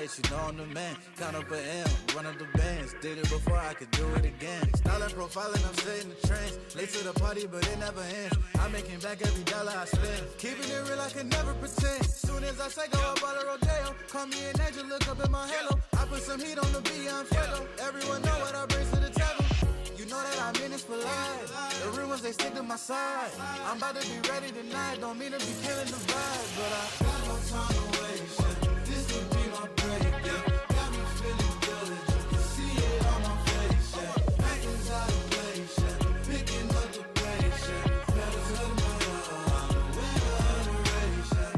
nights, you know I'm the man. Count up an M, run up the bands. Did it before, I could do it again. Styling, profiling, I'm setting the trends. Late to the party, but it never ends. I'm making back every dollar I spend. Keeping it real, I can never pretend. Soon as I say go up on the rodeo, call me an angel, look up at my halo. I put some heat on the beat, I'm Fuego. Everyone know what I bring to the table. You know that I'm in this for life. The real ones, they stick to my side. I'm about to be ready tonight. Don't mean to be killing the vibe, but I got no time to waste. This could be my break, yeah. Got me feeling good, you can see it on my face, yeah. Acting's out of place, yeah. Picking up the pace, yeah. Better to my love, I'm a winner of the race, yeah.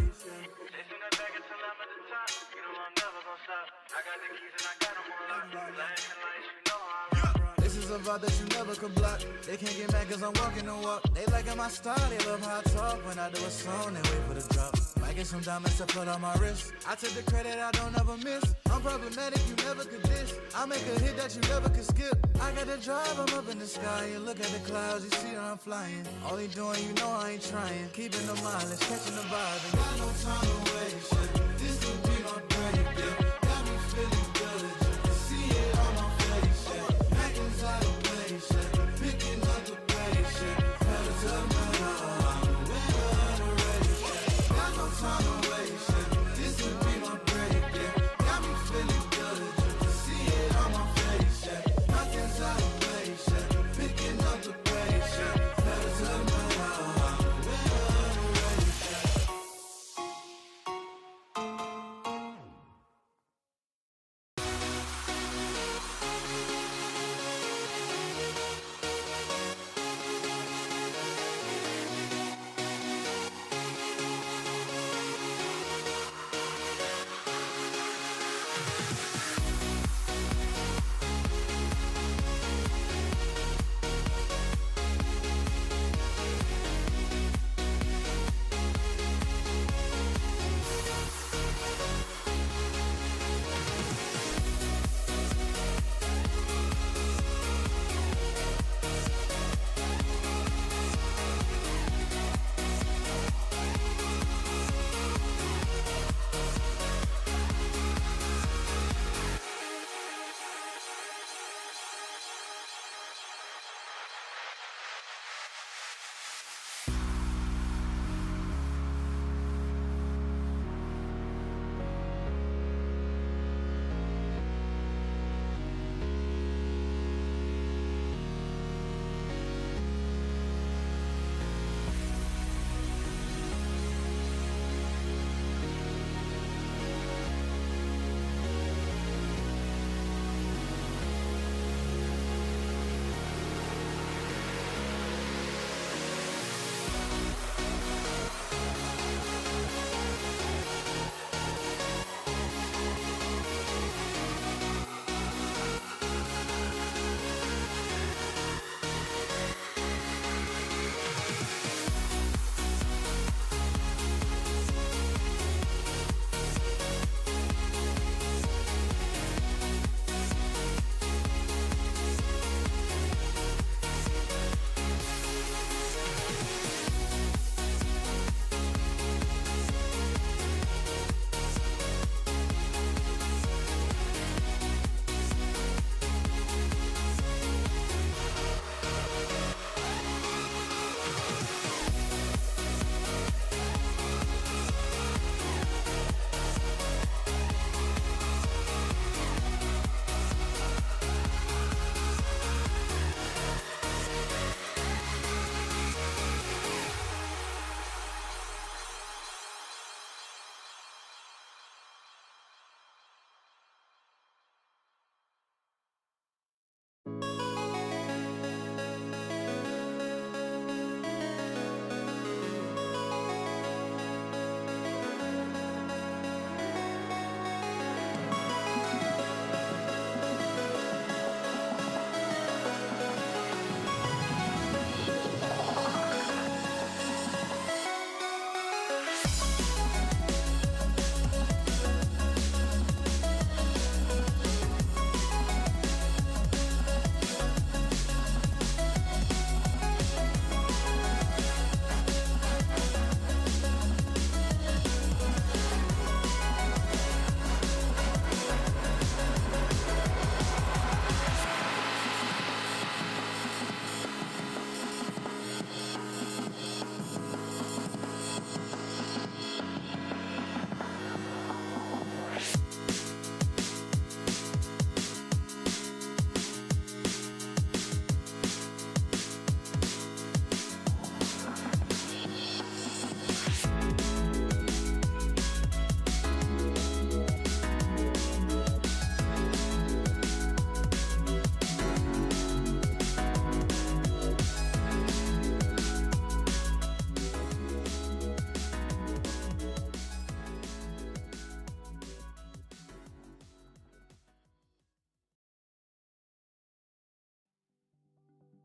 Chasing that bag until I'm at the top. You know I'm never gonna stop. I got the keys and I got them on lock. Lights and lights, you know I rock. This is a vibe that you never could block. They can't get mad cause I'm walking the walk. They liking my style, they love how I talk. When I do a song, they wait for the drop. Might get some diamonds to put on my wrist. I take the credit I don't ever miss. I'm problematic, you never could diss. I make a hit that you never could skip. I got the drive, I'm up in the sky. You look at the clouds, you see that I'm flying. Only doing, you know I ain't trying. Keeping the mileage, catching the vibe. And got no time to waste, yeah. This could be my break, yeah. Got me feeling good, you can see it on my face, yeah. Acting's out of place, yeah. Picking up the pace, yeah. Better to my love, I'm a winner of the race, yeah. Got no time to waste, yeah. This could be my break, yeah. Got me feeling good, you can see it on my face, yeah. Nothing's out of place, yeah. Picking up the pace, yeah. Better to my love, I'm a winner of the race, yeah.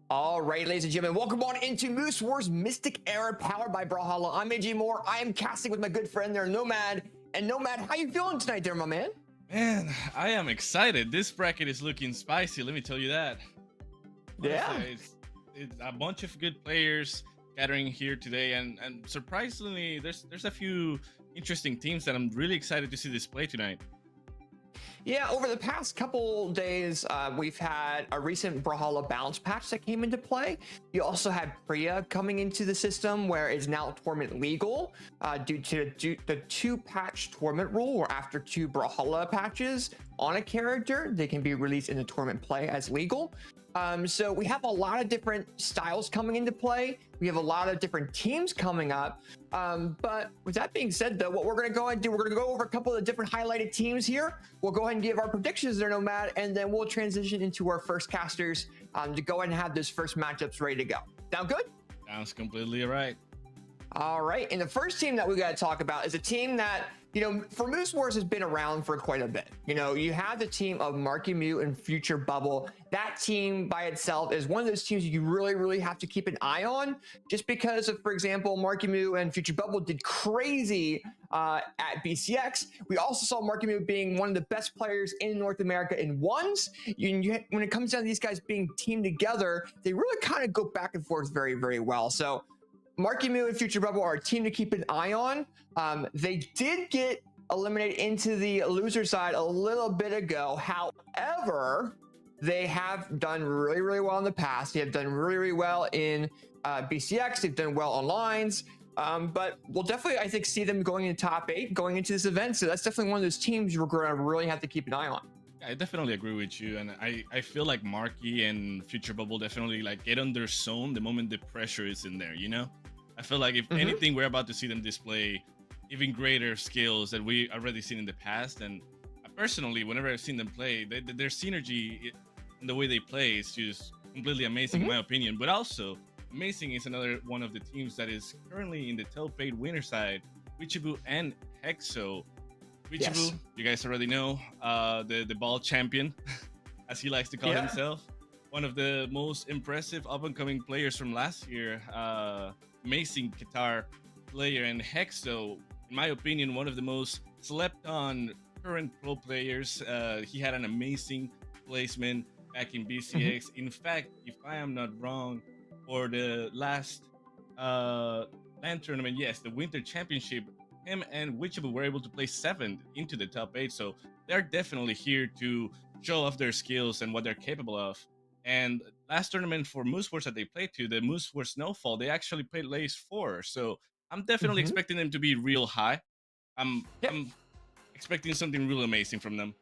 All right, ladies and gentlemen, welcome on into Moose Wars Mystic Era, powered by Brawlhalla. I'm AJ Moore. I am casting with my good friend there, Nomad. And Nomad, how you feeling tonight there, my man? Man, I am excited. This bracket is looking spicy, let me tell you that. Yeah. Honestly, it's a bunch of good players gathering here today, and surprisingly, there's a few interesting teams that I'm really excited to see display tonight. Yeah, over the past couple days, we've had a recent Brawlhalla balance patch that came into play. You also had Priya coming into the system, where it's now tournament legal due to the 2-patch tournament rule, where after 2 Brawlhalla patches on a character, they can be released into tournament play as legal. So we have a lot of different styles coming into play. We have a lot of different teams coming up. But with that being said, though, what we're going to go ahead and do, we're going to go over a couple of different highlighted teams here. We'll go ahead and give our predictions there, Nomad, and then we'll transition into our first casters to go ahead and have those first matchups ready to go. Sound good? Sounds completely right. All right, and the first team that we got to talk about is a team that, you know, for Moose Wars has been around for quite a bit. You know, you have the team of Marky Mew and Future Bubble. That team by itself is one of those teams you really have to keep an eye on, just because of, for example, Marky Mew and Future Bubble did crazy at BCX. We also saw Marky Mew being one of the best players in North America in ones. When it comes down to these guys being teamed together, they really kind of go back and forth very well. So Marky Mew and Future Bubble are a team to keep an eye on. They did get eliminated into the loser side a little bit ago. However, they have done really well in the past. They have done really well in BCX. They've done well on lines. But we'll definitely, I think, see them going in top 8 going into this event. So that's definitely one of those teams we're going to really have to keep an eye on. I definitely agree with you, and I feel like Marky and Future Bubble definitely like get on their zone the moment the pressure is in there, you know? I feel like if anything, we're about to see them display even greater skills that we already seen in the past. And personally, whenever I've seen them play, their synergy in the way they play is just completely amazing, in my opinion. But also, Amazing is another one of the teams that is currently in the top 8 winner side, Wichibu and Hexo. Wichibu, you guys already know, the ball champion, as he likes to call himself. One of the most impressive up-and-coming players from last year. Amazing guitar player, and Hexo, in my opinion, one of the most slept on current pro players. He had an amazing placement back in BCX. In fact, if I am not wrong, for the last LAN tournament, yes, the Winter Championship, him and Wichibu were able to place 7th into the top 8. So they're definitely here to show off their skills and what they're capable of. And last tournament for Moose Wars that they played to, the Moose Wars Snowfall, they actually played place 4. So I'm definitely expecting them to be real high. I'm expecting something real amazing from them.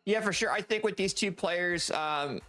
Yeah, for sure. I think with these two players,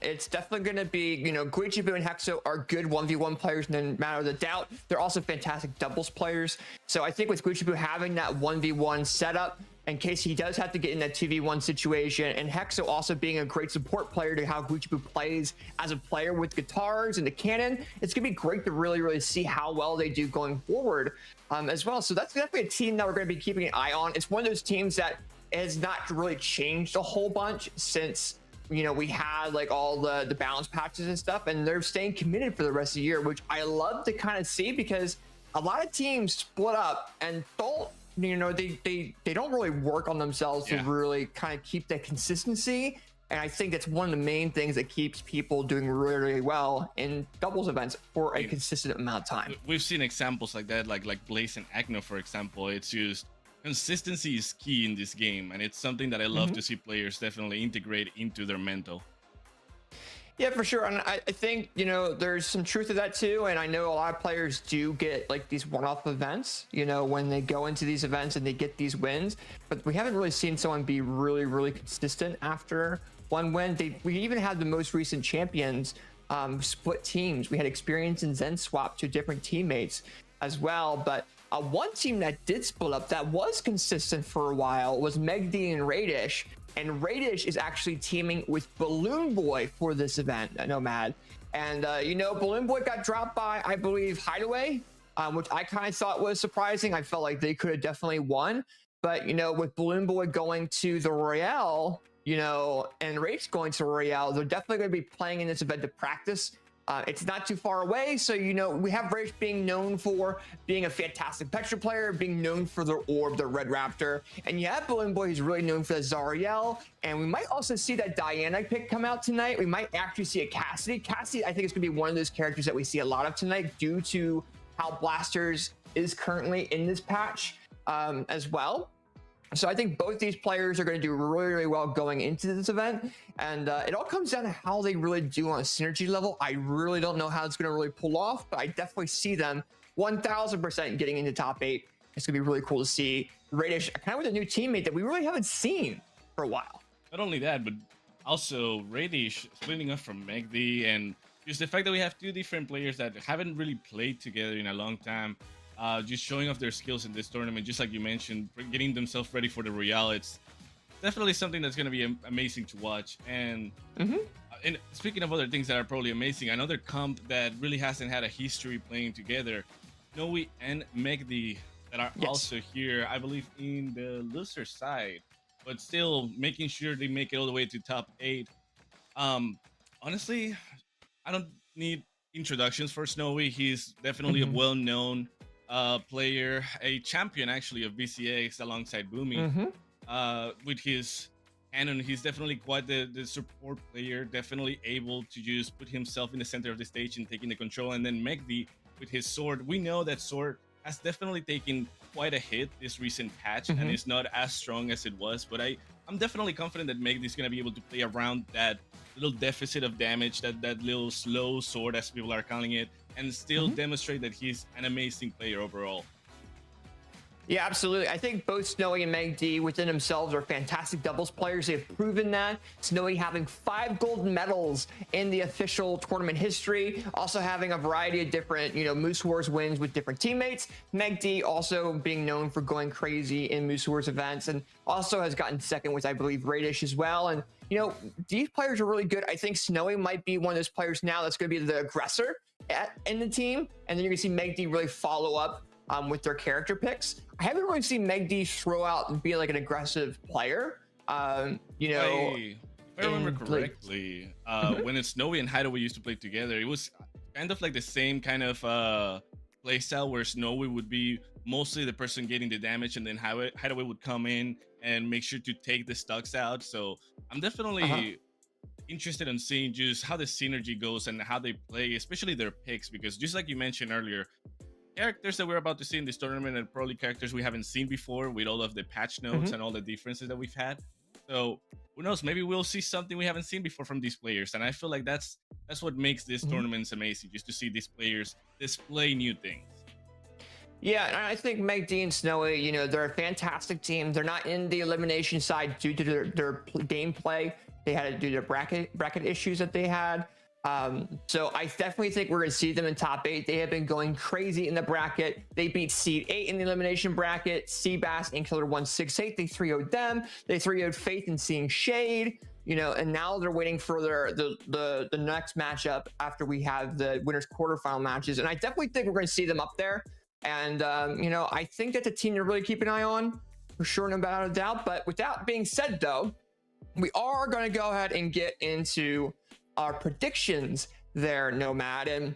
it's definitely going to be, you know, Guichibu and Hexo are good 1v1 players, and then matter of the doubt, they're also fantastic doubles players. So I think with Guichibu having that 1v1 setup, in case he does have to get in that 2v1 situation, and Hexo also being a great support player to how Guichibu plays as a player with guitars and the cannon, it's going to be great to really see how well they do going forward as well. So that's definitely a team that we're going to be keeping an eye on. It's one of those teams that has not really changed a whole bunch since, you know, we had like all the balance patches and stuff, and they're staying committed for the rest of the year, which I love to kind of see, because a lot of teams split up and don't, you know, they don't really work on themselves to really kind of keep that consistency. And I think that's one of the main things that keeps people doing really well in doubles events for a consistent amount of time. We've seen examples like that, like Blaze and Agno, for example. It's just consistency is key in this game, and it's something that I love to see players definitely integrate into their mental. Yeah, for sure. And I think, you know, there's some truth to that too. And I know a lot of players do get like these one-off events, you know, when they go into these events and they get these wins, but we haven't really seen someone be really consistent after one win. We even had the most recent champions split teams. We had Experience and Zen swap to different teammates as well. But one team that did split up that was consistent for a while was Megd and Radish. And Radish is actually teaming with Balloonboy for this event, Nomad. And, you know, Balloonboy got dropped by, I believe, Hideaway, which I kind of thought was surprising. I felt like they could have definitely won. But, you know, with Balloonboy going to the Royale, and Rage going to Royale, they're definitely going to be playing in this event to practice. It's not too far away, so we have Rage being known for being a fantastic Petra player, being known for their orb, their Red Raptor, and you have Balloonboy, who's really known for the Zariel, and we might also see that Diana pick come out tonight. We might actually see a Cassidy. Cassidy, I think, is going to be one of those characters that we see a lot of tonight due to how Blasters is currently in this patch as well. So I think both these players are going to do really, really well going into this event. And it all comes down to how they really do on a synergy level. I really don't know how it's going to really pull off, but I definitely see them 1000% getting into top 8. It's going to be really cool to see Radish kind of with a new teammate that we really haven't seen for a while. Not only that, but also Radish splitting up from Megdi, and just the fact that we have two different players that haven't really played together in a long time. Just showing off their skills in this tournament, just like you mentioned, getting themselves ready for the Royale. It's definitely something that's going to be amazing to watch. And and speaking of other things that are probably amazing, another comp that really hasn't had a history playing together, Snowy and Megdi, that are also here, I believe, in the loser side, but still making sure they make it all the way to top 8. Honestly, I don't need introductions for Snowy. He's definitely a well-known player, a champion actually of BCX alongside Boomy. With his cannon, he's definitely quite the support player, definitely able to just put himself in the center of the stage and taking the control. And then Megdi with his sword, we know that sword has definitely taken quite a hit this recent patch and is not as strong as it was, but I'm definitely confident that Megdi is going to be able to play around that little deficit of damage, that little slow sword as people are calling it, and still demonstrate that he's an amazing player overall. Yeah, absolutely. I think both Snowy and Megdi within themselves are fantastic doubles players. They've proven that. Snowy having 5 gold medals in the official tournament history, also having a variety of different, Moose Wars wins with different teammates. Megdi also being known for going crazy in Moose Wars events, and also has gotten second with, I believe, Radish as well. And these players are really good. I think Snowy might be one of those players now that's going to be the aggressor in the team, and then you're going to see Megdi really follow up with their character picks. I haven't really seen Megdi throw out and be like an aggressive player. If I remember correctly, when it's Snowy and Hideaway used to play together, it was kind of like the same kind of play style where Snowy would be mostly the person getting the damage, and then Hideaway would come in and make sure to take the stocks out. So I'm definitely interested in seeing just how the synergy goes and how they play, especially their picks, because just like you mentioned earlier, characters that we're about to see in this tournament are probably characters we haven't seen before with all of the patch notes and all the differences that we've had. So who knows, maybe we'll see something we haven't seen before from these players. And I feel like that's what makes these tournaments amazing, just to see these players display new things. Yeah, and I think Megdi and Snowy, they're a fantastic team. They're not in the elimination side due to their gameplay. They had to do their bracket issues that they had. So I definitely think we're going to see them in top 8. They have been going crazy in the bracket. They beat Seed 8 in the elimination bracket, Seabass and Killer 168. They 3-0'd them. They 3-0'd Faith and Seeing Shade, and now they're waiting for the next matchup after we have the winners quarterfinal matches. And I definitely think we're going to see them up there. And, I think that's a team to really keep an eye on for sure, no matter a doubt. But with that being said, though, we are going to go ahead and get into our predictions there, Nomad. And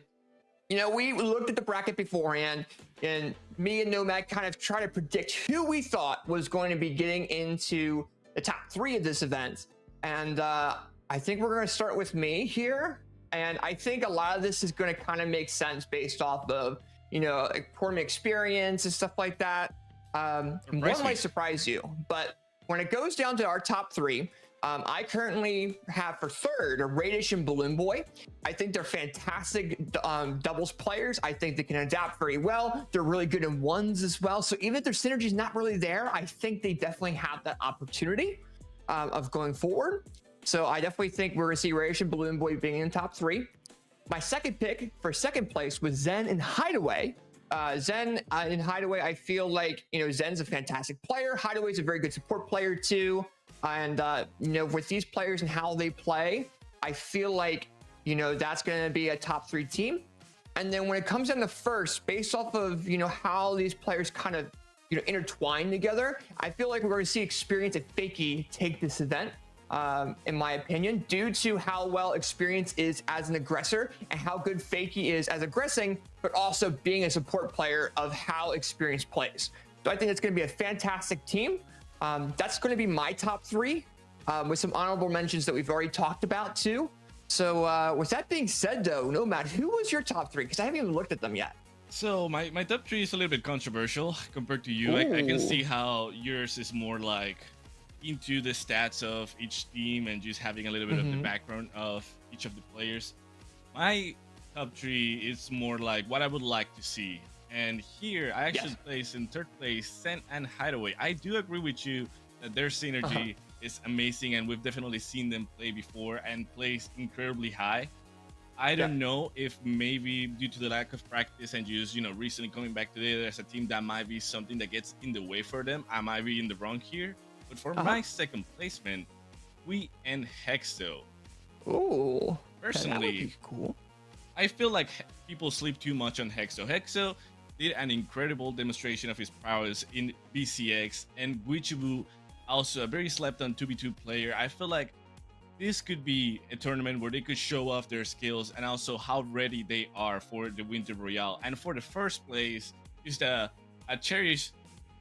we looked at the bracket beforehand, and me and Nomad kind of tried to predict who we thought was going to be getting into the top 3 of this event. And I think we're going to start with me here, and I think a lot of this is going to kind of make sense based off of tournament experience and stuff like that. One might surprise you, but when it goes down to our top 3, I currently have for 3rd Radish and Balloonboy. I think they're fantastic doubles players. I think they can adapt very well. They're really good in ones as well. So even if their synergy is not really there, I think they definitely have that opportunity of going forward. So I definitely think we're going to see Radish and Balloonboy being in top 3. My second pick for 2nd place was Zen and Hideaway. Zen and Hideaway, I feel like, Zen's a fantastic player. Hideaway's a very good support player too. And, with these players and how they play, I feel like, that's going to be a top 3 team. And then when it comes down to first, based off of, how these players kind of, intertwine together, I feel like we're going to see Experience and Fakey take this event. in my opinion, due to how well Experience is as an aggressor and how good Fakey is as aggressing, but also being a support player of how Experience plays. So I think it's going to be a fantastic team. That's going to be my top 3, with some honorable mentions that we've already talked about too. So with that being said, though, Nomad, who was your top 3? Because I haven't even looked at them yet. So my top 3 is a little bit controversial compared to you. I can see how yours is more like into the stats of each team and just having a little bit of the background of each of the players. My top 3 is more like what I would like to see. And here I actually place in 3rd place Sen and Hideaway. I do agree with you that their synergy is amazing, and we've definitely seen them play before and plays incredibly high. I don't know if maybe due to the lack of practice and just, recently coming back together as a team, that might be something that gets in the way for them. I might be in the wrong here. But for my 2nd placement, we and Hexo. Ooh. Personally, that would be cool. I feel like people sleep too much on Hexo. Hexo did an incredible demonstration of his prowess in BCX, and Guichibu, also a very slept on 2v2 player. I feel like this could be a tournament where they could show off their skills and also how ready they are for the Winter Royale. And for the 1st place, just a cherished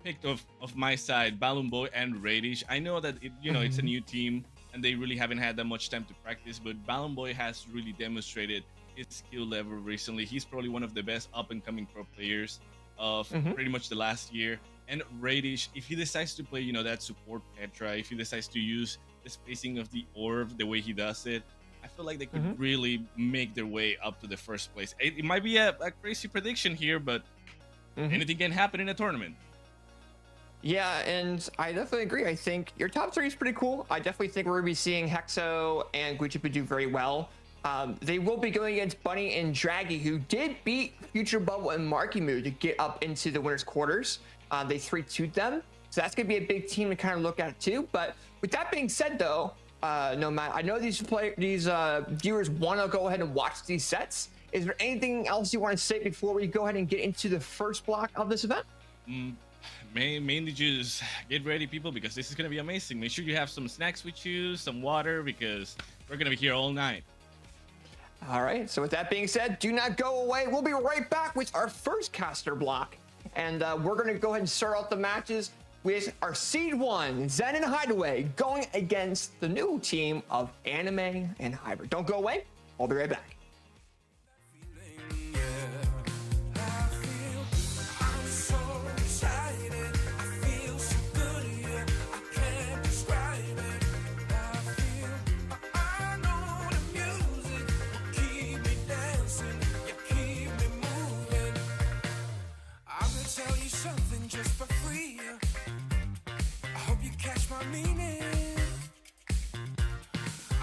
pick of my side, Balloonboy and Radish. I know that it's a new team and they really haven't had that much time to practice, but Balloonboy has really demonstrated his skill level recently. He's probably one of the best up-and-coming pro players of pretty much the last year. And Radish, if he decides to play, that support Petra, if he decides to use the spacing of the orb the way he does it, I feel like they could really make their way up to the 1st place. It might be a crazy prediction here, but anything can happen in a tournament. Yeah, and I definitely agree. I think your top 3 is pretty cool. I definitely think we're going to be seeing Hexo and Guichibu do very well. They will be going against Bunny and Draggy, who did beat Future Bubble and Marky Moo to get up into the winner's quarters. They 3-2'd them. So that's going to be a big team to kind of look at too. But with that being said, though, Nomad, I know these viewers want to go ahead and watch these sets. Is there anything else you want to say before we go ahead and get into the first block of this event? Mainly just get ready, people, because this is going to be amazing. Make sure you have some snacks with you, some water, because we're going to be here all night. All right, so with that being said, do not go away. We'll be right back with our first caster block. And we're going to go ahead and start out the matches with our Seed 1, Zen and Hideaway, going against the new team of Anime and Hybrid. Don't go away. I'll be right back.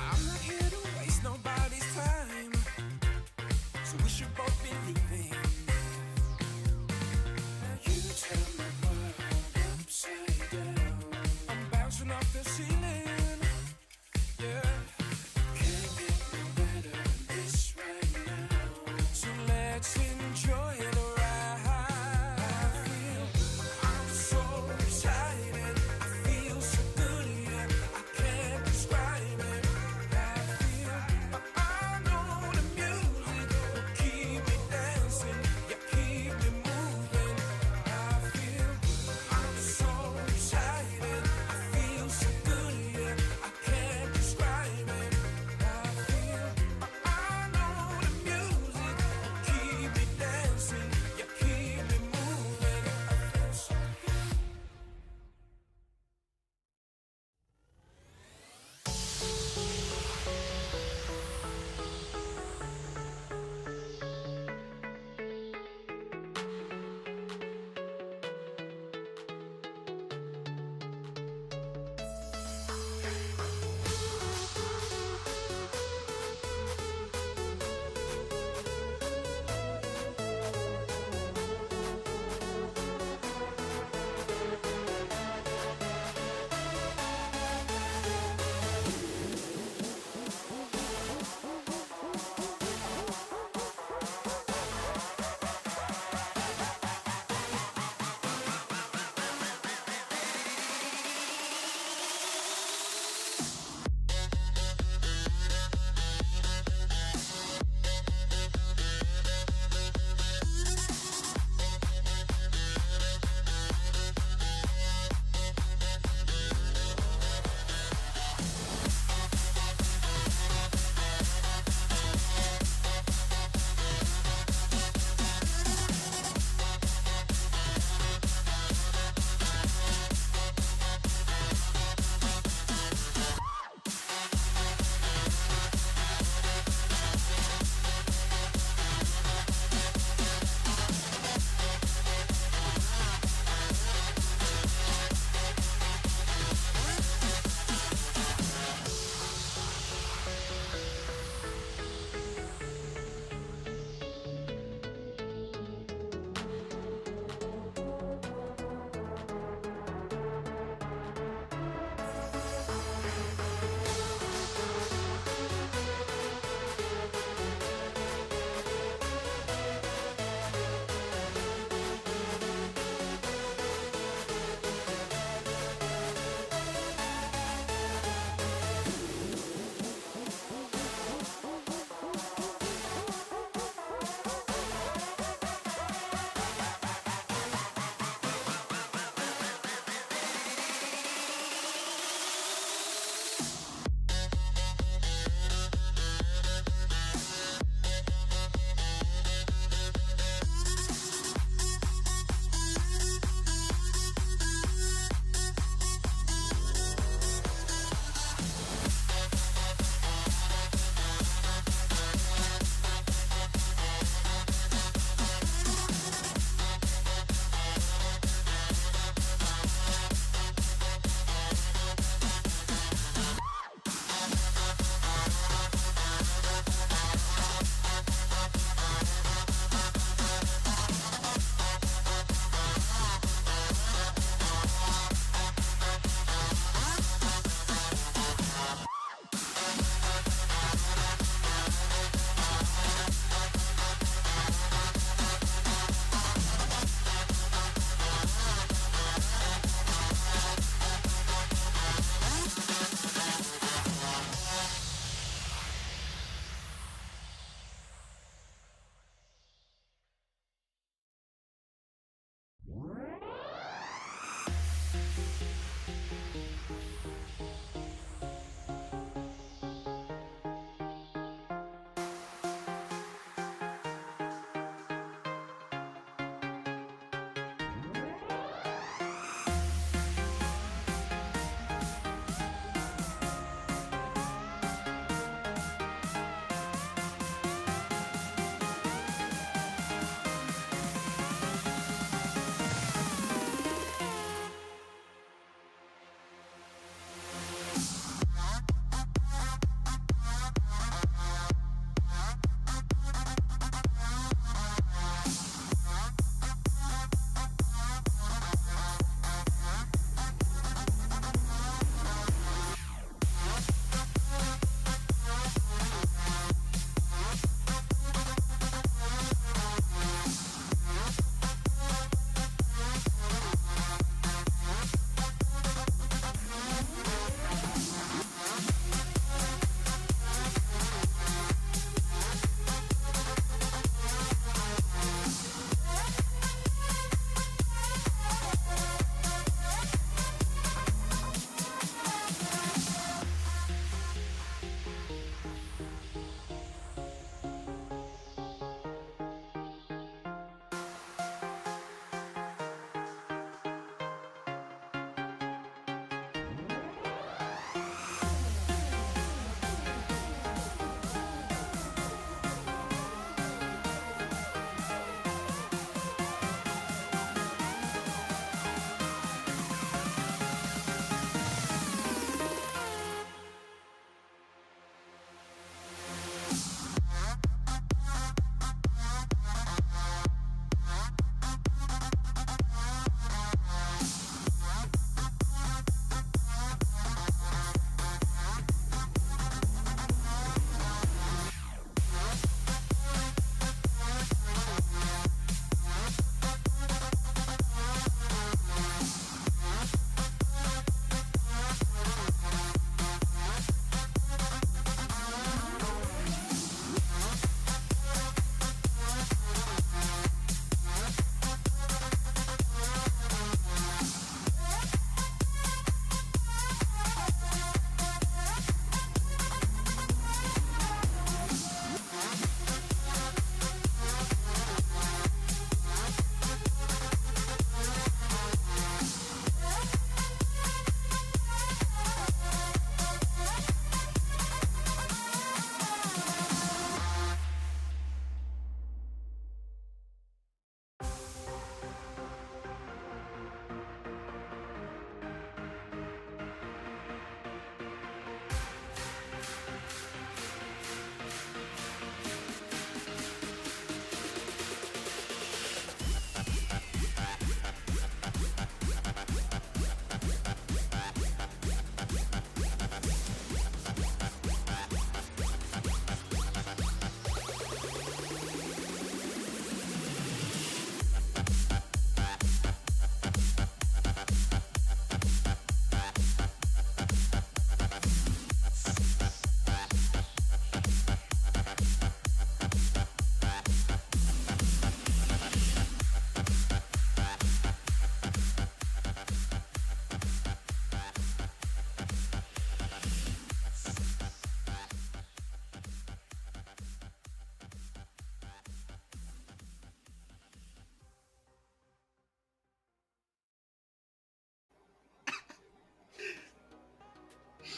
I'm not here to waste nobody's time.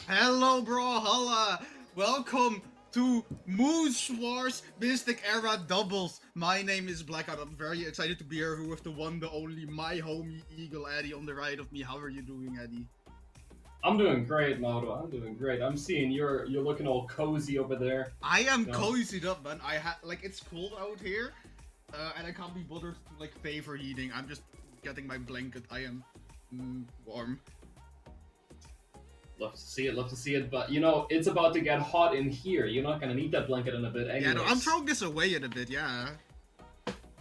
Hello, bro. Holla. Welcome to Moose Wars Mystic Era Doubles. My name is Blackout. I'm very excited to be here with the one, the only, my homie Eagle Eddie on the right of me. How are you doing, Eddie? I'm doing great, Mauro. I'm doing great. I'm seeing you're looking all cozy over there. I am No. cozied up, man. It's cold out here, and I can't be bothered to like pay for heating. I'm just getting my blanket. I am warm. Love to see it, love to see it. But you know, it's about to get hot in here. You're not gonna need that blanket in a bit anyways. Yeah, no, I'm throwing this away in a bit. Yeah.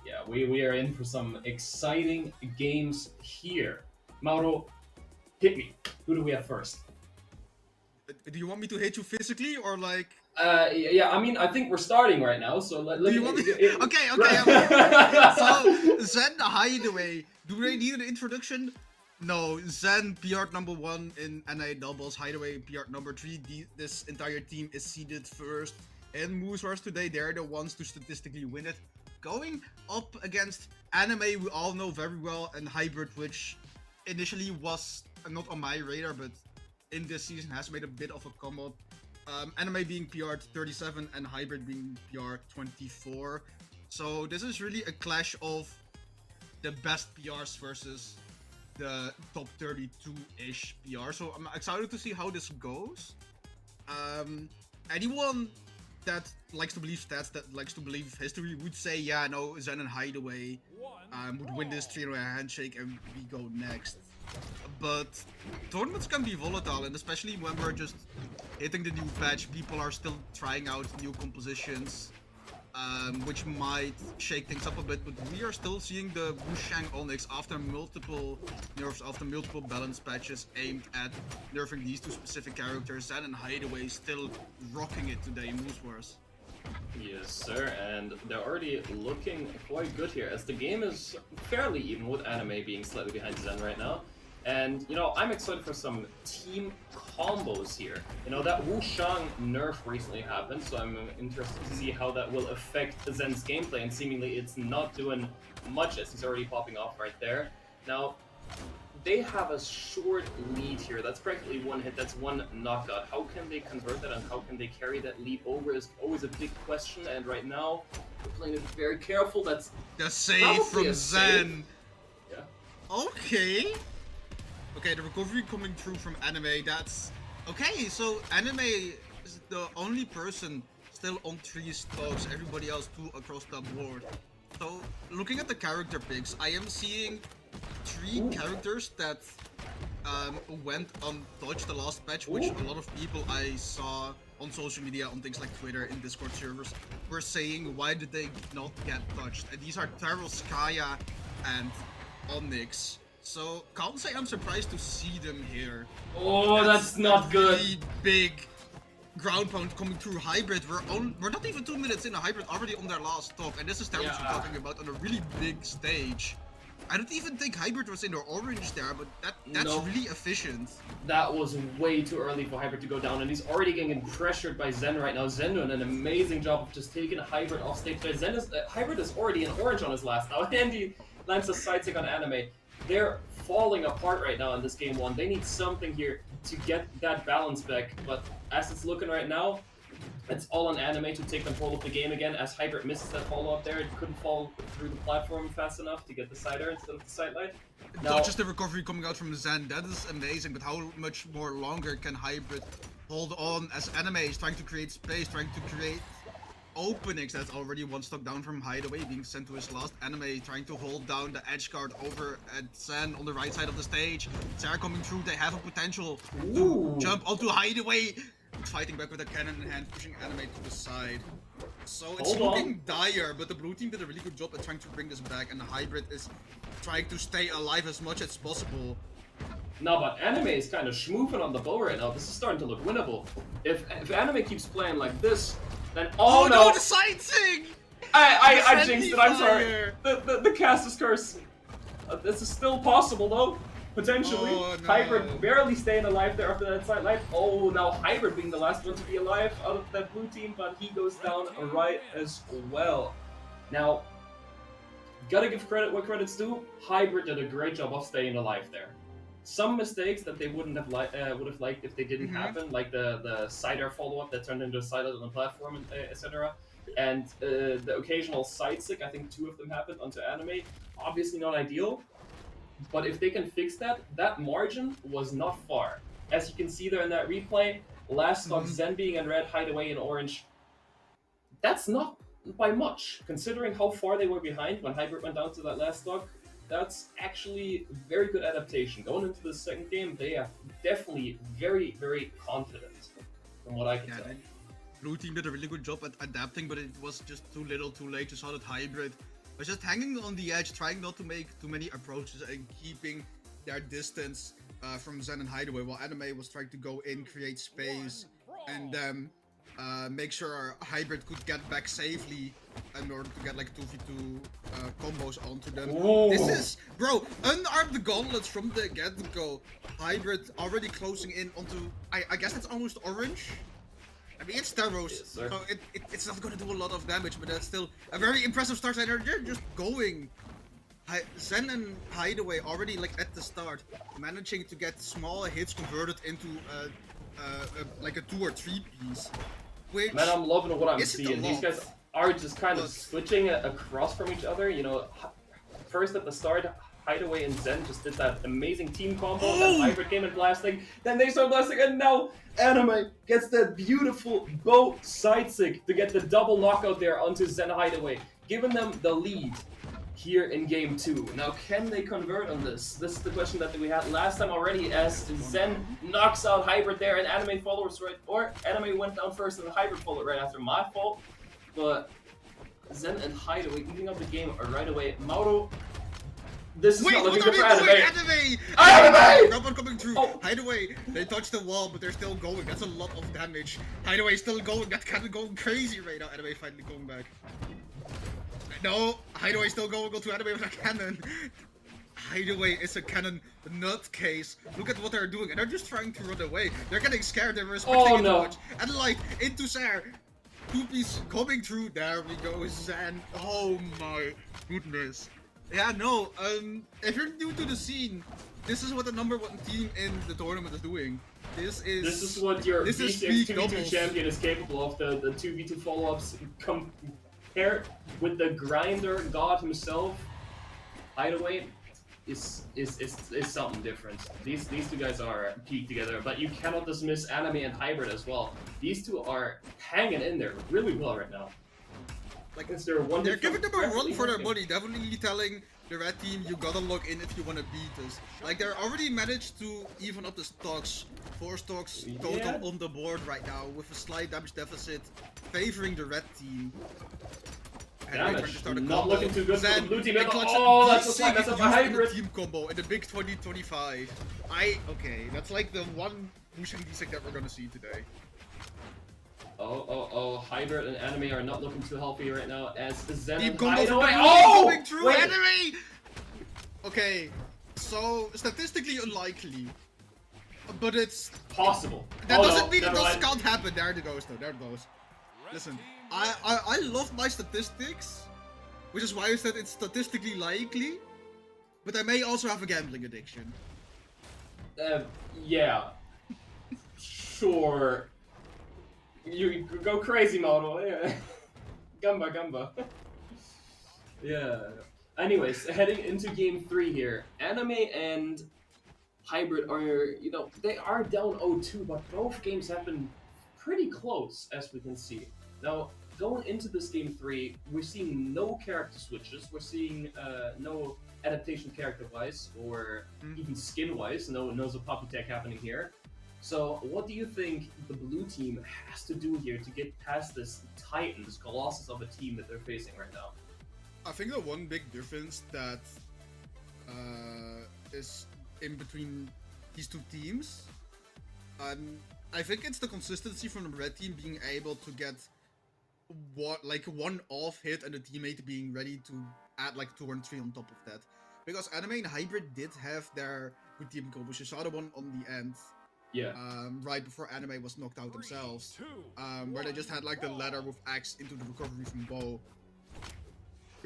Yeah, we are in for some exciting games here. Mauro, hit me. Who do we have first? Do you want me to hit you physically or like? Yeah. I mean, I think we're starting right now. So let Do you me. want me? Okay. So Zen the Hideaway. Do they need an introduction? No. Zen PR #1 in NA doubles. Hideaway PR #3. This entire team is seeded first in Moose Wars today. They're the ones to statistically win it. Going up against Anime, we all know very well, and Hybrid, which initially was not on my radar, but in this season has made a bit of a come up. Anime being PR 37 and Hybrid being PR 24. So this is really a clash of the best PRs versus the top 32-ish PR. So I'm excited to see how this goes. Anyone that likes to believe stats, that likes to believe history, would say, yeah, no, Zen and Hideaway would win this 3-way handshake and we go next. But tournaments can be volatile, and especially when we're just hitting the new patch, people are still trying out new compositions, which might shake things up a bit. But we are still seeing the Wushang Onyx after multiple nerfs, after multiple balance patches aimed at nerfing these two specific characters. Zen and Hideaway still rocking it today in Moose Wars. Yes, sir, and they're already looking quite good here, as the game is fairly even, with Anime being slightly behind Zen right now. And, you know, I'm excited for some team combos here. You know, that Wushang nerf recently happened, so I'm interested to see how that will affect Zen's gameplay, and seemingly it's not doing much, as he's already popping off right there. Now, they have a short lead here. That's practically one hit, that's one knockout. How can they convert that, and how can they carry that lead over is always a big question, and right now, they're playing it very careful. That's The save probably from a Zen. save. Yeah. Okay. Okay, the recovery coming through from Anime, that's... Okay, so Anime is the only person still on 3 stocks, everybody else 2 across the board. So, looking at the character picks, I am seeing 3 characters that went untouched the last patch, which a lot of people I saw on social media, on things like Twitter, in Discord servers, were saying, why did they not get touched? And these are Taros, Kaya, and Onyx. So, can't say I'm surprised to see them here. Oh, that's not good. Really big ground pound coming through Hybrid. We're not even 2 minutes in. A Hybrid already on their last stock, and this is Taros we're talking about on a really big stage. I don't even think Hybrid was in their orange there, but that's really efficient. That was way too early for Hybrid to go down, and he's already getting pressured by Zen right now. Zen doing an amazing job of just taking Hybrid off stage. But Hybrid is already in orange on his last now, and he lands a side stick on Anime. They're falling apart right now in this game 1. They need something here to get that balance back, but as it's looking right now, it's all on Anime to take control of the game again, as Hybrid misses that follow-up there. It couldn't fall through the platform fast enough to get the sider instead of the sidelight. Not just the recovery coming out from Zen, that is amazing, but how much more longer can Hybrid hold on as Anime is trying to create space, trying to create openings? That's already one stock down from Hideaway, being sent to his last. Anime trying to hold down the edge guard over at Zen on the right side of the stage. Sarah coming through, they have a potential to jump onto Hideaway. Fighting back with a cannon in hand, pushing Anime to the side. So it's looking dire, but the blue team did a really good job at trying to bring this back, and the Hybrid is trying to stay alive as much as possible. No, but Anime is kind of schmoofing on the bow right now. This is starting to look winnable. If Anime keeps playing like this, then oh no, the side thing! I jinxed it. I'm sorry. The cast is cursed. This is still possible though. Potentially. Oh, no. Hybrid barely staying alive there after that side light. Oh, now Hybrid being the last one to be alive out of that blue team, but he goes down right as well. Now, gotta give credit where credit's due. Hybrid did a great job of staying alive there. some mistakes that they wouldn't have would have liked if they didn't happen, like the side-air follow-up that turned into a side on the platform, and etc. And the occasional side stick, I think 2 of them happened onto Anime. Obviously not ideal, but if they can fix that, that margin was not far. As you can see there in that replay, last stock Zen being in red, Hideaway in orange. That's not by much, considering how far they were behind when Hybrid went down to that last stock. That's actually very good adaptation. Going into the second game, they are definitely very, very confident, from what I can tell. Blue team did a really good job at adapting, but it was just too little too late. You saw that Hybrid was just hanging on the edge, trying not to make too many approaches and keeping their distance from Zen and Hideaway, while Anime was trying to go in, create space, and make sure Hybrid could get back safely in order to get like 2v2 combos onto them. Whoa. This is, bro, unarmed gauntlets from the get-go. Hybrid already closing in onto, I guess it's almost orange. I mean, it's Taros, Yes, so it's not gonna do a lot of damage, but that's still a very impressive start. And they're just going. Zen and Hideaway already like at the start, managing to get small hits converted into like a 2 or 3 piece. Which Man, I'm loving what I'm isn't a seeing. These lot. guys are just kind of But- switching across from each other. You know, first at the start, Hideaway and Zen just did that amazing team combo. Then Hybrid came in blasting. Then they started blasting, and now Anime gets that beautiful bow side stick to get the double knockout there onto Zen Hideaway, giving them the lead here in game 2. Now, can they convert on this? This is the question that we had last time already, as Zen knocks out Hybrid there, and Anime followers right, or Anime went down first and the Hybrid followed right after, my fault. But Zen and Hideaway eating up the game right away. Mauro, this is not looking good for Anime. Anime! Not one coming through. Oh. Hideaway, they touched the wall, but they're still going. That's a lot of damage. Hideaway still going. That's kind of going crazy right now. Anime finally going back. No, Hideaway still going. Go to Anime with a cannon. Hideaway is a cannon nutcase. Look at what they're doing, and they're just trying to run away. They're getting scared. They're respecting it too much. And like into Zar, 2-piece coming through. There we go, Zen. Oh my goodness. Yeah, no. If you're new to the scene, this is what the #1 team in the tournament is doing. This is what your this is V6 peak 2v2 doubles. champion is capable of. The 2v2 follow-ups compared with the grinder god himself. Hideaway is something different. These 2 guys are peaked together, but you cannot dismiss Anime and Hybrid as well. These 2 are hanging in there really well right now. Like, they're giving them a run for their money, definitely telling the red team, you gotta log in if you wanna beat us. Like, they're already managed to even up the stocks. 4 stocks total on the board right now, with a slight damage deficit, favoring the red team. And they're trying to start a Not combo. looking too good for the Then blue team. they clutch Oh, the that's a sick that's a use in the Hybrid. team combo in the big 2025. Okay, that's like the one pushing D-Sick that we're gonna see today. Oh, Hybrid and Anime are not looking too healthy right now, as Zen Deep and combo from Hideaway. the Oh! coming through Wait. Enemy! Okay, so statistically unlikely, but it's Possible. that Oh, doesn't no, mean it never mind. can't happen. There it goes though. There it goes. Listen, I love my statistics, which is why I said it's statistically likely, but I may also have a gambling addiction. Yeah. Sure. You go crazy, model. Yeah. Gamba. Yeah. Anyways, heading into game 3 here. Anime and Hybrid are, they are down 0-2, but both games have been pretty close, as we can see. Now, going into this game 3, we're seeing no character switches. We're seeing no adaptation character-wise, or even skin-wise. No Zopapi tech happening here. So, what do you think the blue team has to do here to get past this titan, this colossus of a team that they're facing right now? I think the one big difference that is in between these 2 teams, I think it's the consistency from the red team being able to get one off hit and the teammate being ready to add like 2 or 3 on top of that. Because Anime and Hybrid did have their good team combos. You saw the one on the end. Yeah. Right before Anime was knocked out themselves, where they just had like the ladder with axe into the recovery from bow.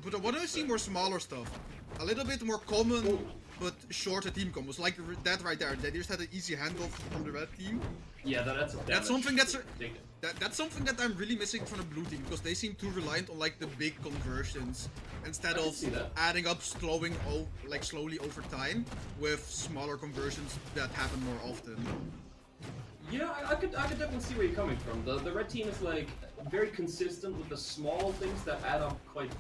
But I want to see more smaller stuff, a little bit more common but shorter team combos, like that right there. They just had an easy handoff from the red team. Yeah, that's something that's big. that's something that I'm really missing from the blue team, because they seem too reliant on like the big conversions instead I can of see that. adding up slowly over time with smaller conversions that happen more often. Yeah, I could definitely see where you're coming from. The red team is like very consistent with the small things that add up quite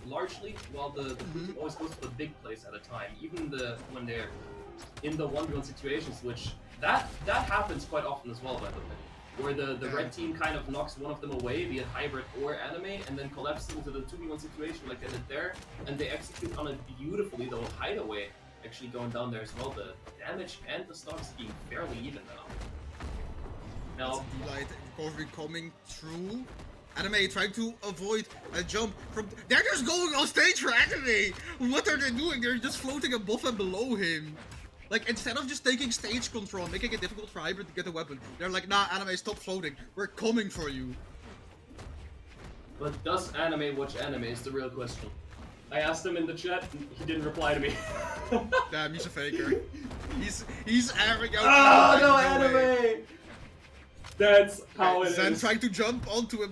largely, while the blue team always goes for the big plays at a time. Even when they're in the 1v1 situations, which that happens quite often as well, by the way. Where the red team kind of knocks one of them away, be it hybrid or anime, and then collapses into the 2v1 situation like they did there, and they execute on it beautifully, though Hideaway actually going down there as well. The damage and the stocks being fairly even now. Now, D-Light recovery coming through. Anime trying to avoid a jump from. They're just going on stage for Anime! What are they doing? They're just floating above and below him. Like, instead of just taking stage control, making it difficult for Hybrid to get a weapon, they're like, nah, Anime, stop floating. We're coming for you. but does Anime watch anime is the real question. I asked him in the chat, and he didn't reply to me. Damn, he's a faker. He's airing out. Oh, no way. anime! That's how it Zen is. trying to jump onto a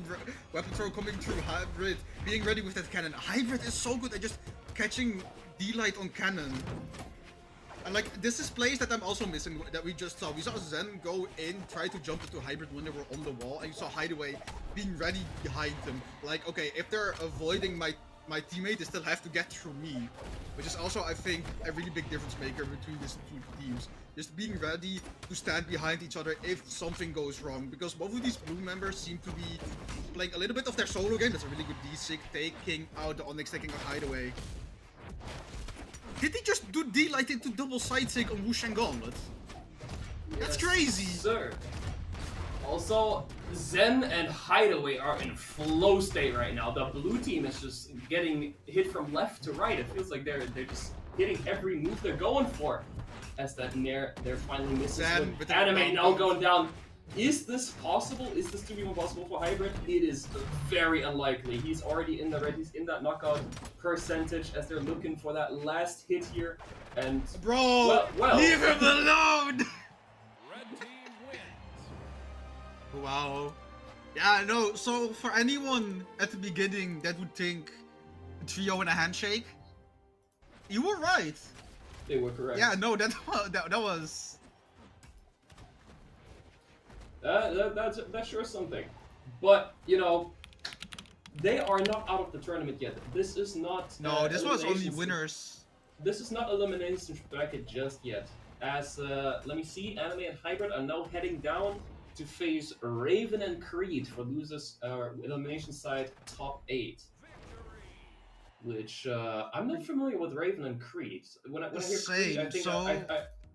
weapon throw coming through Hybrid, being ready with that cannon. Hybrid is so good at just catching D-Light on cannon. And like, this is plays that I'm also missing that we just saw. We saw Zen go in, try to jump into Hybrid when they were on the wall, and you saw Hideaway being ready behind them. Like, okay, if they're avoiding my teammate, they still have to get through me. Which is also, I think, a really big difference maker between these two teams. Just being ready to stand behind each other if something goes wrong. Because both of these blue members seem to be playing a little bit of their solo game. That's a really good D-Sig, taking out the Onyx, taking out Hideaway. Did he just do D-Light into double side sig on Wu Shang Gauntlet? That's crazy! Sir. Also, Zen and Hideaway are in flow state right now. The blue team is just getting hit from left to right. It feels like they're just hitting every move they're going for. As that Nair, they're finally missing Zen with the Anime now knockdown. going down. Is this possible? Is this 2v1 possible for Hybrid? It is very unlikely. He's already in the red. He's in that knockout percentage as they're looking for that last hit here. And Bro! well. Leave him alone! Wow. Yeah, no, so for anyone at the beginning that would think a trio and a handshake, you were right. They were correct. Yeah, no, that was... That's sure something. But, you know, they are not out of the tournament yet. This is not... No, this was only elimination- winners. This is not elimination bracket just yet. As, let me see, Anime and Hybrid are now heading down to face Raven and Creed for losers elimination side top 8. Which I'm not familiar with Raven and Creed. When I hear Creed, I think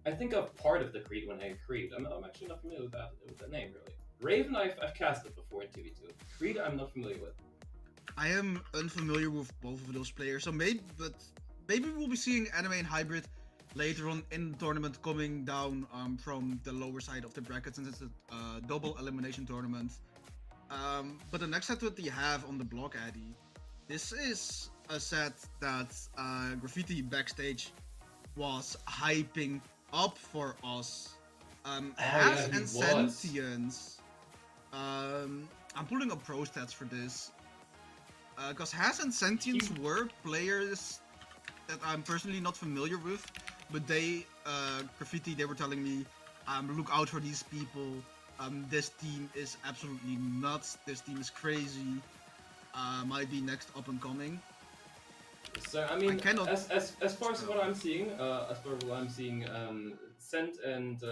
I think of part of the Creed when I hear Creed. I'm actually not familiar with that name really. Raven I've casted before in TV2. Creed I'm not familiar with. I am unfamiliar with both of those players, so maybe we'll be seeing Anime and Hybrid later on in the tournament coming down from the lower side of the bracket, since it's a double elimination tournament. But the next set that we have on the block, Addy, this is a set that Graffiti backstage was hyping up for us. Has and Sentience. I'm pulling up pro stats for this. Because Has and Sentience were players that I'm personally not familiar with, but they, Graffiti, they were telling me, look out for these people. This team is absolutely nuts. This team is crazy. Might be next up and coming. So I mean, as far as what I'm seeing, Sent and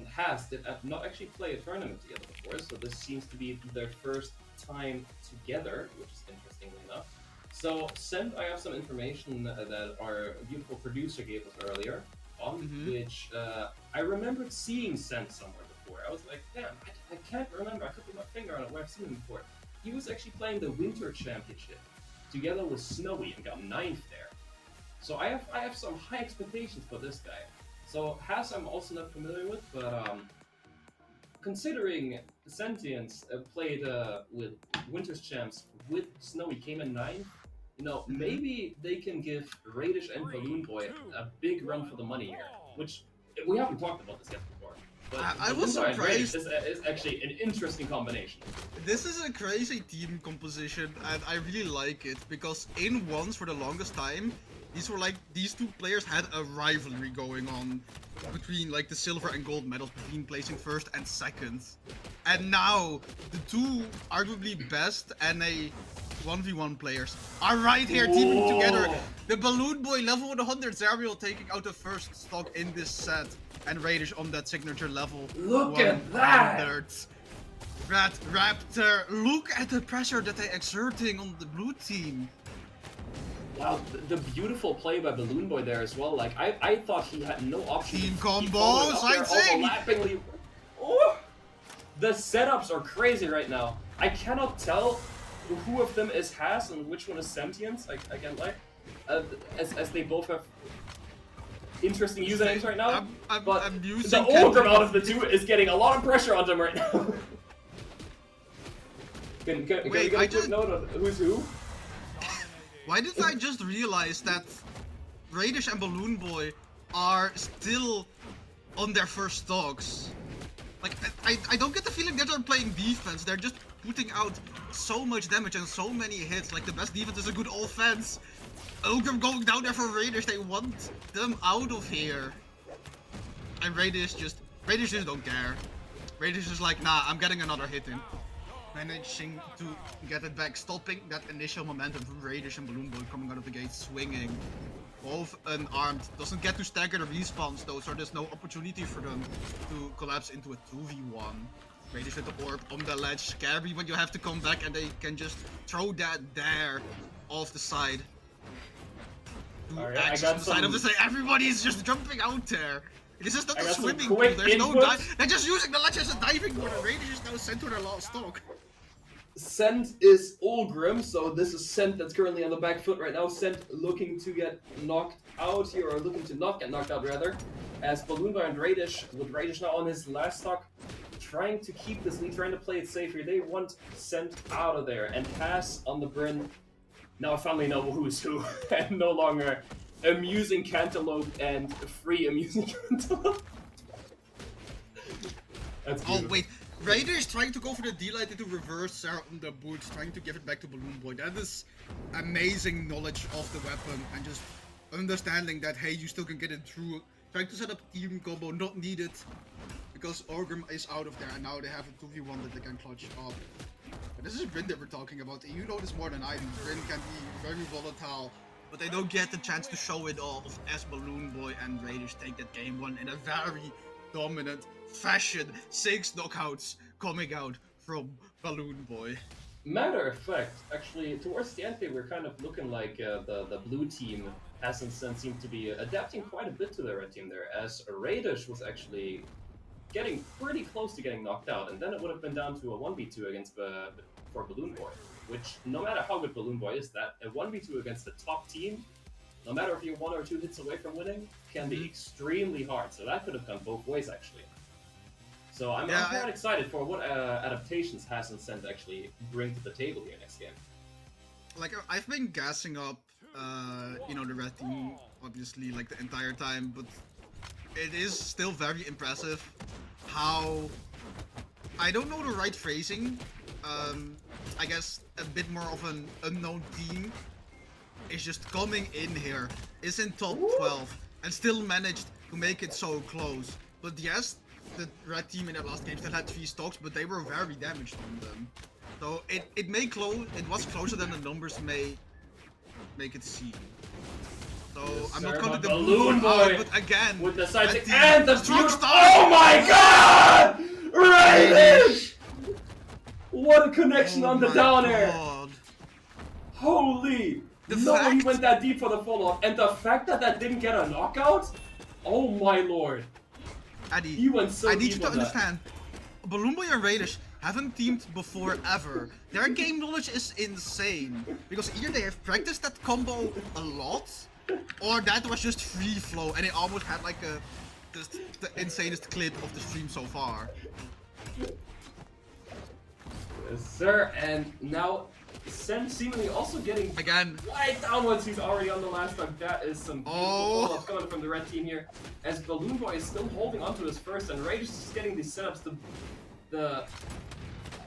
Has did not actually play a tournament together before, so this seems to be their first time together, which is interestingly enough. So Sent, I have some information that our beautiful producer gave us earlier on, which I remembered seeing Sent somewhere before. I was like, damn, I can't remember. I could put my finger on it where I've seen him before. He was actually playing the Winter Championship together with Snowy and got 9th there. So I have some high expectations for this guy. So Has I'm also not familiar with, but considering Sentience played with Winter's Champs with Snowy, came in 9th you know, maybe they can give Radish and Balloonboy a big run for the money here, which we haven't talked about this yet before. But I was Balloonboy and Radish surprised. is actually an interesting combination. This is a crazy team composition, and I really like it because in ones for the longest time, these two players had a rivalry going on between like the silver and gold medals, between placing first and second. And now the two arguably best NA 1v1 players are right here teaming together. The Balloonboy level 100 Zerial taking out the first stock in this set, and Radish on that signature level. Look at that! 100. Red Raptor, look at the pressure that they're exerting on the blue team. Wow, the beautiful play by Balloonboy there as well. Like, I thought he had no option. Team to keep following combos, up there I'd say. overlappingly. Oh, the setups are crazy right now. I cannot tell who of them is Has and which one is Sentience. I can't lie. As they both have interesting usernames right now. But I'm using the Ogre out of the two is getting a lot of pressure on them right now. Can Wait, we get I a quick just- note on who's who? Why did I just realize that Radish and Balloonboy are still on their first stocks? Like, I don't get the feeling that they're playing defense. They're just putting out so much damage and so many hits. Like, the best defense is a good offense. Ogre going down there for Radish. They want them out of here. And Radish just don't care. Radish is like, nah, I'm getting another hit in. Managing to get it back, stopping that initial momentum from Radish and Balloonboy coming out of the gate, swinging. Both unarmed, doesn't get to stagger the respawns though, so there's no opportunity for them to collapse into a 2v1. Radish with the orb on the ledge, scary when you have to come back and they can just throw that there off the side. Alright, I Access got to the side of the some- side, everybody is just jumping out there. This is not I a got some swimming pool, quick there's no input. dive. They're just using the ledge as a diving board and Radish is now sent to their last stock. Scent is Ulgrim, so this is Scent that's currently on the back foot right now. Scent looking to get knocked out here, or looking to not get knocked out rather. As Balloonboy and Radish, with Radish now on his last stock, trying to keep this lead, trying to play it safe here. They want Scent out of there, and Pass on the Bryn. Now I finally know who's who, and no longer amusing Cantaloupe and free amusing Cantaloupe. That's Oh beautiful. wait, Raider is trying to go for the D-Light into reverse Sarah on the boots, trying to give it back to Balloonboy. That is amazing knowledge of the weapon and just understanding that, hey, you still can get it through. Trying to set up team combo, not needed, because Orgrim is out of there and now they have a 2v1 that they can clutch up. But this is Bryn that we're talking about, and you know this more than I do. Bryn can be very volatile, but they don't get the chance to show it off as Balloonboy and Raiders take that game one in a very dominant fashion. 6 knockouts coming out from Balloonboy. Matter of fact, actually, towards the end they were kind of looking like the blue team hasn't seemed to be adapting quite a bit to the red team there, as Radish was actually getting pretty close to getting knocked out, and then it would have been down to a 1v2 against for Balloonboy, which no matter how good Balloonboy is, that a 1v2 against the top team, no matter if you're 1 or 2 hits away from winning, can be extremely hard. So that could have gone both ways actually. So I'm quite excited for what adaptations Has and Scent actually bring to the table here next game. Like, I've been gassing up, you know, the red team, obviously, like, the entire time, but it is still very impressive how, I don't know the right phrasing, I guess a bit more of an unknown team is just coming in here, is in top 12, and still managed to make it so close. But yes, the red team in that last game still had 3 stocks, but they were very damaged on them. So it was closer than the numbers may make it seem. So Yes, I'm sir, not counting but the Balloonboy but again, with the side red kick team, and the strong beautiful- start. Oh my god! Radish! What a connection on the my down air! God. Holy! The No one fact- went that deep for the follow up, and the fact that that didn't get a knockout? Oh my lord! Addy, He went so I need deep you to on that. understand. Balloonboy and Radish haven't teamed before ever. Their game knowledge is insane. Because either they have practiced that combo a lot, or that was just free flow and it almost had like just the insanest clip of the stream so far. Yes, sir, and now Sen seemingly also getting Again. right down once he's already on the last stock. That is some beautiful follow-ups coming from the red team here. As Balloonboy is still holding onto his first, and Rage is just getting these setups. The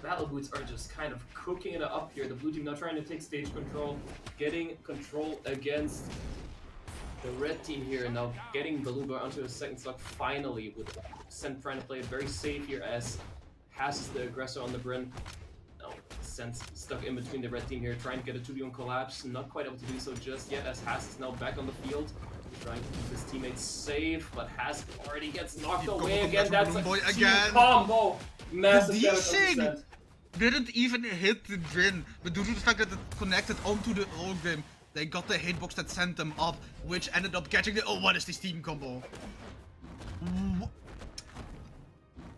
Battle Boots are just kind of cooking it up here. The blue team now trying to take stage control, getting control against the red team here, and now getting Balloonboy onto his second stock finally, with Sen trying to play it very safe here as Haas is the aggressor on the Bryn. Sen's stuck in between the red team here, trying to get a 2v1 collapse. Not quite able to do so just yet, as Haas is now back on the field, trying to keep his teammates safe, but Haas already gets knocked away again. That's a team combo. Massive damage on Sen. Didn't even hit the Drin, but due to the fact that it connected onto the hologram, they got the hitbox that sent them up, which ended up catching the. Oh, what is this team combo?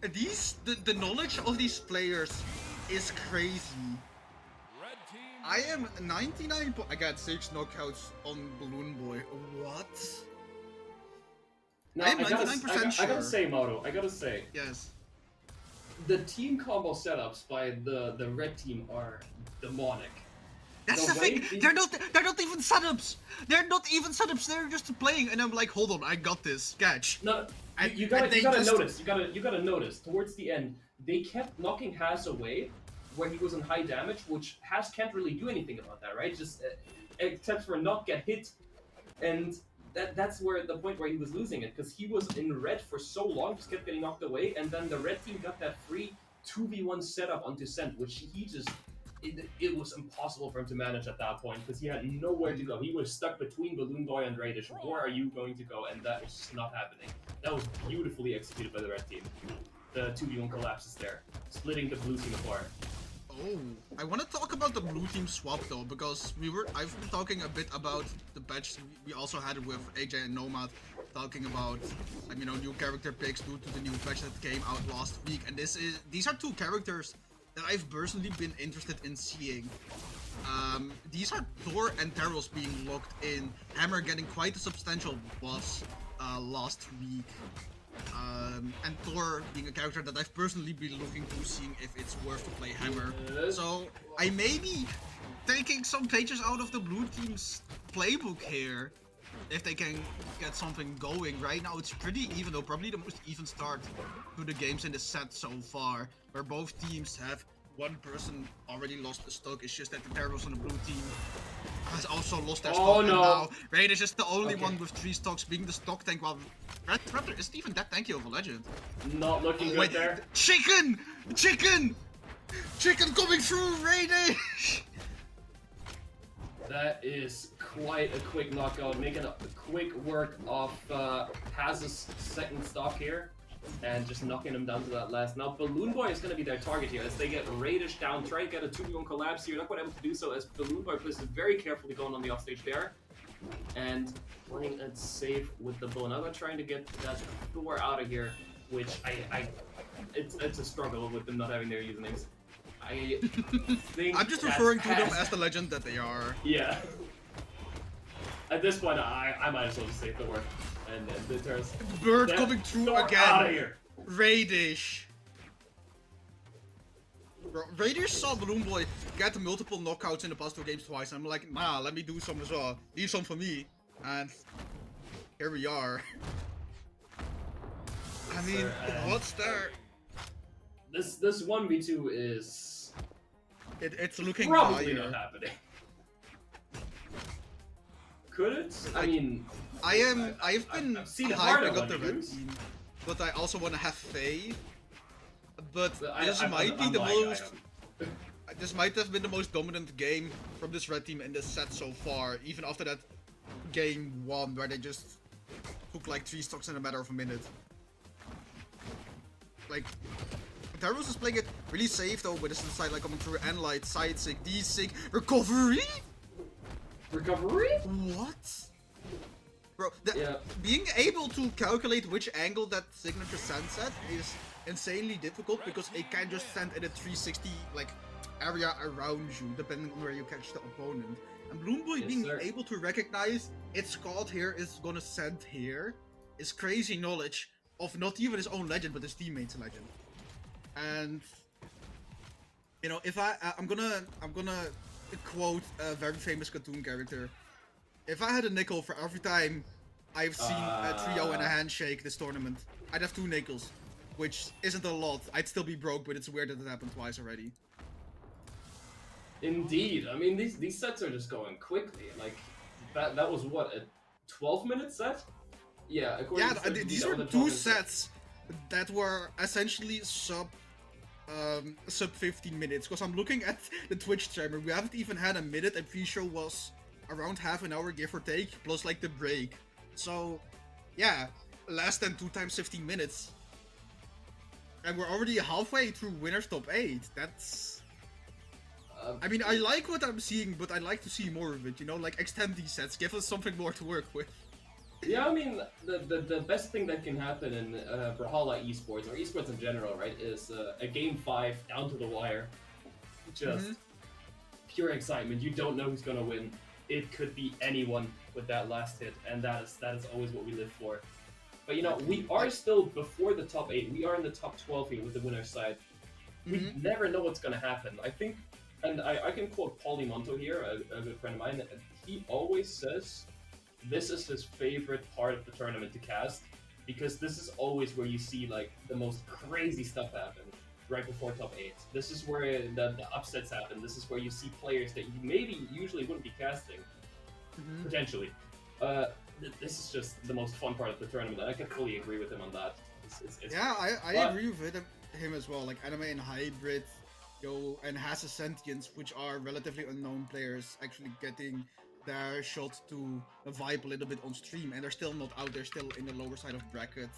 The knowledge of these players is crazy. I am 99. I got 6 knockouts on Balloonboy. What? No, I am 99% sure. I gotta say, Moto, I gotta say, Yes. the team combo setups by the red team are demonic. That's the thing. They're not even setups. They're not even setups. They're just playing, and I'm like, hold on, I got this. Catch. No, And- you gotta and they notice. You gotta notice. Towards the end, they kept knocking Haas away where he was on high damage, which Haas can't really do anything about that, right? Just except for not get hit, and that's where the point where he was losing it, because he was in red for so long, just kept getting knocked away, and then the red team got that free 2v1 setup onto Sent, which he just. It was impossible for him to manage at that point because he had nowhere to go. He was stuck between Balloonboy and Radish. Where are you going to go? And that was just not happening. That was beautifully executed by the red team. The 2v1 collapses there, splitting the blue team apart. Oh, I want to talk about the blue team swap though, because I've been talking a bit about the patch we also had with AJ and Nomad, talking about new character picks due to the new patch that came out last week, and these are 2 characters that I've personally been interested in seeing. These are Thor and Terros being locked in, Hammer getting quite a substantial buff last week, and Thor being a character that I've personally been looking to, seeing if it's worth to play Hammer. So I may be taking some pages out of the blue team's playbook here, if they can get something going. Right now it's pretty even though, probably the most even start to the games in the set so far, where both teams have one person already lost a stock. It's just that the Terrors on the blue team has also lost their stock. No. And now Raid is just the only one with 3 stocks, being the stock tank, while Red Raptor isn't even that tanky of a legend. Not looking good there. Chicken coming through, Raid. That is quite a quick knockout, making a quick work of Haz's second stock here, and just knocking him down to that last. Now Balloonboy is going to be their target here, as they get Radish down, try to get a 2v1 collapse here, not quite able to do so, as Balloonboy plays it very carefully going on the offstage there, and playing it safe with the Bonaga, trying to get that Thor out of here, which it's a struggle with them not having their usernames. I think I'm just referring to them as the legend that they are. Yeah. At this point, I might as well just say Thor. And the turns. Bird coming through Thor again. out of here. Radish. Bro, Radish saw Balloonboy get multiple knockouts in the past 2 games twice. I'm like, nah, let me do some as well. Leave some for me. And here we are. I mean, what's there? This 1v2 is It's looking probably dire. not happening. Could it? I mean, I've been I've seen part of hyping up the red 1v2s. team, but I also want to have faith. But I- this I'm- might be I'm the lying, I most. This might have been the most dominant game from this red team in this set so far, even after that game 1 where they just took like 3 stocks in a matter of a minute. Like, Terrors is playing it really safe though, with his side like coming through, and light, side sig, D sig, recovery? recovery? What? Bro, Yeah. being able to calculate which angle that signature sends at is insanely difficult, because it can just send in a 360 like area around you, depending on where you catch the opponent. And Balloonboy Yes, being sir. able to recognize it's caught here, is gonna send here, is crazy knowledge of not even his own legend, but his teammate's legend. And if I'm gonna quote a very famous cartoon character. If I had a nickel for every time I've seen a trio and a handshake this tournament, I'd have 2 nickels, which isn't a lot. I'd still be broke, but it's weird that it happened twice already. Indeed. I mean, these sets are just going quickly. Like, that was what, a 12-minute set? Yeah, according to these the were other 2 topics. sets that were essentially sub 15 minutes. Because I'm looking at the Twitch timer, we haven't even had a minute, and pre-show was around half an hour, give or take, plus like the break. So, yeah, less than 2 times 15 minutes. And we're already halfway through Winner's Top 8. That's... I mean, I like what I'm seeing, but I'd like to see more of it, you know? Like, extend these sets, give us something more to work with. Yeah, I mean, the best thing that can happen in Brawlhalla esports, or esports in general, right, is a game 5 down to the wire. Just pure excitement. You don't know who's gonna win. It could be anyone with that last hit, and that is always what we live for. But you know, we are still before the top 8. We are in the top 12 here with the winner's side. We never know what's gonna happen. I think, and I can quote Paulie Monto here, a good friend of mine. He always says this is his favorite part of the tournament to cast, because this is always where you see like the most crazy stuff happen right before top 8. This is where the upsets happen. This is where you see players that you maybe usually wouldn't be casting, potentially. This is just the most fun part of the tournament, and I can fully agree with him on that. Yeah, I agree with him as well. Like Anime and Hybrid, and Has a Sentience, which are relatively unknown players, actually getting their shot to vibe a little bit on stream, and they're still not out. They're still in the lower side of bracket.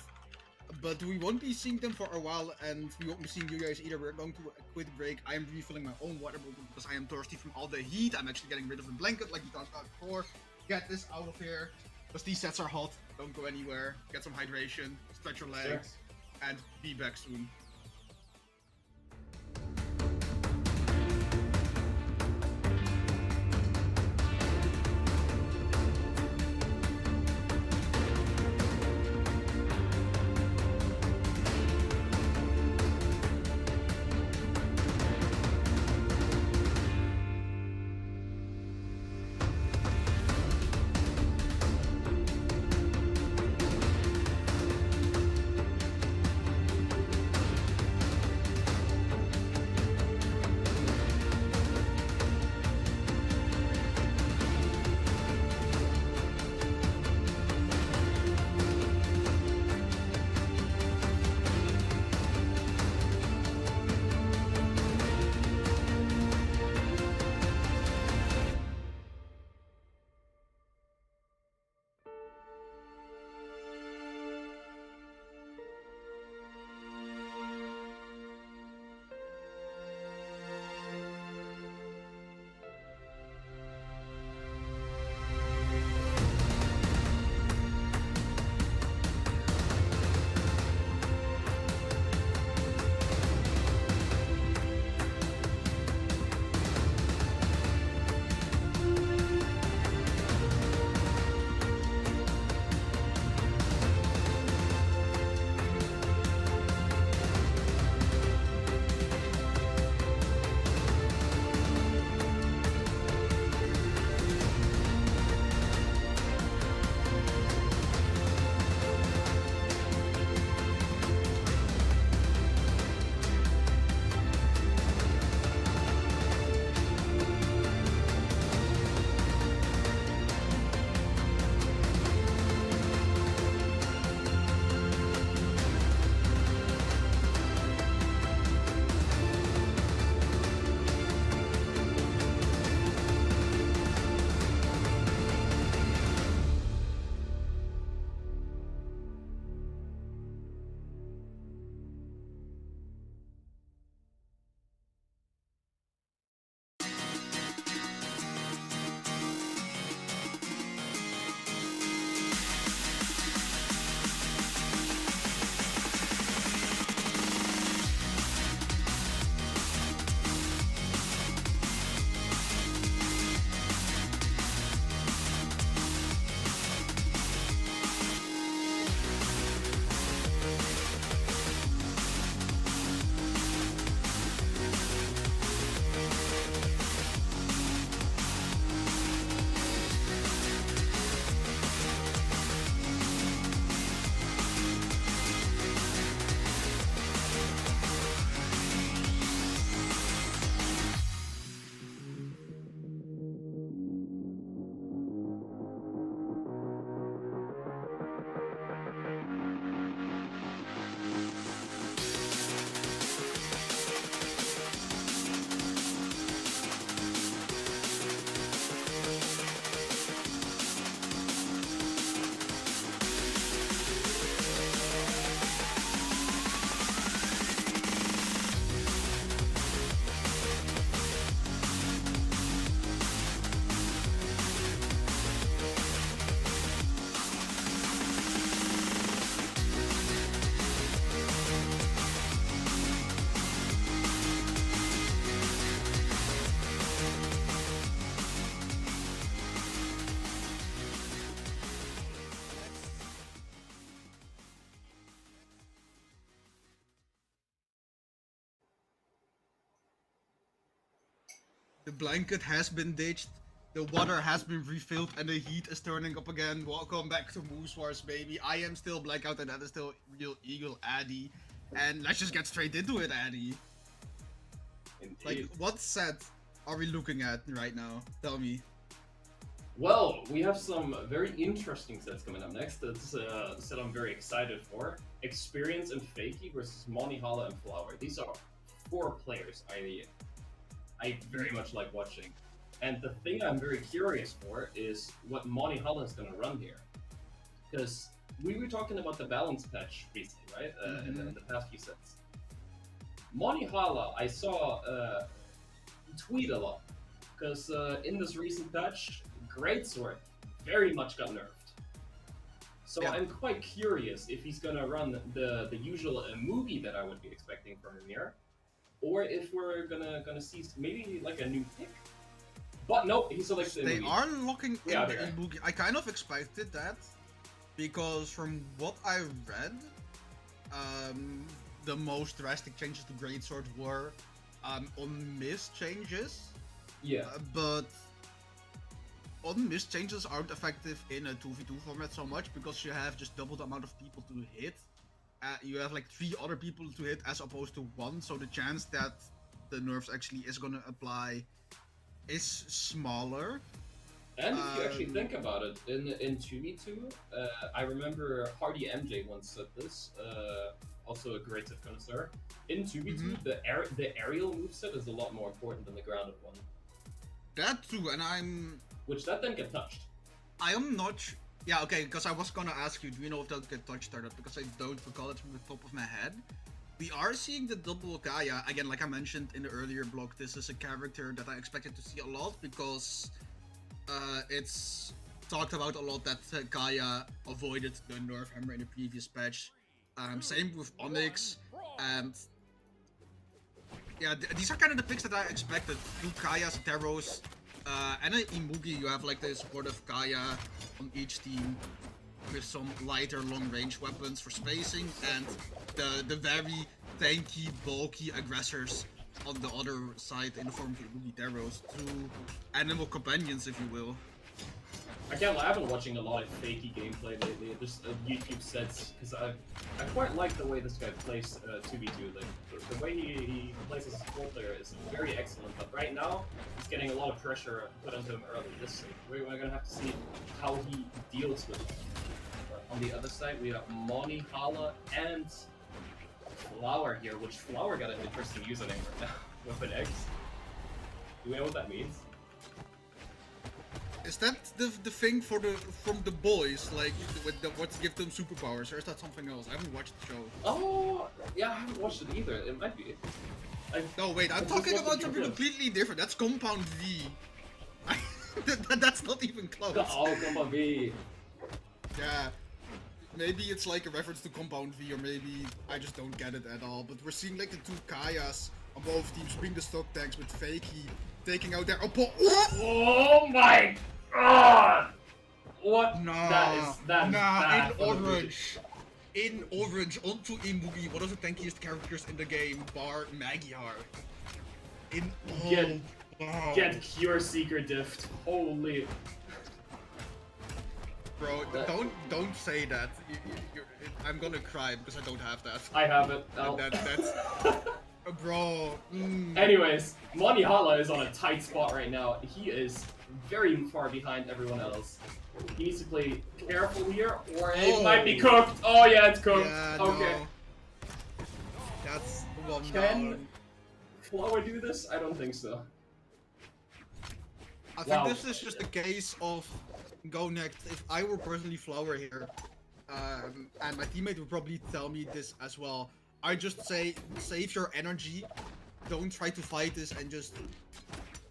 But we won't be seeing them for a while, and we won't be seeing you guys either. We're going to a quick break. I'm refilling my own water bottle because I am thirsty from all the heat. I'm actually getting rid of the blanket like we talked about before. Get this out of here, because these sets are hot. Don't go anywhere. Get some hydration, stretch your legs, and be back soon. The blanket has been ditched. The water has been refilled and the heat is turning up again. Welcome back to Moose Wars, baby. I am still Blackout and that is still Real Eagle Addy. And let's just get straight into it, Addy. Like, Indeed. what set are we looking at right now? Tell me. Well, we have some very interesting sets coming up next. It's a set I'm very excited for. Experience and Fakey versus Monty Hala and Flower. These are 4 players I very much like watching. And the thing I'm very curious for is what Monty Hala is going to run here. Because we were talking about the balance patch recently, right? In the past few sets. Monty Hala, I saw tweet a lot. Because in this recent patch, Greatsword very much got nerfed. So Yeah. I'm quite curious if he's gonna run the usual movie that I would be expecting from him here, or if we're gonna see maybe like a new pick. But no, he selects the They movie. are looking in Yeah, the they are. Ibuki. I kind of expected that because from what I read, the most drastic changes to Greatsword were on miss changes. Yeah. But on miss changes aren't effective in a 2v2 format so much because you have just double the amount of people to hit. You have like 3 other people to hit as opposed to 1, so the chance that the nerfs actually is gonna apply is smaller. And if you actually think about it, in 2v2, I remember Hardy MJ once said this, also a great set connoisseur. In 2v2, the aerial moveset is a lot more important than the grounded one. That too, and Which that then get touched. I am not. Yeah, okay, because I was gonna ask you, do you know if they'll get touched or not? Because I don't recall it from the top of my head. We are seeing the double Kaya again, like I mentioned in the earlier block. This is a character that I expected to see a lot because it's talked about a lot that Kaya avoided the nerf hammer in the previous patch. Same with Onyx, and yeah, these are kind of the picks that I expected. 2 Kayas, Teros, and an Imugi. You have like this horde of Kaya on each team with some lighter long-range weapons for spacing, and the very tanky, bulky aggressors on the other side in the form of Imugi Teros. 2 animal companions, if you will. I can't lie, I've been watching a lot of Fakey gameplay lately, just YouTube sets, because I quite like the way this guy plays 2v2. Like, the way he plays as a support player is very excellent, but right now, he's getting a lot of pressure put onto him early. We're going to have to see how he deals with it. But on the other side, we have Monty Hala and Flower here, which Flower got an interesting username right now, with an X. Do we know what that means? Is that the thing from the boys, like with the what give them superpowers, or is that something else? I haven't watched the show. Oh, yeah, I haven't watched it either. It might be. No, wait, I'm Just talking watched about it something because- completely different. That's Compound V. That's not even close. Oh, come on, B. Yeah, maybe it's like a reference to Compound V, or maybe I just don't get it at all. But we're seeing like the 2 Kayas on both teams being the stock tanks with Fakey taking out their oppo. Oh my god! What? Nah, That is bad in for the orange. In orange, onto Imugi, one of the tankiest characters in the game, bar Magyar. In Get- wow. Get Cure Seeker Dift. Holy. Bro, don't say that. I'm gonna cry because I don't have that. I have it. That's bro. Anyways, Monty Hala is on a tight spot right now. He is very far behind everyone else. He needs to play careful here, or it might be cooked. Oh yeah, it's cooked. Yeah, Okay. no. That's one Can down. Flower do this? I don't think so. I think Wow. this is just a case of go next. If I were personally Flower here, and my teammate would probably tell me this as well, I just say save your energy, don't try to fight this, and just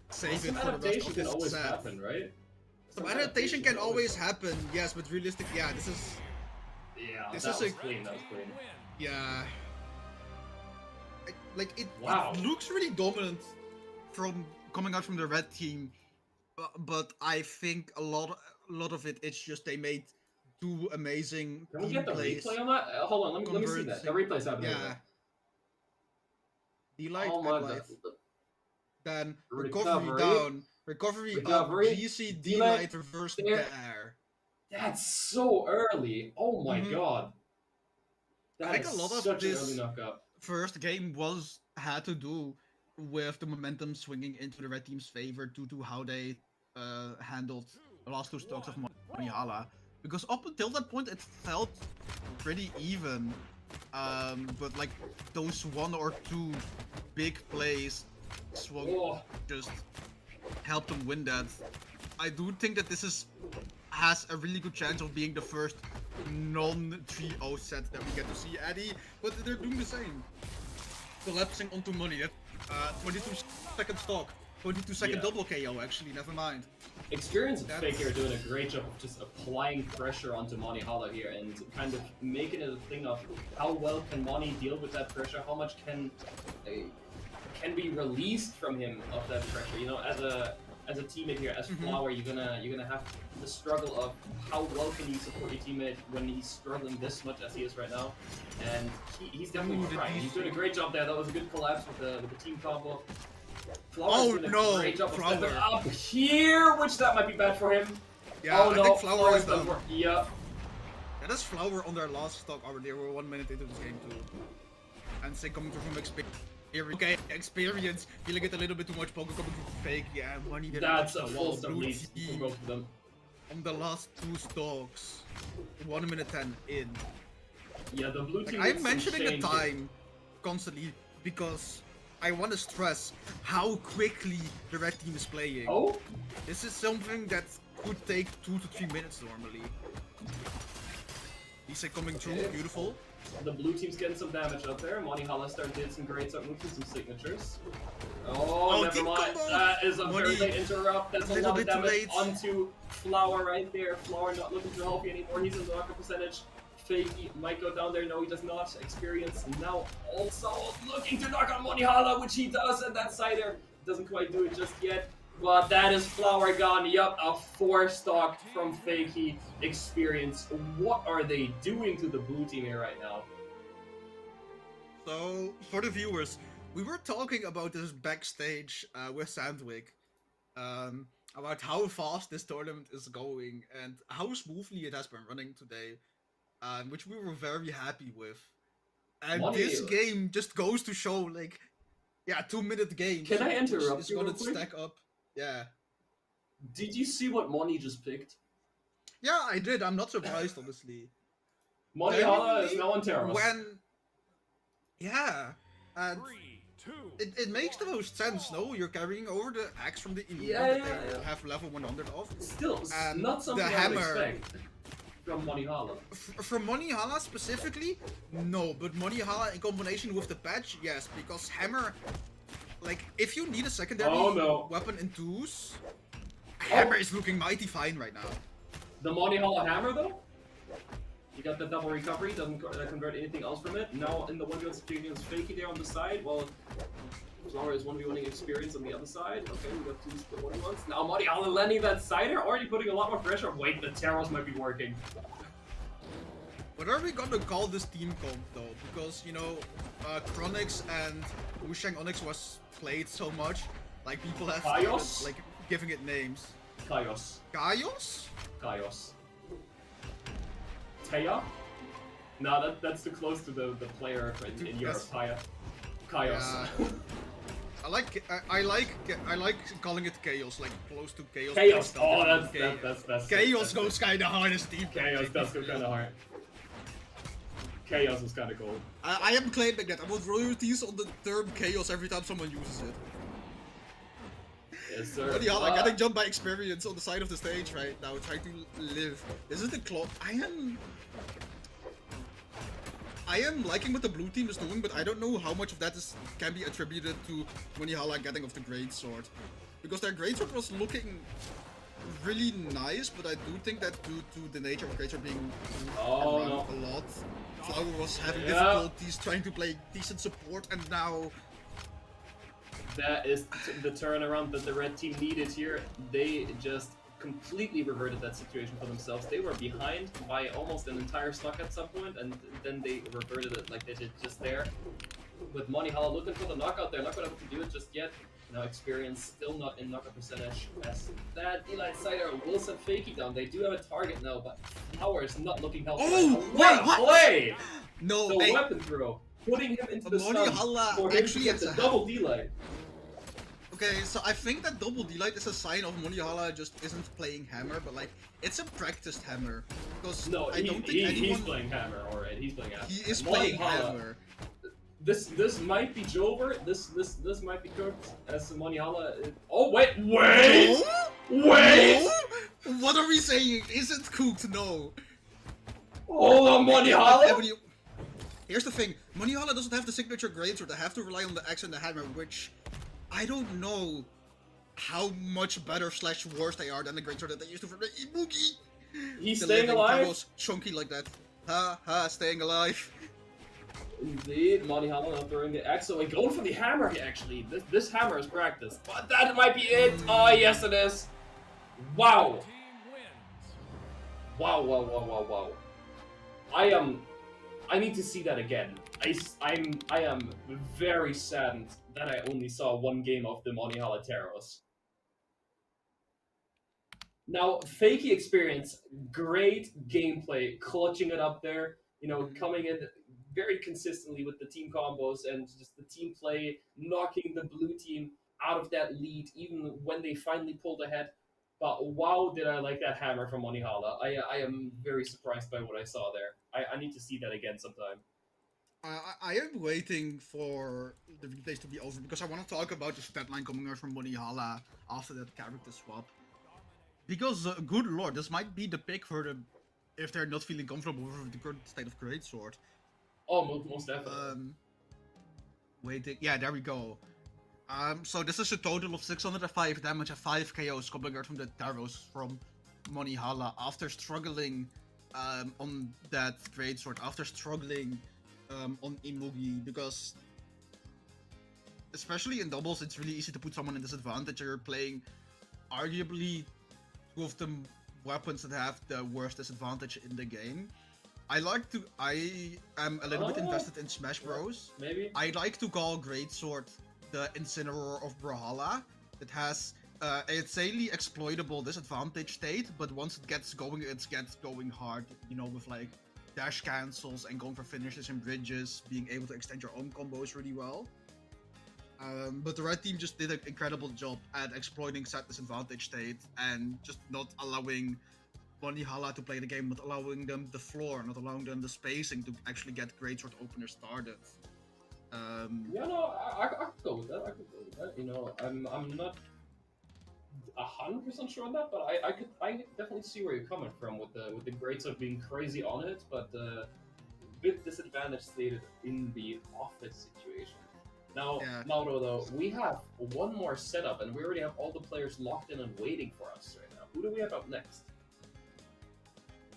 save Some it for the rest adaptation of can this always set. happen, right? Some adaptation can always happen, yes, but realistic, yeah, this is, Yeah, This that is was a- clean. That was clean. yeah. Like, it Wow. looks really dominant from coming out from the red team, but I think a lot of it's just they made 2 amazing Can we team get the plays. replay on that? Hold on, let me see that. The replay's happening. Yeah. D-Light, Oh my Light. god. Then recovery Recovery. down. Recovery up. Recovery. GC, Delay. D-Light, reverse There. there. That's so early. Oh my Mhm. god. I That think is a lot of such an this- early knockup. First game had to do with the momentum swinging into the red team's favor due to how they handled the last two stocks of Manihala. Because up until that point it felt pretty even. But like those one or two big plays swung Oh, just helped them win that. I do think that this has a really good chance of being the first non-3-0 set that we get to see Eddie, but they're doing the same. Collapsing onto money. 22-second stock. 22-second Yeah. double KO actually, never mind. Experience and That's- Fakey are doing a great job of just applying pressure onto Manihala here and kind of making it a thing of how well can Mani deal with that pressure, how much can be released from him of that pressure. You know, as a teammate here, as Flower, you're gonna have the struggle of how well can you support your teammate when he's struggling this much as he is right now, and he's definitely Ooh, the trying. He's doing a great job there. That was a good collapse with the team combo. Oh, Flower's doing no, a great job of Flower. stepping up here, which that might be bad for him. Yeah, Oh I no, think Flower is doesn't done. work. Yep. That is Flower on their last stock already. We're 1 minute into this game too. And say coming through from experience. Okay, experience. Feeling it a little bit too much. Poker coming through fake. Yeah, money didn't That's match a the full wall. step Blue lead for team both of them. on the last two stocks. 1 minute 10 in. Yeah, the blue team. I'm needs some mentioning the change here. time constantly because I want to stress how quickly the red team is playing. Oh, This is something that could take 2 to 3 minutes normally. Lisa coming through, Okay. beautiful. the blue team's getting some damage out there. Manihala did some great start moving some signatures. Oh, never deep mind. combo! That is a very Money. late interrupt. That's a Little lot of bit too damage late. onto Flower right there. Flower not looking too healthy anymore. He's in the knockup percentage. Fakey might go down there. No, he does not. Experience now also looking to knock on Manihala, which he does, and that Cider doesn't quite do it just yet. But that is Flower gone. Yup, a 4 stock from Fakey. Experience. What are they doing to the blue team here right now? So, for the viewers, we were talking about this backstage with Sandwich. About how fast this tournament is going and how smoothly it has been running today. Which we were very happy with. And Money- this game just goes to show, like, yeah, 2-minute games. Can I interrupt It's you gonna real quick? stack up. Yeah. Did you see what Moni just picked? Yeah, I did. I'm not surprised, honestly. Manihala is Genuinely, now on Terrace. When... Yeah. And it makes the most sense, no? You're carrying over the axe from the elite Yeah, that yeah, they yeah. have level 100 of. Still, And not something the I would hammer- expect from Manihala. From Manihala specifically, no. But Manihala in combination with the patch, yes. Because Hammer, like, if you need a secondary Oh, no. weapon in twos, Hammer is looking mighty fine right now. The Manihala hammer, though? You got the double recovery, doesn't convert anything else from it. Now in the 1v1 situation, it's Fakey there on the side, while Flower is 1v1ing experience on the other side. Okay, we got 2 split 1v1s. Now Manihala landing that cider, already putting a lot more pressure. Wait, the Terrors might be working. What are we gonna call this team comp though? Because, you know, Chronix and Wushang Onyx was played so much, like people have Chaos? started, like, giving it names. Chaos. Chaos? Chaos. Taya? No, that's too close to the player in Europe. Yes. Taya. Chaos. Yeah. I like calling it chaos, like close to chaos. Chaos. But Oh, still that's chaos goes kinda hard as team. Chaos does go kind of hard. Chaos is kind of cool. I am claiming that. I want royalties on the term chaos every time someone uses it. Yes, sir. But yeah, like getting jumped by experience on the side of the stage right now, trying to live. This is the clock. I am liking what the blue team is doing, but I don't know how much of that can be attributed to Manihala getting off the great sword, because their great sword was looking really nice, but I do think that due to the nature of great sword being Oh, around no. a lot, Flower was having Yeah. difficulties trying to play decent support, and now That is the turnaround that the red team needed here. They just completely reverted that situation for themselves. They were behind by almost an entire stock at some point, and then they reverted it like they did just there. With Manihala looking for the knockout, they're not going to be able to do it just yet. Now experience still not in knockup percentage as that Eli Cider will send Fakey down. They do have a target now, but Flower is not looking healthy. Oh, what wait, a play! No, The hey, weapon throw, putting him into the Moni sun Hala for him to actually get has the a- double D-light. okay, so I think that double D-light is a sign of Moni Hala just isn't playing Hammer, but like, it's a practiced Hammer. Because No, I don't think anyone... he's playing Hammer, alright. He's playing Hammer. He is Moni playing Hala, Hammer. This might be Jover. This might be cooked as Moni Hala. Oh wait! Wait! No? What are we saying? Is it cooked? No. Hold on, Moni Hala! Here's the thing, Moni Hala doesn't have the signature grades, or they have to rely on the X and the Hammer, which I don't know how much better / worse they are than the grades that they used to for the Ibuki. He's The staying living alive. combos chunky like that. Ha ha, staying alive. Indeed, Moni Hala not throwing the X away, going for the hammer here, actually. This hammer is practiced, but that might be it. Oh, yes it is. Wow. Wow. I need to see that again. I am very saddened that I only saw one game of the Moni Hala Teros. Now, Fakey experience, great gameplay, clutching it up there, you know, coming in very consistently with the team combos and just the team play, knocking the blue team out of that lead, even when they finally pulled ahead. But wow, did I like that hammer from Moni Hala. I am very surprised by what I saw there. I need to see that again sometime. I am waiting for the replays to be over because I want to talk about the stat line coming out from Moni Hala after that character swap. Because, good lord, this might be the pick for them if they're not feeling comfortable with the current state of Greatsword. Oh, most definitely. Waiting, yeah, there we go. So this is a total of 605 damage and 5 KOs coming out from the Taros from Moni Hala after struggling on that Greatsword, after struggling on Imugi, because especially in doubles it's really easy to put someone in disadvantage. You're playing arguably two of the weapons that have the worst disadvantage in the game. I am a little bit invested in Smash Bros. Maybe? I like to call Greatsword the Incineroar of Brawlhalla. It has a insanely exploitable disadvantage state, but once it gets going hard, you know, with like dash cancels and going for finishes and bridges, being able to extend your own combos really well. But the red team just did an incredible job at exploiting that disadvantage state and just not allowing Moni Hala to play the game, not allowing them the floor, not allowing them the spacing to actually get Greatsword openers started. Yeah, no, I could go with that. I could go with that. You know, I'm not 100% sure on that, but I definitely see where you're coming from with the Greatsword being crazy on it, but a bit disadvantaged stated in the offense situation. Now, Yeah. Mauro, though, we have one more setup, and we already have all the players locked in and waiting for us right now. Who do we have up next?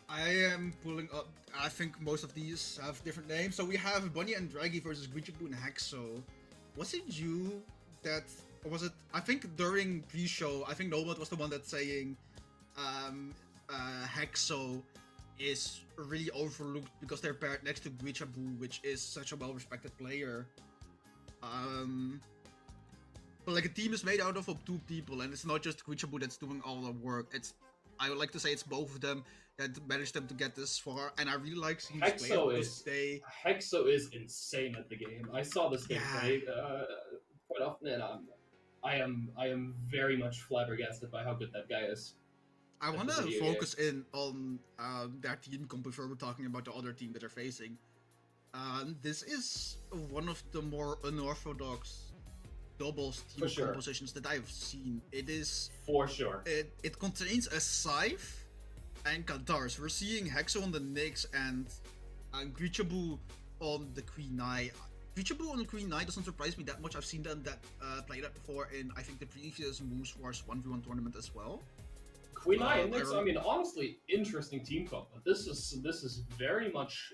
I am pulling up. I think most of these have different names. So we have Bunny and Draggy versus Guichibu and Hexo. Was it you that, or was it? I think during pre-show, I think Nomad was the one that's saying, Hexo is really overlooked because they're paired next to Guichibu, which is such a well-respected player. But like a team is made out of 2 people, and it's not just Guichibu that's doing all the work. I would like to say it's both of them that managed them to get this far, and I really like seeing this play out because Hexo is insane at the game. I saw this game play quite often, and I am very much flabbergasted by how good that guy is. I want to focus in on their team comp before we're talking about the other team that they're facing. This is one of the more unorthodox doubles team compositions that I've seen. It is for sure. It contains a Scythe and Kadars. We're seeing Hexo on the Nyx and Guichibu on the Queen Eye. Guichibu on the Queen Eye doesn't surprise me that much. I've seen them play that before in I think the previous Moose Wars 1v1 tournament as well. Queen Eye and Nyx, I mean, honestly, interesting team comp. This is very much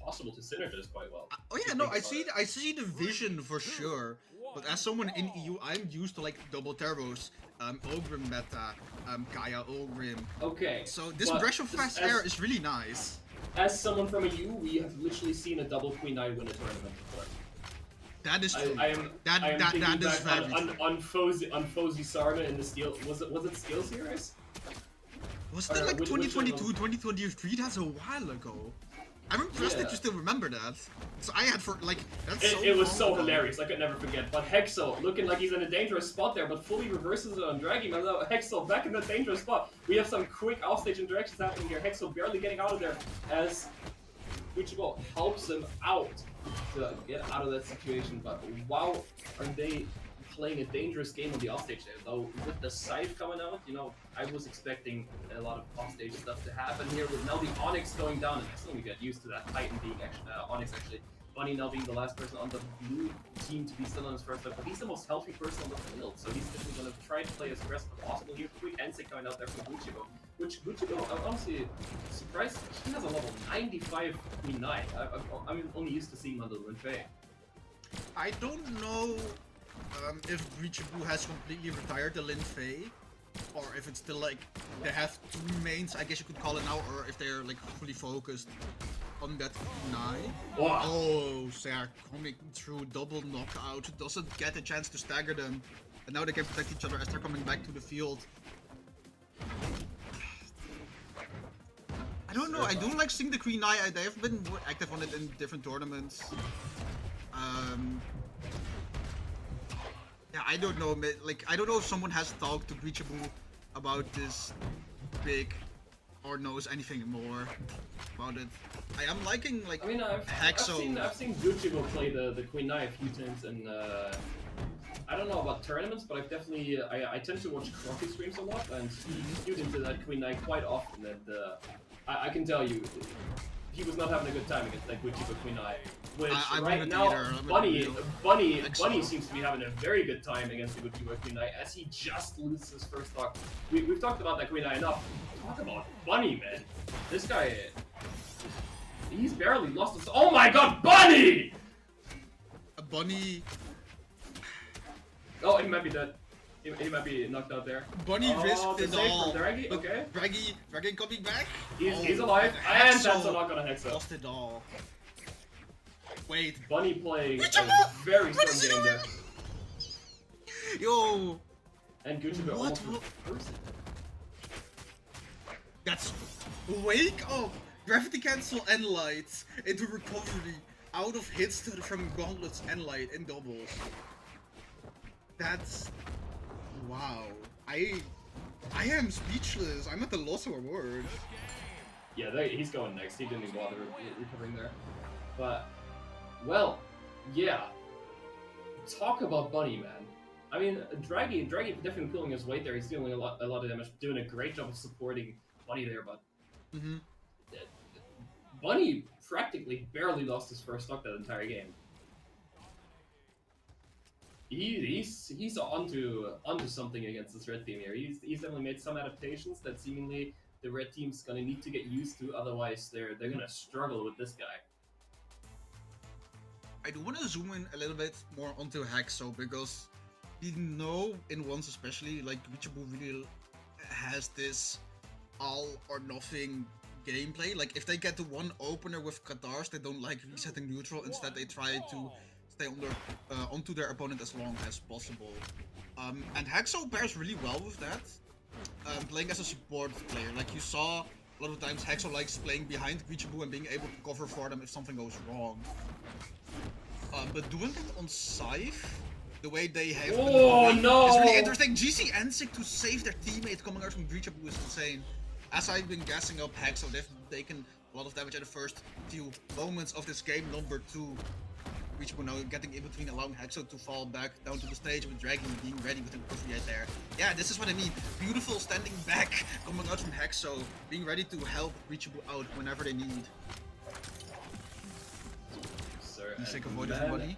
possible to synergize quite well. Oh yeah, no, I see the vision for sure. But as someone in EU, I'm used to like double Taros, Ogrim meta, Gaia Ogrim. Okay. So this Breath of Fast Air is really nice. As someone from EU, we have literally seen a double Queen Eye win a tournament before. That is true. I am that thinking is back very true. on Fozy Sarna in the Steel. Was it Steel Series? Was that like which 2022, one? 2023? That's a while ago. I'm impressed that Yeah. you still remember that. So I had for like that's It was long so ago. hilarious. I could never forget. But Hexo looking like he's in a dangerous spot there, but fully reverses it on Draggy. Now Hexo back in the dangerous spot. We have some quick offstage interactions happening here. Hexo barely getting out of there as Uchibo helps him out to get out of that situation. But wow, are they playing a dangerous game on the offstage there? Though with the scythe coming out, you know, I was expecting a lot of offstage stuff to happen here. With now the Onyx going down, and I still need to get used to that Titan being actually Onyx actually. Bunny now being the last person on the blue team to be still on his first life, but he's the most healthy person on the field, so he's definitely going to try to play as aggressive as possible here. Quick NC coming out there from Guccibo, which Guccibo, I'm honestly surprised he has a level 95 Queen Knight. I'm only used to seeing him on the Linfei. I don't know if Reachable has completely retired the Lin Fei, or if it's still like they have two mains, I guess you could call it now, or if they're like fully focused on that Nine. Wow. Oh, Sarah coming through double knockout, doesn't get a chance to stagger them, and now they can protect each other as they're coming back to the field. I don't know, I do like seeing the Queen Eye. They have been more active on it in different tournaments. Yeah, I don't know, like, I don't know if someone has talked to Breachable about this big or knows anything more about it. I am liking, like, I mean, I've Hexo. seen Guccibo play the Queen Knight a few times, and I don't know about tournaments, but I've definitely I tend to watch Crocky streams a lot, and he's skewed into that Queen Knight quite often, and I can tell you, he was not having a good time against that Guccibo Queen Knight. Which I right wouldn't now, either. Bunny seems to be having a very good time against the Guccibo Queen Knight as he just loses his first stock. We've talked about that Queen Knight enough. Talk about Bunny, man. This guy, he's barely lost his. Oh my God, Bunny! Bunny. Oh, he might be dead. He might be knocked out there. Bunny risked the it save all. for Draggy? But Okay. Draggy coming back. He's alive, and that's a knock on a Hexa. Lost it all. Wait. Bunny playing a Richard, very what is strong he game there. Yo. And Guccibo What? almost first. That's wake up. Gravity cancel and lights into recovery out of hits from gauntlets and light in doubles. That's wow. I am speechless. I'm at the loss of words. Yeah, he's going next. He didn't even bother recovering there. But, well, yeah. Talk about Bunny, man. I mean, Draggy definitely pulling his weight there. He's dealing a lot of damage, doing a great job of supporting Bunny there. But Bunny practically barely lost his first stock that entire game. He's onto something against this red team here. He's definitely made some adaptations that seemingly the red team's gonna need to get used to. Otherwise, they're gonna struggle with this guy. I do want to zoom in a little bit more onto Hexo because we know in ones especially like Reachable really has this all or nothing gameplay. Like if they get to one opener with Qatars, they don't like resetting neutral. Instead, they try to stay onto their opponent as long as possible. And Hexo pairs really well with that. Playing as a support player, like you saw a lot of times Hexo likes playing behind Reachable and being able to cover for them if something goes wrong. But doing it on Scythe, the way they have been doing, no! is really interesting. GC and Sick to save their teammate coming out from Reachable is insane. As I've been gassing up Hexo, they've taken a lot of damage in the first few moments of this game. Number 2. Reachable now getting in between, allowing Hexo to fall back down to the stage with Dragon being ready with the recovery right there. Yeah, this is what I mean. Beautiful standing back coming out from Hexo, being ready to help Reachable out whenever they need. Sir, You sick avoid everybody?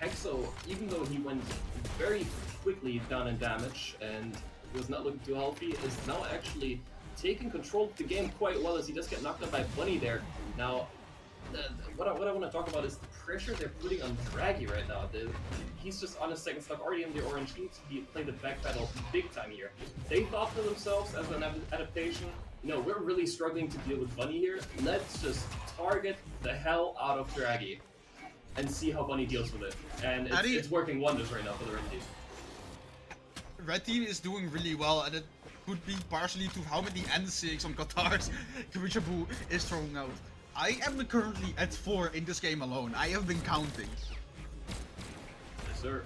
Hexo, even though he went very quickly down in damage and was not looking too healthy, is now actually taking control of the game quite well as he does get knocked out by Bunny there. Now, what I want to talk about is the pressure they're putting on Draggy right now. He's just on his second stock, already in the orange team to play the back battle big time here. They thought to themselves as an adaptation, no, we're really struggling to deal with Bunny here. Let's just target the hell out of Draggy. and see how Bunny deals with it. And Addy- it's working wonders right now for the red team. Red team is doing really well, and it could be partially to how many N6 on Qatar's Grichabu is throwing out. I am currently at 4 in this game alone. I have been counting. Yes, sir.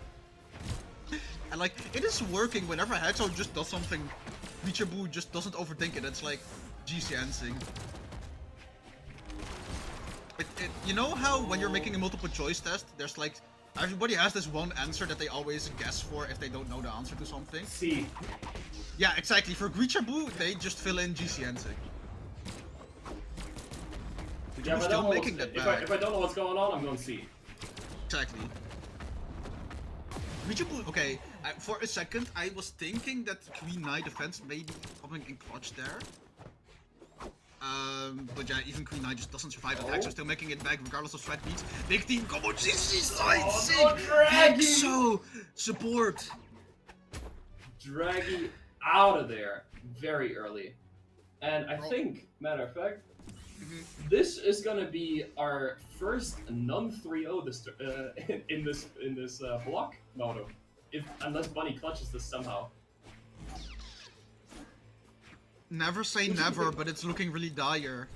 And like, it is working whenever Hexo just does something. Grichabu just doesn't overthink it. It's like GCNsing. You know how when you're making a multiple choice test, there's like, everybody has this one answer that they always guess for if they don't know the answer to something? C. Yeah, exactly. For Grichabu, they just fill in GCNsing. Yeah, but still making that back. if I don't know what's going on, I'm going C. Exactly. Grichabu, okay, for a second I was thinking that Queen Knight defense may be coming in clutch there. But yeah, even Queen Knight just doesn't survive attacks, so still making it back regardless of sweat beats. Big team, come on, GC side, Oh, sick! no, Draggy! So, support! Draggy out of there very early. And I think, matter of fact, this is gonna be our first non-3-0 in this block moto, unless Bunny clutches this somehow. Never say never, but it's looking really dire.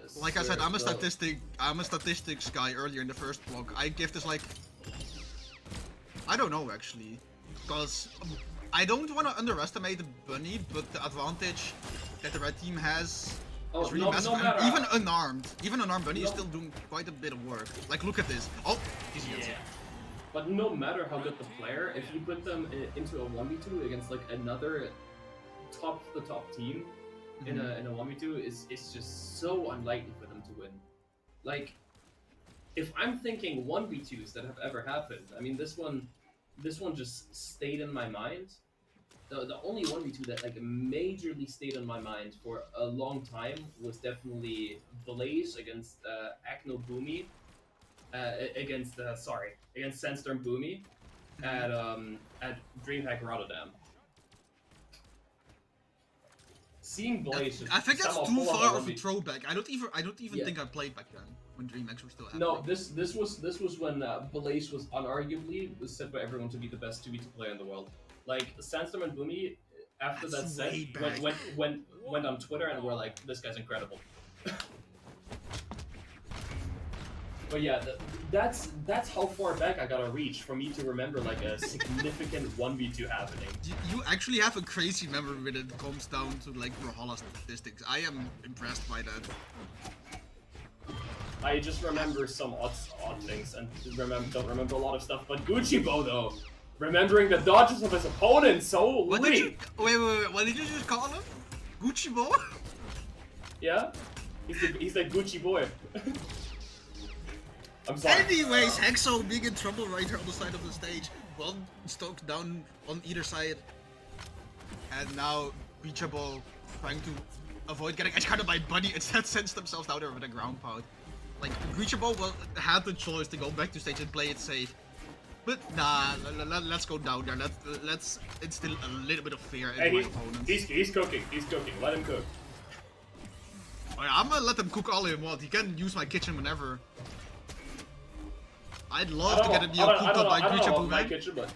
Yes, Like I said, sir. I'm a So- statistics guy earlier in the first block. I give this like, I don't know actually, because I don't want to underestimate Bunny, but the advantage that the red team has Oh, is really no massive. matter- And even unarmed Bunny is No- still doing quite a bit of work. Like look at this. Oh, easy Yeah. answer. But no matter how good the player, if you put them into a 1v2 against like another top team in a 1v2, it's just so unlikely for them to win. Like, if I'm thinking 1v2s that have ever happened, I mean this one just stayed in my mind. The only 1v2 that like majorly stayed in my mind for a long time was definitely Blaze against Acno Boomy. Against Sandstorm Boomy at DreamHack Rotterdam. Seeing Blaze just I think that's somehow too pull off far a of a 1v2 throwback. I don't even Yeah. think I played back then when DreamHack was still happening. No, this was when Blaze was unarguably said by everyone to be the best 2v2 player in the world. Like Sandstorm and Boomy, after That's that way set, back. went on Twitter and were like, "This guy's incredible." But yeah, that's how far back I gotta reach for me to remember like a significant 1v2 happening. You actually have a crazy memory when it comes down to like Brawlhalla statistics. I am impressed by that. I just remember some odd things and don't remember a lot of stuff. But Gucci Bo though, remembering the dodges of his opponents, so What did you? Wait. What did you just call him? Gucci Bo? Yeah, he's the Gucci boy. I'm sorry. Anyways, Hexo being in trouble right here on the side of the stage. One stoke down on either side. And now Reachable trying to avoid getting edgeguarded by Bunny, instead sends themselves down there with a ground pound. Like, Reachable had the choice to go back to stage and play it safe. But nah, let's go down there. Let's instill a little bit of fear in my opponents. He's cooking. Let him cook. Oh, yeah, I'm gonna let him cook all he wants. He can use my kitchen whenever. I'd love to get a meal cooked up by Grichabu, my man. kitchen, but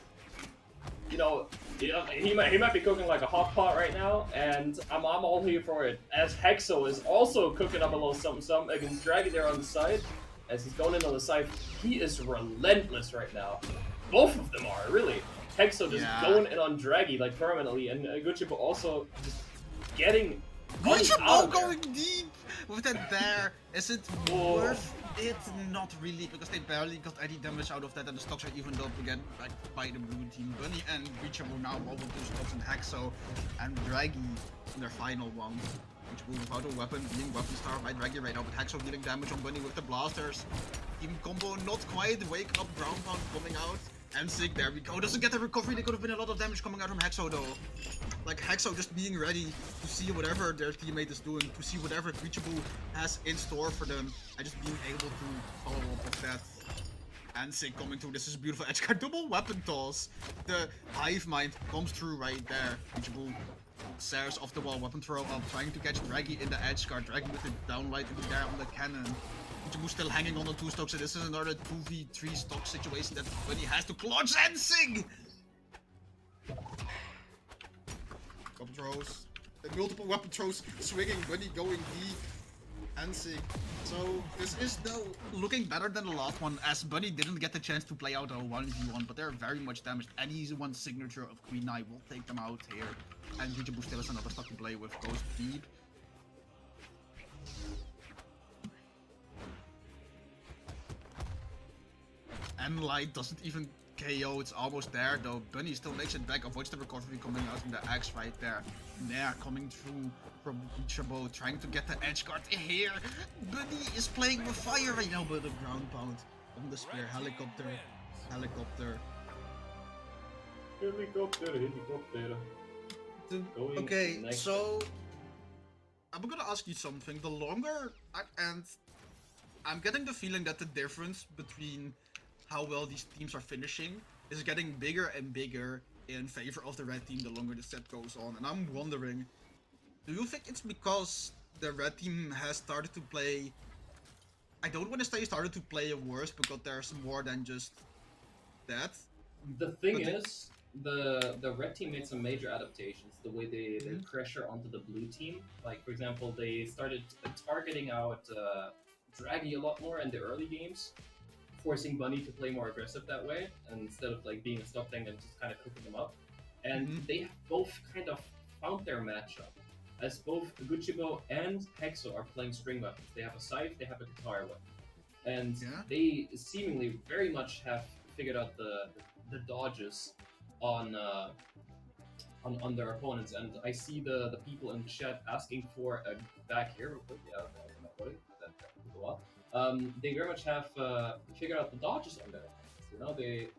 you know, he might be cooking like a hot pot right now, and I'm all here for it. As Hexo is also cooking up a little something against Draggy there on the side. As he's going in on the side, he is relentless right now. Both of them are really. Hexo just going in on Draggy like permanently, and Grichabu also just getting. Grichabu going deep with that there. Is it Oh. worth it? Not really, because they barely got any damage out of that, and the stocks are evened up again back by the blue team. Bunny and Grichabu now all with 2 stocks, and Hexo and Draggy in their final one. Grichabu without a weapon, being weapon star by Draggy right now, but Hexo dealing damage on Bunny with the blasters. Team combo not quite, wake up, ground pound coming out. And sick, there we go. Doesn't get the recovery. There could have been a lot of damage coming out from Hexo though. Like Hexo just being ready to see whatever their teammate is doing, to see whatever Grichabu has in store for them, and just being able to follow up with that. And sick coming through. This is a beautiful edge guard. Double weapon toss. The hive mind comes through right there. Grichabu stares off the wall, weapon throw up, trying to catch Draggy in the edge guard. Draggy with the downlight in there on the cannon. Ichibu's still hanging on the 2 stocks, and this is another 2v3 stock situation that Bunny has to clutch and sing! Weapon throws. Multiple weapon throws, swinging, Bunny going deep. Hansing. So this is though looking better than the last one, as Bunny didn't get the chance to play out a 1v1, but they're very much damaged. Any one signature of Queen Knight will take them out here. And Jijibu still has another stock to play with, goes deep. And Light doesn't even KO, it's almost there though. Bunny still makes it back, avoids the recovery coming out from the axe right there. Nair coming through from Chabot, trying to get the edge guard here. Bunny is playing with fire right now, but a ground pound on the spear. Helicopter. Helicopter. Okay, so I'm gonna ask you something. The longer and I'm getting the feeling that the difference between how well these teams are finishing is getting bigger and bigger in favor of the red team the longer the set goes on. And I'm wondering, do you think it's because the red team has started to play... I don't want to say started to play worse, because there's more than just that. The thing is, the red team made some major adaptations. The way they pressure onto the blue team. Like, for example, they started targeting out Draggy a lot more in the early games, forcing Bunny to play more aggressive that way, and instead of like being a stop tank and just kind of cooking them up. And they have both kind of found their matchup, as both Guchibo and Hexo are playing string weapons. They have a scythe, they have a guitar weapon. And they seemingly very much have figured out the dodges on their opponents. And I see the people in the chat asking for a back here real quick. Yeah, that go up. They very much have figured out the dodges on their opponents. You know,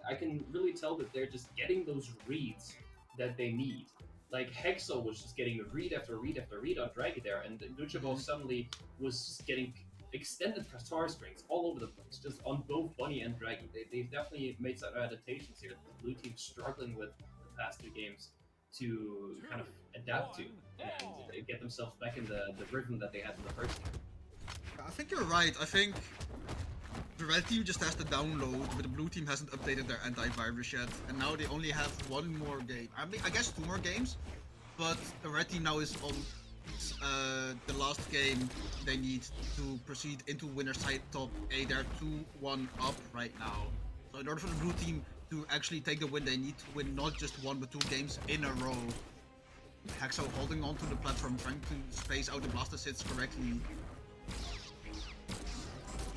I can really tell that they're just getting those reads that they need. Like Hexo was just getting read after read after read on Draggy there, and Guchibo suddenly was just getting extended guitar strings all over the place, just on both Bunny and Draggy. They've definitely made some adaptations here that the blue team's struggling with the past 2 games to kind of adapt to and get themselves back in the rhythm that they had in the first game. I think you're right. I think the red team just has to download, but the blue team hasn't updated their antivirus yet, and now they only have 1 more game. I mean, I guess 2 more games, but the red team now is on the last game they need to proceed into winner's side top 8. They're 2-1 up right now. So in order for the blue team to actually take the win, they need to win not just 1 but 2 games in a row. Hexo holding on to the platform, trying to space out the blaster hits correctly.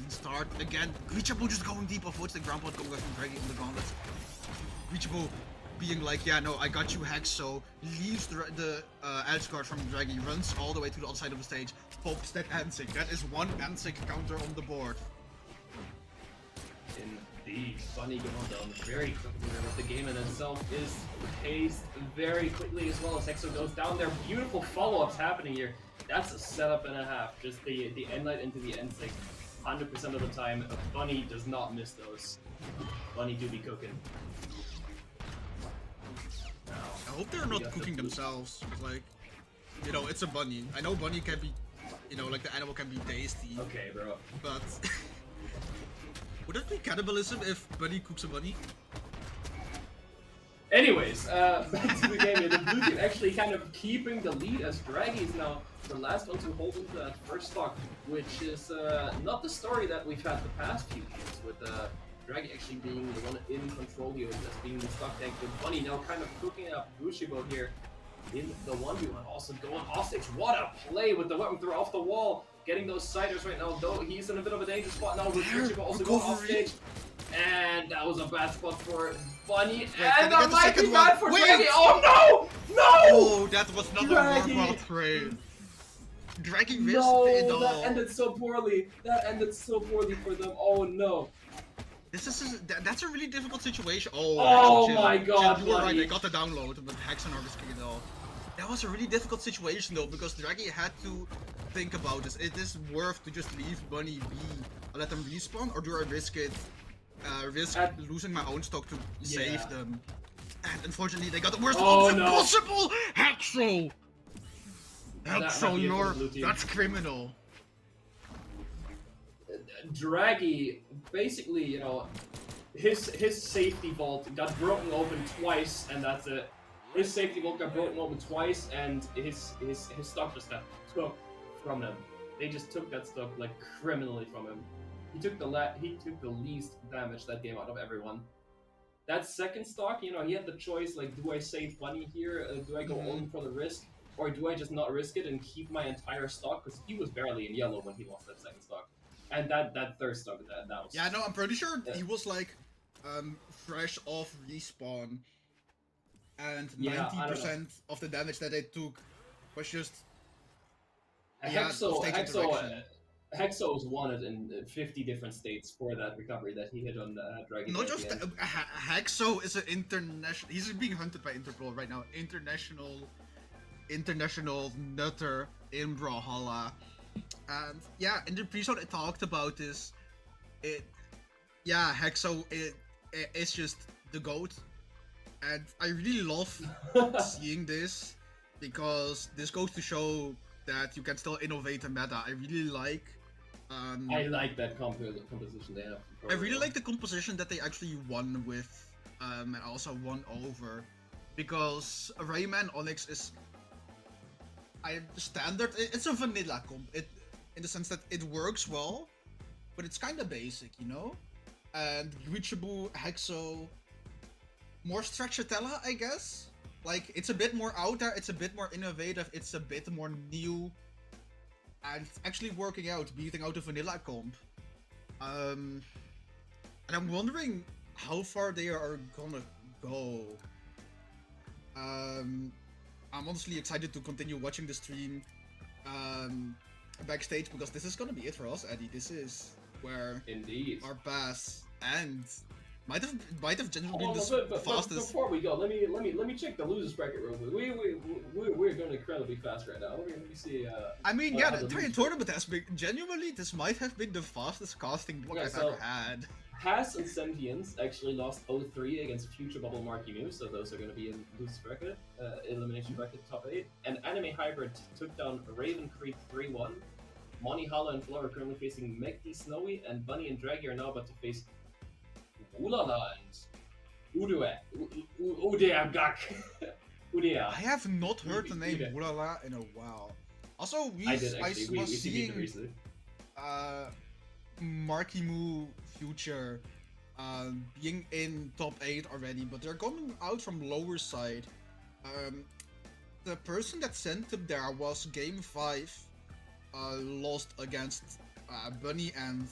Start again. Guichibo just going deep, avoids the ground pound going from Draggy on the gauntlets. Guichibo being like, yeah, no, I got you, Hexo. Leaves the edge guard from Draggy, runs all the way to the other side of the stage, pops that Ansik. That is 1 Ansik counter on the board. Indeed, Bunny going down very quickly. The game in itself is paced very quickly, as well as Hexo goes down there. Beautiful follow-ups happening here. That's a setup and a half. Just the end light into the Ansik. 100% of the time, Bunny does not miss those. Bunny do be cooking. Now, I hope they're not cooking themselves. Like, you know, it's a bunny. I know bunny can be, you know, like the animal can be tasty. Okay, bro. But would it be cannibalism if bunny cooks a bunny? Anyways, back to the game here. The blue team actually kind of keeping the lead, as Draggy is now the last one to hold into that first stock, which is not the story that we've had the past few games, with Draggy actually being the one in control here, as being the stock tank, with Bunny now kind of cooking up Bushibo here in the 1v1, also going offstage. What a play with the weapon throw off the wall, getting those siders right now, though he's in a bit of a dangerous spot now with Bushibo also going offstage. And that was a bad spot for Bunny, and that might be bad for Draggy. Oh no! No! Oh, that was not a normal trade. Draggy missed it all. That ended so poorly. That ended so poorly for them. Oh no. That's a really difficult situation. Oh, my god, you were right, they got the download, but Hexen are risking it all. That was a really difficult situation though, because Draggy had to think about this. Is this worth to just leave Bunny be, let them respawn, or do I risk it? Risk losing my own stock to save them. And unfortunately, they got the worst option possible! Hexo! Hexo, that's criminal. Draggy basically, you know, his safety vault got broken open twice, and that's it. His safety vault got broken open twice, and his stock just got took from him. They just took that stock like criminally from him. He took the least damage that game out of everyone. That second stock, you know, he had the choice like, do I save money here? Do I go all in for the risk? Or do I just not risk it and keep my entire stock? Because he was barely in yellow when he lost that second stock. And that third stock, that was... Yeah, no, I'm pretty sure he was like fresh off respawn. And 90% of the damage that they took was just... Hexo was wanted in 50 different states for that recovery that he hit on Dragon. Not just Hexo is an international. He's being hunted by Interpol right now. International nutter in Brawlhalla, and yeah, in the pre-show it talked about this. Hexo is just the GOAT, and I really love seeing this because this goes to show that you can still innovate a meta. I really like. I like that composition they have. I really like the composition that they actually won with, and also won over, because Rayman Onyx is standard. It's a vanilla comp. In the sense that it works well, but it's kind of basic, you know. And Reachable, Hexo, more Stracciatella, I guess. Like, it's a bit more out there. It's a bit more innovative. It's a bit more new. And it's actually working out, beating out a vanilla comp. And I'm wondering how far they are gonna go. I'm honestly excited to continue watching the stream backstage, because this is gonna be it for us, Eddie. This is where our pass ends. Might have genuinely been the fastest. Before we go, let me check the losers bracket real quick. We're going incredibly fast right now. Let me see. I mean, yeah, the entire tournament has been genuinely. This might have been the fastest casting block I've ever had. Haas and Sentience actually lost 0-3 against Future Bubble Marky Moo, so those are going to be in losers bracket, elimination bracket top 8. And Anime Hybrid took down Raven Creek 3-1. Monty Hala and Flo are currently facing Mekti Snowy, and Bunny and Draggy are now about to face Ulala and Udea Gak. Udea. I have not heard the name Ulala in a while. Also, I was seeing Marky Moo Future being in top 8 already, but they're coming out from lower side. The person that sent them there was Game 5, lost against Bunny and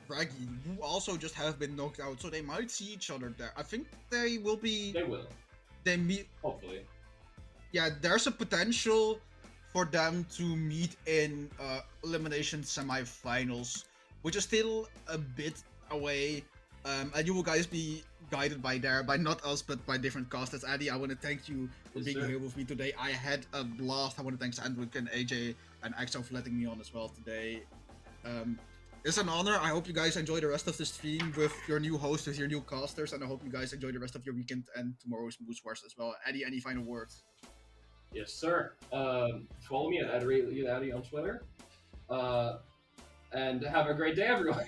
Draggy, who also just have been knocked out, so they might see each other there. I think they will be... They will. They meet... Hopefully. Yeah, there's a potential for them to meet in elimination semi-finals, which is still a bit away. And you will guys be guided by not us, but by different casters. Addy, I want to thank you for being here with me today. I had a blast. I want to thank Sandwick and AJ and Axel for letting me on as well today. It's an honor. I hope you guys enjoy the rest of the stream with your new host, with your new casters, and I hope you guys enjoy the rest of your weekend and tomorrow's Moose Wars as well. Addy, any final words? Yes, sir. Follow me at Addy on Twitter. And have a great day, everyone.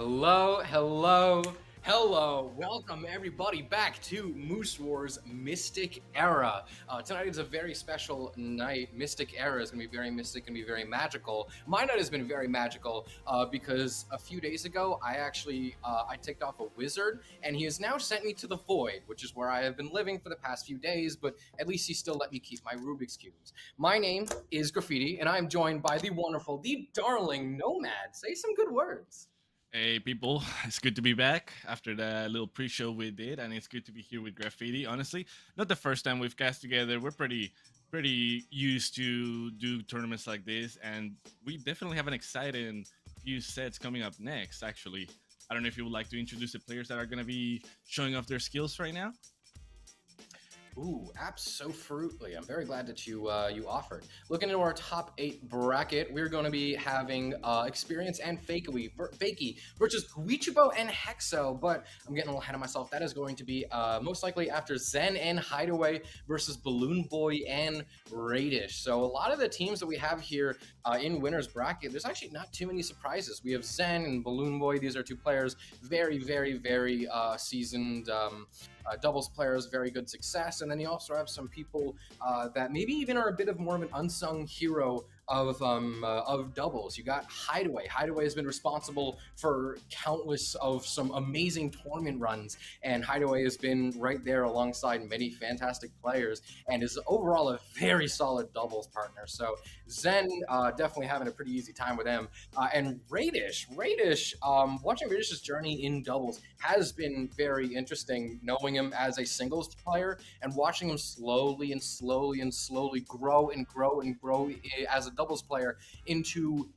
Hello, hello, hello. Welcome everybody back to Moose Wars Mystic Era. Tonight is a very special night. Mystic Era is going to be very mystic and be very magical. My night has been very magical because a few days ago I actually I ticked off a wizard and he has now sent me to the void, which is where I have been living for the past few days, but at least he still let me keep my Rubik's Cubes. My name is Graffiti and I'm joined by the wonderful, the darling Nomad. Say some good words. Hey people, it's good to be back after the little pre-show we did, and it's good to be here with Graffiti. Honestly, not the first time we've cast together. We're pretty used to do tournaments like this, and we definitely have an exciting few sets coming up next. Actually, I don't know if you would like to introduce the players that are going to be showing off their skills right now. Ooh, absolutely. I'm very glad that you offered. Looking into our top 8 bracket, we're going to be having Experience and Fakey versus Guichibo and Hexo, but I'm getting a little ahead of myself. That is going to be most likely after Zen and Hideaway versus Balloonboy and Radish. So a lot of the teams that we have here in winner's bracket, there's actually not too many surprises. We have Zen and Balloonboy. These are two players, very seasoned doubles players, very good success. And then you also have some people that maybe even are a bit of more of an unsung hero of doubles. You got Hideaway. Hideaway has been responsible for countless of some amazing tournament runs, and Hideaway has been right there alongside many fantastic players and is overall a very solid doubles partner. So Zen definitely having a pretty easy time with him. And Radish, watching Radish's journey in doubles has been very interesting, knowing him as a singles player and watching him slowly grow as a doubles player into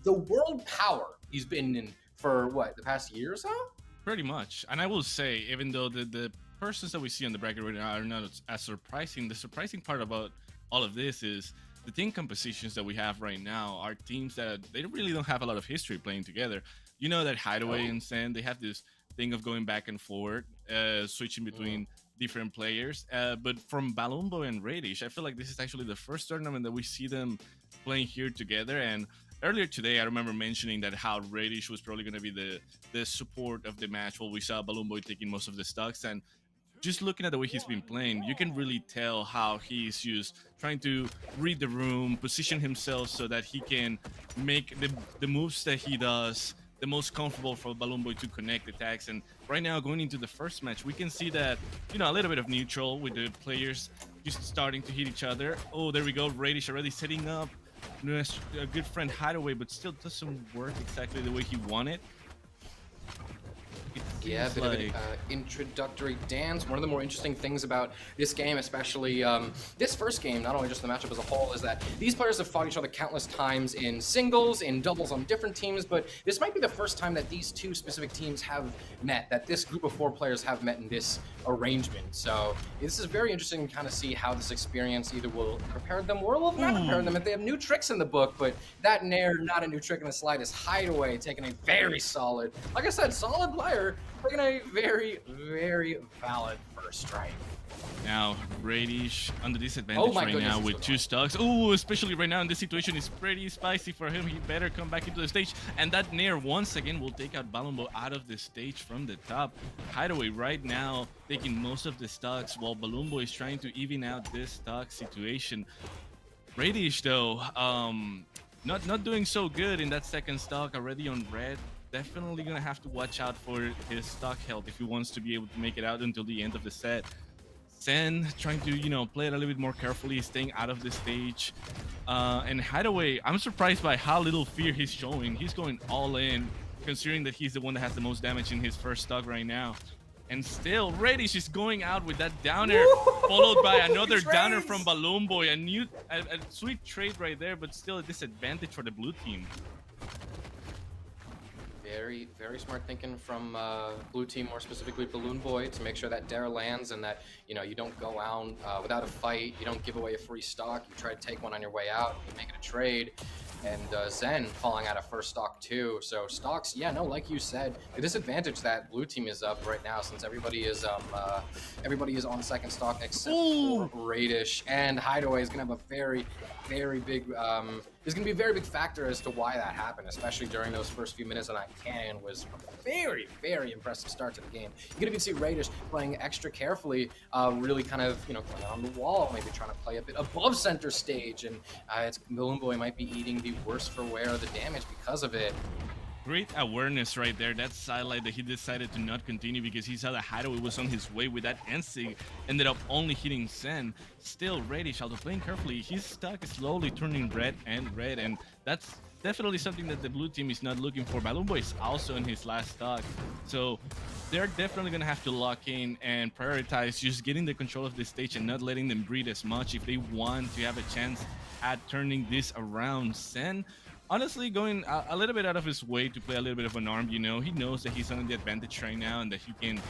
the world power he's been in for what, the past year or so? Pretty much. And I will say, even though the persons that we see on the bracket right now are not as surprising, the surprising part about all of this is the team compositions that we have right now are teams that they really don't have a lot of history playing together. You know that Hideaway and Sen, they have this thing of going back and forward, switching between different players. But from Balloonboy and Radish, I feel like this is actually the first tournament that we see them playing here together. And earlier today, I remember mentioning that how Radish was probably going to be the support of the match while we saw Balloonboy taking most of the stocks. And just looking at the way he's been playing, you can really tell how he's just trying to read the room, position himself so that he can make the moves that he does the most comfortable for Balloonboy to connect attacks. And right now, going into the first match, we can see that, you know, a little bit of neutral with the players just starting to hit each other. Oh, there we go. Radish already setting up a good friend Hideaway, but still doesn't work exactly the way he wanted. Yeah, a bit of an introductory dance. One of the more interesting things about this game, especially this first game, not only just the matchup as a whole, is that these players have fought each other countless times in singles, in doubles on different teams, but this might be the first time that these two specific teams have met, that this group of 4 players have met in this arrangement. So this is very interesting to kind of see how this experience either will prepare them or will not prepare them if they have new tricks in the book, but that Nair, not a new trick in the slightest. Hideaway taking a very solid, like I said, solid player, taking a very valid first strike. Now, Radish under disadvantage right now with 2 stocks. Oh, especially right now in this situation, it's pretty spicy for him. He better come back into the stage. And that Nair once again will take out Balloonboy out of the stage from the top. Hideaway right now taking most of the stocks while Balloonboy is trying to even out this stock situation. Radish though, not doing so good in that second stock, already on red. Definitely gonna have to watch out for his stock health if he wants to be able to make it out until the end of the set. Sen trying to, you know, play it a little bit more carefully, staying out of the stage. And Hideaway, I'm surprised by how little fear he's showing. He's going all in, considering that he's the one that has the most damage in his first stock right now. And still, Radish is going out with that downer, followed by another downer from Balloonboy. A sweet trade right there, but still a disadvantage for the blue team. Very smart thinking from blue team, more specifically Balloonboy, to make sure that dare lands and that, you know, you don't go out without a fight, you don't give away a free stock, you try to take one on your way out, you make it a trade. and Zen falling out of first stock too. So stocks, yeah, no, like you said, the disadvantage that blue team is up right now, since everybody is on second stock except for Radish, and Hideaway is gonna have a very big is gonna be a very big factor as to why that happened, especially during those first few minutes. And that cannon was a very impressive start to the game. You can even see Radish playing extra carefully, really kind of, you know, playing on the wall, maybe trying to play a bit above center stage, and it's Balloonboy might be eating the worst for wear of the damage because of it. Great awareness right there. That sidelight that he decided to not continue because he saw that Hideaway was on his way with that NSIG. Ended up only hitting Zen. Still, Radish, although playing carefully, his stock is slowly turning red, and that's definitely something that the blue team is not looking for. Balloonboy is also in his last stock, so they're definitely going to have to lock in and prioritize just getting the control of the stage and not letting them breathe as much if they want to have a chance at turning this around. Zen, honestly, going a little bit out of his way to play a little bit of an arm, you know. He knows that he's on the advantage right now and that he can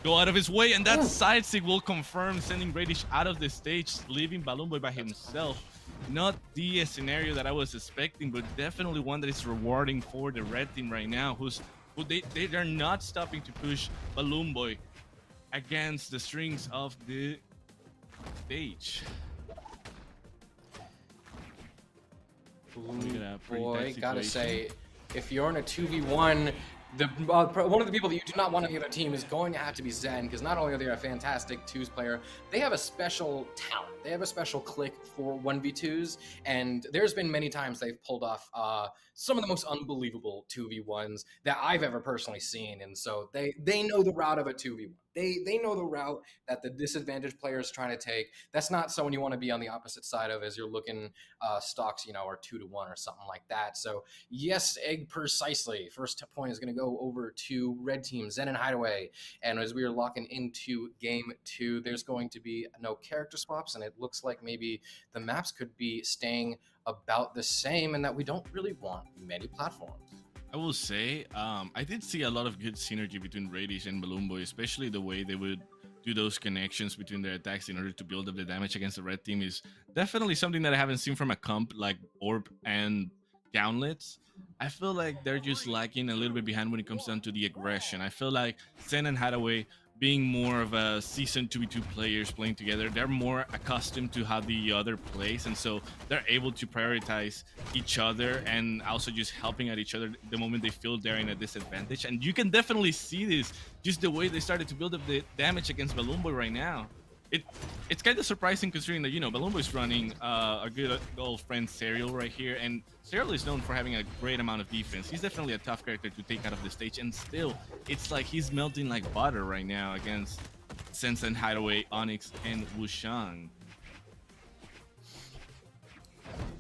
go out of his way, and that side sig will confirm sending Radish out of the stage, leaving Balloonboy by himself. Not the scenario that I was expecting, but definitely one that is rewarding for the red team right now, who they're not stopping to push Balloonboy against the strings of the stage. Boy, gotta say, if you're in a 2v1, one of the people that you do not want on the other team is going to have to be Zen, because not only are they a fantastic 2s player, they have a special talent. They have a special click for 1v2s, and there's been many times they've pulled off some of the most unbelievable 2v1s that I've ever personally seen, and so they know the route of a 2v1. They know the route that the disadvantaged player is trying to take. That's not someone you want to be on the opposite side of as you're looking stocks, you know, are 2-1 or something like that. So yes, egg precisely. First point is going to go over to red team, Zen and Hideaway. And as we are locking into game 2, there's going to be no character swaps, and it looks like maybe the maps could be staying about the same, and that we don't really want many platforms. I will say, I did see a lot of good synergy between Radish and Balloonboy, especially the way they would do those connections between their attacks in order to build up the damage against the red team is definitely something that I haven't seen from a comp like Orb and Downlets. I feel like they're just lacking a little bit behind when it comes down to the aggression. I feel like Zen and Hideaway, being more of a seasoned 2v2 players playing together, they're more accustomed to how the other plays, and so they're able to prioritize each other and also just helping at each other the moment they feel they're in a disadvantage. And you can definitely see this just the way they started to build up the damage against Balloonboy right now. It's kind of surprising considering that, you know, Balloonboy's running a good old friend Serial right here, and Serial is known for having a great amount of defense. He's definitely a tough character to take out of the stage, and still, it's like he's melting like butter right now against Sense and Hideaway, Onyx, and Wushang.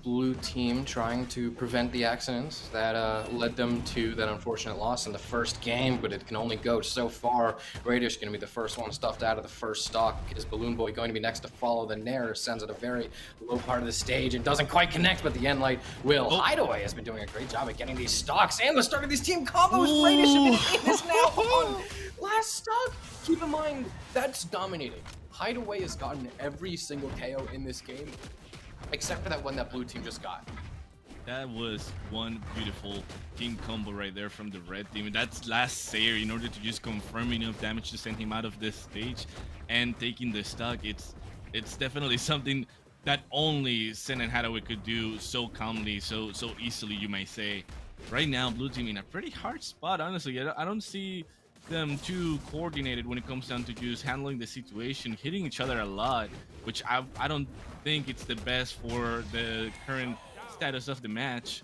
Blue team trying to prevent the accidents that led them to that unfortunate loss in the first game, but it can only go so far. Radish going to be the first one stuffed out of the first stock. Is Balloonboy going to be next to follow? The Nair sends at a very low part of the stage and doesn't quite connect, but the end light will. Hideaway has been doing a great job at getting these stocks and the start of these team combos. Radish have been in this now on last stock. Keep in mind, that's dominating. Hideaway has gotten every single KO in this game, except for that one that blue team just got. That was one beautiful team combo right there from the red team. That's last Sayer in order to just confirm enough damage to send him out of this stage and taking the stock. It's definitely something that only Sen and Hideaway could do so calmly, so easily, you may say. Right now, blue team in a pretty hard spot, honestly. I don't see them too coordinated when it comes down to just handling the situation, hitting each other a lot, which I don't think it's the best for the current status of the match.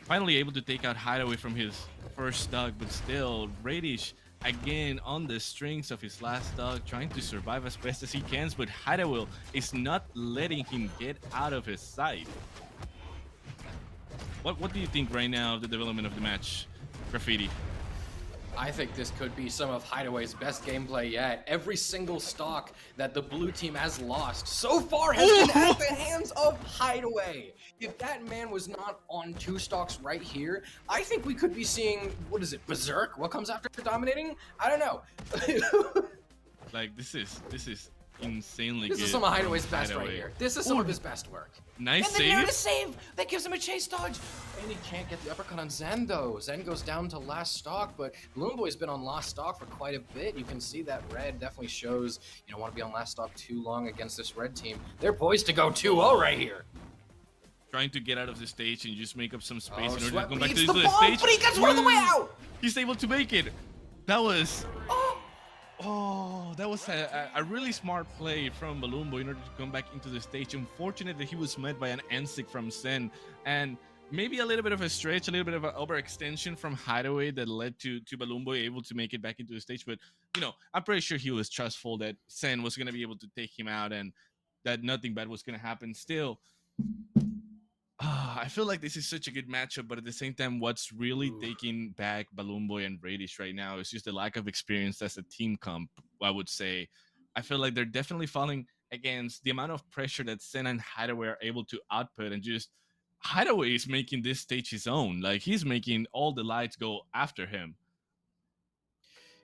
Finally able to take out Hideaway from his first stock, but still Radish again on the strings of his last stock, trying to survive as best as he can, but Hideaway is not letting him get out of his sight. What do you think right now of the development of the match, Graffiti? I think this could be some of Hideaway's best gameplay yet. Every single stock that the blue team has lost so far has been at the hands of Hideaway. If that man was not on 2 stocks right here, I think we could be seeing, what is it, Berserk? What comes after dominating? I don't know. Like, this is insanely This good. is some of from Hideaway's best right Hideaway. here. This is some of his best work. Nice And then there save. to save. That gives him a chase dodge. And he can't get the uppercut on Zen, though. Zen goes down to last stock, but Balloonboy's been on last stock for quite a bit. You can see that red definitely shows you don't want to be on last stock too long against this red team. They're poised to go 2-0 right here. Trying to get out of the stage and just make up some space Oh, in order to Sweat come back beats to the the bomb, stage. but he gets one of the way out. He's able to make it. That was... Oh, that was a really smart play from Balloonboy in order to come back into the stage. Unfortunate that he was met by an N-stick from Sen, and maybe a little bit of a stretch, a little bit of an overextension from Hideaway that led to Balloonboy able to make it back into the stage. But, you know, I'm pretty sure he was trustful that Sen was going to be able to take him out and that nothing bad was going to happen. Still, I feel like this is such a good matchup, but at the same time, what's really taking back Balloonboy and Radish right now is just the lack of experience as a team comp, I would say. I feel like they're definitely falling against the amount of pressure that Sen and Hideaway are able to output, and just Hideaway is making this stage his own. Like, he's making all the lights go after him.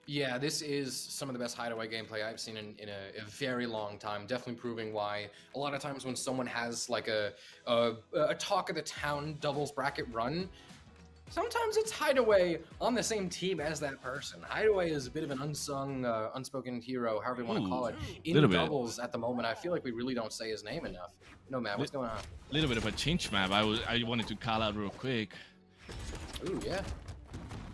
Yeah, this is some of the best Hideaway gameplay I've seen in a very long time. Definitely proving why a lot of times when someone has like a talk of the town doubles bracket run, sometimes it's Hideaway on the same team as that person. Hideaway is a bit of an unsung, unspoken hero, however you want to call it. In doubles at the moment, I feel like we really don't say his name enough. No, Matt, what's going on? A little bit of a change map I wanted to call out real quick. Ooh, yeah.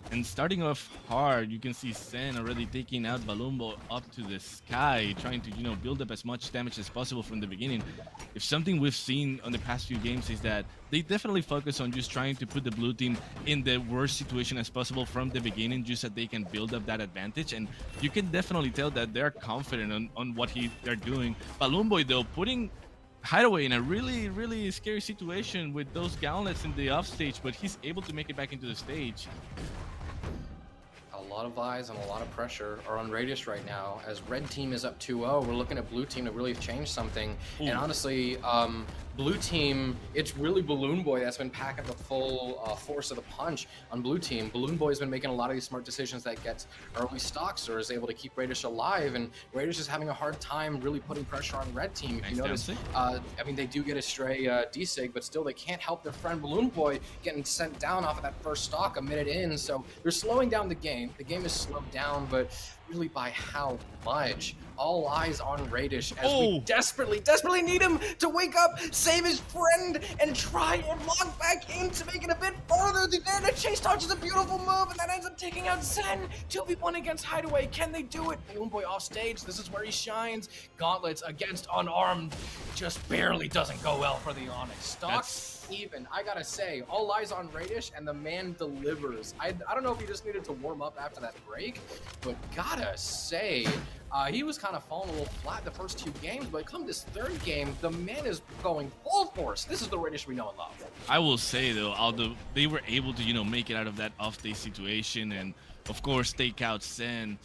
And starting off hard, you can see Sen already taking out Balloonboy up to the sky, trying to, you know, build up as much damage as possible from the beginning. If something we've seen on the past few games is that they definitely focus on just trying to put the blue team in the worst situation as possible from the beginning, just so they can build up that advantage. And you can definitely tell that they're confident on what they're doing. Balloonboy, though, putting Hideaway in a really, really scary situation with those gauntlets in the offstage, but he's able to make it back into the stage. A lot of eyes and a lot of pressure are on Radius right now. As red team is up 2-0, we're looking at blue team to really change something. Ooh. And honestly, blue team, it's really Balloonboy that's been packing the full force of the punch on blue team. Balloonboy has been making a lot of these smart decisions that gets early stocks or is able to keep Radius alive, and Radius is having a hard time really putting pressure on red team. If you notice, I mean, they do get a stray desig, but still they can't help their friend Balloonboy getting sent down off of that first stock a minute in, so they're slowing down the game. The game is slowed down, but really by how much? All eyes on Radish as we desperately need him to wake up, save his friend, and try and log back in to make it a bit farther. The Vanna chase dodge is a beautiful move, and that ends up taking out Zen. 2v1 against Hideaway. Can they do it? Balloonboy off stage. This is where he shines. Gauntlets against unarmed. Just barely doesn't go well for the Onyx. Stocks even. I gotta say, all eyes on Radish, and the man delivers. I don't know if he just needed to warm up after that break, but gotta say, he was kind of falling a little flat the first two games, but come this third game, the man is going full force. This is the Radish we know and love. I will say, though, although they were able to, you know, make it out of that off-day situation and, of course, take out Sen,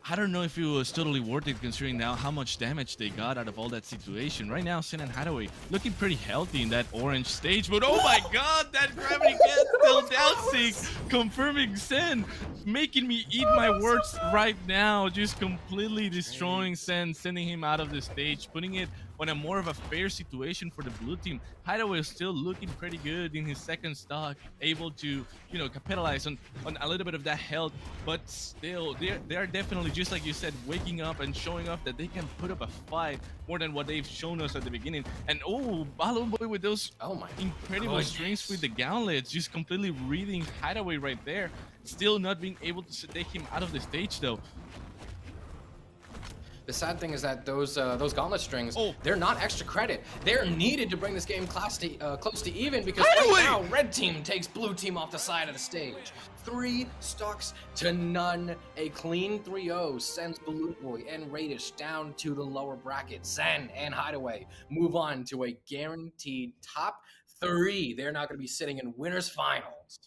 I don't know if it was totally worth it considering now how much damage they got out of all that situation. Right now, Sen and Hideaway looking pretty healthy in that orange stage, but oh my god, that gravity cat still down six, confirming Sen, making me eat my words right now, just completely destroying Sen, sending him out of the stage, putting it on a more of a fair situation for the blue team. Hideaway is still looking pretty good in his second stock, able to, you know, capitalize on a little bit of that health, but still, they are definitely, just like you said, waking up and showing off that they can put up a fight more than what they've shown us at the beginning. And oh, Balloonboy with those incredible strings with the gauntlets, just completely reading Hideaway right there, still not being able to take him out of the stage though. The sad thing is that those gauntlet strings, they're not extra credit. They're needed to bring this game close to even, because right now, red team takes blue team off the side of the stage. 3 stocks to none. A clean 3-0 sends Balloonboy and Radish down to the lower bracket. Zen and Hideaway move on to a guaranteed top 3. They're not going to be sitting in winners finals.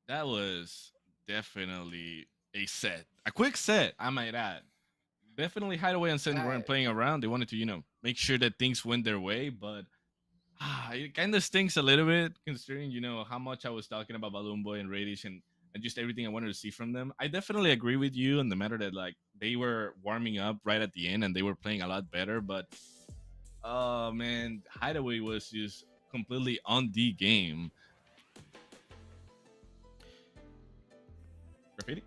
That was definitely a set. A quick set, I might add. Definitely Hideaway and Sen weren't playing around. They wanted to, you know, make sure that things went their way, but it kind of stinks a little bit considering, you know, how much I was talking about Balloonboy and Radish and just everything I wanted to see from them. I definitely agree with you on the matter that, like, they were warming up right at the end and they were playing a lot better. But oh man, Hideaway was just completely on the game. Graffiti?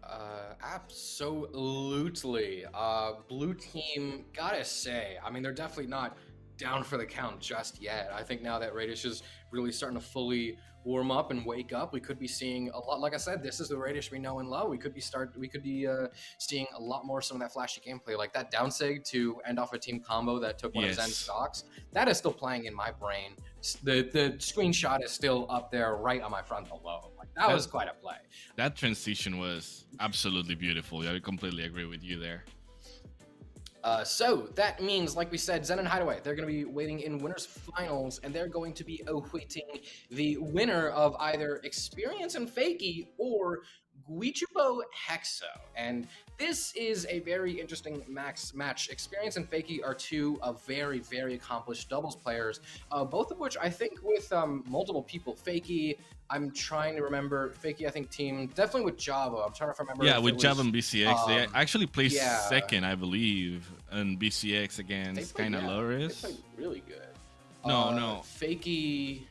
Absolutely. Blue team, gotta say, I mean, they're definitely not down for the count just yet. I think now that Radish is really starting to fully warm up and wake up, we could be seeing a lot. Like I said, this is the Radish we know and love. We could be seeing a lot more some of that flashy gameplay, like that down sig to end off a team combo that took one of Zen's stocks. That is still playing in my brain. The screenshot is still up there right on my frontal lobe. Like that was quite a play. That transition was absolutely beautiful. I completely agree with you there. So that means, like we said, Zen and Hideaway, they're going to be waiting in winners finals, and they're going to be awaiting the winner of either Experience and Fakey or Guichibo Hexo. And this is a very interesting match. Experience and Fakey are two very, very accomplished doubles players, both of which I think with multiple people. Fakey, I'm trying to remember. Fakey, I think team definitely with Java. I'm trying to remember. Yeah, with Java and BCX, they actually placed second, I believe, and BCX against kind of Loris. They played really good. No. Fakey,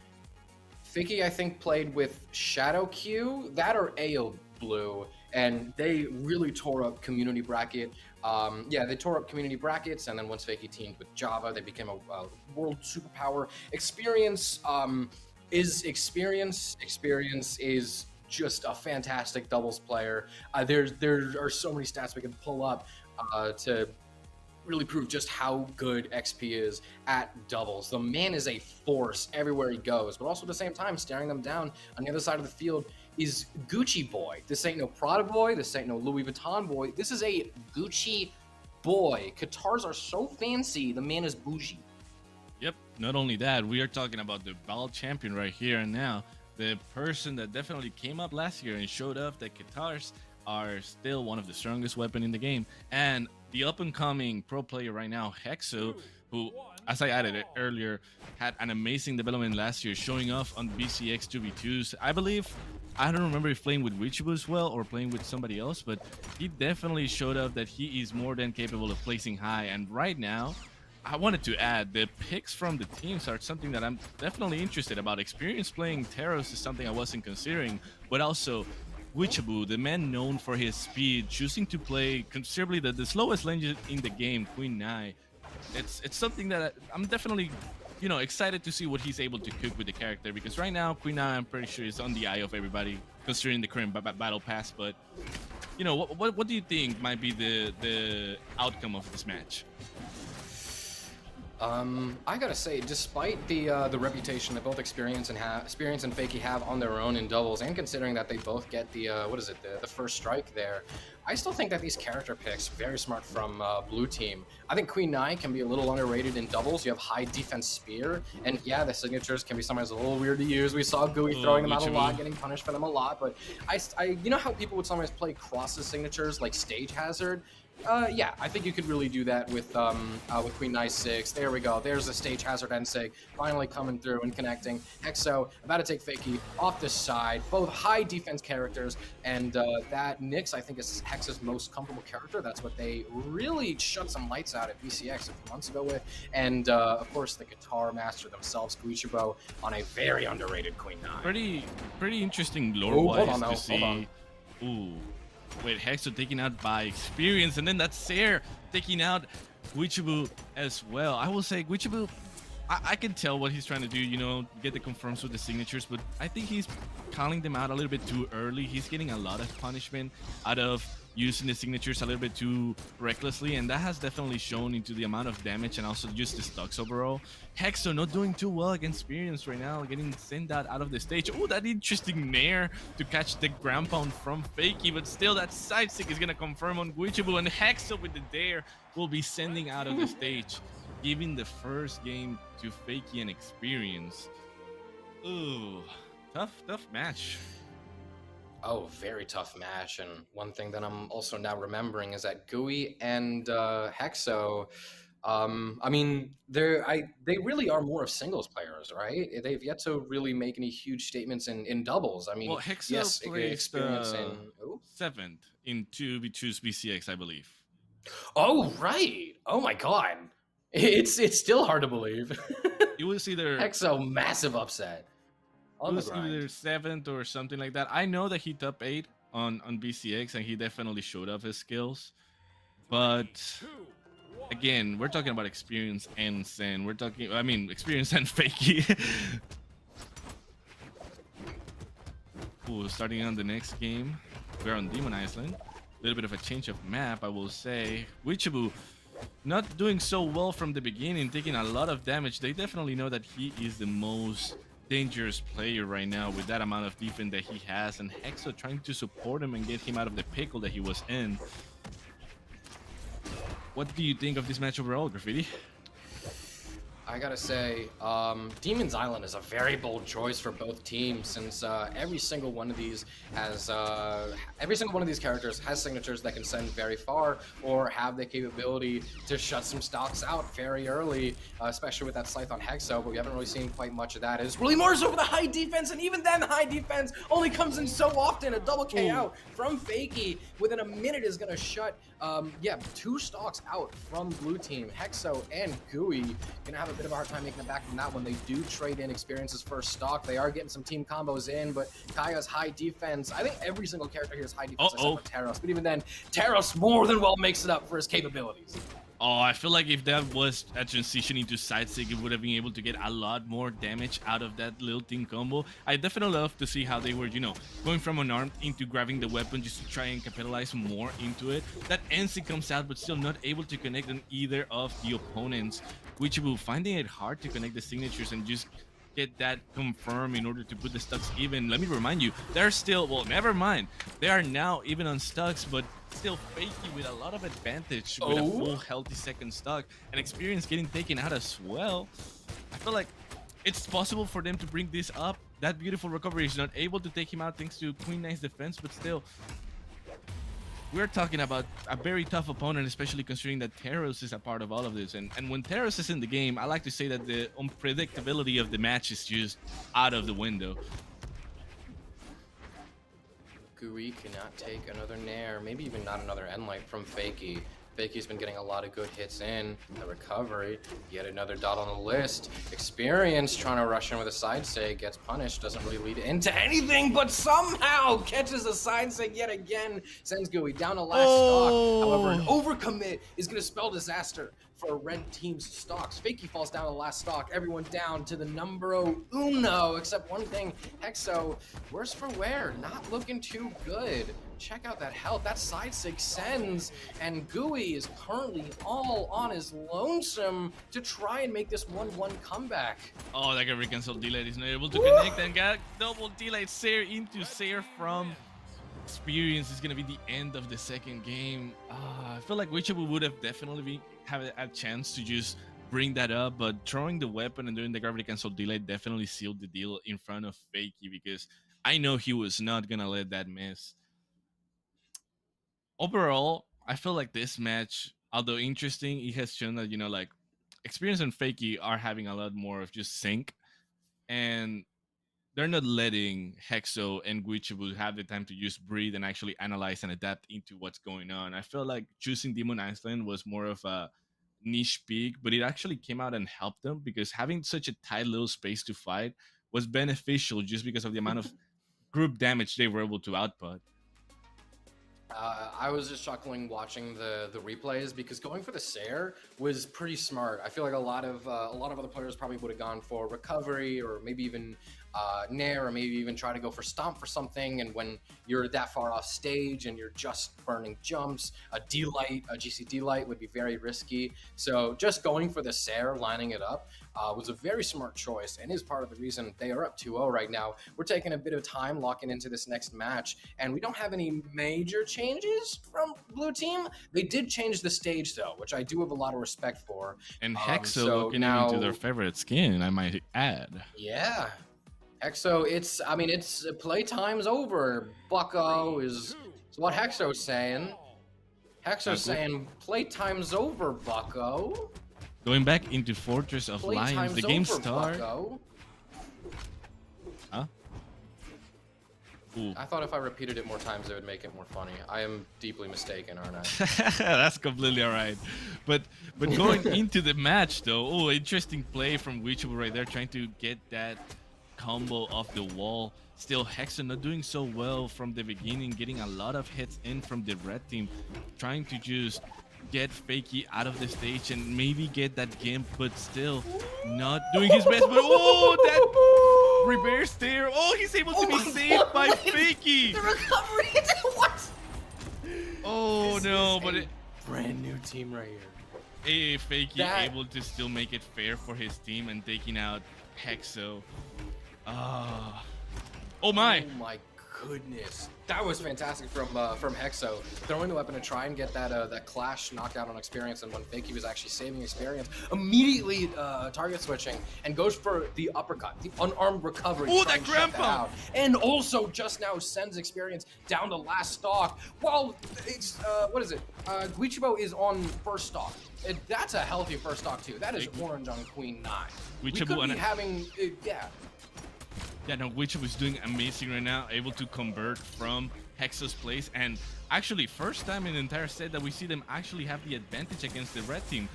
I think played with Shadow Q, that or AO Blue, and they really tore up community bracket. They tore up community brackets, and then once Fakey teamed with Java, they became a world superpower. Experience is just a fantastic doubles player. There are so many stats we can pull up to really prove just how good XP is at doubles. The man is a force everywhere he goes, but also at the same time, staring them down on the other side of the field is Gucci Boy. This ain't no Prada boy. This ain't no Louis Vuitton boy. This is a Gucci boy. Katars are so fancy. The man is bougie. Yep. Not only that, we are talking about the Ball champion right here and now. The person that definitely came up last year and showed off that Katars are still one of the strongest weapons in the game. And the up-and-coming pro player right now, Hexo, who, as I added it earlier, had an amazing development last year, showing off on BCX 2v2s. I don't remember if playing with Richibu as well or playing with somebody else, but he definitely showed up that he is more than capable of placing high. And right now, I wanted to add, the picks from the teams are something that I'm definitely interested about. Experience playing Teros is something I wasn't considering, but also Wichabu, the man known for his speed, choosing to play considerably the slowest lane in the game, Queen Nai. It's something that I'm definitely, excited to see what he's able to cook with the character, because right now Queen Nai, I'm pretty sure, is on the eye of everybody considering the current battle pass. But what do you think might be the outcome of this match? I gotta say, despite the reputation that both Experience and Fakey have on their own in doubles, and considering that they both get the the first strike there, I still think that these character picks very smart from Blue Team. I think Queen Nai can be a little underrated in doubles. You have high defense spear, and yeah, the signatures can be sometimes a little weird to use. We saw Gooey throwing them out a lot, getting punished for them a lot. But I you know how people would sometimes play crosses signatures like Stage Hazard. Yeah, I think you could really do that with Queen Nai 6. There we go. There's the Stage Hazard Ensig finally coming through and connecting. Hexo about to take Fakey off the side. Both high defense characters, and that Nyx, I think, is Hex's most comfortable character. That's what they really shut some lights out at BCX a few months ago with. And of course, the guitar master themselves, Guichibo, on a very underrated Queen Nai. Pretty interesting lore-wise to see. Ooh. Wait, Hexo taken out by Experience, and then that's Sair taking out Guichibu as well. I will say Guichibu, I can tell what he's trying to do, get the confirms with the signatures, but I think he's calling them out a little bit too early. He's getting a lot of punishment out of using the signatures a little bit too recklessly, and that has definitely shown into the amount of damage and also just the stocks overall. Hexo not doing too well against Experience right now, getting sent out of the stage. Oh, that interesting nair to catch the ground pound from Fakey, but still that side stick is gonna confirm on Guichibu, and Hexo with the dare will be sending out of the stage, giving the first game to Fakey and Experience. Ooh, tough match. Oh, very tough match. And one thing that I'm also now remembering is that Gooey and Hexo, I mean, they really are more of singles players, right? They've yet to really make any huge statements in doubles. I mean, well, Hexo yes, placed Experience in 7th in 2v2's BCX, I believe. Oh, right. Oh my god. It's still hard to believe. It was either Hexo, massive upset. it On the was grind. either 7th or something like that. I know that he top 8 on BCX, and he definitely showed off his skills. But again, we're talking about experience and Zen. We're talking, I mean, experience and Fakey. Ooh, starting on the next game, we're on Demon Island. A little bit of a change of map, I will say. Wichibu not doing so well from the beginning, taking a lot of damage. They definitely know that he is the most dangerous player right now with that amount of defense that he has, and Hexo trying to support him and get him out of the pickle that he was in. What do you think of this match overall, Graffiti? I gotta say, Demon's Island is a very bold choice for both teams, since every single one of these characters has signatures that can send very far or have the capability to shut some stocks out very early, especially with that Scythe on Hexo. But we haven't really seen quite much of that. It's really more so for the high defense, and even then, the high defense only comes in so often. A double KO from Fakey within a minute is gonna shut, 2 stocks out from blue team. Hexo and Gooey gonna have a bit of a hard time making it back from that one. They do trade in experiences first stock. They are getting some team combos in, but Kaya's high defense. I think every single character here is high defense except for Taros. But even then, Taros more than well makes it up for his capabilities. Oh, I feel like if that was a transition into side stick, it would have been able to get a lot more damage out of that little team combo. I definitely love to see how they were, going from unarmed into grabbing the weapon just to try and capitalize more into it. That NC comes out, but still not able to connect on either of the opponents, which will finding it hard to connect the signatures and just get that confirmed in order to put the stocks even. Let me remind you, they're still, well, never mind. They are now even on stocks, but still Fakey with a lot of advantage with a full healthy second stock and experience getting taken out as well. I feel like it's possible for them to bring this up. That beautiful recovery is not able to take him out thanks to Queen Knight's defense, but still, we're talking about a very tough opponent, especially considering that Taros is a part of all of this. And when Taros is in the game, I like to say that the unpredictability of the match is just out of the window. Gooey cannot take another Nair, maybe even not another Endlight from Fakey. Fakey's been getting a lot of good hits in. The recovery, yet another dot on the list. Experience trying to rush in with a side stake, gets punished, doesn't really lead into anything, but somehow catches a side stake yet again. Sends Gooey down to last stock. However, an overcommit is going to spell disaster for red team's stocks. Fakey falls down to the last stock. Everyone down to the numero uno, except one thing. Hexo, worse for wear, not looking too good. Check out that health. That side stick sends, and Gooey is currently all on his lonesome to try and make this 1-1 comeback. Oh, that got cancel delay is not able to connect and got double delayed Sair into Sair from experience. Is gonna be the end of the second game. I feel like Wichibu would have definitely have a chance to just bring that up, but throwing the weapon and doing the gravity cancel delay definitely sealed the deal in front of Fakey, because I know he was not gonna let that miss. Overall, I feel like this match, although interesting, it has shown that, like, Experience and Fakey are having a lot more of just sync, and they're not letting Hexo and Guichibu have the time to just breathe and actually analyze and adapt into what's going on. I feel like choosing Demon Island was more of a niche pick, but it actually came out and helped them, because having such a tight little space to fight was beneficial just because of the amount of group damage they were able to output. I was just chuckling watching the replays, because going for the Sair was pretty smart. I feel like a lot of other players probably would have gone for recovery, or maybe even Nair, or maybe even try to go for stomp for something. And when you're that far off stage and you're just burning jumps, a D-Light, a GC D-Light would be very risky. So just going for the Sair, lining it up, was a very smart choice, and is part of the reason they are up 2-0 right now. We're taking a bit of time locking into this next match, and we don't have any major changes from blue team. They did change the stage though, which I do have a lot of respect for. And Hexo looking now into their favorite skin, I might add. Yeah. Hexo, it's playtime's over. Bucko is what Hexo's saying. Hexo's saying playtime's over, Bucko. Going back into Fortress of Lions, the game starts. Bucko. Huh? Ooh. I thought if I repeated it more times, it would make it more funny. I am deeply mistaken, aren't I? That's completely all right. But going into the match though, oh, interesting play from Wichable right there, trying to get that combo off the wall. Still, Hexa not doing so well from the beginning, getting a lot of hits in from the red team, trying to just get Fakey out of the stage and maybe get that game, but still not doing his best. But oh, that reverse there. Oh, he's able to be saved by Fakey. The recovery. What? Oh This no, is but a brand new team right here. Fakey That- able to still make it fair for his team and taking out Hexo. Oh my. Oh my goodness, that was fantastic from Hexo, throwing the weapon to try and get that clash knockout on experience. And when Fakey was actually saving experience, immediately target switching and goes for the uppercut, the unarmed recovery. Ooh, to try that and shut ground that pound. out. And also just now sends experience down the last stock. Well, it's what is it? Guichibo is on first stock. That's a healthy first stock too. That is orange on Queen 9. We Guichibo could be and having yeah. Yeah, no, Wichable is doing amazing right now, able to convert from Hexo's place. And actually, first time in the entire set that we see them actually have the advantage against the red team.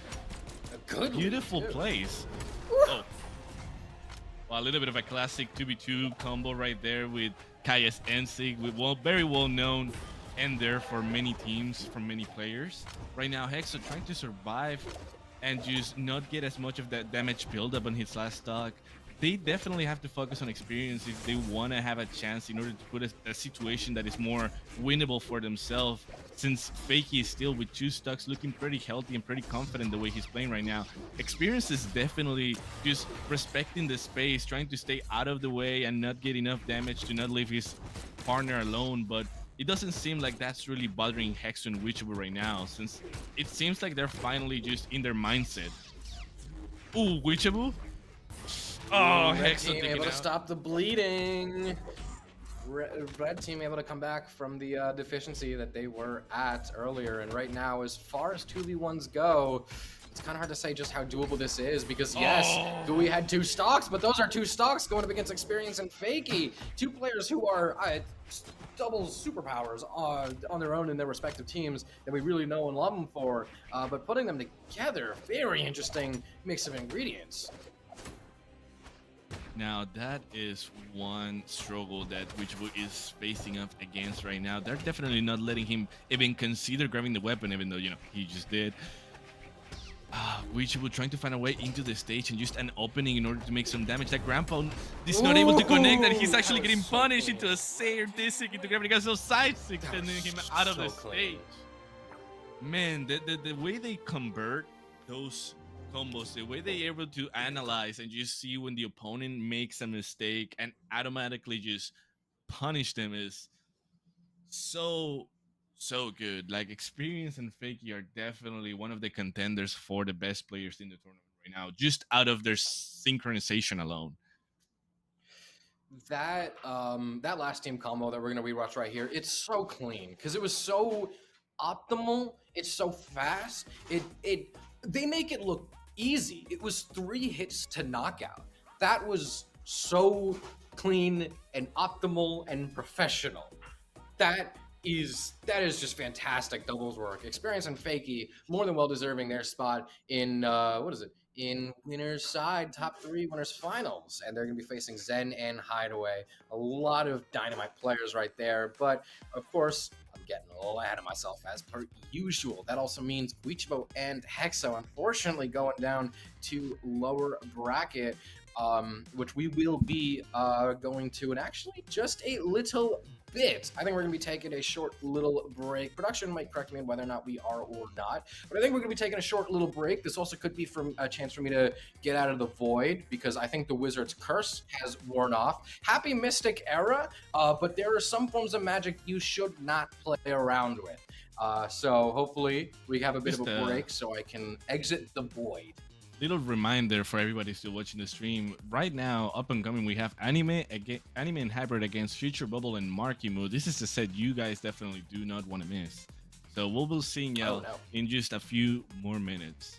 Good Beautiful lead, too. plays. Oh. Well, a little bit of a classic 2v2 combo right there with Kayas Ensig, with very well known ender for many teams, from many players. Right now, Hexo trying to survive and just not get as much of that damage buildup on his last stock. They definitely have to focus on experience if they want to have a chance in order to put a situation that is more winnable for themselves, since Fakey is still with 2 stocks looking pretty healthy and pretty confident the way he's playing right now. Experience is definitely just respecting the space, trying to stay out of the way and not get enough damage to not leave his partner alone, but it doesn't seem like that's really bothering Hexo and Wichable right now, since it seems like they're finally just in their mindset. Ooh, Wichable? Oh, Red Hexo team taking able to out. stop the bleeding. Red team able to come back from the deficiency that they were at earlier. And right now, as far as 2v1s go, it's kind of hard to say just how doable this is, because yes, we had 2 stocks, but those are 2 stocks going up against Experience and Fakey. 2 players who are double superpowers on their own in their respective teams that we really know and love them for. But putting them together, very interesting mix of ingredients. Now that is one struggle that Wichable is facing up against right now. They're definitely not letting him even consider grabbing the weapon, even though, you know, he just did. Wichable trying to find a way into the stage and just an opening in order to make some damage. That grandpa is not able to connect, and he's actually getting punished into a Sayer Disick into gravity because those side six sending him out of the stage. Man, the way they convert those combos, the way they're able to analyze and just see when the opponent makes a mistake and automatically just punish them is so good. Like, Experience and Fakey are definitely one of the contenders for the best players in the tournament right now, just out of their synchronization alone. That that last team combo that we're gonna rewatch right here, it's so clean because it was so optimal. It's so fast. They make it look easy. It was 3 hits to knockout. That was so clean and optimal and professional. That is just fantastic doubles work. Experience and Fakey more than well deserving their spot in in winners side top 3 winners finals, and they're gonna be facing Zen and Hideaway. A lot of dynamite players right there, but of course I'm getting a little ahead of myself as per usual. That also means Guichibo and Hexo unfortunately going down to lower bracket, which we will be going to in actually just a little bit. I think we're going to be taking a short little break. Production might correct me on whether or not we are or not, but I think we're going to be taking a short little break. This also could be from a chance for me to get out of the void, because I think the Wizard's curse has worn off. Happy Mystic Era, but there are some forms of magic you should not play around with. So hopefully we have a bit of a break so I can exit the void. Little reminder for everybody still watching the stream. Right now, up and coming, we have Anime and Hybrid against Future Bubble and Marky Moo. This is a set you guys definitely do not want to miss. So we'll be seeing y'all in just a few more minutes.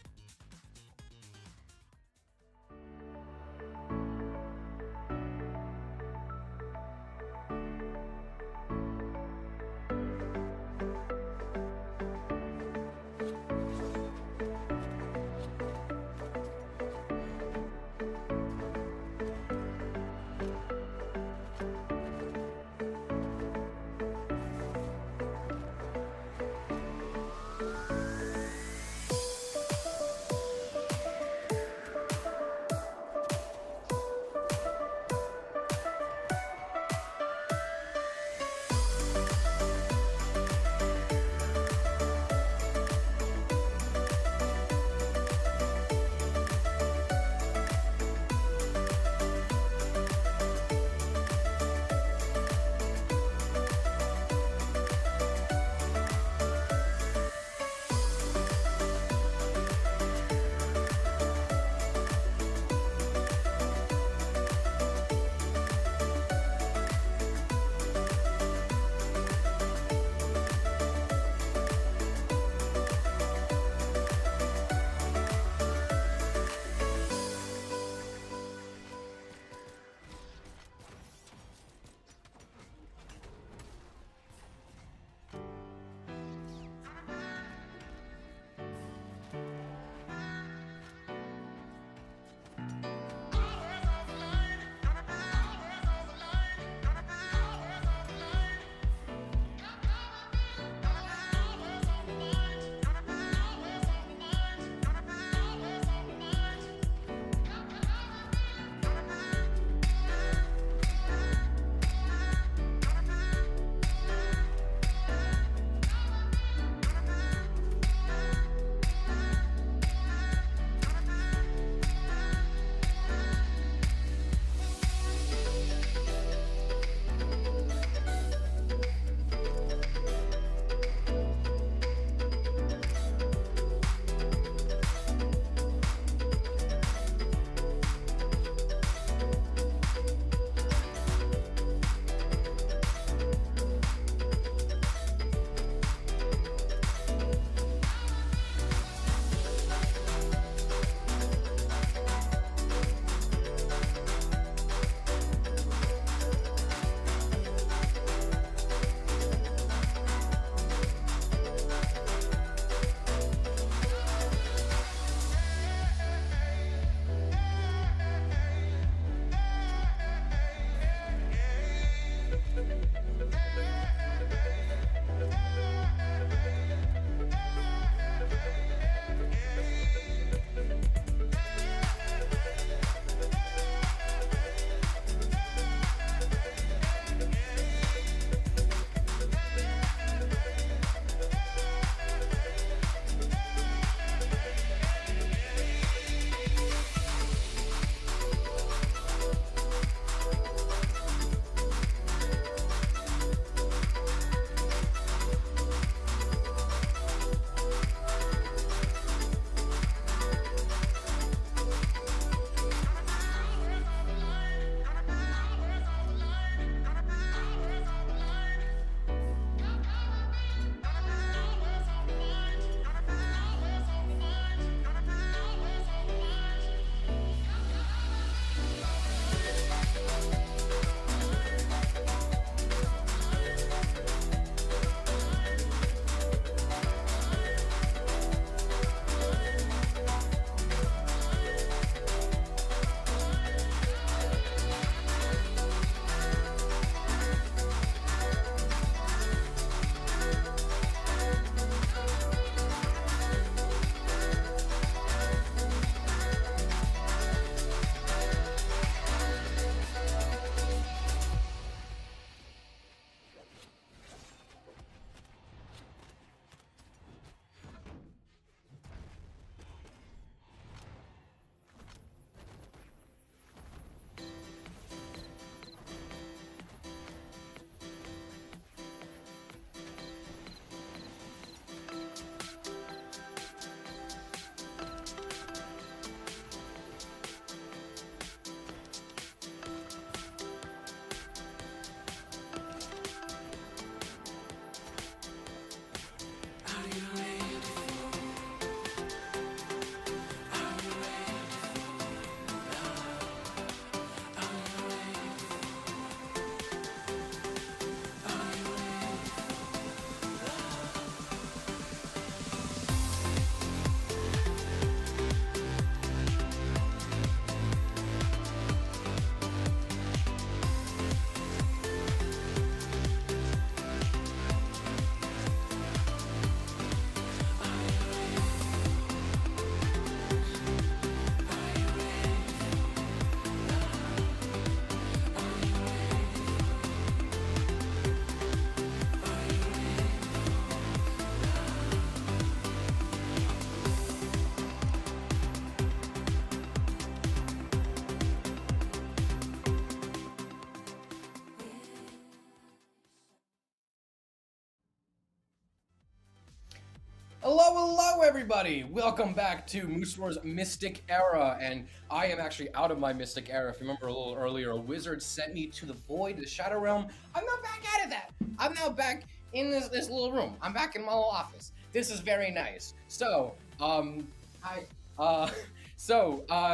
Hello, everybody! Welcome back to Mooseroar's Mystic Era, and I am actually out of my Mystic Era. If you remember a little earlier, a wizard sent me to the Void, the Shadow Realm. I'm not back out of that. I'm now back in this little room. I'm back in my little office. This is very nice. So,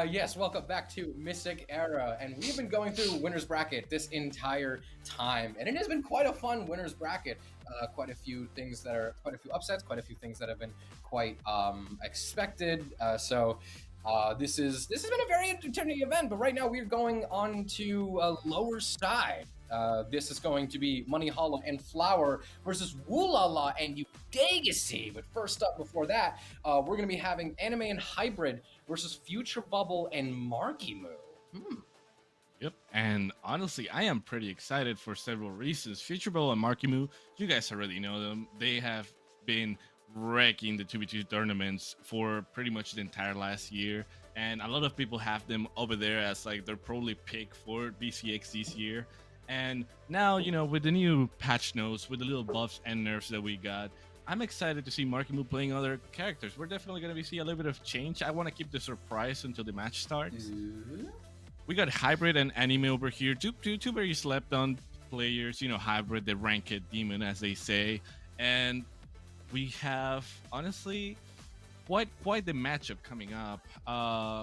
yes, welcome back to Mystic Era, and we've been going through Winner's Bracket this entire time, and it has been quite a fun Winner's Bracket. Quite a few upsets, quite a few things that have been quite expected. This has been a very entertaining event, but right now we're going on to lower side. This is going to be Money Hollow and Flower versus Woolala and Udagacy. But first up, before that, we're going to be having Anime and Hybrid versus Future Bubble and Marky Moo. Yep, and honestly, I am pretty excited for several reasons. Future Bubble and Marky Moo, you guys already know them. They have been wrecking the 2v2 tournaments for pretty much the entire last year, and a lot of people have them over there as like their probably pick for BCX this year. And now, you know, with the new patch notes, with the little buffs and nerfs that we got, I'm excited to see Marky Moo playing other characters. We're definitely going to see a little bit of change. I want to keep the surprise until the match starts. We got Hybrid and Anime over here, two very slept on players, you know, Hybrid, the ranked demon, as they say. And we have, honestly, quite the matchup coming up.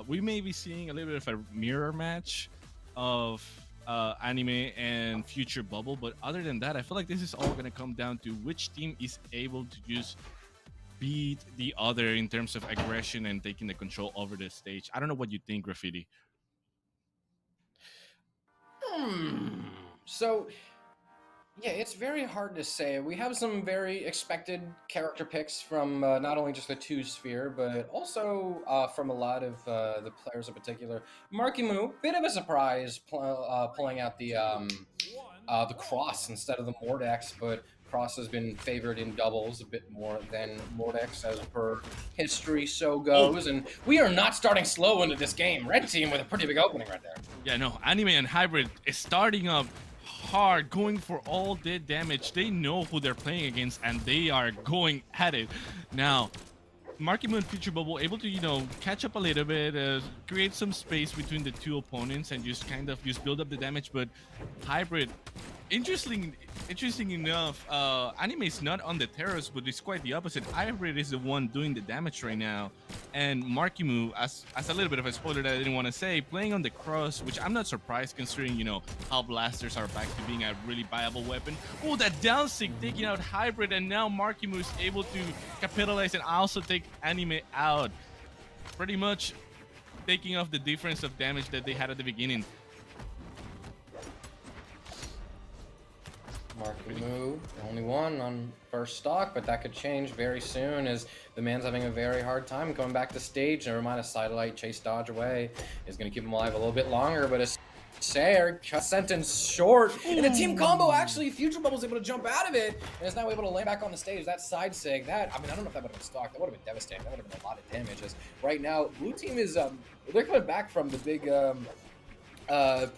We may be seeing a little bit of a mirror match of Anime and Future Bubble, but other than that, I feel like this is all going to come down to which team is able to just beat the other in terms of aggression and taking the control over the stage. I don't know what you think, Graffiti. So, yeah, it's very hard to say. We have some very expected character picks from not only just the 2 sphere, but also from a lot of the players in particular. Marky Moo, bit of a surprise pulling out the Cross instead of the Mordex, but Cross has been favored in doubles a bit more than Mordex as per history so goes, and we are not starting slow into this game. Red team with a pretty big opening right there. Yeah, no, Anime and Hybrid is starting up hard, going for all the damage. They know who they're playing against, and they are going at it. Now, Marky Moo and Future Bubble able to, you know, catch up a little bit, create some space between the 2 opponents, and just kind of just build up the damage. But Hybrid, interesting enough, Anime is not on the terrace, but it's quite the opposite. Hybrid is the one doing the damage right now, and Marky Moo, as a little bit of a spoiler that I didn't want to say, playing on the Cross, which I'm not surprised considering, you know, how blasters are back to being a really viable weapon. Oh, that down stick taking out Hybrid, and now Marky Moo is able to capitalize and also take Anime out, pretty much taking off the difference of damage that they had at the beginning. Marky Moo, only one on first stock, but that could change very soon as the man's having a very hard time coming back to stage. Never mind a sidelight, chase dodge away is going to keep him alive a little bit longer, but a Sayer cut sentence short. And a team combo, actually, Future Bubble's able to jump out of it and is now able to land back on the stage. That side sig, I don't know if that would have been stock. That would have been devastating. That would have been a lot of damage. As right now, blue team is, they're coming back from the big,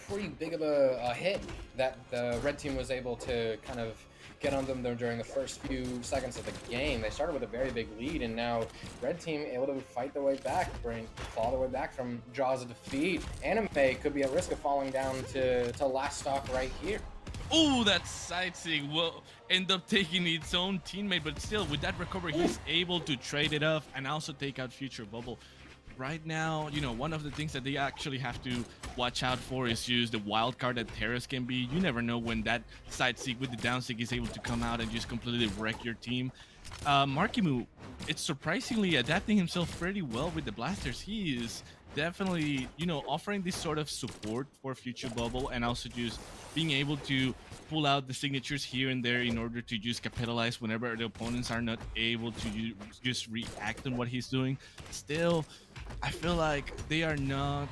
pretty big of a hit that the red team was able to kind of get on them during the first few seconds of the game. They started with a very big lead, and now red team able to fight their way back, fall their way back from jaws of defeat. Anime could be at risk of falling down to last stock right here. Oh, that side sig will end up taking its own teammate, but still, with that recovery, he's able to trade it off and also take out Future Bubble. Right now, you know, one of the things that they actually have to watch out for is just the wild card that Terrace can be. You never know when that side sig with the down sig is able to come out and just completely wreck your team. Marky Moo, it's surprisingly adapting himself pretty well with the blasters. He is definitely, you know, offering this sort of support for Future Bubble and also just being able to pull out the signatures here and there in order to just capitalize whenever the opponents are not able to just react on what he's doing. Still, I feel like they are not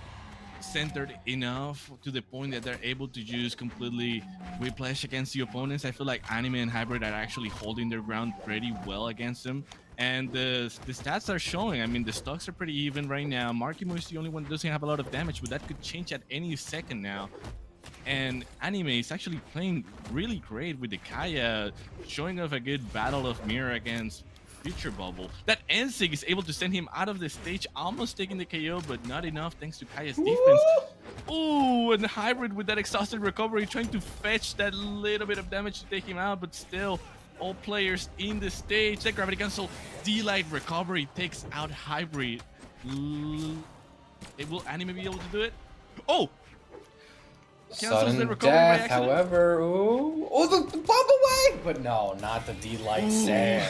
centered enough to the point that they're able to just completely whiplash against the opponents. I feel like Anime and Hybrid are actually holding their ground pretty well against them. And the stats are showing. I mean, the stocks are pretty even right now. Marky Moo is the only one that doesn't have a lot of damage, but that could change at any second now. And Anime is actually playing really great with the Kaya, showing off a good battle of mirror against Future Bubble. That Ensig is able to send him out of the stage, almost taking the KO, but not enough thanks to Kaya's defense. Ooh, and Hybrid with that exhausted recovery, trying to fetch that little bit of damage to take him out, but still, all players in the stage. That gravity cancel, D-Light recovery takes out Hybrid. Will Anime be able to do it? Oh! Cancels the Sudden recovery by death, accident. however, the bump away! But no, not the D-Light Sair.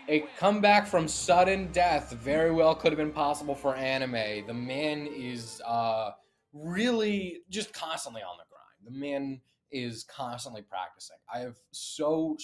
A comeback from sudden death very well could have been possible for Anime. The man is really just constantly on the grind. The man is constantly practicing. I have so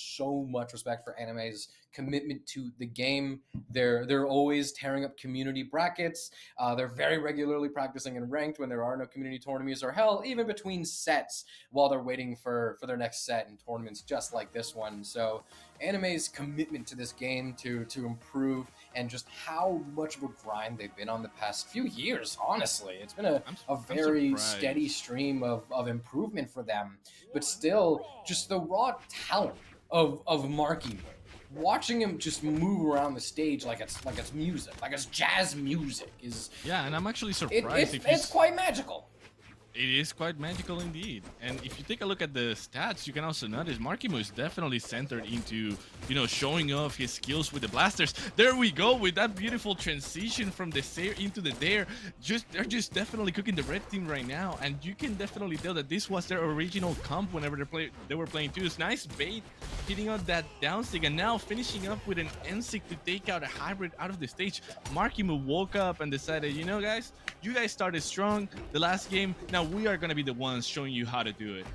much respect for Anime's commitment to the game. They're always tearing up community brackets. They're very regularly practicing in ranked when there are no community tournaments, or hell, even between sets while they're waiting for their next set in tournaments just like this one. So Anime's commitment to this game to improve, and just how much of a grind they've been on the past few years, honestly. It's been a very steady stream of improvement for them. But still, just the raw talent of Marky. Watching him just move around the stage like it's music, like it's jazz music is... Yeah, and I'm actually surprised. It's quite magical. It is quite magical indeed. And if you take a look at the stats, you can also notice Markimo is definitely centered into, showing off his skills with the blasters. There we go with that beautiful transition from the Sair into the Dare. They're just definitely cooking the red team right now, and you can definitely tell that this was their original comp whenever they were playing too. It's nice bait, hitting out that down stick, and now finishing up with an N-stick to take out a Hybrid out of the stage. Markimo woke up and decided, guys, you guys started strong the last game. Now we are gonna be the ones showing you how to do it.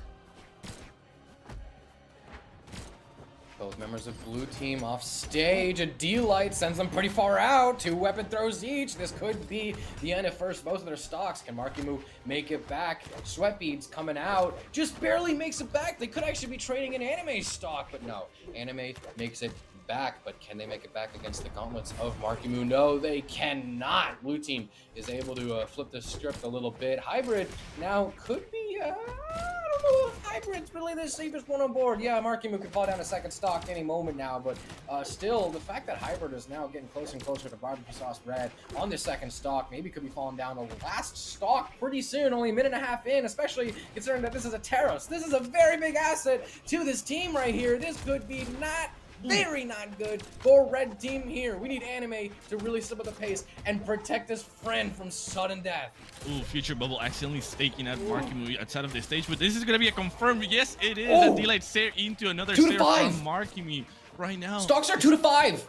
Both members of blue team off stage. A D-Light sends them pretty far out. 2 weapon throws each. This could be the end of first both of their stocks. Can Markimu make it back? Sweat beads coming out. Just barely makes it back. They could actually be trading an Anime stock, but no. Anime makes it back, but can they make it back against the gauntlets of Markimu? No, they cannot. Blue team is able to flip the script a little bit. Hybrid now could be, I don't know if Hybrid's really the safest one on board. Yeah, Markimu could fall down a second stock any moment now, but still, the fact that Hybrid is now getting closer and closer to Barbecue Sauce Red on the second stock, maybe could be falling down the last stock pretty soon, only a minute and a half in, especially considering that this is a Terros. This is a very big asset to this team right here. This could be very not good for red team here. We need Anime to really step up the pace and protect this friend from sudden death. Ooh, Future Bubble accidentally staking out Markimu outside of the stage, but this is gonna be a confirmed. Yes, it is a delayed Sair into another Sair from Markimu right now. Stocks are 2 to 5.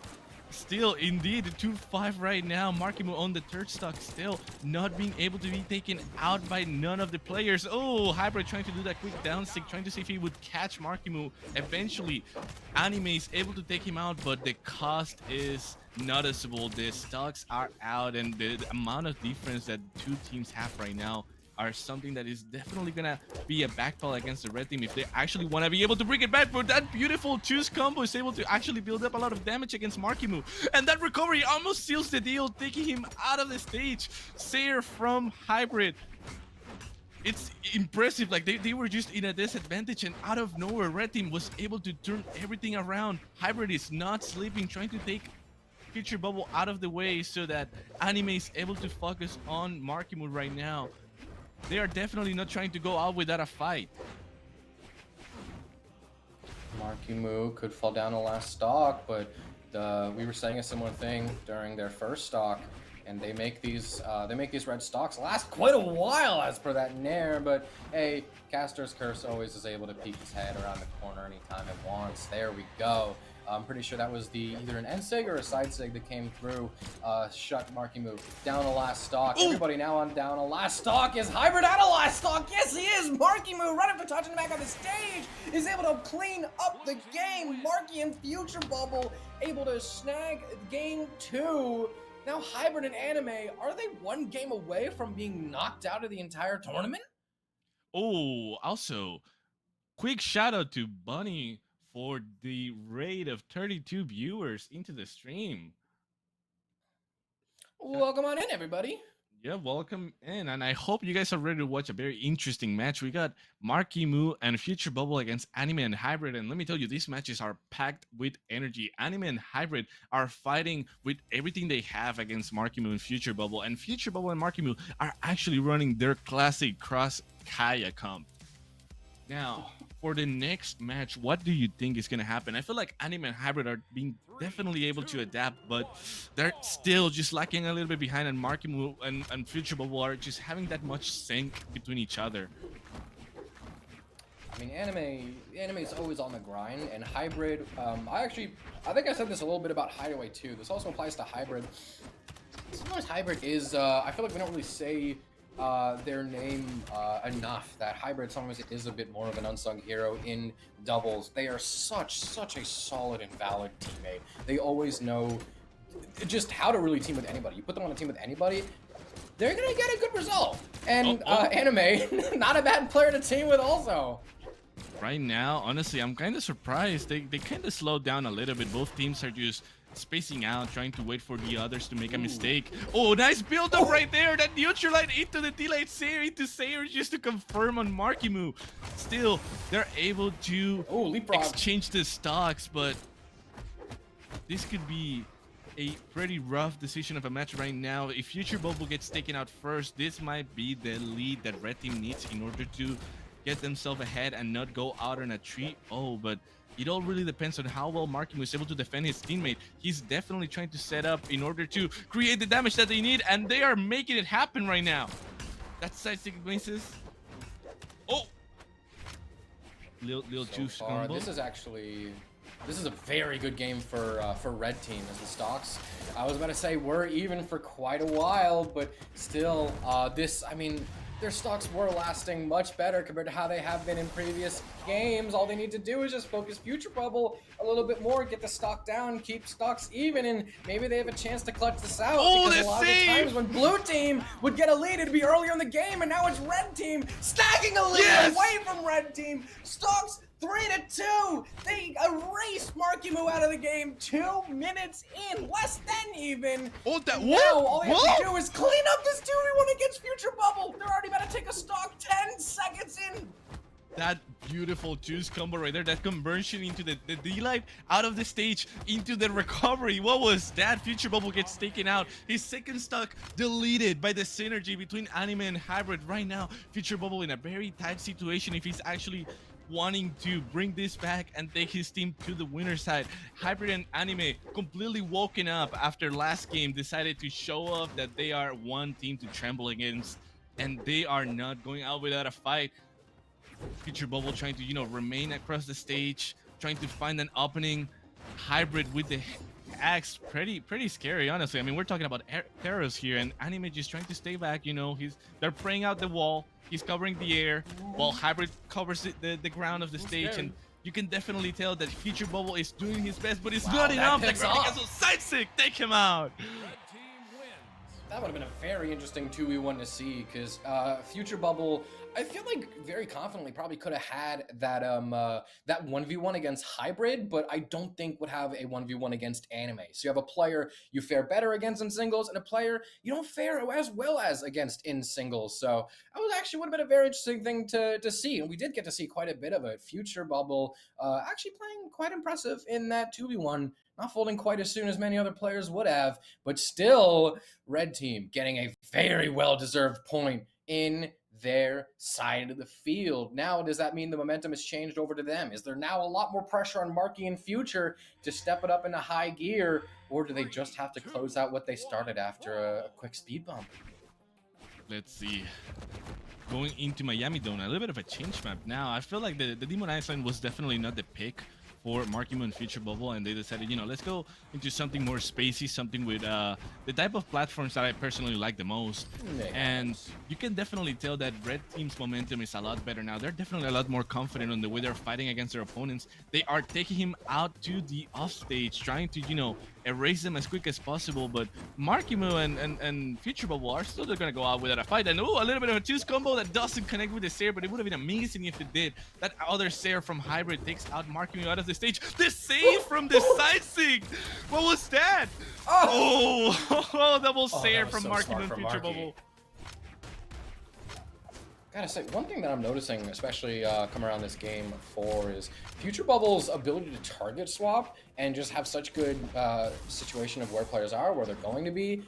Still, indeed, 2-5 right now. Markimu on the third stock, still not being able to be taken out by none of the players. Oh, Hybrid trying to do that quick down stick, trying to see if he would catch Markimu. Eventually, Anime is able to take him out, but the cost is noticeable. The stocks are out, and the amount of difference that two teams have right now are something that is definitely gonna be a backfall against the red team if they actually want to be able to bring it back. But that beautiful choose combo is able to actually build up a lot of damage against Markimu, and that recovery almost seals the deal, taking him out of the stage. Sair from Hybrid, it's impressive. Like they were just in a disadvantage, and out of nowhere red team was able to turn everything around. Hybrid is not sleeping, trying to take Future Bubble out of the way so that Anime is able to focus on Markimu right now. They are definitely not trying to go out without a fight. Markimu could fall down the last stock, but we were saying a similar thing during their first stock, and they make these red stocks last quite a while as per that Nair. But hey, Caster's Curse always is able to peek his head around the corner anytime it wants. There we go. I'm pretty sure that was either an end sig or a side sig that came through. Shut Markimu down a last stock. Ooh. Everybody now on down a last stock. Is Hybrid out of last stock? Yes, he is. Markimu right after touching the back of the stage is able to clean up the game. Marky and Future Bubble able to snag game 2. Now Hybrid and Anime, are they one game away from being knocked out of the entire tournament? Oh, also, quick shout out to Bunny for the raid of 32 viewers into the stream. Welcome on in, everybody. Yeah, welcome in, and I hope you guys are ready to watch a very interesting match. We got Marky Moo and Future Bubble against Anime and Hybrid, and let me tell you, these matches are packed with energy. Anime and Hybrid are fighting with everything they have against Marky Moo and Future Bubble, and Future Bubble and Marky Moo are actually running their classic cross Kaya comp. Now, for the next match, what do you think is going to happen? I feel like Anime and Hybrid are being definitely able to adapt, but they're still just lacking a little bit behind, and Marky Moo and Future Bubble are just having that much sync between each other. I mean, anime is always on the grind, and Hybrid, I think I said this a little bit about Hideaway too. This also applies to Hybrid. Sometimes Hybrid is, I feel like we don't really say their name enough. That Hybrid sometimes is a bit more of an unsung hero in doubles. They are such a solid and valid teammate. They always know just how to really team with anybody. You put them on a team with anybody, they're gonna get a good result. And Anime, not a bad player to team with also. Right now, honestly, I'm kind of surprised. They kind of slowed down a little bit. Both teams are just spacing out, trying to wait for the others to make a mistake. Oh, nice build up right there. That neutral line into the delayed Sayer into Sayer just to confirm on Marky Moo. Still, they're able to exchange the stocks, but this could be a pretty rough decision of a match right now. If Future Bubble gets taken out first, this might be the lead that Red Team needs in order to get themselves ahead and not go out on a 3-0, but it all really depends on how well Marky was able to defend his teammate. He's definitely trying to set up in order to create the damage that they need, and they are making it happen right now. That's side stick misses. Oh! Little juice combo. This is a very good game for Red Team as the stocks. I was about to say we're even for quite a while, but still, their stocks were lasting much better compared to how they have been in previous games. All they need to do is just focus Future Bubble a little bit more, get the stock down, keep stocks even, and maybe they have a chance to clutch this out. Oh, because a lot of the times when Blue Team would get a lead, it'd be earlier in the game, and now it's Red Team stacking a lead away from Red Team. Stocks 3-2. They erased Marky Moo out of the game 2 minutes in, less than even. Oh, that now all they have to do is clean up this 2v1 against Future Bubble. They're already about to take a stock 10 seconds in. That beautiful juice combo right there, that conversion into the D-Light out of the stage into the recovery. What was that? Future Bubble gets taken out. His second stock deleted by the synergy between Anime and Hybrid. Right now, Future Bubble in a very tight situation if he's actually wanting to bring this back and take his team to the winner's side. Hybrid and Anime completely woken up after last game, decided to show off that they are one team to tremble against, and they are not going out without a fight. Future Bubble trying to, remain across the stage, trying to find an opening. Hybrid with the axe, pretty scary, honestly. I mean, we're talking about arrows here, and Anime just trying to stay back. They're praying out the wall. He's covering the air while Hybrid covers the ground of the stage, and you can definitely tell that Future Bubble is doing his best, but it's not enough. That side stick, take him out. That would have been a very interesting 2v1 to see, because Future Bubble, I feel like very confidently probably could have had that that 1v1 against Hybrid, but I don't think would have a 1v1 against Anime. So you have a player you fare better against in singles, and a player you don't fare as well as against in singles. So that would have been a very interesting thing to see, and we did get to see quite a bit of it. Future Bubble actually playing quite impressive in that 2v1. Not folding quite as soon as many other players would have, but still, Red Team getting a very well-deserved point in their side of the field. Now, does that mean the momentum has changed over to them? Is there now a lot more pressure on Marky and Future to step it up into high gear, or do they just have to close out what they started after a quick speed bump? Let's see. Going into Miami Dome, a little bit of a change map now. I feel like the Demon Island was definitely not the pick for Marky Moo and Future Bubble, and they decided, let's go into something more spacey, something with the type of platforms that I personally like the most. And you can definitely tell that Red Team's momentum is a lot better now. They're definitely a lot more confident on the way they're fighting against their opponents. They are taking him out to the offstage, trying to, erase them as quick as possible, but Marky Moo and Future Bubble are still gonna go out without a fight. And a little bit of a juice combo that doesn't connect with the Sayer, but it would have been amazing if it did. That other Sayer from Hybrid takes out Marky Moo out of the stage. The save from the side sig! What was that? Oh, double Sayer from Marky Moo and Future Bubble. Gotta say, one thing that I'm noticing, especially coming around this game 4, is Future Bubble's ability to target swap and just have such good situation of where players are, where they're going to be,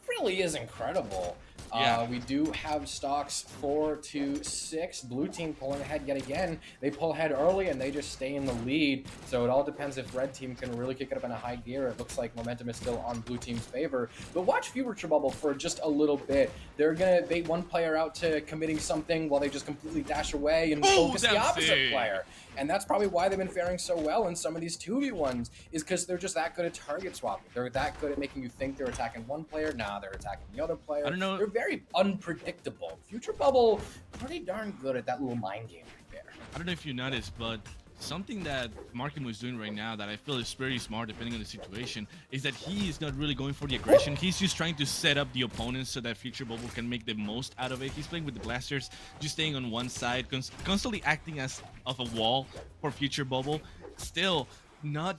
really is incredible. Yeah. We do have stocks 4 to 6. Blue team pulling ahead yet again. They pull ahead early and they just stay in the lead. So it all depends if red team can really kick it up in a high gear. It looks like momentum is still on blue team's favor. But watch Future Bubble for just a little bit. They're gonna bait one player out to committing something while they just completely dash away and focus the opposite player. And that's probably why they've been faring so well in some of these 2v1s, is because they're just that good at target swapping. They're that good at making you think they're attacking one player. Nah, they're attacking the other player. I don't know. They're very unpredictable. Future Bubble, pretty darn good at that little mind game right there. I don't know if you noticed, but something that Markham was doing right now that I feel is very smart depending on the situation is that he is not really going for the aggression. He's just trying to set up the opponents so that Future Bubble can make the most out of it. He's playing with the blasters, just staying on one side, constantly acting as of a wall for Future Bubble. Still not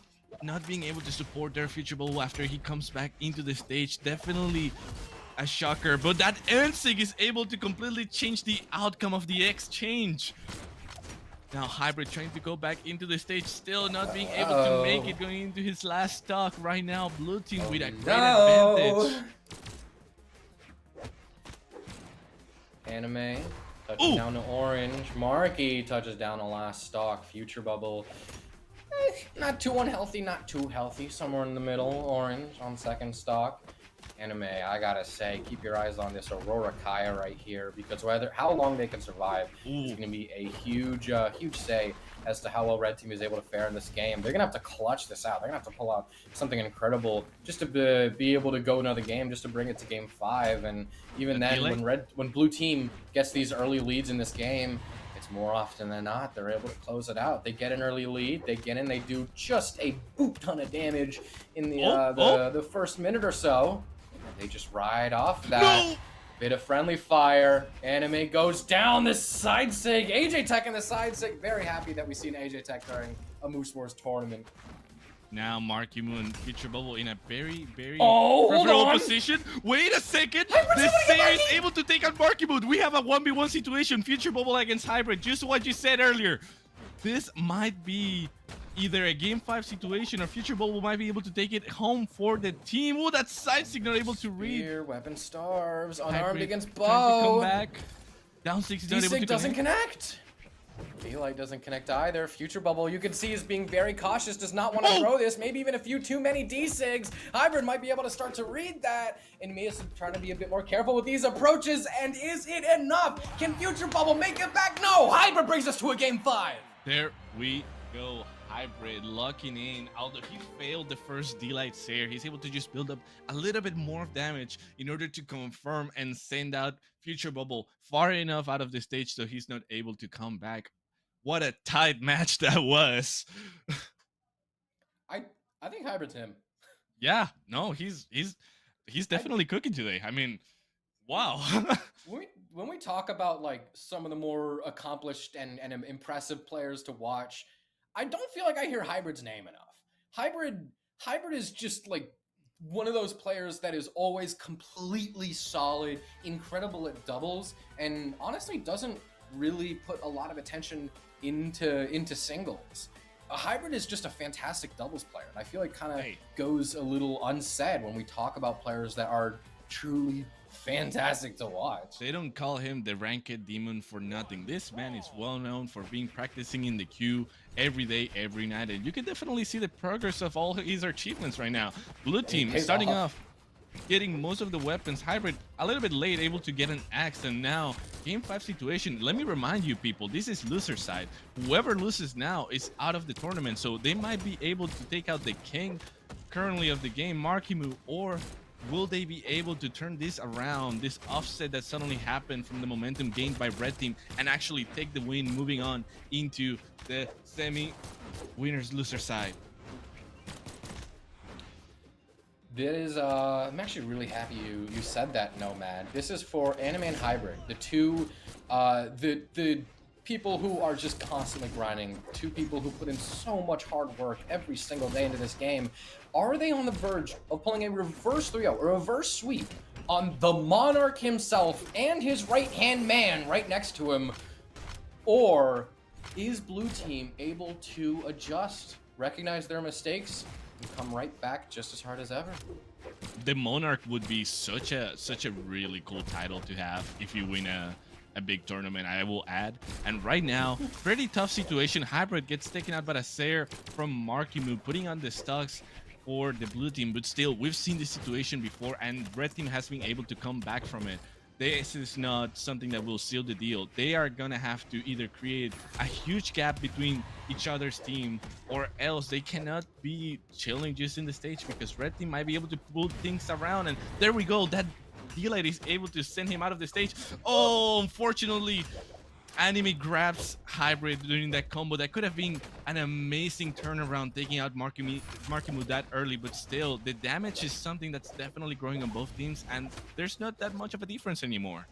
being able to support their Future Bubble after he comes back into the stage. Definitely a shocker, but that Ensig is able to completely change the outcome of the exchange. Now Hybrid trying to go back into the stage, still not being able to make it, going into his last stock right now. Blue team with a great advantage. Anime touches down to orange. Marky touches down to last stock. Future Bubble, not too unhealthy, not too healthy. Somewhere in the middle. Orange on second stock. Anime, I gotta say, keep your eyes on this Aurora Kaya right here, because how long they can survive is going to be a huge say as to how well red team is able to fare in this game. They're gonna have to clutch this out. They're gonna have to pull out something incredible just to be able to go another game, just to bring it to game 5. And even then, when blue team gets these early leads in this game, it's more often than not they're able to close it out. They get an early lead, they get in, they do just a boop ton of damage in the first minute or so. They just ride off that. Bit of friendly fire. Anime goes down the side sig. AJ Tech in the side sig. Very happy that we see an AJ Tech during a Moose Wars tournament. Now Marky Moon, Future Bubble in a very hold on. position. Wait a second. The Sayer is able to take on Marky Moon. We have a 1v1 situation. Future Bubble against Hybrid. Just what you said earlier. This might be either a game 5 situation or Future Bubble might be able to take it home for the team. Oh, that side signal able to read. Here, weapon starves, unarmed Hybrid against trying bow. to come back. Down 6 is not able to D-Sig doesn't connect. Daylight doesn't connect either. Future Bubble, you can see, is being very cautious, does not want to throw this. Maybe even a few too many D-Sigs. Hybrid might be able to start to read that. And Mia's trying to be a bit more careful with these approaches. And is it enough? Can Future Bubble make it back? No! Hybrid brings us to a game 5. There we go. Hybrid locking in. Although he failed the first D-Light Sayer, he's able to just build up a little bit more of damage in order to confirm and send out Future Bubble far enough out of the stage so he's not able to come back. What a tight match that was. I think Hybrid's him. Yeah, no, he's definitely cooking today. I mean, wow. When we talk about like some of the more accomplished and impressive players to watch, I don't feel like I hear Hybrid's name enough. Hybrid is just like one of those players that is always completely solid, incredible at doubles, and honestly doesn't really put a lot of attention into singles. Hybrid is just a fantastic doubles player, and I feel like kind of goes a little unsaid when we talk about players that are truly fantastic to watch. They don't call him the ranked demon for nothing. This man is well known for being practicing in the queue every day, every night, and you can definitely see the progress of all his achievements right now. Blue team starting off getting most of the weapons. Hybrid a little bit late, able to get an axe, and now game 5 situation. Let me remind you people, this is loser side. Whoever loses now is out of the tournament, so they might be able to take out the king currently of the game, Markimu, or will they be able to turn this around, this offset that suddenly happened from the momentum gained by red team, and actually take the win, moving on into the semi-winners loser side? That is, I'm actually really happy you said that, Nomad. This is for Anime and Hybrid, the two, the people who are just constantly grinding, two people who put in so much hard work every single day into this game. Are they on the verge of pulling a reverse 3-0, a reverse sweep on the Monarch himself and his right-hand man right next to him? Or is Blue Team able to adjust, recognize their mistakes, and come right back just as hard as ever? The Monarch would be such a really cool title to have if you win a big tournament, I will add. And right now, pretty tough situation. Hybrid gets taken out by a Sayer from Markimu, putting on the stocks for the Blue Team. But still, we've seen this situation before, and Red Team has been able to come back from it. This is not something that will seal the deal. They are gonna have to either create a huge gap between each other's team, or else they cannot be chilling just in the stage, because Red Team might be able to pull things around. And there we go, that D-Light is able to send him out of the stage. Oh, unfortunately, Anime grabs Hybrid during that combo. That could have been an amazing turnaround, taking out Markimu that early, but still, the damage is something that's definitely growing on both teams, and there's not that much of a difference anymore.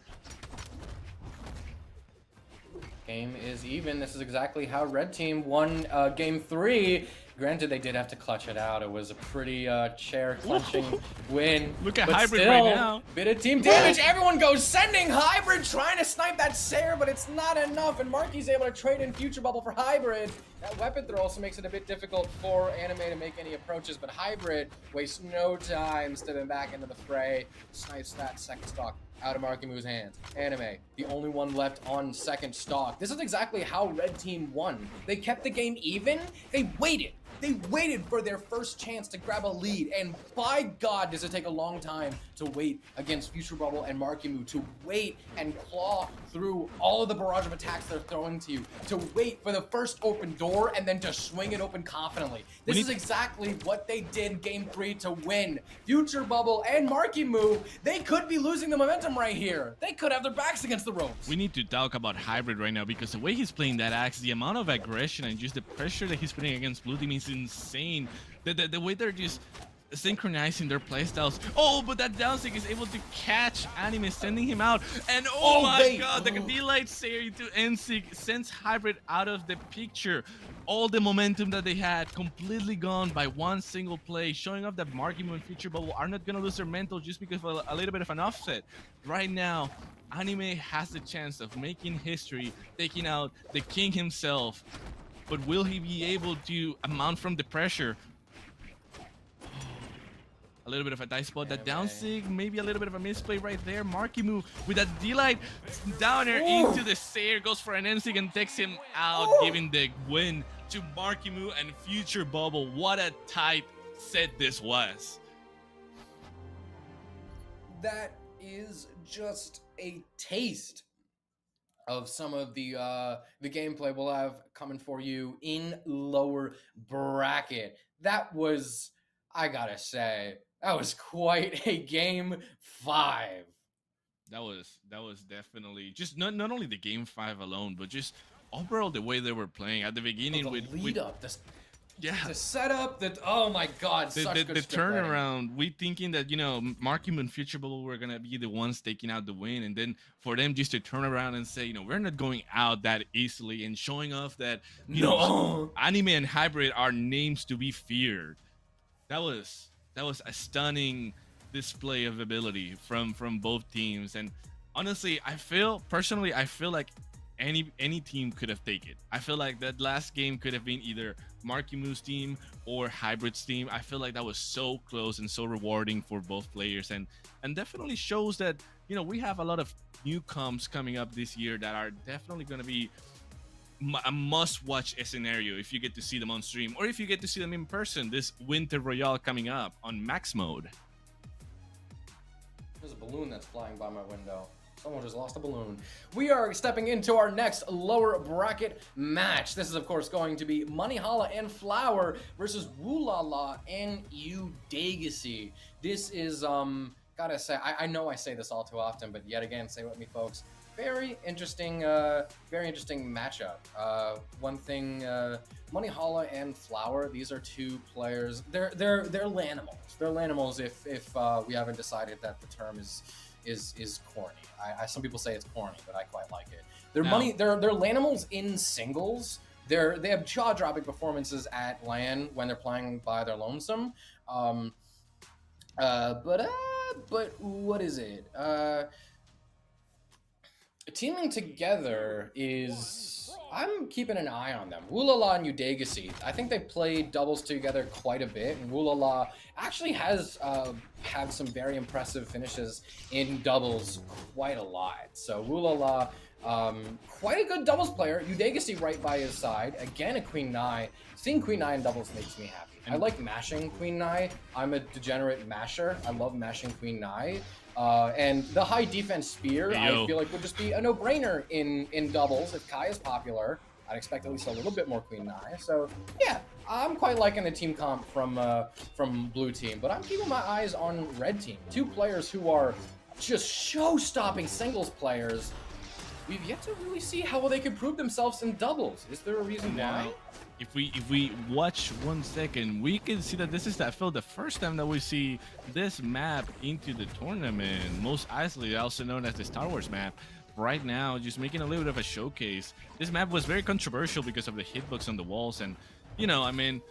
Game is even. This is exactly how Red Team won Game 3. Granted, they did have to clutch it out. It was a pretty chair-clutching win. Look at but Hybrid still, right now. Bit of team damage. Everyone goes sending Hybrid, trying to snipe that Sayer, but it's not enough. And Marky's able to trade in Future Bubble for Hybrid. That weapon throw also makes it a bit difficult for Anime to make any approaches, but Hybrid wastes no time stepping back into the fray. Snipes that second stock out of Markimu's hands. Anime, the only one left on second stock. This is exactly how Red Team won. They kept the game even. They waited. They waited for their first chance to grab a lead, and by God, does it take a long time to wait against Future Bubble and Markimu, to wait and claw through all of the barrage of attacks they're throwing to you, to wait for the first open door, and then to swing it open confidently. This is exactly what they did Game 3 to win. Future Bubble and Markimu, they could be losing the momentum right here. They could have their backs against the ropes. We need to talk about Hybrid right now, because the way he's playing that axe, the amount of aggression and just the pressure that he's putting against Blue Team is insane. The way they're just synchronizing their playstyles. Oh, but that down stick is able to catch Anime, sending him out. And oh my God, the D-Light Sayer to NSIG sends Hybrid out of the picture. All the momentum that they had completely gone by one single play, showing off that Markimu and Future Bubble are not gonna lose their mental just because of a little bit of an offset. Right now, Anime has the chance of making history, taking out the king himself. But will he be able to mount from the pressure? A little bit of a dice spot. That down sig, maybe a little bit of a misplay right there. Markimu with that D-Light downer into the Sayer, goes for an NSig and takes him out, giving the win to Markimu and Future Bubble. What a tight set this was. That is just a taste of some of the gameplay we'll have coming for you in lower bracket. That was, I gotta say, that was quite a Game 5. That was definitely just not only the Game 5 alone, but just overall the way they were playing at the beginning with lead up, yeah, the setup, that, oh my God, such good the script writing. turnaround. We thinking that, you know, Markimu and Future Bubble were gonna be the ones taking out the win, and then for them just to turn around and say, you know, we're not going out that easily, and showing off that, you know, Anime and Hybrid are names to be feared. That was a stunning display of ability from both teams. And honestly, I feel like any team could have taken it. I feel like that last game could have been either Markimu's team or Hybrid's team. I feel like that was so close and so rewarding for both players, and definitely shows that, you know, we have a lot of new comps coming up this year that are definitely going to be a must-watch scenario if you get to see them on stream, or if you get to see them in person this Winter Royale coming up on Max Mode. There's a balloon that's flying by my window. Someone just lost a balloon. We are stepping into our next lower bracket match. This is, of course, going to be Money Holla and Flower versus Woolala and Udagasy. This is, gotta say, I know I say this all too often, but yet again, say with me, folks. Very interesting matchup. One thing, Money Holla and Flower, these are two players. They're Lanimals. They're Lanimals if we haven't decided that the term is corny. Some people say it's corny, but I quite like it. They're Lanimals in singles. They have jaw-dropping performances at LAN when they're playing by their lonesome. But but what is it? Teaming together is... I'm keeping an eye on them. Woolala and Udegasi. I think they played doubles together quite a bit, and Woolala actually has had some very impressive finishes in doubles quite a lot. So Woolala, quite a good doubles player. Udegasi right by his side. Again, a Queen Nai. Seeing Queen Nai in doubles makes me happy. I like mashing Queen Nai. I'm a degenerate masher. I love mashing Queen Nai. And the high defense spear, I feel like would just be a no-brainer in doubles. If Kai is popular, I'd expect at least a little bit more Queen Nai. So yeah, I'm quite liking the team comp from blue team, but I'm keeping my eyes on red team. Two players who are just show-stopping singles players. We've yet to really see how well they could prove themselves in doubles. Is there a reason why? If we watch 1 second, we can see that this is, I feel, the first time that we see this map into the tournament. Most isolated, also known as the Star Wars map. Right now, just making a little bit of a showcase. This map was very controversial because of the hitbox on the walls, and you know, I mean,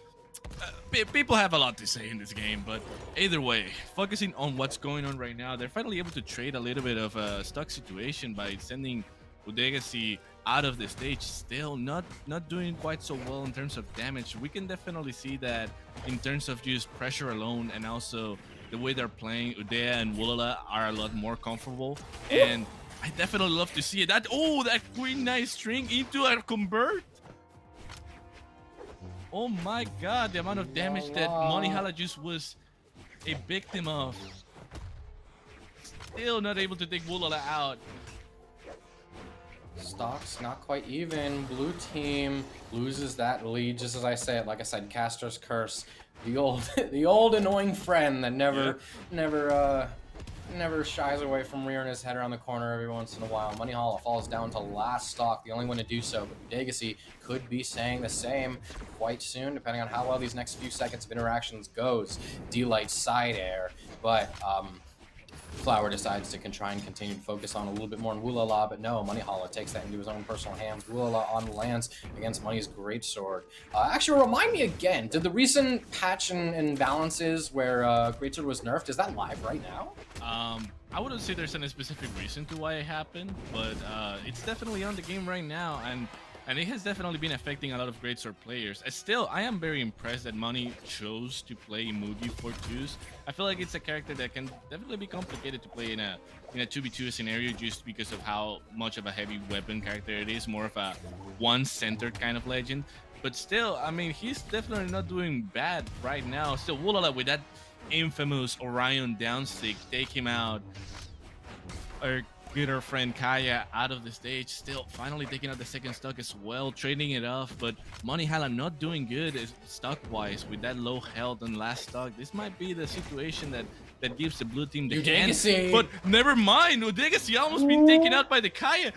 people have a lot to say in this game, but either way, focusing on what's going on right now, they're finally able to trade a little bit of a stuck situation by sending Udegasi out of the stage. Still not doing quite so well in terms of damage. We can definitely see that in terms of just pressure alone, and also the way they're playing. Udea and Woolala are a lot more comfortable, and I definitely love to see it. That Queen Nai string into a convert. Oh my god, the amount of damage that Moneyhala just was a victim of. Still not able to take Woolala out. Stocks not quite even. Blue team loses that lead, just as I say it. Like I said, Caster's Curse, the old annoying friend that never shies away from rearing his head around the corner every once in a while. Moneyhala falls down to last stock, the only one to do so, but Udegasi could be saying the same quite soon, depending on how well these next few seconds of interactions goes. D-Light side air, but Flower decides to try and continue to focus on a little bit more on Woolala, but no, Moneyhala takes that into his own personal hands. Woolala on the lands against Money's Greatsword. Actually, remind me again, did the recent patch and balances where Greatsword was nerfed, is that live right now? I wouldn't say there's any specific reason to why it happened, but it's definitely on the game right now, and it has definitely been affecting a lot of Greatsword players. Still, I am very impressed that Money chose to play Mugi for 2s. I feel like it's a character that can definitely be complicated to play in a 2v2 scenario, just because of how much of a heavy weapon character it is, more of a one-centered kind of legend. But still, I mean, he's definitely not doing bad right now. Still, Woolala with that infamous Orion downstick, take him out. Our good friend Kaya out of the stage, still finally taking out the second stock as well, trading it off, but Moneyhala not doing good stock-wise with that low health on last stock. This might be the situation that gives the blue team the chance. But never mind, Udegasi almost been taken out by the Kaya.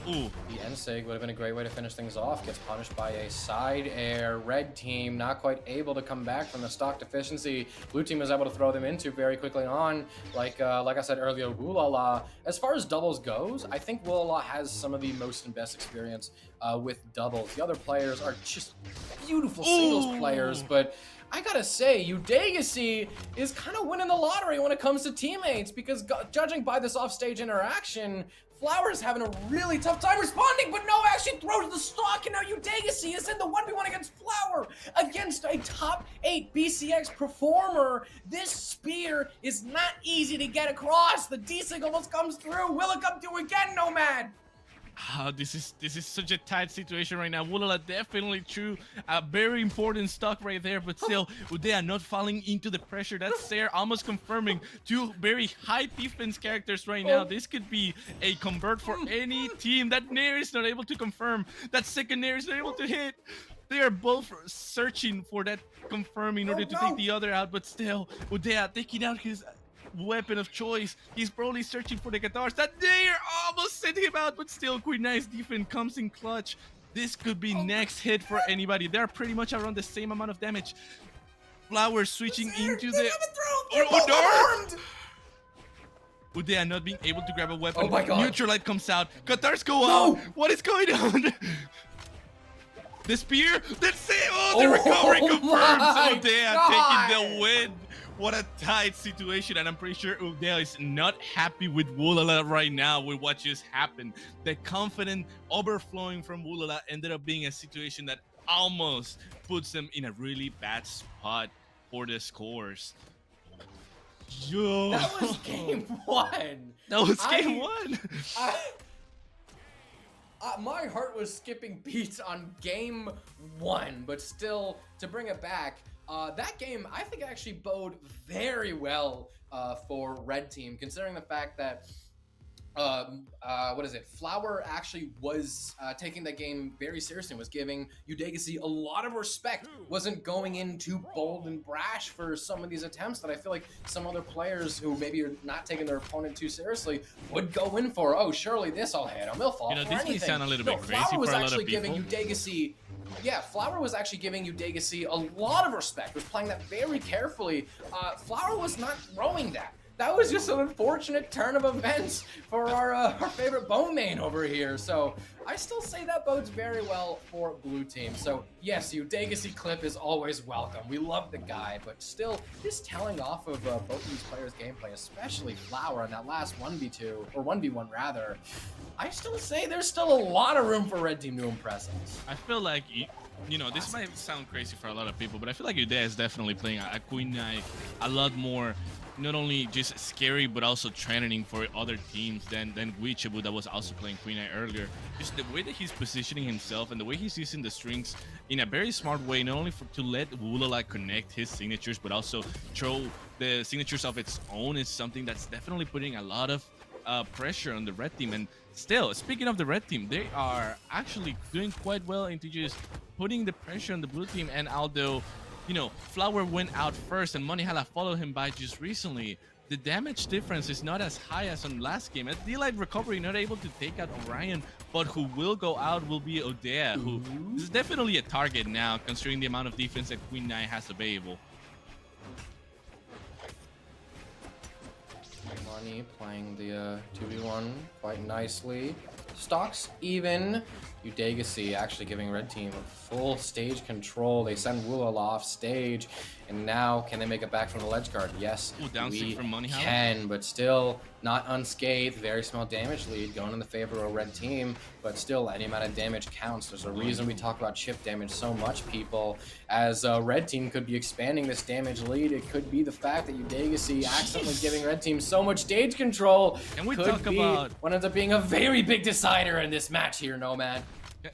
Ooh. The N-Sig would have been a great way to finish things off. Gets punished by a side air. Red team not quite able to come back from the stock deficiency. Blue team is able to throw them into very quickly on. Like I said earlier, Woolala. As far as doubles goes, I think Woolala has some of the most and best experience with doubles. The other players are just beautiful singles players, but I gotta say, Udegasi is kind of winning the lottery when it comes to teammates, because judging by this offstage interaction, Flower's having a really tough time responding, but no, actually throws the stock, and now Udegasi is in the 1v1 against Flower, against a top 8 BCX performer. This spear is not easy to get across. The D-Sig almost comes through. Will it come through again, Nomad? This is such a tight situation right now. Woolala definitely threw a very important stock right there, but still, Udea not falling into the pressure. That's there, almost confirming two very high defense characters right now. This could be a convert for any team. That Nair is not able to confirm. That second Nair is not able to hit. They are both searching for that confirm in order to take the other out, but still, Udea taking out his weapon of choice. He's probably searching for the guitars. That Nair almost sent him out, but still, Queen Nai's defense comes in clutch. This could be next hit for anybody. They're pretty much around the same amount of damage. Flower switching into the... Udea not being able to grab a weapon. Oh my god. Neutral light comes out. Guitars go out. What is going on? The spear, that's it. Oh, the recovery confirms. my Udea God. taking the win. What a tight situation, and I'm pretty sure Udea is not happy with Woolala right now with what just happened. The confident overflowing from Woolala ended up being a situation that almost puts them in a really bad spot for the scores. Yo. That was game one. That was game one. My heart was skipping beats on game one, but still, to bring it back, that game I think actually bode very well for Red Team, considering the fact that Flower actually was taking that game very seriously and was giving Udegasi a lot of respect. Wasn't going in too bold and brash for some of these attempts that I feel like some other players who maybe are not taking their opponent too seriously would go in for. Oh, surely this will hit him. He'll fall for this anything. may sound a little bit crazy Flower was for a lot actually of people. giving Udegasi. Yeah, Flower was actually giving Udegasi a lot of respect. Was playing that very carefully. Flower was not throwing that. That was just an unfortunate turn of events for our favorite bone main over here. So I still say that bodes very well for Blue Team. So yes, Udegasi clip is always welcome. We love the guy, but still just telling off of both these players' gameplay, especially Flower in that last 1v2 or 1v1 rather. I still say there's still a lot of room for Red Team to impress us. I feel like, you know, this might sound crazy for a lot of people, but I feel like Udea is definitely playing a Queen Knight a lot more, not only just scary, but also threatening for other teams than Guichebu that was also playing Queen Knight earlier. Just the way that he's positioning himself and the way he's using the strings in a very smart way, not only to let Woolala connect his signatures, but also throw the signatures of its own is something that's definitely putting a lot of pressure on the Red Team. And still, speaking of the Red Team, they are actually doing quite well into just putting the pressure on the Blue Team. And although, you know, Flower went out first and Moneyhala followed him by just recently, the damage difference is not as high as on last game. At D-Light Recovery, not able to take out Orion, but who will go out will be Udea, who is definitely a target now, considering the amount of defense that Queen Knight has available. Money playing the 2v1 quite nicely. Stocks even. Udegasi actually giving Red Team full stage control. They send Woolala off stage, and now can they make it back from the ledge guard? Yes, Ooh, down we stick from Moneyhala. can, but still not unscathed. Very small damage lead going in the favor of Red Team, but still any amount of damage counts. There's a reason we talk about chip damage so much, people. As Red Team could be expanding this damage lead, it could be the fact that Udegasi accidentally giving Red Team so much stage control. Can we could talk be about what ends up being a very big decider in this match here, Nomad.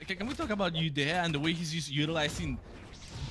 Can we talk about Udea and the way he's just utilizing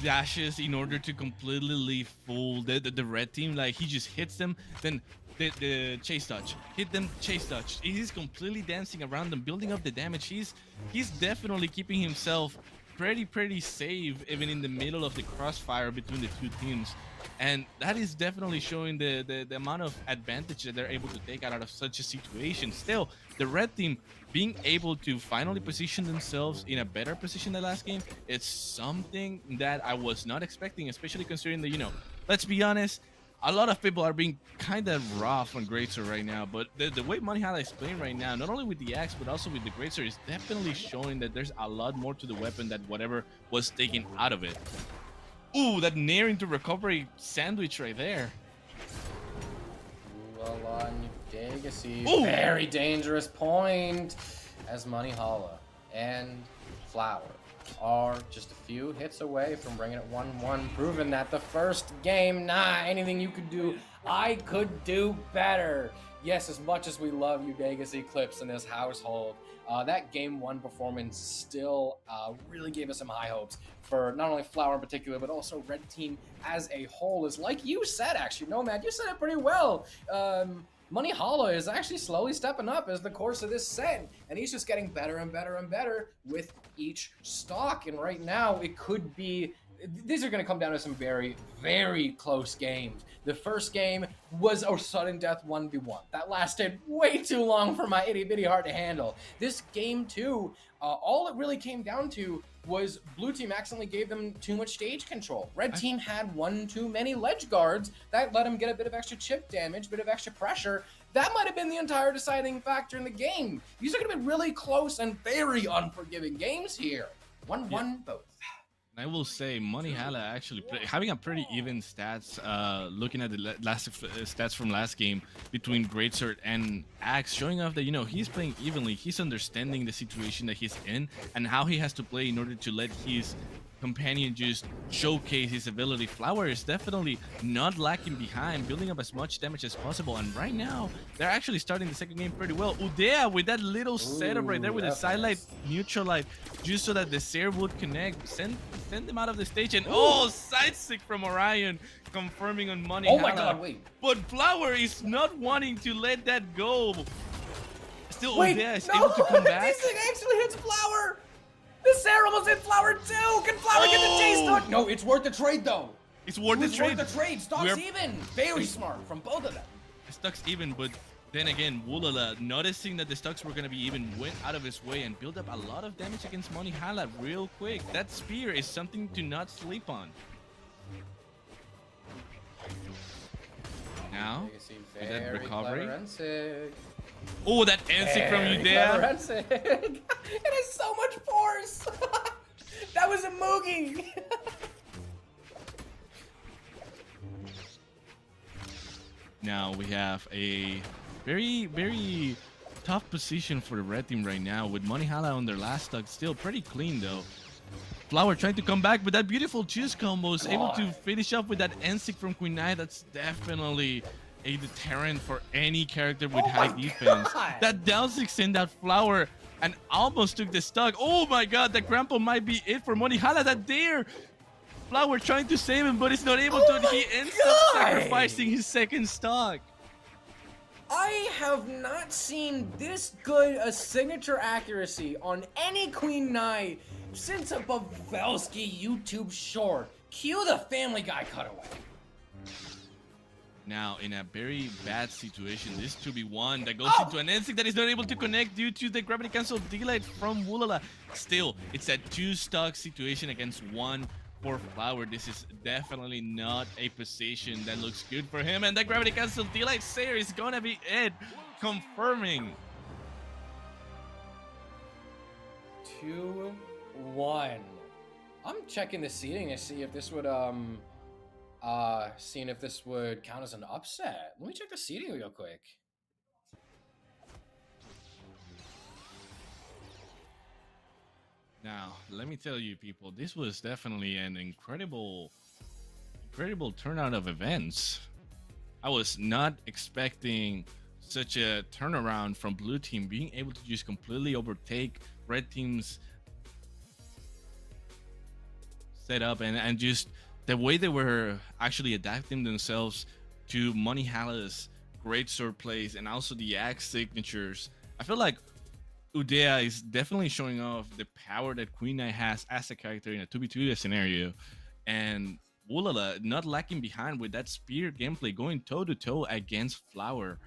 dashes in order to completely leave full the Red Team? Like, he just hits them, then the chase touch, hit them, chase touch. He's completely dancing around them, building up the damage. He's definitely keeping himself pretty safe, even in the middle of the crossfire between the two teams. And that is definitely showing the amount of advantage that they're able to take out of such a situation. Still, the Red Team being able to finally position themselves in a better position than last game, it's something that I was not expecting, especially considering that, you know, let's be honest, a lot of people are being kind of rough on Greatsword right now, but the way Moneyhala is playing right now, not only with the axe, but also with the Greatsword, is definitely showing that there's a lot more to the weapon than whatever was taken out of it. Ooh, that near into recovery sandwich right there. Udegasi, Ooh. very dangerous point, as Moneyhala and Flower are just a few hits away from bringing it 1-1, proving that the first game, anything you could do, I could do better. Yes, as much as we love Udegasi clips in this household, that game one performance still really gave us some high hopes for not only Flower in particular, but also Red Team as a whole. Is like you said, actually, Nomad, you said it pretty well. Moneyhala is actually slowly stepping up as the course of this set, and he's just getting better and better and better with each stock. And right now, it could be, these are going to come down to some very close games. The first game was a sudden death 1v1. That lasted way too long for my itty bitty heart to handle. This game two, all it really came down to was Blue Team accidentally gave them too much stage control. Red Team had one too many ledge guards that let him get a bit of extra chip damage, bit of extra pressure. That might have been the entire deciding factor in the game. These are going to be really close and very unforgiving games here. 1-1 both. I will say Money Hala actually having a pretty even stats. Looking at the last stats from last game between Greatsword and Axe, showing off that he's playing evenly. He's understanding the situation that he's in and how he has to play in order to let his companion just showcase his ability. Flower is definitely not lacking behind, building up as much damage as possible, and right now they're actually starting the second game pretty well. Udea with that little setup right there with the sidelight, neutral light, just so that the Seer would connect, send them out of the stage, and side stick from Orion, confirming on Money. Oh my god, wait. But Flower is not wanting to let that go. Still, Wait, Udea is no, able to come back. this thing actually hits Flower. The Seer almost hit Flower too. Can Flower get the chase stock? No, it's worth the trade though. It's worth the trade. Worth the trade. Stock's even. Very smart from both of them. Stock's even, but then again, Woolala, noticing that the stocks were going to be even, went out of his way and built up a lot of damage against Money Hala real quick. That spear is something to not sleep on. Now, with that recovery. Oh, that NC from Udea. It has so much force. That was a Moogie. Now we have a very, very tough position for the red team right now with Money Hala on their last stock. Still pretty clean though. Flower trying to come back with that beautiful juice combo, is able to finish up with that NC from Queen Nai. That's definitely a deterrent for any character with high defense. That down six send out Flower and almost took the stock. Oh my god, that grandpa might be it for Money Hala. That dare. Flower trying to save him, but he's not able to, and he ends up sacrificing his second stock. I have not seen this good a signature accuracy on any Queen Nai since a Pavelski YouTube short. Cue the Family Guy cutaway. Now, in a very bad situation, this 2v1 that goes into an NC that is not able to connect due to the gravity cancel delay from Woolala. Still, it's a 2-stock situation against 1 for Flower. This is definitely not a position that looks good for him, and that gravity cancel delay Sayer is gonna be it, confirming. 2-1. I'm checking the seating to see if this would seeing if this would count as an upset. Let me check the seating real quick. Now, let me tell you people, this was definitely an incredible turnout of events. I was not expecting such a turnaround from blue team, being able to just completely overtake red team's setup and just the way they were actually adapting themselves to Money Hala's great sword plays and also the axe signatures. I feel like Udea is definitely showing off the power that Queen Nai has as a character in a 2v2 scenario, and Woolala not lacking behind with that spear gameplay, going toe-to-toe against Flower.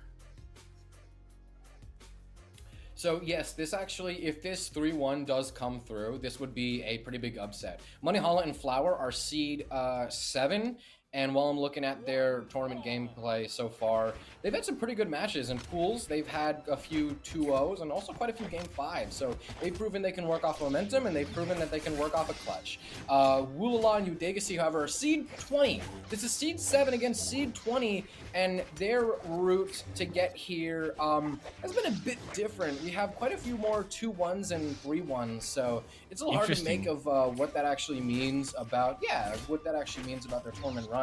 So yes, this actually, if this 3-1 does come through, this would be a pretty big upset. Money Hala and Flower are seed 7, and while I'm looking at their tournament gameplay so far, they've had some pretty good matches. In pools, they've had a few 2-0s and also quite a few game 5s. So they've proven they can work off momentum, and they've proven that they can work off a clutch. Woolala and Udegasi, however, are seed 20. This is seed 7 against seed 20, and their route to get here has been a bit different. We have quite a few more 2-1s and 3-1s, so it's a little hard to make of what that actually means about, what that actually means about their tournament run.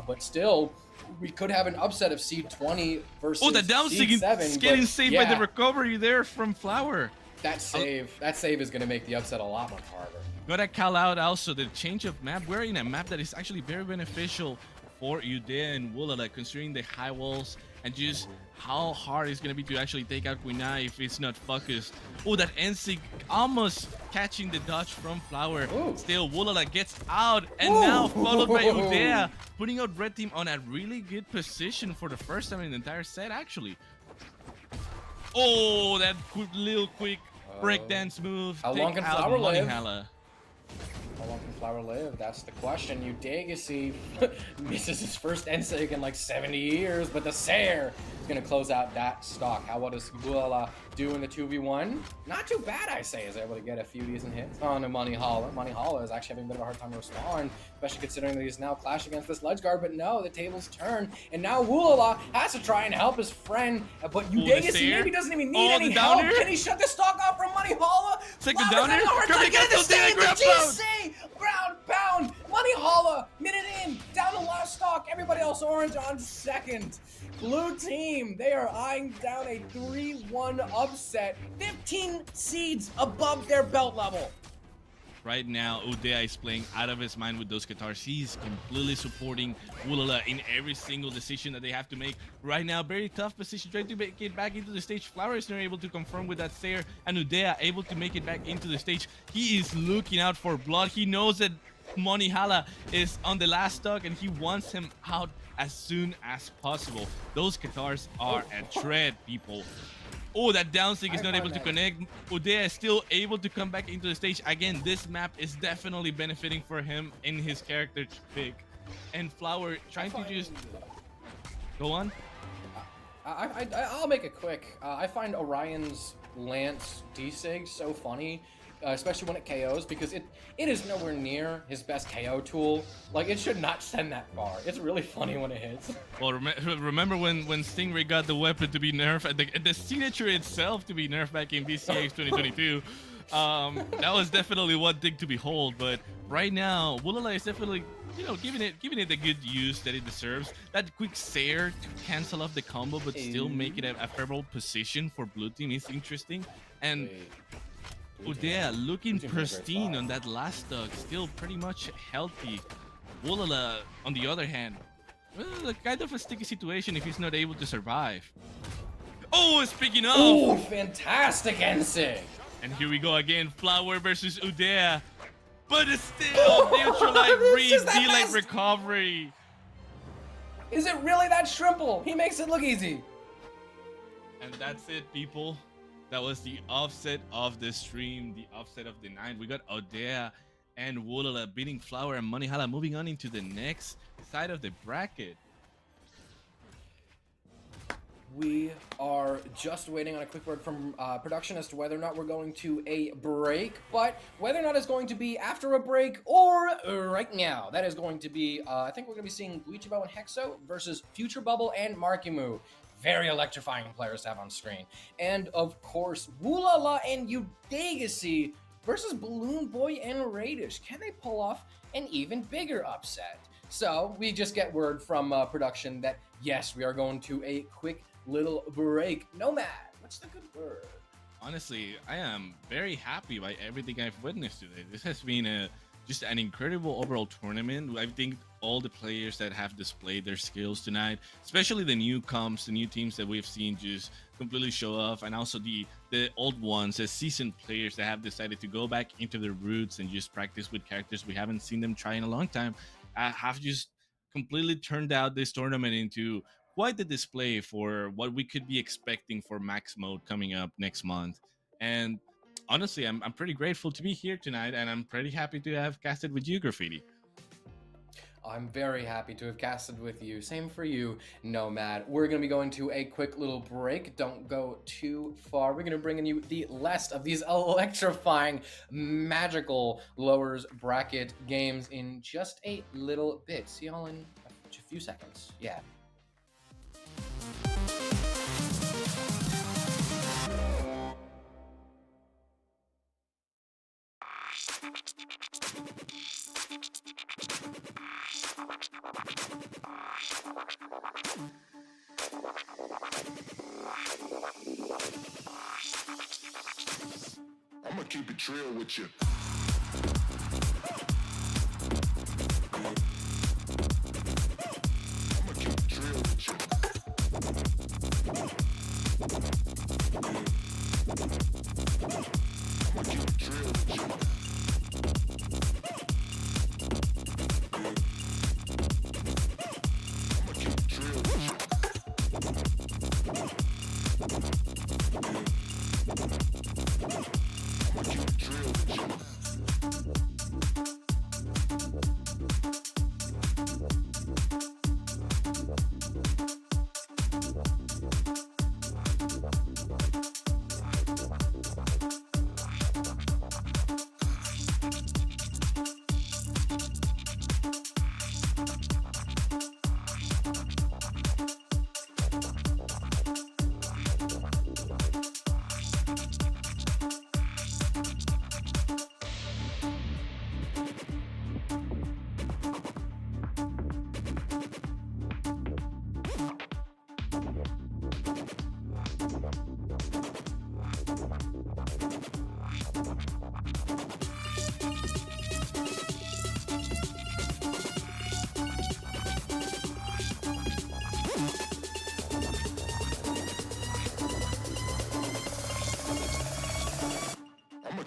But still, we could have an upset of seed 20 versus the down seed 7. Getting saved by the recovery there from Flower. That save is going to make the upset a lot much harder. Gotta call out also the change of map. We're in a map that is actually very beneficial for Udea and Woolala, considering the high walls and just how hard it's gonna be to actually take out Queen Nai if it's not focused. Oh, that NC almost catching the dodge from Flower. Ooh. Still, Woolala gets out, and now followed by Udea, putting out red team on a really good position for the first time in the entire set, actually. Oh, that little quick breakdance move. How long can out Flower Money live? Hala. How long can Flower live? That's the question. Udegasi misses his first NSIG in like 70 years, but the Sayer gonna close out that stock. How well does Gulala do in the 2v1? Not too bad, I say. Is able to get a few decent hits on Money Holla. Money Holla is actually having a bit of a hard time to respond, especially considering that he's now clashed against this ledge guard. But no, the tables turn, and now Gulala has to try and help his friend. But Udegas, he maybe doesn't even need any help. Can he shut the stock off from Money Holla? Second downer. GC, ground pound. Money Holla, minute in, down to last stock. Everybody else orange on second. Blue team, they are eyeing down a 3-1 upset. 15 seeds above their belt level. Right now, Udea is playing out of his mind with those guitars. He's completely supporting Woolala in every single decision that they have to make. Right now, very tough position, trying to make it back into the stage. Flower is not able to confirm with that stare, and Udea able to make it back into the stage. He is looking out for blood. He knows that Money Hala is on the last stock, and he wants him out as soon as possible. Those guitars are a threat, people. Oh, that down stick is not able to connect. Udea is still able to come back into the stage. Again, this map is definitely benefiting for him in his character pick. And Flower trying to just... Go on. I'll make it quick. I find Orion's Lance D-Sig so funny, especially when it KOs, because it is nowhere near his best KO tool. Like, it should not send that far. It's really funny when it hits. Well, remember when Stingray got the weapon to be nerfed, the signature itself to be nerfed back in BCX 2022. That was definitely one thing to behold. But right now, Woolala is definitely, you know, giving it the good use that it deserves. That quick Sair to cancel off the combo, but still make it a favorable position for blue team is interesting. And Udea looking pristine on that last stock, still pretty much healthy. Woolala, on the other hand, well, kind of a sticky situation if he's not able to survive. Oh, speaking of! Oh, fantastic NSIG! And here we go again, Flower versus Udea. But it's still neutralize read, delay recovery. Is it really that simple? He makes it look easy. And that's it, people. That was the offset of the stream, the offset of the night. We got Udea and Woolala beating Flower and Money Hala, moving on into the next side of the bracket. We are just waiting on a quick word from production as to whether or not we're going to a break, but whether or not it's going to be after a break or right now. That is going to be, I think we're going to be seeing Guichibo and Hexo versus Future Bubble and Markimu. Very electrifying players to have on screen. And of course, Woolala and Udegacy versus Balloonboy and Radish. Can they pull off an even bigger upset? So we just get word from production that yes, we are going to a quick little break. Nomad, what's the good word? Honestly, I am very happy by everything I've witnessed today. This has been just an incredible overall tournament. I think all the players that have displayed their skills tonight, especially the newcomers, the new teams that we've seen just completely show off, and also the old ones, the seasoned players that have decided to go back into their roots and just practice with characters we haven't seen them try in a long time, have just completely turned out this tournament into quite the display for what we could be expecting for Max Mode coming up next month. And honestly, I'm pretty grateful to be here tonight, and I'm pretty happy to have casted with you, Graffiti. I'm very happy to have casted with you. Same for you, Nomad. We're going to be going to a quick little break. Don't go too far. We're going to bring in you the last of these electrifying, magical lowers bracket games in just a little bit. See y'all in a few seconds. Yeah. I'ma keep it real with you. I'ma keep it real with you. I'ma keep it real with you. I'ma keep it real with you.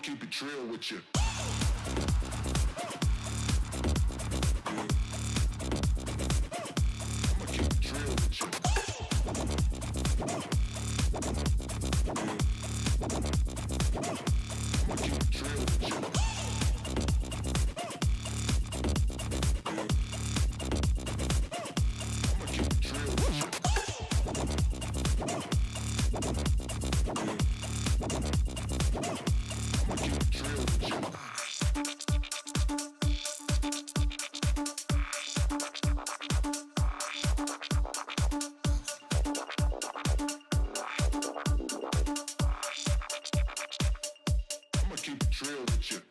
keep it real with you. I'ma keep it real with you. I'ma keep it real with you. I'ma keep it real with you. I'ma keep it real with you. I'ma keep it real with you.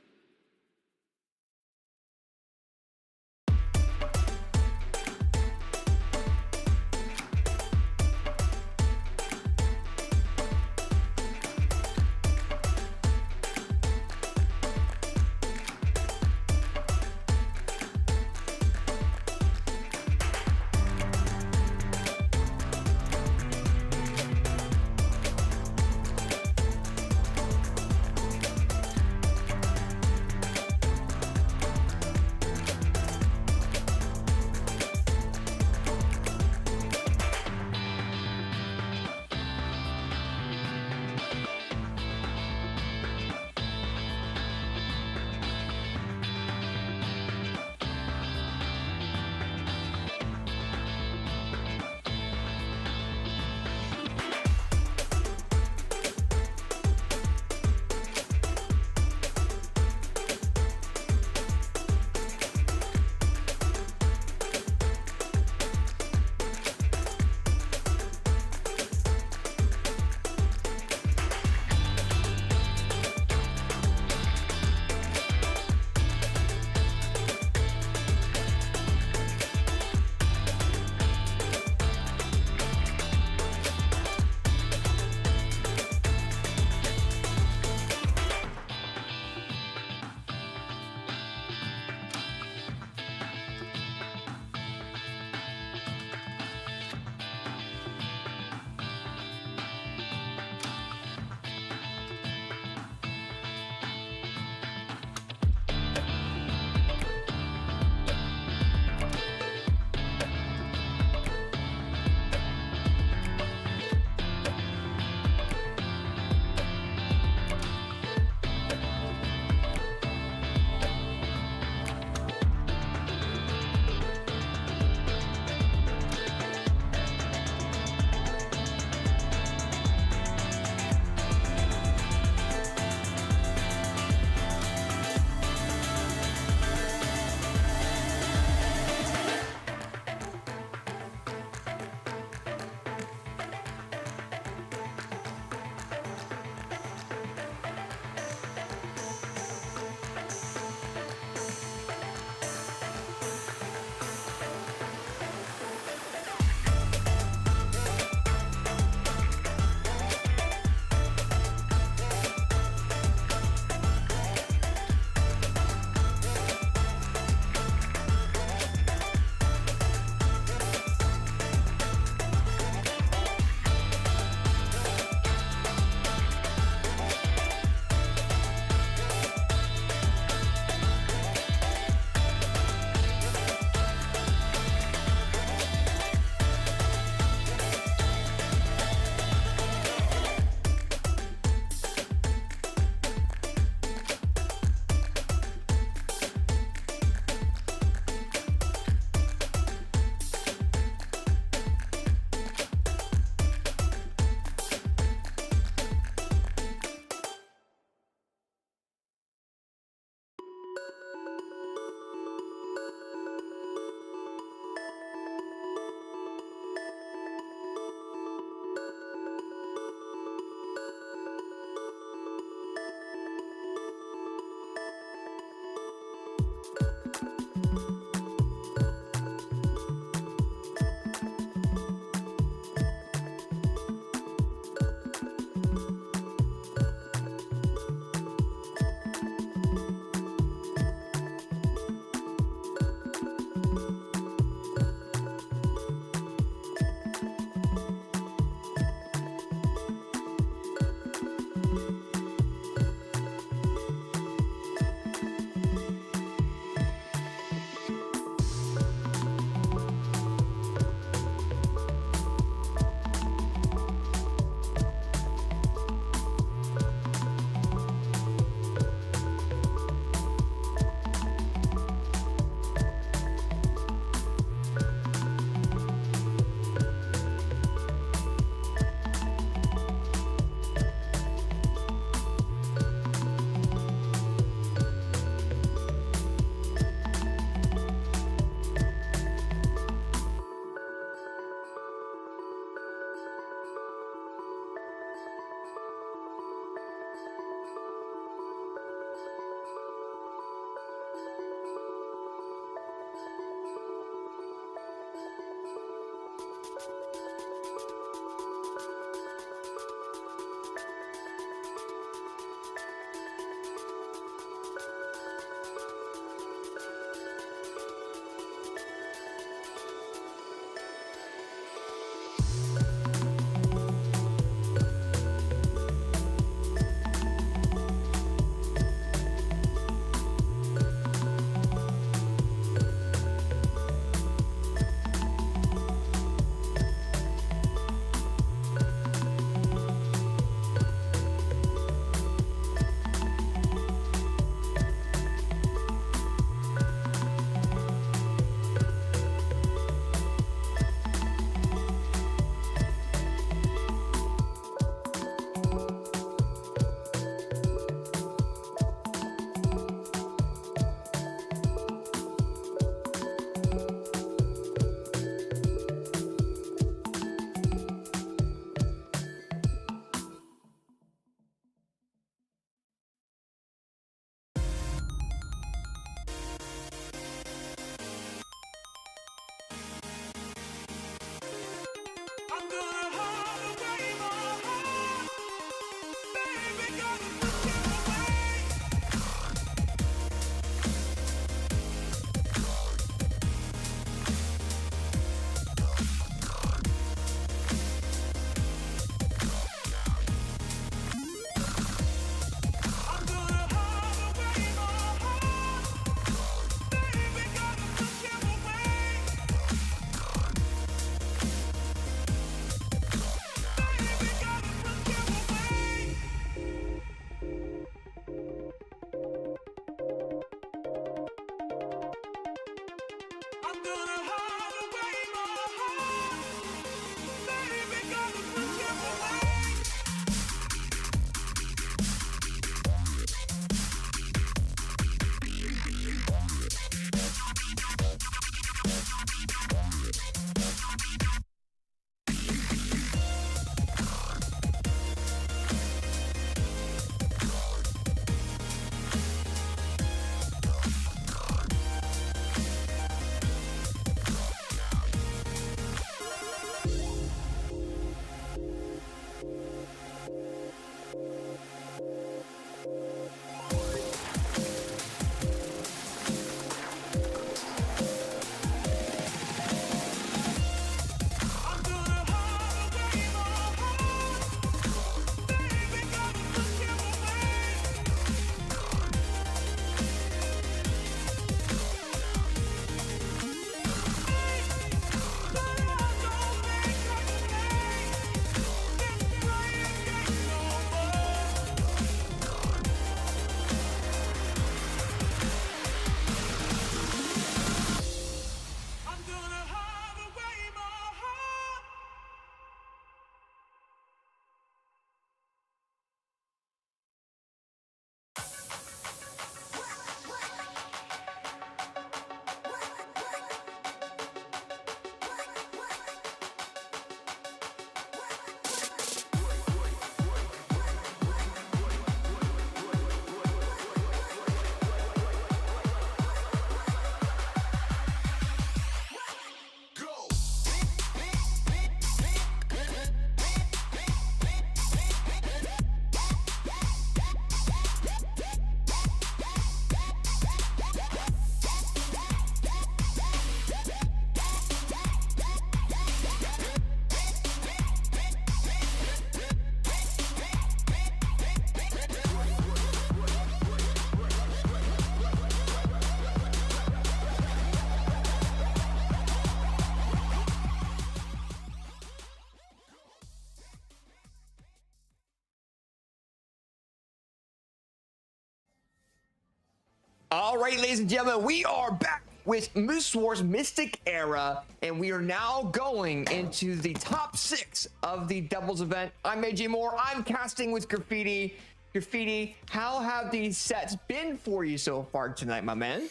All right, ladies and gentlemen, we are back with Moose Wars Mystic Era, and we are now going into the top 6 of the doubles event. I'm AJ Moore. I'm casting with Graffiti. Graffiti, how have these sets been for you so far tonight, my man?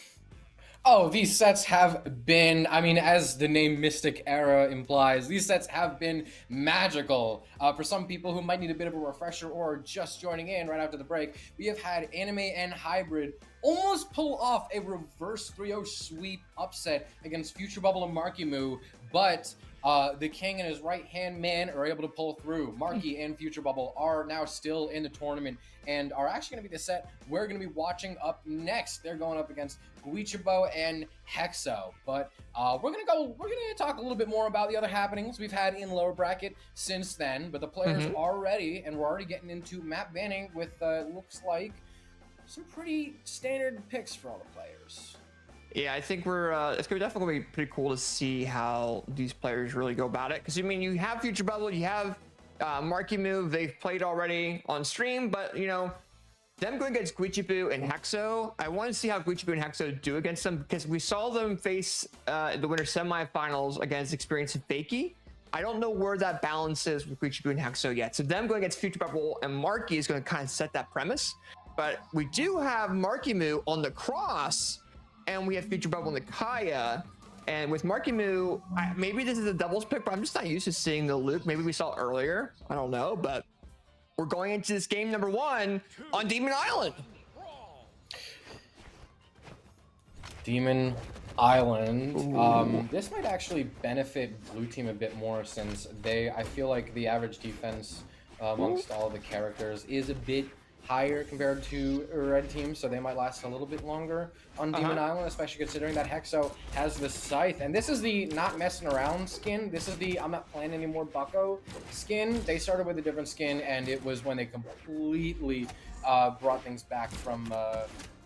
Oh, these sets have been, I mean, as the name Mystic Era implies, these sets have been magical. For some people who might need a bit of a refresher or just joining in right after the break, we have had Anime and Hybrid almost pull off a reverse 3-0 sweep upset against Future Bubble and Marky Moo, but the King and his right-hand man are able to pull through. Marky and Future Bubble are now still in the tournament and are actually going to be the set we're going to be watching up next. They're going up against Guichibo and Hexo. But we're going to talk a little bit more about the other happenings we've had in lower bracket since then. But the players are ready, and we're already getting into map banning with looks like some pretty standard picks for all the players. Yeah, I think it's gonna definitely be pretty cool to see how these players really go about it. Because I mean, you have Future Bubble, you have Marky Moo, they've played already on stream, but you know, them going against Guichibu and Hexo, I want to see how Guichibu and Hexo do against them, because we saw them face the winter semifinals against Experience and Fakey. I don't know where that balance is with Guichibu and Hexo yet. So them going against Future Bubble and Marky is going to kind of set that premise. But we do have Marky Moo on the cross, and we have Future Bubble on the Kaya. And with Marky Moo, maybe this is a doubles pick, but I'm just not used to seeing the Luke. Maybe we saw it earlier. I don't know, but we're going into this game number 1 on Demon Island. Demon Island. This might actually benefit blue team a bit more, since I feel like the average defense amongst all the characters is a bit higher compared to red team, so they might last a little bit longer on Demon Island, especially considering that Hexo has the Scythe. And this is the not messing around skin. This is the I'm not playing anymore Bucko skin. They started with a different skin, and it was when they completely brought things back from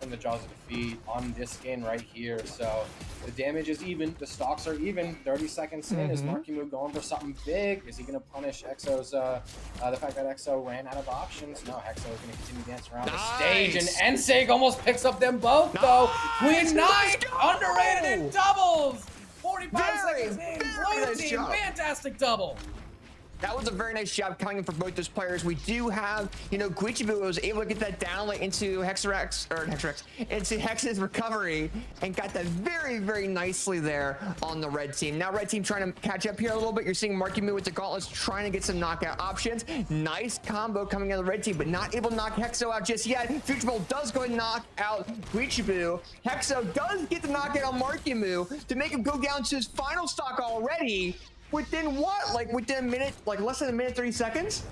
the jaws of defeat on this skin right here. So the damage is even, the stocks are even. 30 seconds in, is Marky Moo going for something big? Is he going to punish Hexo's the fact that Hexo ran out of options? No, Hexo is going to continue dancing around the stage, and Ensig almost picks up them both though. Queen Knight underrated in doubles. 45 seconds in, blue team, fantastic double. That was a very nice job coming in for both those players. We do have, you know, Guichibu was able to get that down into into Hex's recovery and got that very, very nicely there on the red team. Now red team trying to catch up here a little bit. You're seeing Marky Moo with the gauntlets trying to get some knockout options. Nice combo coming out of the red team, but not able to knock Hexo out just yet. Future Bowl does go and knock out Guichibu. Hexo does get the knockout on Marky Moo to make him go down to his final stock already. Within what? Like within a minute, like less than a minute, 30 seconds?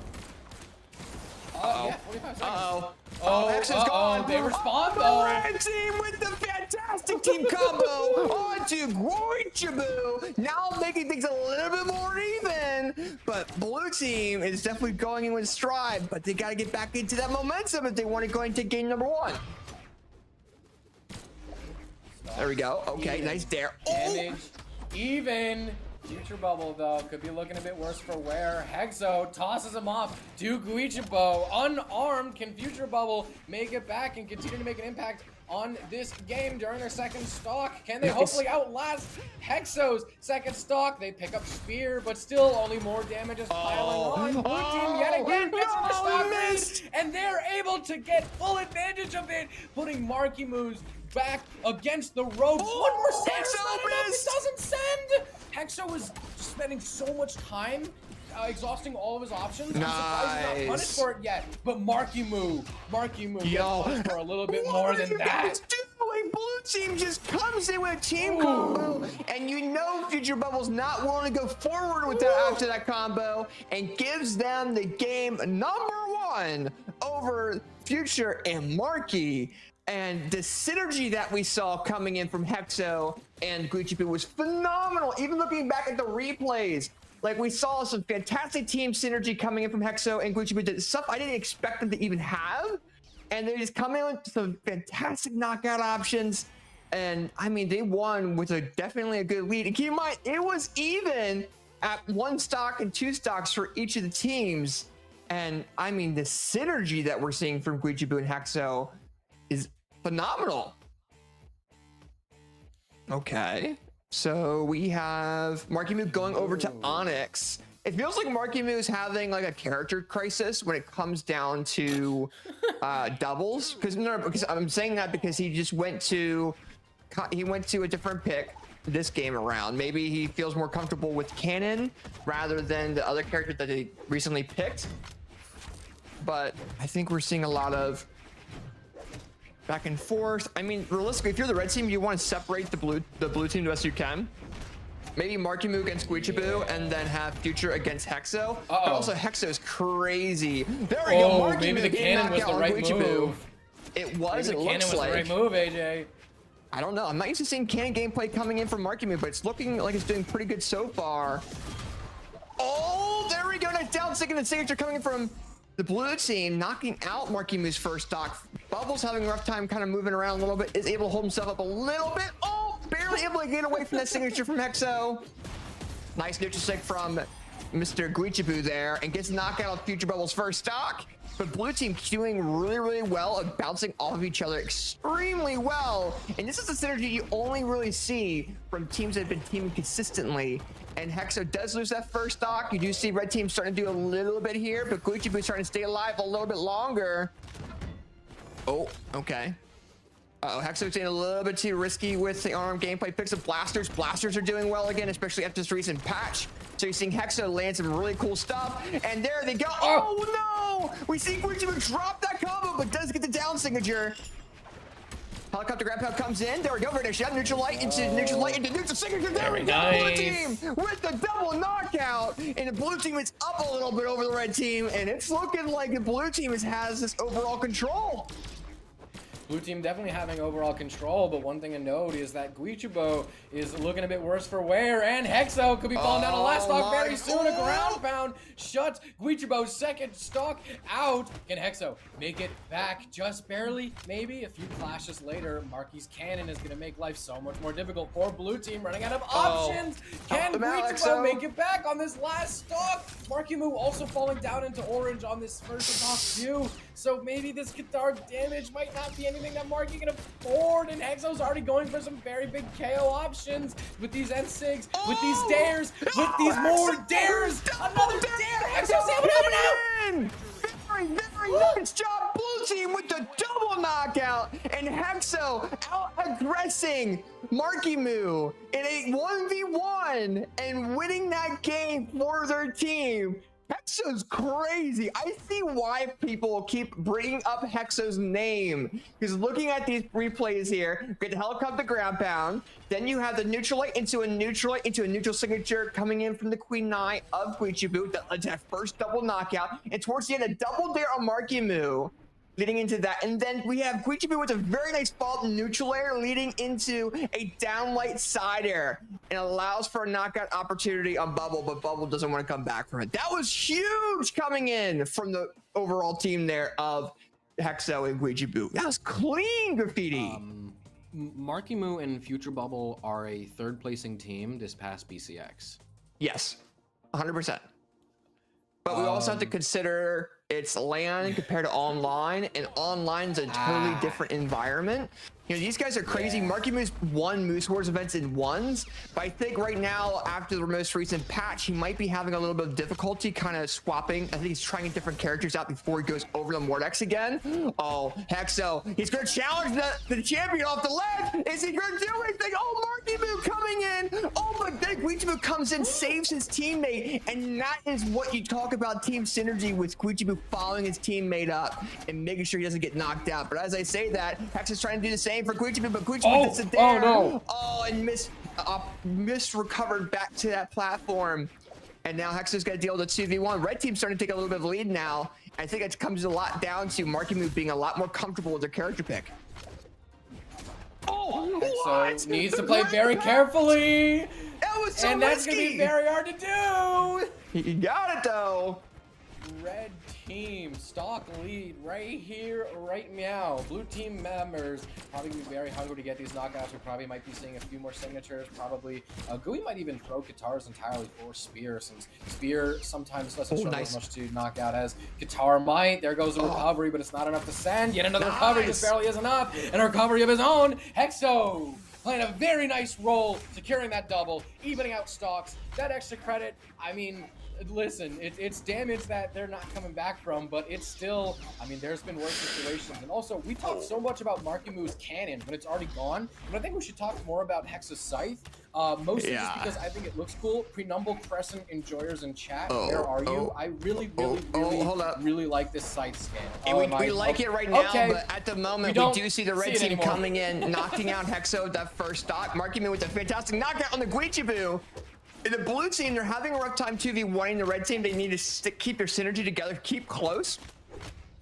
Yeah, 45 seconds. Hexo's gone. They respond the though. Red team with the fantastic team combo onto Guichibu. Now making things a little bit more even. But blue team is definitely going in with stride, but they got to get back into that momentum if they want to go into game number 1. There we go. Okay, nice dare. Damage even. Future Bubble, though, could be looking a bit worse for wear. Hexo tosses him off to Guichibo. Unarmed, can Future Bubble make it back and continue to make an impact on this game during their second stock? Can they hopefully outlast Hexo's second stock? They pick up Spear, but still only more damage is piling on. Blue team yet again gets in the stock race, and they're able to get full advantage of it, putting Marky Moo's back against the ropes. One more Hexo missed. It doesn't send. Hexo was spending so much time exhausting all of his options. I'm surprised he's not punished for it yet. But Marky Moo gets punished for a little bit more than that. Blue team just comes in with a team combo, and you know Future Bubble's not willing to go forward with that after that combo, and gives them the game number 1 over Future and Marky. And the synergy that we saw coming in from Hexo and Guichibu was phenomenal. Even looking back at the replays, like we saw some fantastic team synergy coming in from Hexo and Guichibu, stuff I didn't expect them to even have. And they just come in with some fantastic knockout options. And I mean, they won with definitely a good lead. And keep in mind, it was even at 1 stock and 2 stocks for each of the teams. And I mean, the synergy that we're seeing from Guichibu and Hexo is phenomenal. Okay. So we have Marky Moo going over to Onyx. It feels like Marky Moo is having like a character crisis when it comes down to doubles. Because I'm saying that because he just went to a different pick this game around. Maybe he feels more comfortable with Cannon rather than the other character that he recently picked. But I think we're seeing a lot of back and forth. I mean, realistically, if you're the red team, you want to separate the blue team the best you can. Maybe Marky Moo against Guichaboo and then have Future against Hexo. But also Hexo is crazy. There we go. Marky Maybe Moo the cannon was the right move. It was. Maybe the cannon was the right move, AJ. I don't know. I'm not used to seeing cannon gameplay coming in from Marky Moo, but it's looking like it's doing pretty good so far. Oh, there we go. Nice down second and signature coming in from the blue team, knocking out Marky Moo's first stock. Bubbles having a rough time kind of moving around a little bit, is able to hold himself up a little bit. Oh, barely able to get away from that signature from Hexo. Nice neutral stick from Mr. Guichaboo there, and gets knocked out of Future Bubble's first stock. But blue team doing really, really well at bouncing off of each other extremely well. And this is the synergy you only really see from teams that have been teaming consistently. And Hexo does lose that first stock. You do see red team starting to do a little bit here, but Guichaboo starting to stay alive a little bit longer. Oh, okay. Hexo's getting a little bit too risky with the arm gameplay. Picks up blasters. Blasters are doing well again, especially after this recent patch. So you're seeing Hexo land some really cool stuff. And there they go. Oh no! We see Guichaboo drop that combo, but does get the down signature. Helicopter grab pound comes in. There we go. Very nice shot. Neutral light into neutral signature. There we go. Blue team with the double knockout. And the blue team is up a little bit over the red team. And it's looking like the blue team has this overall control. Blue team definitely having overall control, but one thing to note is that Guichaboo is looking a bit worse for wear, and Hexo could be falling down a last stock very soon. A ground pound shuts Guichaboo's second stock out. Can Hexo make it back just barely? Maybe a few clashes later, Marky's cannon is going to make life so much more difficult for blue team, running out of options. Can Guichaboo make it back on this last stock? Marky Moo also falling down into orange on this first stock too. So maybe this guitar damage might not be anything that Marky can afford, and Hexo's already going for some very big KO options with these N6, with these dares, with these more dares. Another dare! Hexo's able to win out! Very nice job, blue team, with the double knockout, and Hexo out-aggressing Marky Moo in a 1v1 and winning that game for their team. Hexo's crazy. I see why people keep bringing up Hexo's name. Because looking at these replays here, get the helicopter ground pound, then you have the neutral light into a neutral signature coming in from the Queen Nine of Guichaboo that led to that first double knockout. And towards the end, a double dare on Marky Moo leading into that. And then we have Guichaboo with a very nice fault neutral air leading into a downlight side air, and allows for a knockout opportunity on Bubble, but Bubble doesn't want to come back from it. That was huge coming in from the overall team there of Hexo and Guichaboo. That was clean graffiti. Marky Moo and Future Bubble are a third placing team this past BCX. Yes, 100%. But we also have to consider it's LAN compared to online, and online is a totally different environment. You know, these guys are crazy. Marky Moo's won Moose Wars events in ones, but I think right now, after the most recent patch, he might be having a little bit of difficulty kind of swapping. I think he's trying different characters out before he goes over the Mordex again. Oh, Hexo, he's going to challenge the champion off the ledge. Is he going to do anything? Oh, Marky Moo coming in. Oh, but then Guichaboo comes in, saves his teammate, and that is what you talk about team synergy with Guichaboo following his teammate up and making sure he doesn't get knocked out. But as I say that, Hexo's trying to do the same for Guichaboo, but Guichaboo gets it there. Oh no! Oh, and recovered back to that platform. And now Hexo's got to deal with a 2v1. Red team's starting to take a little bit of a lead now. I think it comes a lot down to Marky Moo being a lot more comfortable with their character pick. Oh, so needs to play very carefully. That was so and that's gonna be very hard to do. He got it though. Red team stock lead right here, right meow. Blue team members probably gonna be very hungry to get these knockouts. We probably might be seeing a few more signatures. Probably Gooey might even throw guitars entirely for Spear, since Spear sometimes doesn't struggle as much to knock out as Guitar might. There goes the recovery, but it's not enough to send. Yet another recovery just barely is enough, and a recovery of his own. Hexo playing a very nice role, securing that double, evening out stocks. That extra credit, I mean, listen, it's damage that they're not coming back from, but it's still, I mean, there's been worse situations. And also, we talk so much about Markimu's cannon when it's already gone, but I think we should talk more about Hexa's scythe, mostly just because I think it looks cool. Prenumble Crescent enjoyers in chat, where are you? I really like this scythe scan. We like it right now, but at the moment, we do see the red team coming in, knocking out Hexo with that first stock. Markimu with a fantastic knockout on the Guichibu. The blue team, they're having a rough time 2v1ing the red team. They need to keep their synergy together, keep close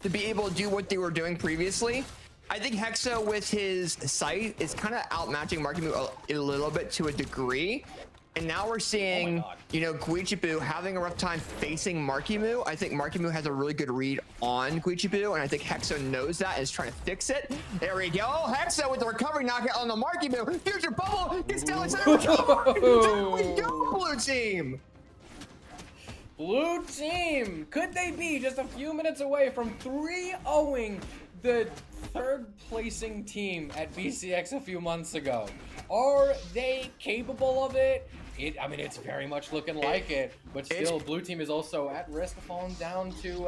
to be able to do what they were doing previously. I think Hexo with his sight is kind of outmatching Markimu a little bit to a degree. And now we're seeing, you know, Guichibu having a rough time facing Markimu. I think Markimu has a really good read on Guichibu, and I think Hexo knows that and is trying to fix it. There we go. Hexo with the recovery knockout on the Markimu. Future bubble gets down inside recovery. There we go, blue team. Blue team, could they be just a few minutes away from 3-0ing the third placing team at BCX a few months ago? Are they capable of it? I mean, it's very much looking like it, but still, blue team is also at risk of falling down to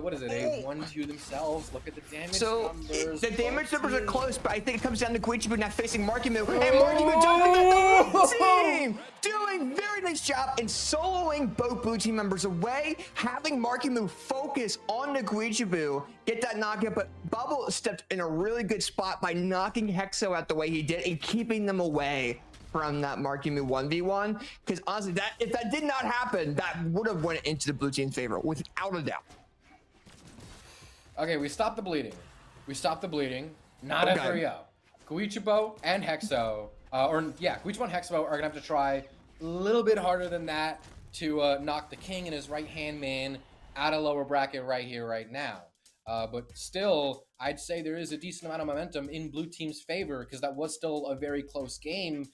what is it, a 1-2 themselves. Look at the damage numbers. The damage numbers are close, but I think it comes down to Guichibu not facing Markimu. And Markimu jumping the team! Doing very nice job in soloing both blue team members away, having Markimu focus on the Guichibu, get that knockout, but Bubble stepped in a really good spot by knocking Hexo out the way he did and keeping them away from that Markimu 1v1, because honestly, if that did not happen, that would have went into the blue team's favor without a doubt. Okay, we stopped the bleeding. Not at 3-0. Guichibo and Hexo, Guichibo and Hexo are gonna have to try a little bit harder than that to knock the king and his right-hand man out of lower bracket right here, right now. But still, I'd say there is a decent amount of momentum in blue team's favor because that was still a very close game.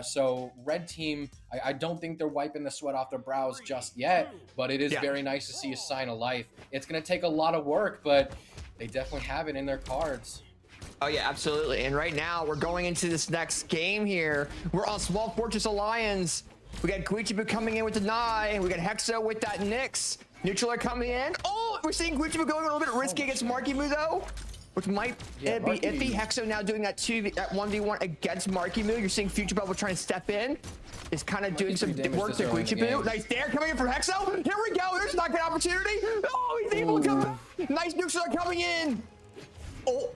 So red team, I don't think they're wiping the sweat off their brows just yet, but it is very nice to see a sign of life. It's going to take a lot of work, but they definitely have it in their cards. Oh yeah, absolutely. And right now we're going into this next game here. We're on Small Fortress Alliance. We got Guichibu coming in with the Nye. We got Hexo with that Nyx. Neutral are coming in. Oh, we're seeing Guichibu going a little bit risky against Markimu though, which might be iffy. Hexo now doing that 1v1 against Markimu. You're seeing Future Bubble trying to step in. Is kind of doing some work to Guichibu. Nice dare coming in from Hexo. Here we go. There's not good opportunity. Oh, he's able to come back. Nice neutral are coming in. Oh,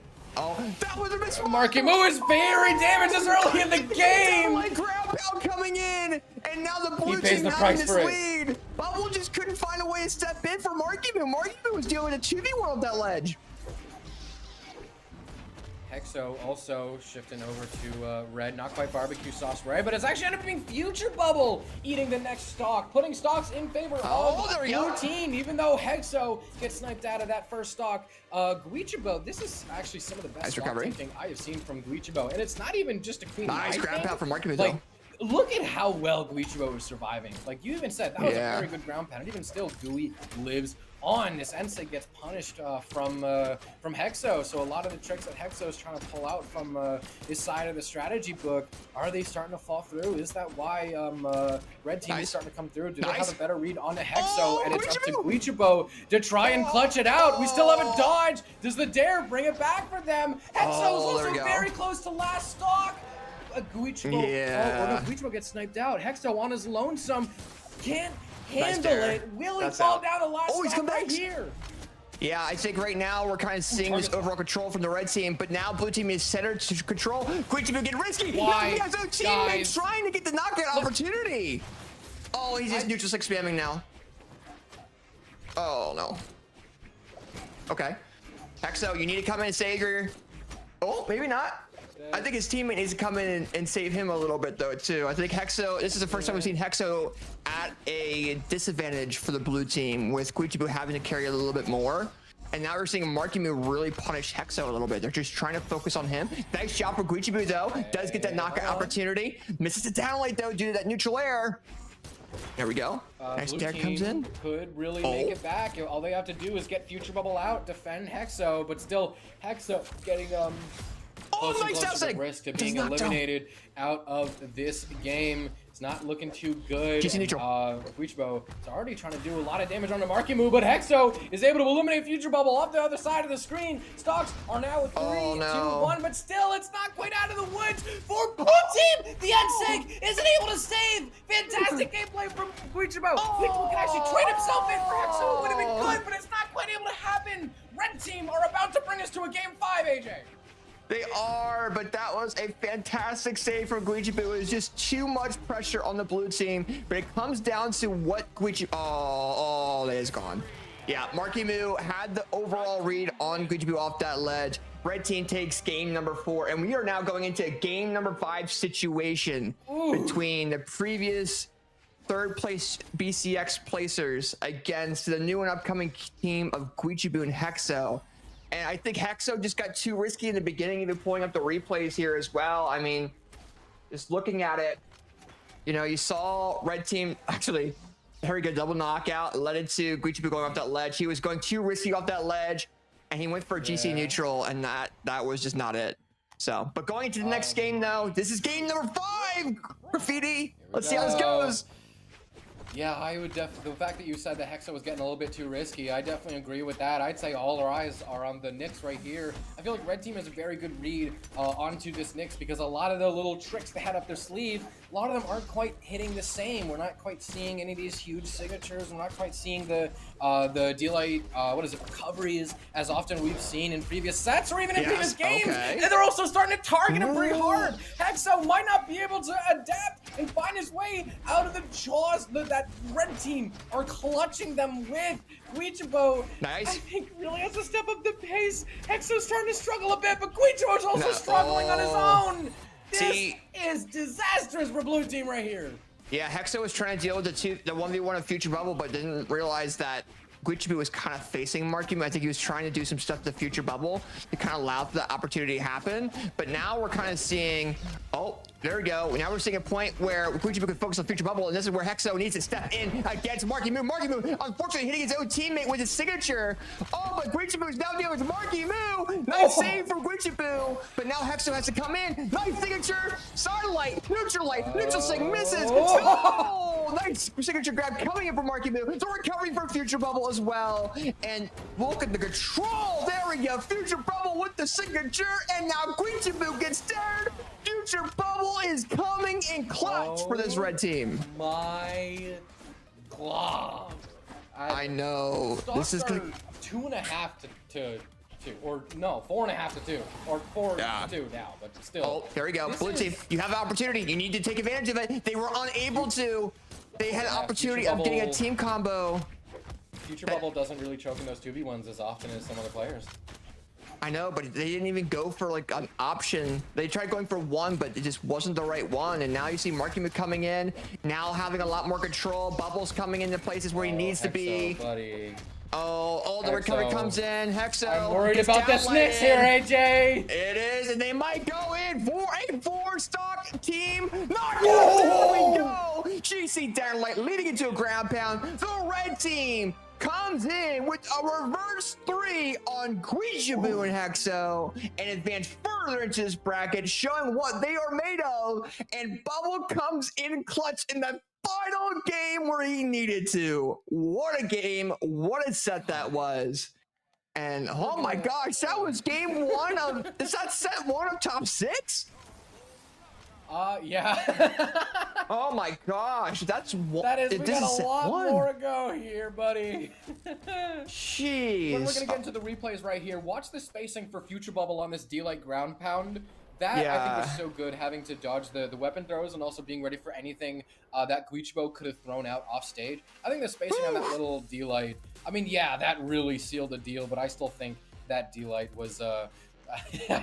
that was a miss. Markimu is very damaged this early in the game. Like ground pound coming in, and now the blue team now in this lead. Bubble just couldn't find a way to step in for Markimu. Markimu was dealing with a 2v1 on that ledge. Hexo also shifting over to red, not quite barbecue sauce red, but it's actually ended up being Future Bubble eating the next stock, putting stocks in favor of blue team, even though Hexo gets sniped out of that first stock. Guichibo, this is actually some of the best stock taking I have seen from Guichibo, and it's not even just a clean nice ground pound from Markimu like, though. Look at how well Guichibo is surviving. Like you even said, that was a very good ground pound, and even still, Gui lives on. This Ensei gets punished from Hexo, so a lot of the tricks that Hexo is trying to pull out from his side of the strategy book, are they starting to fall through? Is that why red team is starting to come through? Do they have a better read on the Hexo? And it's up to Guichibo to try and clutch it out. We still have a dodge. Does the dare bring it back for them? Hexo's also very close to last stock. Guichibo, Guichibo gets sniped out. Hexo on his lonesome can't handle it. Will he fall down the last spot right here? Yeah, I think right now we're kind of seeing this overall control from the red team, but now blue team is centered to control. Guichibu get risky. Why? He has a teammate trying to get the knockout opportunity. Oh, he's just neutral 6 spamming now. Oh no. Okay. Hexo, you need to come in and save your... Oh, maybe not. I think his teammate needs to come in and save him a little bit though too. I think Hexo, this is the first time we've seen Hexo at a disadvantage for the blue team, with Guichibu having to carry a little bit more. And now we're seeing Markimu really punish Hexo a little bit. They're just trying to focus on him. Nice job for Guichibu though. Does get that knockout opportunity. Misses the down late though due to that neutral air. There we go. Nice dare comes in. Could really make it back. All they have to do is get Future Bubble out, defend Hexo, but still Hexo getting closer and nice closer to downsig. risk to Just being knocked out. eliminated out of this game. It's not looking too good. GC neutral. Guichibo is already trying to do a lot of damage on the Markimu, but Hexo is able to eliminate Future Bubble off the other side of the screen. Stocks are now with 3, Oh, 2, no. 1, but still, it's not quite out of the woods for Blue Team. The Ensig isn't able to save. Fantastic gameplay from Guichibo. Guichibo can actually trade himself in for Hexo. It would have been good, but it's not quite able to happen. Red Team are about to bring us to a game 5, AJ. They are, but that was a fantastic save from Guichibu. It was just too much pressure on the blue team, but it comes down to what Guichibu... Oh, that is gone. Yeah, Markimu had the overall read on Guichibu off that ledge. Red team takes game number 4, and we are now going into a game number 5 situation between the previous third place BCX placers against the new and upcoming team of Guichibu and Hexo. And I think Hexo just got too risky in the beginning, even pulling up the replays here as well. I mean, just looking at it, you know, you saw Red Team actually, here we go, double knockout, led into Guichibu going off that ledge. He was going too risky off that ledge, and he went for a GC neutral, and that was just not it. So, but going into the next game though, this is game number 5, Graffiti. Let's see how this goes. Yeah, I would definitely. The fact that you said that Hexo was getting a little bit too risky, I definitely agree with that. I'd say all our eyes are on the Nyx right here. I feel like Red Team has a very good read onto this Nyx because a lot of the little tricks they had up their sleeve, a lot of them aren't quite hitting the same. We're not quite seeing any of these huge signatures. We're not quite seeing the daylight, recoveries as often we've seen in previous sets or even in previous games. Okay. And they're also starting to target him pretty hard. Hexo might not be able to adapt and find his way out of the jaws that Red Team are clutching them with. Guichibo, Nice. I think, really has to step up the pace. Hexo's starting to struggle a bit, but Guichibo's also struggling on his own. This is disastrous for Blue Team right here. Yeah, Hexo was trying to deal with the 1v1 of Future Bubble, but didn't realize that Guichibu was kind of facing Markimu. I think he was trying to do some stuff to Future Bubble to kind of allow for the opportunity to happen. But now we're kind of seeing, oh, there we go. Now we're seeing a point where Guichibu could focus on Future Bubble, and this is where Hexo needs to step in against Markimu. Markimu, unfortunately, hitting his own teammate with his signature. Oh, but Guichibu is now dealing with Markimu. Nice save from Guichibu. But now Hexo has to come in. Nice signature. Starlight, neutral sig misses. Oh, nice signature grab coming in from Markimu. So recovering from Future Bubble as well. And look at the control. There we go. Future Bubble with the signature. And now Guichibu gets dared. Future Bubble is coming in clutch for this Red Team. My God. I know. This is gonna 2.5 to 2, or no, 4.5 to 2, or 4 to 2 now, but still. Oh, there we go. Blue Team, you have an opportunity. You need to take advantage of it. They were unable to. They had an opportunity of getting a team combo. Future Bubble doesn't really choke in those 2v1s as often as some other players. I know, but they didn't even go for like an option. They tried going for one, but it just wasn't the right one. And now you see Markimu coming in, now having a lot more control. Bubbles coming into places where he needs to be. Buddy. Oh, the recovery comes in. Hexo. I'm worried about this Nyx here, AJ. It is, and they might go in for a 4-stock team. Knock it out. There we go. GC Downlight leading into a ground pound. The Red Team comes in with a reverse 3 on Guichibu and Hexo and advance further into this bracket, showing what they are made of. And Bubble comes in clutch in the final game where he needed to. What a game. What a set that was. And oh my gosh, that was game 1 of, is that set 1 of top 6? Yeah. Oh my gosh, that's one. That is, we this got is a lot one. more to go here, buddy. Jeez. When we're gonna get into the replays right here, watch the spacing for Future Bubble on this D-Light ground pound. That, I think, was so good, having to dodge the weapon throws and also being ready for anything that Guichibo could have thrown out off stage. I think the spacing on that little D-Light, I mean, yeah, that really sealed the deal, but I still think that D-Light was, I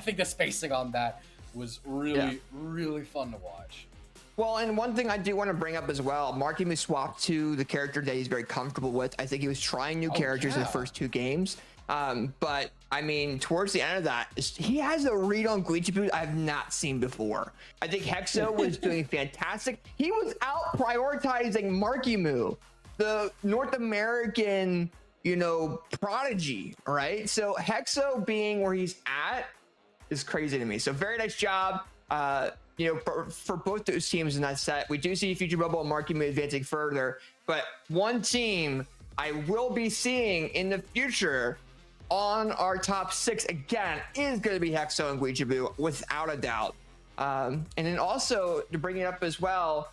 think the spacing on that was really, really fun to watch. Well, and one thing I do want to bring up as well, Markimu swapped to the character that he's very comfortable with. I think he was trying new characters in the first 2 games. But I mean, towards the end of that, he has a read on Guichibu I have not seen before. I think Hexo was doing fantastic. He was out prioritizing Markimu, the North American, you know, prodigy, right? So Hexo being where he's at, is crazy to me. So very nice job. You know, for both those teams in that set. We do see Future Bubble and Marky Moo advancing further, but one team I will be seeing in the future on our top 6 again is going to be Hexo and Guijibu, without a doubt. And then also to bring it up as well,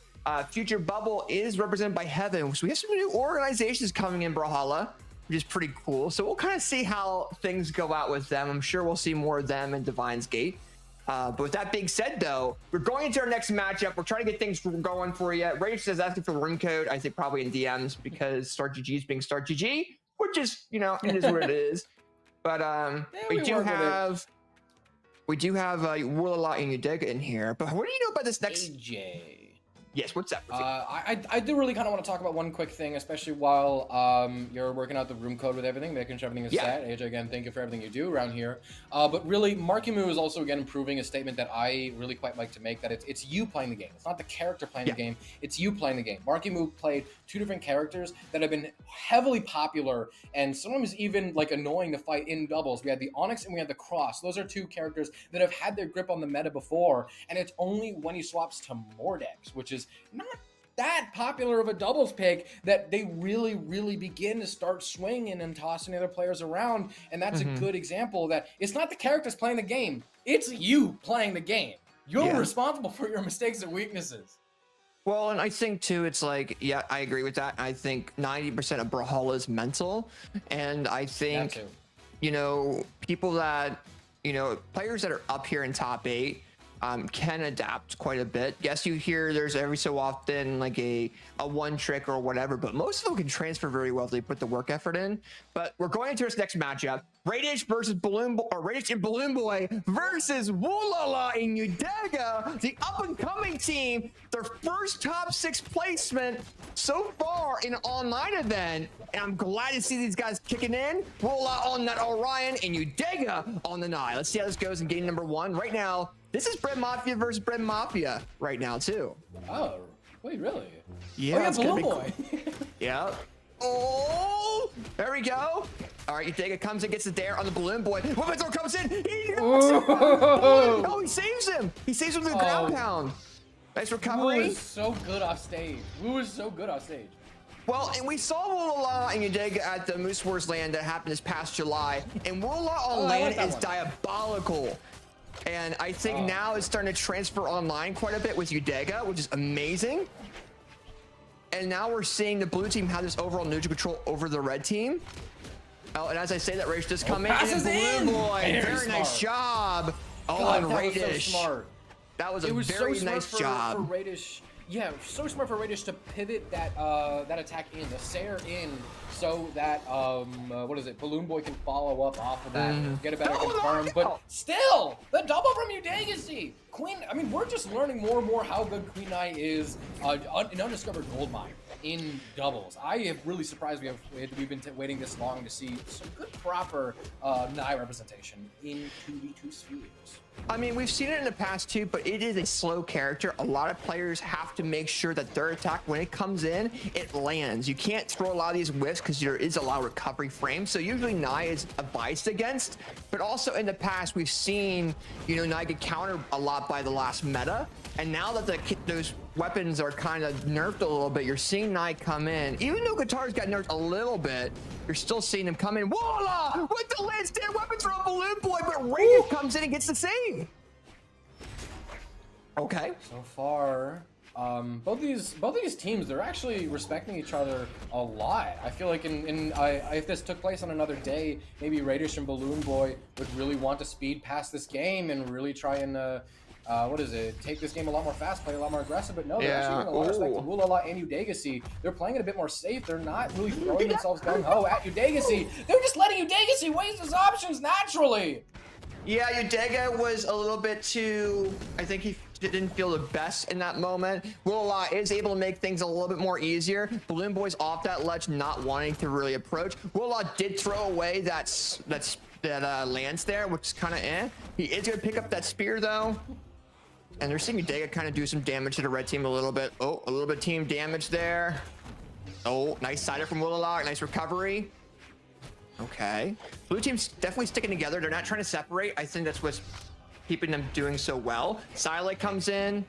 Future Bubble is represented by Heaven, so we have some new organizations coming in Brawlhalla, which is pretty cool. So we'll kind of see how things go out with them. I'm sure we'll see more of them in Divine's Gate. But with that being said, though, we're going into our next matchup. We're trying to get things going for you. Rage says asking for the room code, I think probably in DMs, because StartGG is being StartGG, which is, you know, it is what it is. But we do have Wurlala and Udega in here. But what do you know about this next? AJ. Yes, what's up? I do really kind of want to talk about one quick thing, especially while you're working out the room code with everything, making sure everything is set. AJ, again, thank you for everything you do around here. But really, Marky Moo is also, again, improving a statement that I really quite like to make, that it's you playing the game. It's not the character playing the game, it's you playing the game. Marky Moo played 2 different characters that have been heavily popular and sometimes even like annoying to fight in doubles. We had the Onyx and we had the Cross. Those are 2 characters that have had their grip on the meta before, and it's only when he swaps to Mordex, which is not that popular of a doubles pick, that they really begin to start swinging and tossing other players around. And that's a good example that it's not the characters playing the game, it's you playing the game. You're responsible for your mistakes and weaknesses. Well, and I think too, it's like, yeah, I agree with that. I think 90% of Brawlhalla is mental, and I think, you know, people that, you know, players that are up here in top 8 can adapt quite a bit. Yes, you hear there's every so often like a one trick or whatever, but most of them can transfer very well if they put the work effort in. But we're going into this next matchup. Radish versus Balloonboy, or Radish and Balloonboy versus Wulala and Udega, the up-and-coming team, their first top 6 placement so far in an online event. And I'm glad to see these guys kicking in. Wulala on that Orion and Udega on the Nile. Let's see how this goes in game number 1. Right now, this is Bread Mafia versus Bread Mafia right now, too. Oh, wait, really? Yeah, it's Balloonboy. Yeah. Oh, there we go. All right, Udega comes and gets the dare on the Balloonboy. Woman throw comes in. Oh, he saves him. He saves him with the ground pound. Nice recovery. Wu is so good off stage. Well, and we saw Wulala and Udega at the Moose Wars land that happened this past July, and Wulala on land is diabolical. And I think now it's starting to transfer online quite a bit with Udega, which is amazing. And now we're seeing the blue team have this overall neutral control over the red team. Oh, and as I say that, Rage just come in. And Balloonboy, very nice job. Oh, and Radish. That was a very nice job. For Radish. Yeah, so smart for Radish to pivot that that attack in, the Sair in, so that Balloonboy can follow up off of that, get a better confirm. But still, the double from Udega. Queen, I mean, we're just learning more and more how good Queen Nai is, an undiscovered goldmine in doubles. I am really surprised we've been waiting this long to see some good proper Nai representation in 2v2 spheres. I mean, we've seen it in the past too, but it is a slow character. A lot of players have to make sure that their attack, when it comes in, it lands. You can't throw a lot of these whiffs because there is a lot of recovery frames. So usually Nai is advised against, but also in the past, we've seen, you know, Nai get countered a lot by the last meta. And now that those weapons are kind of nerfed a little bit, you're seeing Nai come in. Even though Guitar's got nerfed a little bit, you're still seeing him come in. Voila! With the lance stand weapons from Balloonboy, but Radish comes in and gets the save. Okay. So far, both these teams, they're actually respecting each other a lot. I feel like if this took place on another day, maybe Radish and Balloonboy would really want to speed past this game and really try and take this game a lot more fast, play a lot more aggressive, but no, they're actually giving a lot of respect to Wulala and Udega. They're playing it a bit more safe. They're not really throwing themselves gung-ho at Udega. They're just letting Udega waste his options naturally. Yeah, Udega was a little bit too, I think he didn't feel the best in that moment. Wulala is able to make things a little bit more easier. Balloonboy's off that ledge, not wanting to really approach. Wulala did throw away that lance there, which is kind of eh. He is going to pick up that spear though. And they're seeing Udega kind of do some damage to the red team a little bit. Oh, a little bit of team damage there. Oh, nice sider from Wulala. Nice recovery. Okay. Blue team's definitely sticking together. They're not trying to separate. I think that's what's keeping them doing so well. Silent comes in.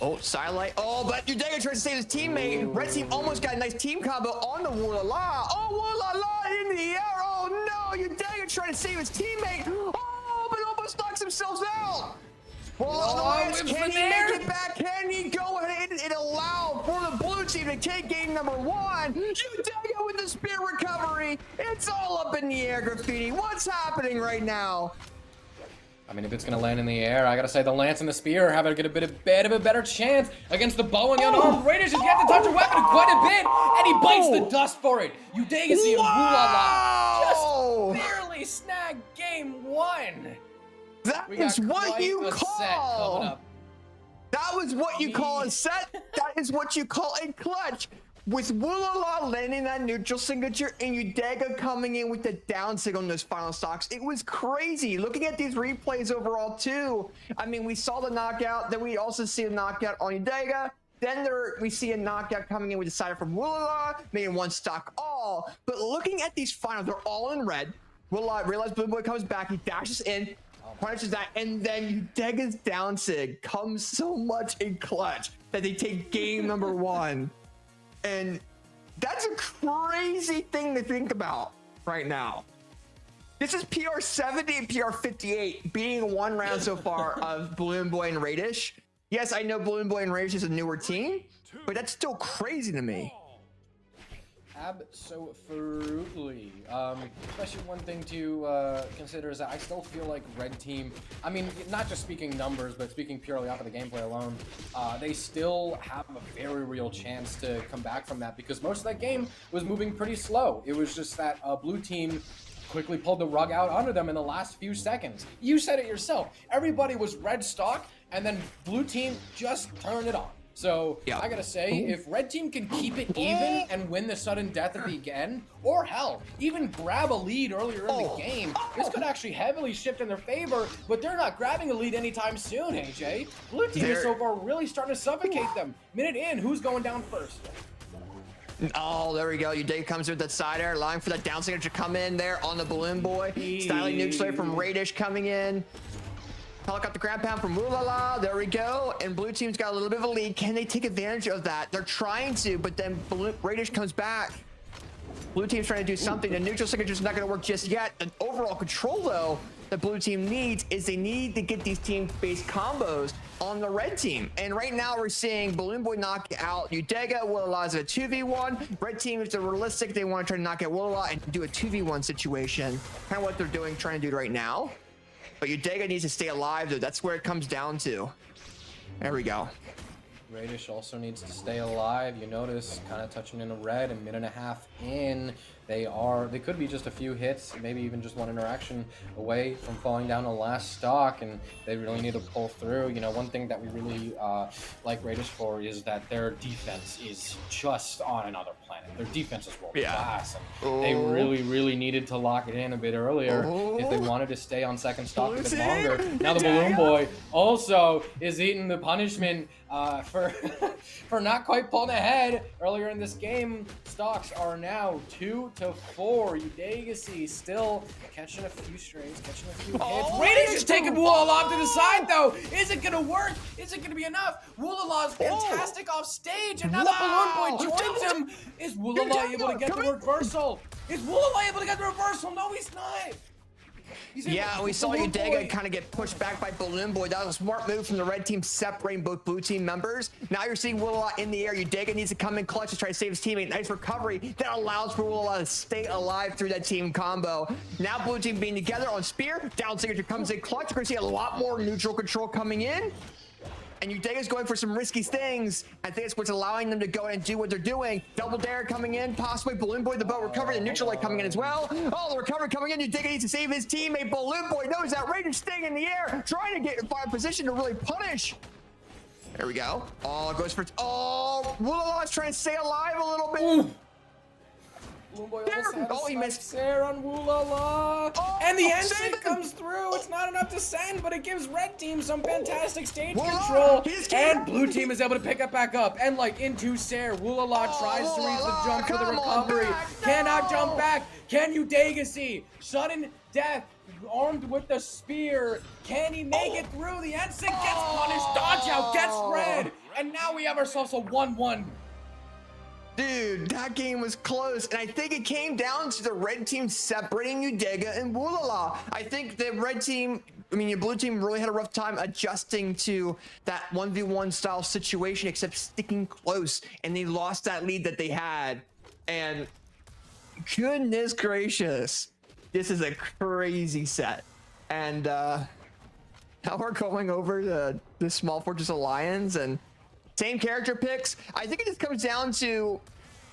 Oh, Silent. Oh, but Udega tries to save his teammate. Red team almost got a nice team combo on the Woolala. Oh, Woolala in the air. Oh, no. Udega trying to save his teammate. Oh, but almost knocks themselves out. Well, can he make it back? Can he go ahead and allow for the blue team to take game number 1? Udega with the spear recovery. It's all up in the air, Graffiti. What's happening right now? I mean, if it's gonna land in the air, I gotta say the lance and the spear have a bit of a better chance against the bow and the unarmed. Raiders has yet to touch a weapon quite a bit, and he bites the dust for it. Udega and Woolala just barely snag game 1. That is what you call. That was what you call a set. That is what you call a clutch. With Woolala landing that neutral signature and Udega coming in with the down signal in those final stocks, it was crazy. Looking at these replays overall too, I mean, we saw the knockout, then we also see a knockout on Udega. Then we see a knockout coming in with the side from Woolala, making 1 stock all. But looking at these finals, they're all in red. Woolala realizes Balloonboy comes back, he dashes in, punishes that, and then Udega's down sig comes so much in clutch that they take game number 1. And that's a crazy thing to think about right now. This is PR 70 and PR 58 being 1 round so far of Balloonboy and Radish. Yes, I know Balloonboy and Radish is a newer team, but that's still crazy to me. Absolutely. Especially one thing to consider is that I still feel like red team, I mean, not just speaking numbers, but speaking purely off of the gameplay alone, they still have a very real chance to come back from that because most of that game was moving pretty slow. It was just that blue team quickly pulled the rug out under them in the last few seconds. You said it yourself. Everybody was red stock, and then blue team just turned it on. So yeah. I gotta say, if red team can keep it even and win the sudden death at the end, or hell, even grab a lead earlier in the game, this could actually heavily shift in their favor, but they're not grabbing a lead anytime soon, AJ. Blue team is so far really starting to suffocate them. Minute in, who's going down first? Oh, there we go. Udega comes with that side air, allowing for that down signature to come in there on the Balloonboy. Styling neutral from Radish coming in. Helicopter ground pound from Woolala. There we go. And blue team's got a little bit of a lead. Can they take advantage of that? They're trying to, but then Radish comes back. Blue team's trying to do something. The neutral signature's not going to work just yet. The overall control, though, that blue team needs is they need to get these team-based combos on the red team. And right now we're seeing Balloonboy knock out Udega. Woolala's a 2v1. Red team is realistic. They want to try to knock out Woolala and do a 2v1 situation. Kind of what they're doing, trying to do right now. But Udega needs to stay alive, though. That's where it comes down to. There we go. Radish also needs to stay alive. You notice kind of touching in the red, a minute and a half in. They could be just a few hits, maybe even just 1 interaction away from falling down the last stock, and they really need to pull through. You know, one thing that we really like Radish for is that their defense is just on another planet. Their defense is world class, and they really needed to lock it in a bit earlier if they wanted to stay on second stock a bit longer. Now the Balloonboy also is eating the punishment for for not quite pulling ahead earlier in this game. Stocks are now 2-4. Udega still catching a few strays, catching a few hits. Radish is taking Woolala off to the side, though. Is it gonna work? Is it gonna be enough? Woolala is fantastic off stage, and now the Balloonboy joins him. Is Woolala able to get the reversal? Is Woolala able to get the reversal? No, he's not. Yeah, we saw Udega kind of get pushed back by Balloonboy. That was a smart move from the red team, separating both blue team members. Now you're seeing Woolala in the air. Udega needs to come in clutch to try to save his teammate. Nice recovery that allows for Woolala to stay alive through that team combo. Now blue team being together on spear. Down signature comes in clutch. We're going to see a lot more neutral control coming in. And Udega's going for some risky things. I think it's what's allowing them to go and do what they're doing. Double dare coming in, possibly Balloonboy, the boat recovery, the neutral light coming in as well. Oh, the recovery coming in. Udega needs to save his teammate. Balloonboy knows that Raider staying in the air, trying to get in a position to really punish. There we go. Oh, goes for, oh, Woolala's trying to stay alive a little bit. Ooh. He missed there on Woolala. And the end sync comes through. It's not enough to send, but it gives red team some fantastic stage control. And blue team is able to pick it back up. And like into Sair, Woolala tries to reach the jump for the recovery. Cannot jump back. Can Udega see? Sudden death armed with the spear. Can he make it through? The N6 gets punished, dodge out, gets red, and now we have ourselves a 1-1. Dude, that game was close, and I think it came down to the red team separating Udega and Woolala. I think the red team, your blue team really had a rough time adjusting to that 1v1 style situation, except sticking close, and they lost that lead that they had. And goodness gracious, this is a crazy set. And now we're going over to the Small Fortress Alliance, and same character picks. I think it just comes down to,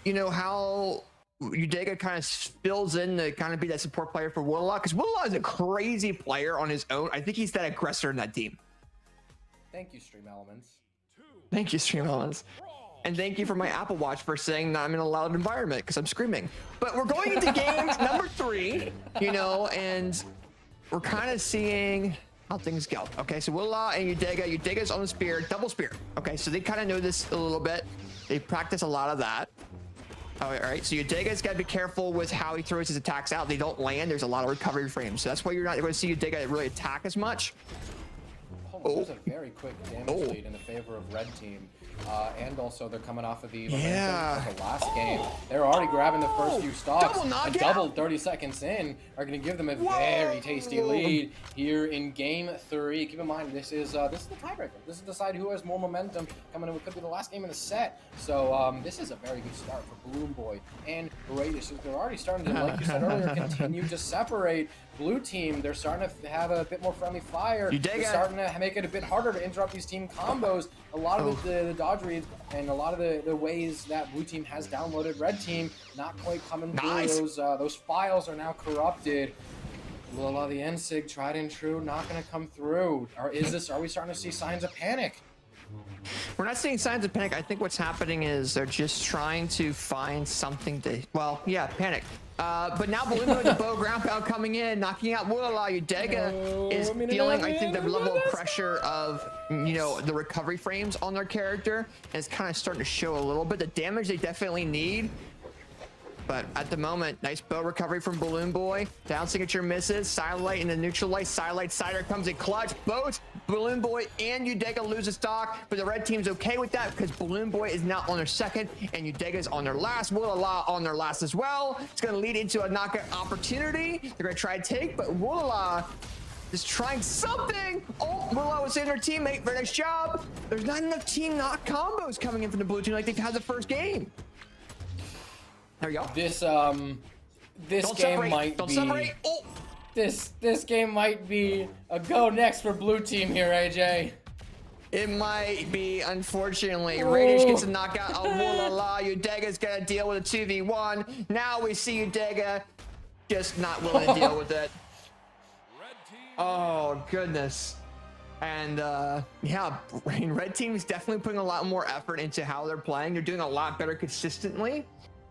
how Udega kind of spills in to kind of be that support player for Woolala, because Woolala is a crazy player on his own. I think he's that aggressor in that team. Thank you, Stream Elements. Thank you, Stream Elements. And thank you for my Apple Watch for saying that I'm in a loud environment because I'm screaming. But we're going into game number 3, and we're kind of seeing how things go. Okay, so Woolala and Udega. Udega's on the spear, double spear. Okay, so they kind of know this a little bit. They practice a lot of that. All right, so Udega's got to be careful with how he throws his attacks out. They don't land. There's a lot of recovery frames, so that's why you're not going to see Udega really attack as much. There's a very quick damage lead in the favor of red team. And also they're coming off of the momentum of the last game. They're already grabbing the first few stocks. A double 30 seconds in are going to give them a very tasty lead here in game 3. Keep in mind, this is the tiebreaker. This is the side who has more momentum coming in. It could be the last game in the set. So this is a very good start for Balloonboy and Radius. They're already starting to, like you said earlier, continue to separate. Blue team, they're starting to have a bit more friendly fire. They're starting to make it a bit harder to interrupt these team combos. A lot of the dodge reads and a lot of the ways that blue team has downloaded red team not quite coming through. Those files are now corrupted. Will a lot of the NSIG tried and true not going to come through? Or are we starting to see signs of panic? We're not seeing signs of panic. I think what's happening is they're just trying to find something to, panic. But now Balloonboy with the bow ground pound coming in, knocking out Woolala. Udega is feeling, I think, the level of pressure of, the recovery frames on their character, and it's kind of starting to show a little bit. The damage they definitely need. But at the moment, nice bow recovery from Balloonboy. Down signature misses. Sidelight in the neutral light. Sidelight Cider comes in clutch. Both Balloonboy and Udega lose a stock, but the red team's okay with that because Balloonboy is now on their second and Udega's on their last. Woolala on their last as well. It's going to lead into a knockout opportunity. They're going to try to take, but Woolala is trying something. Oh, Woolala was in their teammate. Very nice job. There's not enough team knock combos coming in from the blue team like they've had the first game. There we go. This game might be. This game might be a go next for blue team here, AJ. It might be, unfortunately. Radish gets a knockout of Woolala. Udega's gonna deal with a 2v1. Now we see Udega just not willing to deal with it. Oh goodness. And red team is definitely putting a lot more effort into how they're playing. They're doing a lot better consistently.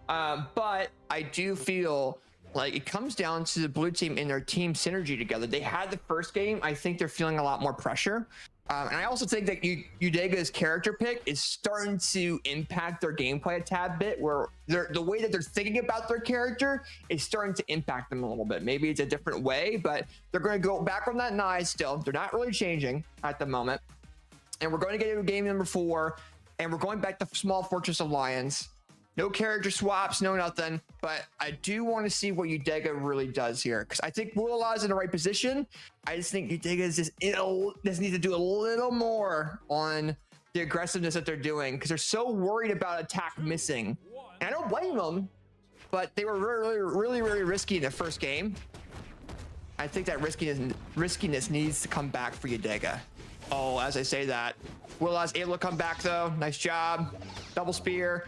But I do feel like it comes down to the blue team and their team synergy together. They had the first game. I think they're feeling a lot more pressure. And I also think that Udega's character pick is starting to impact their gameplay a tad bit, where the way that they're thinking about their character is starting to impact them a little bit. Maybe it's a different way, but they're going to go back on that knife still. They're not really changing at the moment. And we're going to get into game number 4, and we're going back to Small Fortress Alliance. No character swaps, no nothing, but I do want to see what Udega really does here, because I think Woolala is in the right position. I just think Udega just needs to do a little more on the aggressiveness that they're doing, because they're so worried about attack missing. And I don't blame them, but they were really risky in the first game. I think that riskiness needs to come back for Udega. Oh, as I say that, Woolala's able to come back though. Nice job. Double spear.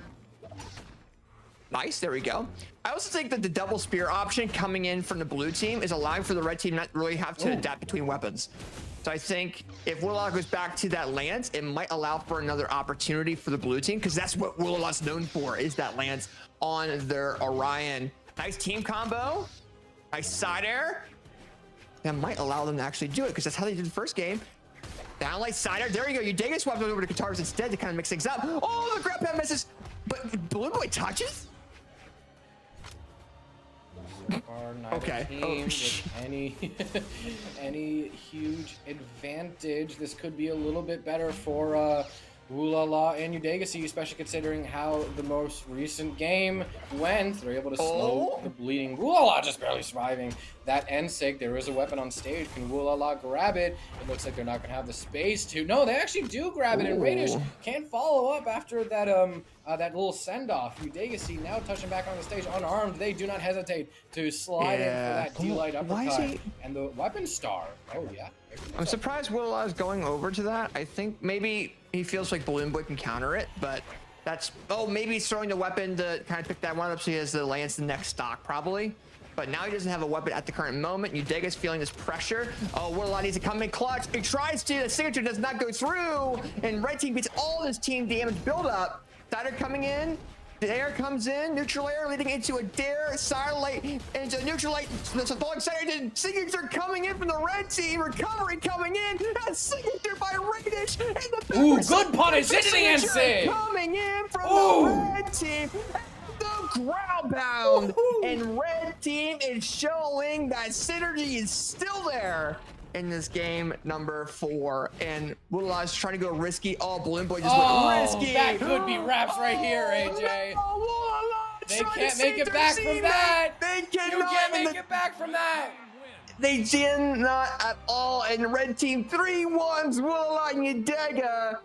Nice, there we go. I also think that the double spear option coming in from the blue team is allowing for the red team not really have to adapt between weapons. So I think if Woolala goes back to that lance, it might allow for another opportunity for the blue team, because that's what Woolala's known for, is that lance on their Orion. Nice team combo. Nice side air. That might allow them to actually do it, because that's how they did the first game. Downlight side air. There you go. Udega swapped over to guitars instead to kind of mix things up. Oh, the grab pad misses. But Balloonboy touches? So far, neither Okay. team Oh, with any huge advantage. This could be a little bit better for Woolala and Udegacy, especially considering how the most recent game went. They're able to slow the bleeding. Woolala just barely surviving that NSIG. There is a weapon on stage. Can Woolala grab it? It looks like they're not going to have the space to. No, they actually do grab it, and Radish can't follow up after that that little send-off. Udegacy now touching back on the stage unarmed. They do not hesitate to slide in for that D-Light uppercut. And the weapon star. Oh, yeah. I'm surprised Will is going over to that. I think maybe he feels like Balloonboy can counter it, but that's... Oh, maybe he's throwing the weapon to kind of pick that one up so he has the lance the next stock, probably. But now he doesn't have a weapon at the current moment. Udega's feeling this pressure. Oh, Will needs to come in clutch. He tries to. The signature does not go through. And red team gets all this team damage build up. Sider coming in. The air comes in, neutral air leading into a dare, Starlight into a neutral light. That's a falling center. Signature coming in from the red team. Recovery coming in. That's signature by Radish. And the Ooh, good punish into the NC. Coming in from the red team. The ground pound. And red team is showing that synergy is still there in this game number 4. And Woodlaw is trying to go risky. Oh, Balloonboy just went risky. That could be wraps right here, AJ. They can't make it back from that. They cannot. You can't make it back from that. They did not at all. And red team 3-1s Woodlaw and Udega.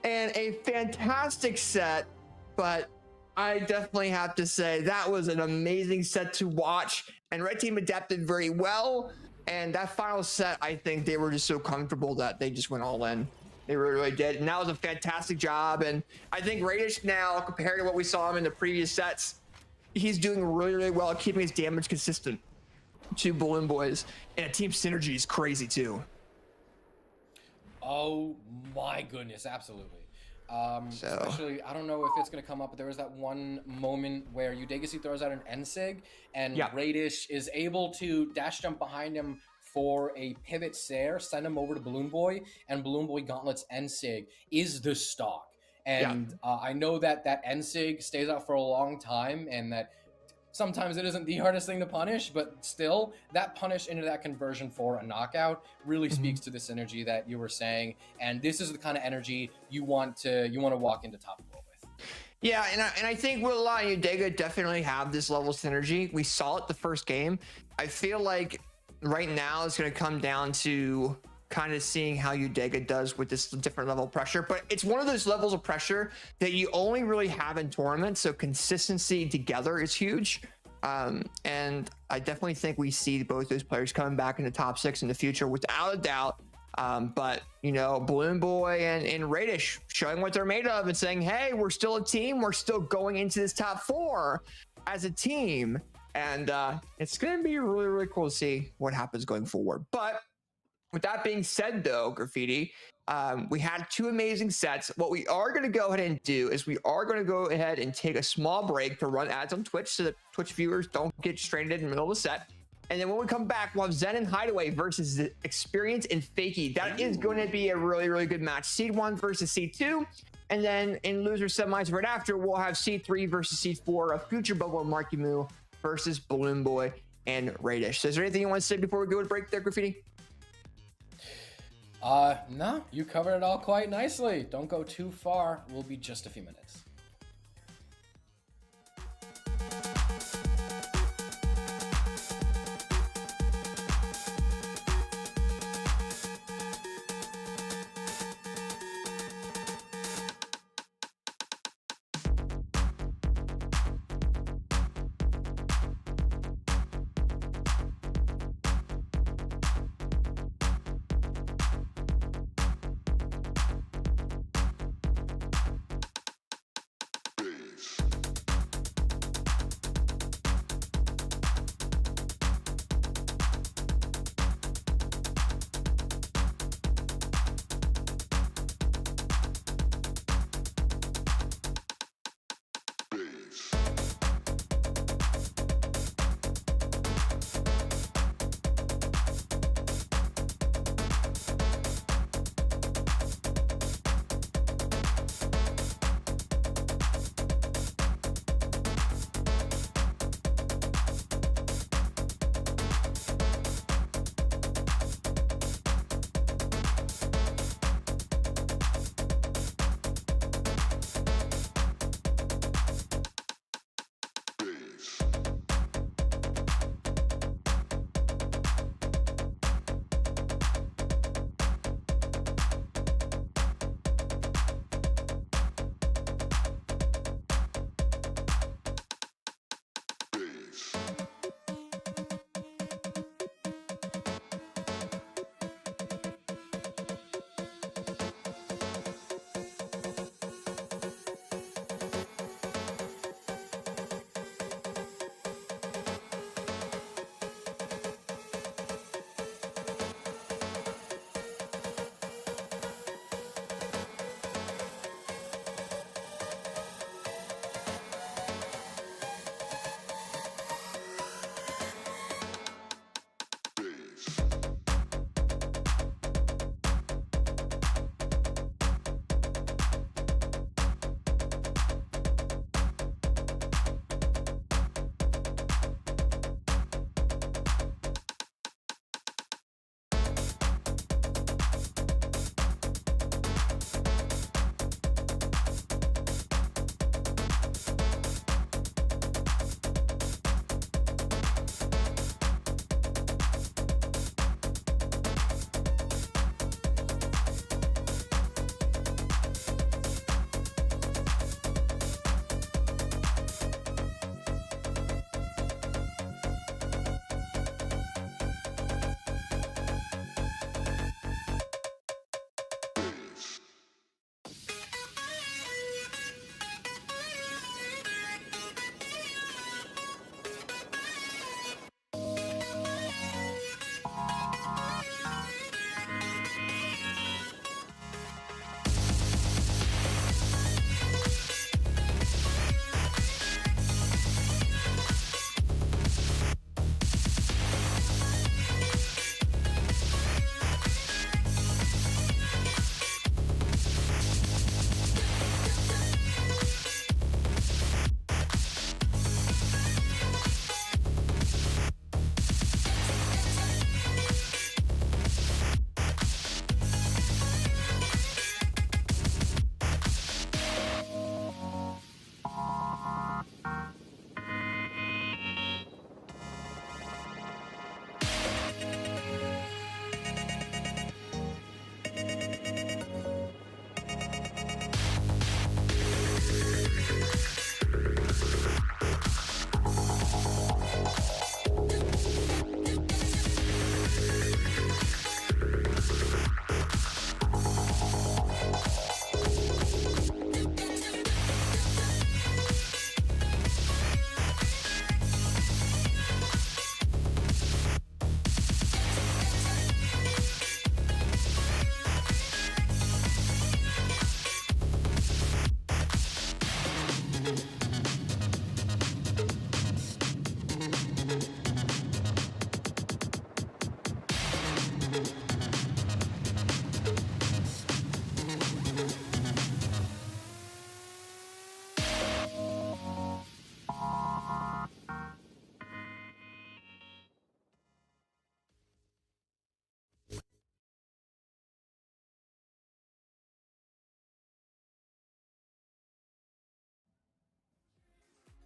And a fantastic set. But I definitely have to say that was an amazing set to watch. And red team adapted very well. And that final set, I think they were just so comfortable that they just went all in. They really did. And that was a fantastic job. And I think Radish now, compared to what we saw him in the previous sets, he's doing really, really well at keeping his damage consistent to Balloonboys. And team synergy is crazy too. Oh my goodness, absolutely. Especially, I don't know if it's going to come up, but there was that one moment where Udegacy throws out an NSIG, and Radish is able to dash jump behind him for a pivot Sair, send him over to Balloonboy, and Balloonboy Gauntlet's NSIG is the stock. And I know that that NSIG stays out for a long time, and that sometimes it isn't the hardest thing to punish, but still, that punish into that conversion for a knockout really speaks to this energy that you were saying. And this is the kind of energy you want to walk into top four with. Yeah, and I think Woodlaw and Udega definitely have this level of synergy. We saw it the first game. I feel like right now it's going to come down to kind of seeing how Udega does with this different level of pressure, but it's one of those levels of pressure that you only really have in tournaments, so consistency together is huge. And I definitely think we see both those players coming back in the top 6 in the future without a doubt. But you know, Balloonboy and Radish showing what they're made of and saying, hey, we're still a team, we're still going into this top 4 as a team. And it's going to be really, really cool to see what happens going forward. But with that being said, though, Graffiti, we had 2 amazing sets. What we are going to go ahead and do is we are going to go ahead and take a small break to run ads on Twitch so that Twitch viewers don't get stranded in the middle of the set. And then when we come back, we'll have Zen and Hideaway versus the Experience and Fakey. That is going to be a really, really good match. Seed 1 versus Seed 2. And then in loser semis right after, we'll have Seed 3 versus Seed 4 of Future Bubble and Marky Moo versus Balloonboy and Radish. So is there anything you want to say before we go to break there, Graffiti? No, you covered it all quite nicely. Don't go too far. We'll be just a few minutes.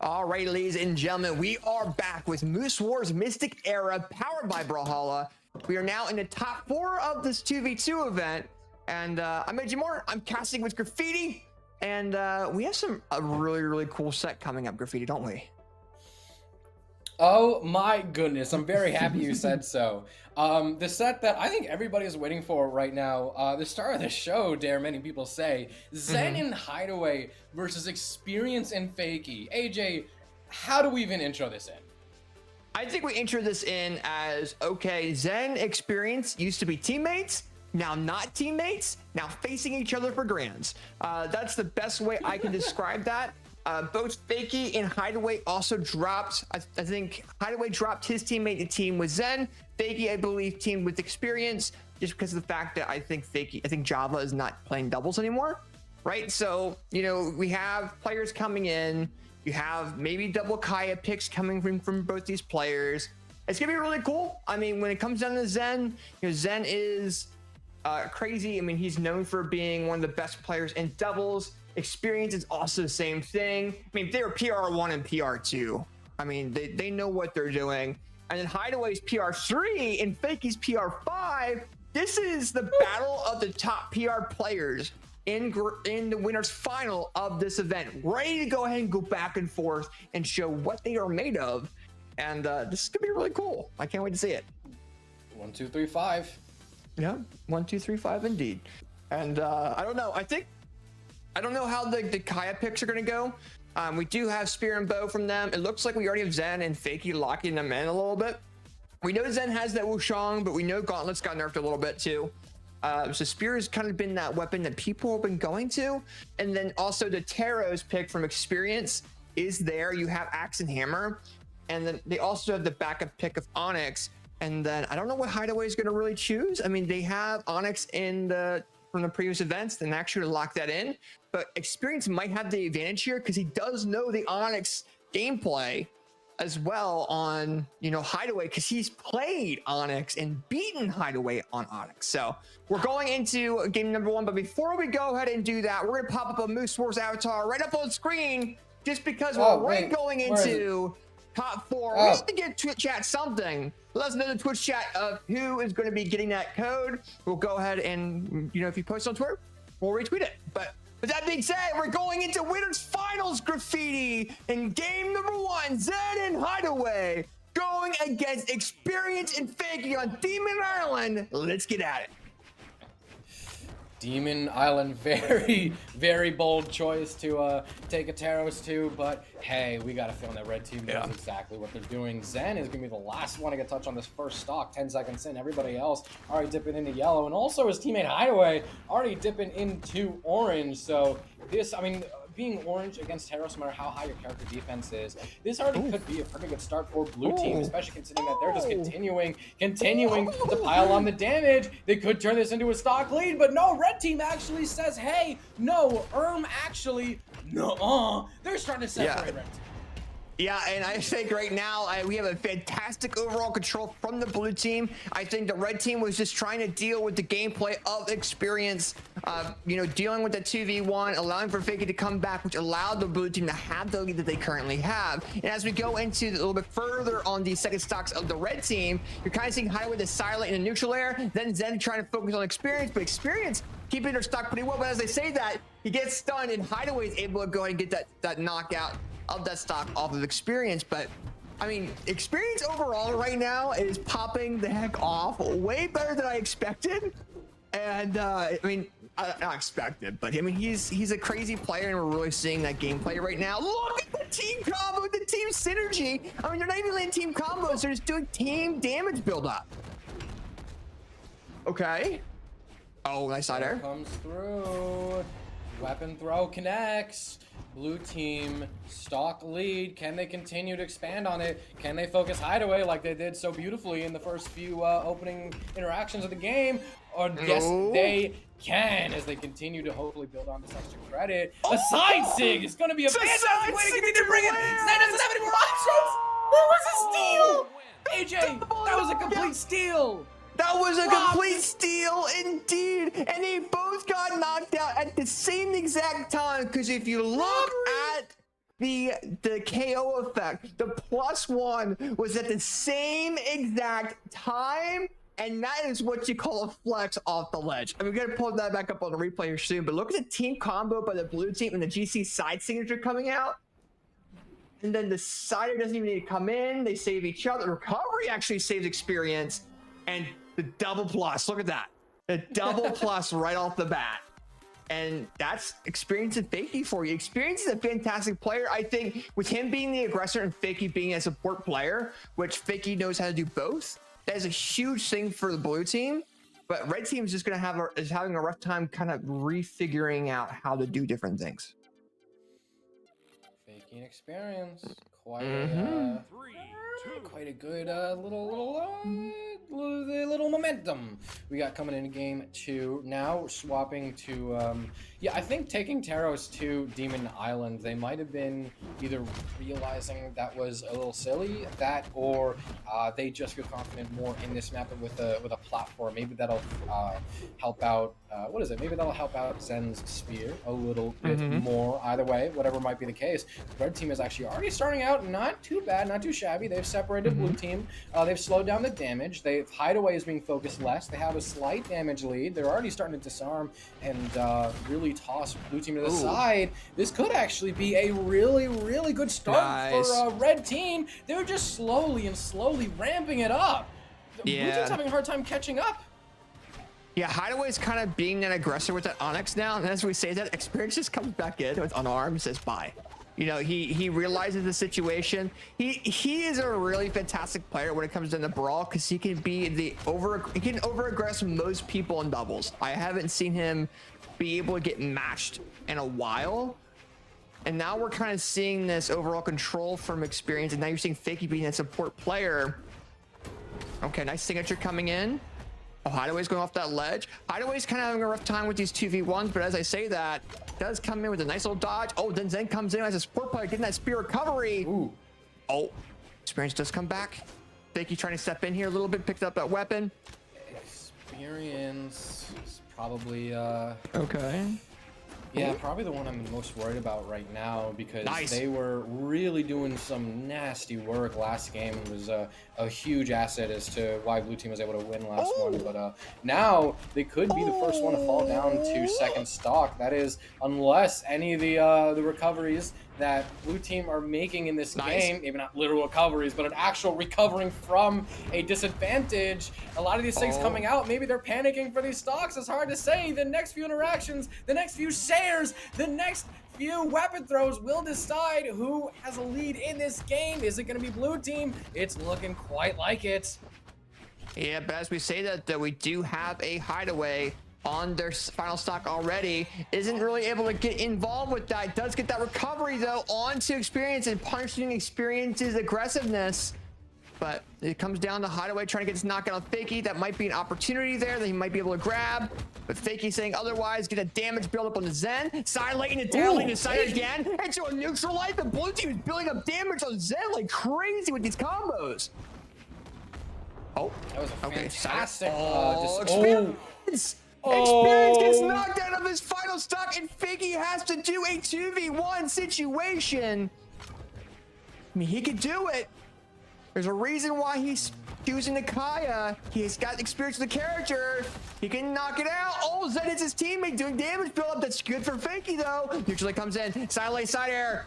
All right, ladies and gentlemen, we are back with Moose Wars Mystic Era, powered by Brawlhalla. We are now in the top 4 of this 2v2 event, and I'm AJ Moore. I'm casting with Graffiti, and we have a really cool set coming up, Graffiti, don't we? Oh my goodness, I'm very happy you said so. The set that I think everybody is waiting for right now, the star of the show, dare many people say, Zen and Hideaway versus Experience and Fakey. AJ, how do we even intro this in? I think we intro this in as, okay, Zen Experience used to be teammates, now not teammates, now facing each other for grands. That's the best way I can describe that. Both Fakey and Hideaway also dropped. I think Hideaway dropped his teammate to team with Zen. Fakey, I believe, teamed with Experience, just because of the fact that I think Java is not playing doubles anymore, right? So, you know, we have players coming in. You have maybe double Kaya picks coming from both these players. It's gonna be really cool. I mean, when it comes down to Zen, you know, Zen is crazy. I mean, he's known for being one of the best players in doubles. Experience is also the same thing. I mean, they're PR1 and PR2. I mean, they know what they're doing. And then Hideaway's PR3 and Fakey's PR5. This is the battle of the top PR players in the winners final of this event. Ready to go ahead and go back and forth and show what they are made of. And this is gonna be really cool. I can't wait to see it. 1, 2, 3, 5. Yeah, 1, 2, 3, 5 indeed. And I don't know. I don't know how the Kaya picks are going to go. We do have Spear and Bow from them. It looks like we already have Zen and Fakey locking them in a little bit. We know Zen has that Wushang, but we know Gauntlet's got nerfed a little bit too. So Spear has kind of been that weapon that people have been going to. And then also the Taro's pick from Experience is there. You have Axe and Hammer. And then they also have the backup pick of Onyx. And then I don't know what Hideaway is going to really choose. I mean, they have Onyx from the previous events, then actually lock that in. But Experience might have the advantage here because he does know the Onyx gameplay as well on, you know, Hideaway, because he's played Onyx and beaten Hideaway on Onyx. So we're going into game number 1. But before we go ahead and do that, we're going to pop up a Moose Wars avatar right up on screen just because we're going into top 4. We need to get Twitch chat something. Let us know in the Twitch chat of who is going to be getting that code. We'll go ahead and, you know, if you post on Twitter, we'll retweet it. But with that being said, we're going into winners finals, Graffiti, in game number 1, Zen and Hideaway going against Experience and Fakey on Demon Island. Let's get at it. Demon Island, very bold choice to take a Taros to, but hey, we got a feeling that red team knows exactly what they're doing. Zen is gonna be the last one to get touched on this first stock, 10 seconds in. Everybody else already dipping into yellow, and also his teammate Hideaway already dipping into orange. So this, I mean, being orange against Taros, no matter how high your character defense is, this already could be a pretty good start for blue team, especially considering that they're just continuing to pile on the damage. They could turn this into a stock lead, but no, red team actually says, hey, no, actually, no, they're starting to separate red team. Yeah, and I think right now we have a fantastic overall control from the blue team. I think the red team was just trying to deal with the gameplay of Experience, you know, dealing with the 2v1, allowing for Fakey to come back, which allowed the blue team to have the lead that they currently have. And as we go into a little bit further on the second stocks of the red team, you're kind of seeing Hideaway the silent in the neutral air, then Zen trying to focus on Experience, but Experience keeping their stock pretty well. But as they say that, he gets stunned, and Hideaway is able to go ahead and get that knockout of that stock off of Experience. But I mean, Experience overall right now is popping the heck off, way better than I expected. And I mean, not expected, but I mean, he's a crazy player, and we're really seeing that gameplay right now. Look at the team combo, the team synergy. I mean, they're not even letting team combos, they're just doing team damage build up. Okay. Oh, nice side air. Comes through. Weapon throw connects. Blue team stock lead. Can they continue to expand on it? Can they focus Hideaway like they did so beautifully in the first few opening interactions of the game? Or yes, they can, as they continue to hopefully build on this extra credit. A side sig is going to be a fantastic way to continue to bring it. Zen doesn't have any more options. That was a steal. AJ, that was a complete steal. That was a complete steal indeed, and they both got knocked out at the same exact time. Because if you look at the KO effect, the +1 was at the same exact time, and that is what you call a flex off the ledge. I'm gonna pull that back up on the replay here soon, but look at the team combo by the blue team and the GC side signature coming out. And then the sider doesn't even need to come in. They save each other. Recovery actually saves experience. And the double plus, look at that. The double plus right off the bat. And that's Experience and Fakey for you. Experience is a fantastic player. I think with him being the aggressor and Fakey being a support player, which Fakey knows how to do both, that is a huge thing for the blue team. But red team is just going to is having a rough time kind of refiguring out how to do different things. Faking Experience, quite a good little momentum we got coming into game 2. Now we're swapping to yeah, I think taking Taros to Demon Island, they might have been either realizing that was a little silly, that, or they just feel confident more in this map with a platform. Maybe that'll help out. What is it? Maybe that'll help out Zen's spear a little bit more. Either way, whatever might be the case, the red team is actually already starting out not too bad, not too shabby. They've separated blue team. They've slowed down the damage. Hideaway is being focused less. They have a slight damage lead. They're already starting to disarm and really toss blue team to the side. This could actually be a really good start for red team. They're just slowly ramping it up. Blue team's having a hard time catching up. Yeah, Hideaway's kind of being an aggressor with that Onyx now, and as we say that, Experience just comes back in with unarmed and says bye. You know, he realizes the situation. He is a really fantastic player when it comes to the brawl, because he can be he can over aggress most people in doubles. I haven't seen him be able to get matched in a while. And now we're kind of seeing this overall control from Experience, and now you're seeing Fakey being a support player. Okay, nice signature coming in. Oh, Hideaway's going off that ledge. Hideaway's kind of having a rough time with these 2v1s, but as I say that, does come in with a nice little dodge. Oh, then Zen comes in as a support player, getting that spear recovery. Ooh. Oh, Experience does come back. Fakey trying to step in here a little bit, picked up that weapon. Experience is probably okay. Yeah, probably the one I'm most worried about right now, because they were really doing some nasty work last game. It was a huge asset as to why blue team was able to win last one. But now they could be the first one to fall down to second stock. That is, unless any of the recoveries that blue team are making in this game, maybe not literal recoveries, but an actual recovering from a disadvantage. A lot of these things coming out, maybe they're panicking for these stocks. It's hard to say. The next few interactions, the next few shares, the next few weapon throws will decide who has a lead in this game. Is it going to be blue team? It's looking quite like it. Yeah, but as we say that we do have a Hideaway on their final stock already. Isn't really able to get involved with that. Does get that recovery though onto Experience and punishing Experience's aggressiveness. But it comes down to Hideaway trying to get this knockout on Fakey. That might be an opportunity there that he might be able to grab. But Fakey saying otherwise, get a damage build up on the Zen. Side lane it down, lane side again. Into a neutral light. The blue team is building up damage on Zen like crazy with these combos. Oh, that was a fantastic Experience! Experience gets knocked out of his final stock, and Fakey has to do a 2v1 situation. I mean, he could do it. There's a reason why he's choosing Nakaya. He's got experience with the character. He can knock it out. Oh, Zen is his teammate doing damage build-up. That's good for Fakey, though. Usually comes in. Side lane, side air.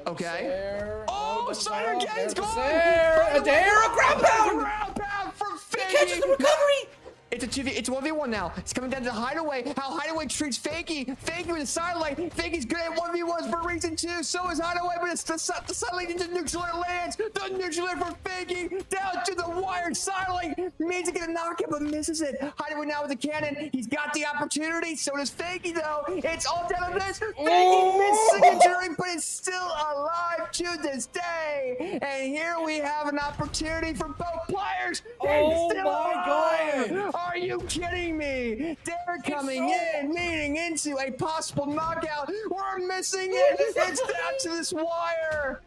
Okay. Oh, side air again. It's gone. A dare, a ground pound. Ground pound for Fakey. He catches the recovery. It's a 2v, it's 1v1 now. It's coming down to Hideaway. How Hideaway treats Fakey. Fakey with the side lane. Fakey's good at 1v1s for a reason too. So is Hideaway, but it's the side lane into neutral air lands. The neutral air for Fakey. Down to the wired side lane. Means to get a knockout, but misses it. Hideaway now with the cannon. He's got the opportunity. So does Fakey though. It's all down to this. Fakey missed signature, but it's still alive to this day. And here we have an opportunity for both players. Oh still my God. Are you kidding me? They're coming in, leading into a possible knockout. We're missing it. It's down to this wire.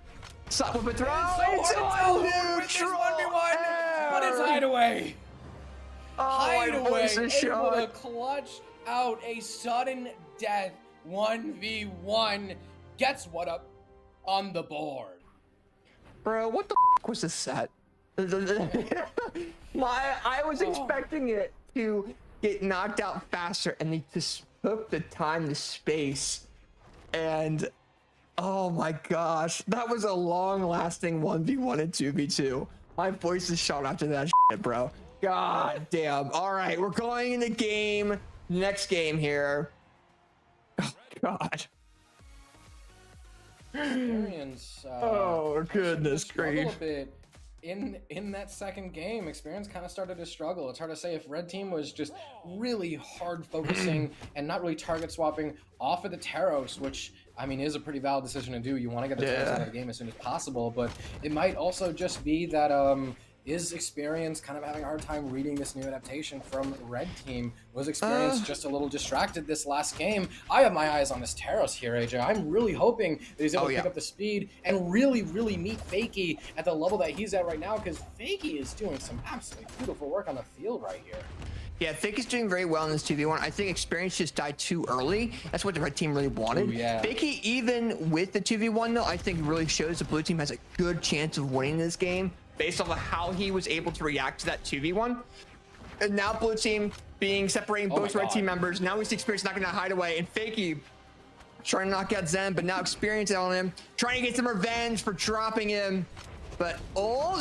Stop with a throw. It's on neutral. But it's Hideaway. Hideaway able to clutch out a sudden death 1v1. Gets what up? on the board. Bro, what the was this set? I was expecting it to get knocked out faster, and they just took the time, the space, and oh my gosh, that was a long-lasting 1v1 and 2v2. My voice is shot after that shit, bro. God damn. All right, we're going into game. Next game here. Oh God. Experience. Oh goodness struggle grief. a bit in that second game. Experience kind of started to struggle. It's hard to say if red team was just really hard focusing and not really target swapping off of the Taros, which I mean is a pretty valid decision to do. You want to get the Taros out of the game as soon as possible, but it might also just be that is Experience kind of having a hard time reading this new adaptation from red team? Was Experience just a little distracted this last game? I have my eyes on this Taros here, AJ. I'm really hoping that he's able to pick up the speed and really meet Fakey at the level that he's at right now, because Fakey is doing some absolutely beautiful work on the field right here. Yeah, Fakey's doing very well in this 2v1. I think Experience just died too early. That's what the red team really wanted. Ooh, yeah. Fakey, even with the 2v1 though, I think really shows the blue team has a good chance of winning this game based off of how he was able to react to that 2v1. And now blue team separating both red team members. Now we see Experience knocking out Hideaway, and Fakey trying to knock out Zen, but now Experience on him, trying to get some revenge for dropping him. But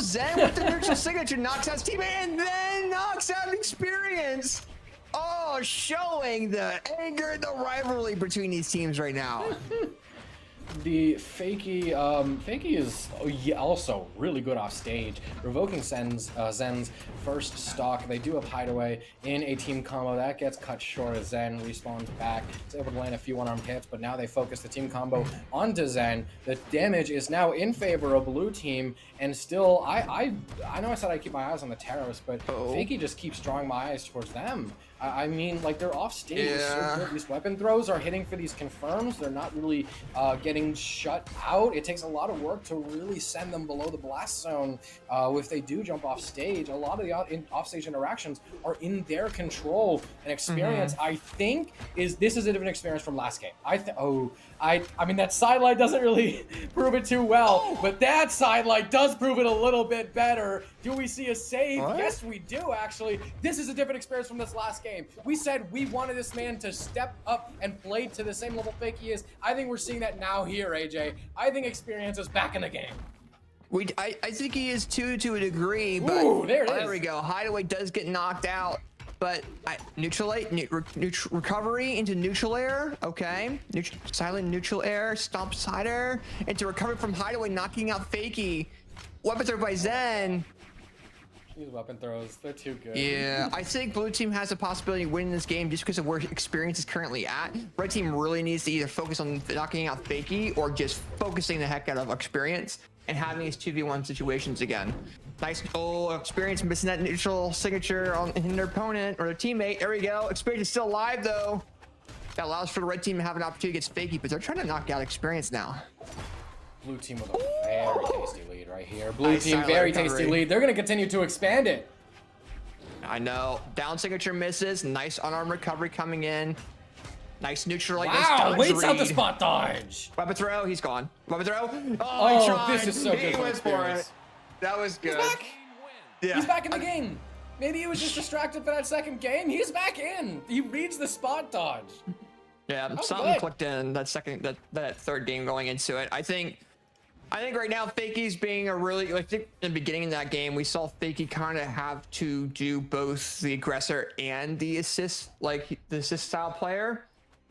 Zen with the neutral signature knocks out his teammate and then knocks out Experience. Oh, showing the anger and the rivalry between these teams right now. The Fakey is also really good off stage, revoking Zen's first stock. They do have Hideaway in a team combo that gets cut short as Zen respawns back. It's able to land a few one-armed hits, but now they focus the team combo onto Zen. The damage is now in favor of blue team, and still, I know I said I keep my eyes on the Taros, but Fakey just keeps drawing my eyes towards them. I mean, like, they're off stage. So good. These weapon throws are hitting for these confirms. They're not really getting shut out. It takes a lot of work to really send them below the blast zone. If they do jump off stage, a lot of the off-stage interactions are in their control. And Experience, I think, this is a different Experience from last game. I mean, that sidelight doesn't really prove it too well, but that sidelight does prove it a little bit better. Do we see a save? What? Yes, we do, actually. This is a different Experience from this last game. We said we wanted this man to step up and play to the same level Fakey is. I think we're seeing that now here, AJ. I think Experience is back in the game. I think he is too, to a degree, but ooh, there we go. Hideaway does get knocked out, but recovery into neutral air. Okay, silent neutral air, stomp side air into recovery from Hideaway, knocking out Fakey. Weapon throw by Zen. These weapon throws, they're too good. Yeah, I think blue team has a possibility of winning this game just because of where Experience is currently at. Red team really needs to either focus on knocking out Fakey or just focusing the heck out of Experience and having these 2v1 situations again. Nice. Experience missing that neutral signature on their opponent or their teammate. There we go. Experience is still alive though. That allows for the red team to have an opportunity against Fakey, but they're trying to knock out Experience now. Blue team with a very tasty lead right here. Blue team, very tasty lead. They're going to continue to expand it. I know. Down signature misses. Nice unarmed recovery coming in. Nice neutral. Wow, waits out the spot dodge. Weapon throw. He's gone. Weapon throw. Oh, he tried. This is so good for Experience. That was good. He's back. Yeah. He's back in the game. Maybe he was just distracted for that second game. He's back in. He reads the spot dodge. Yeah, something clicked in that third game going into it. I think right now Fakey's being a really, I think in the beginning of that game we saw Fakey kind of have to do both the aggressor and the assist, like the assist style player.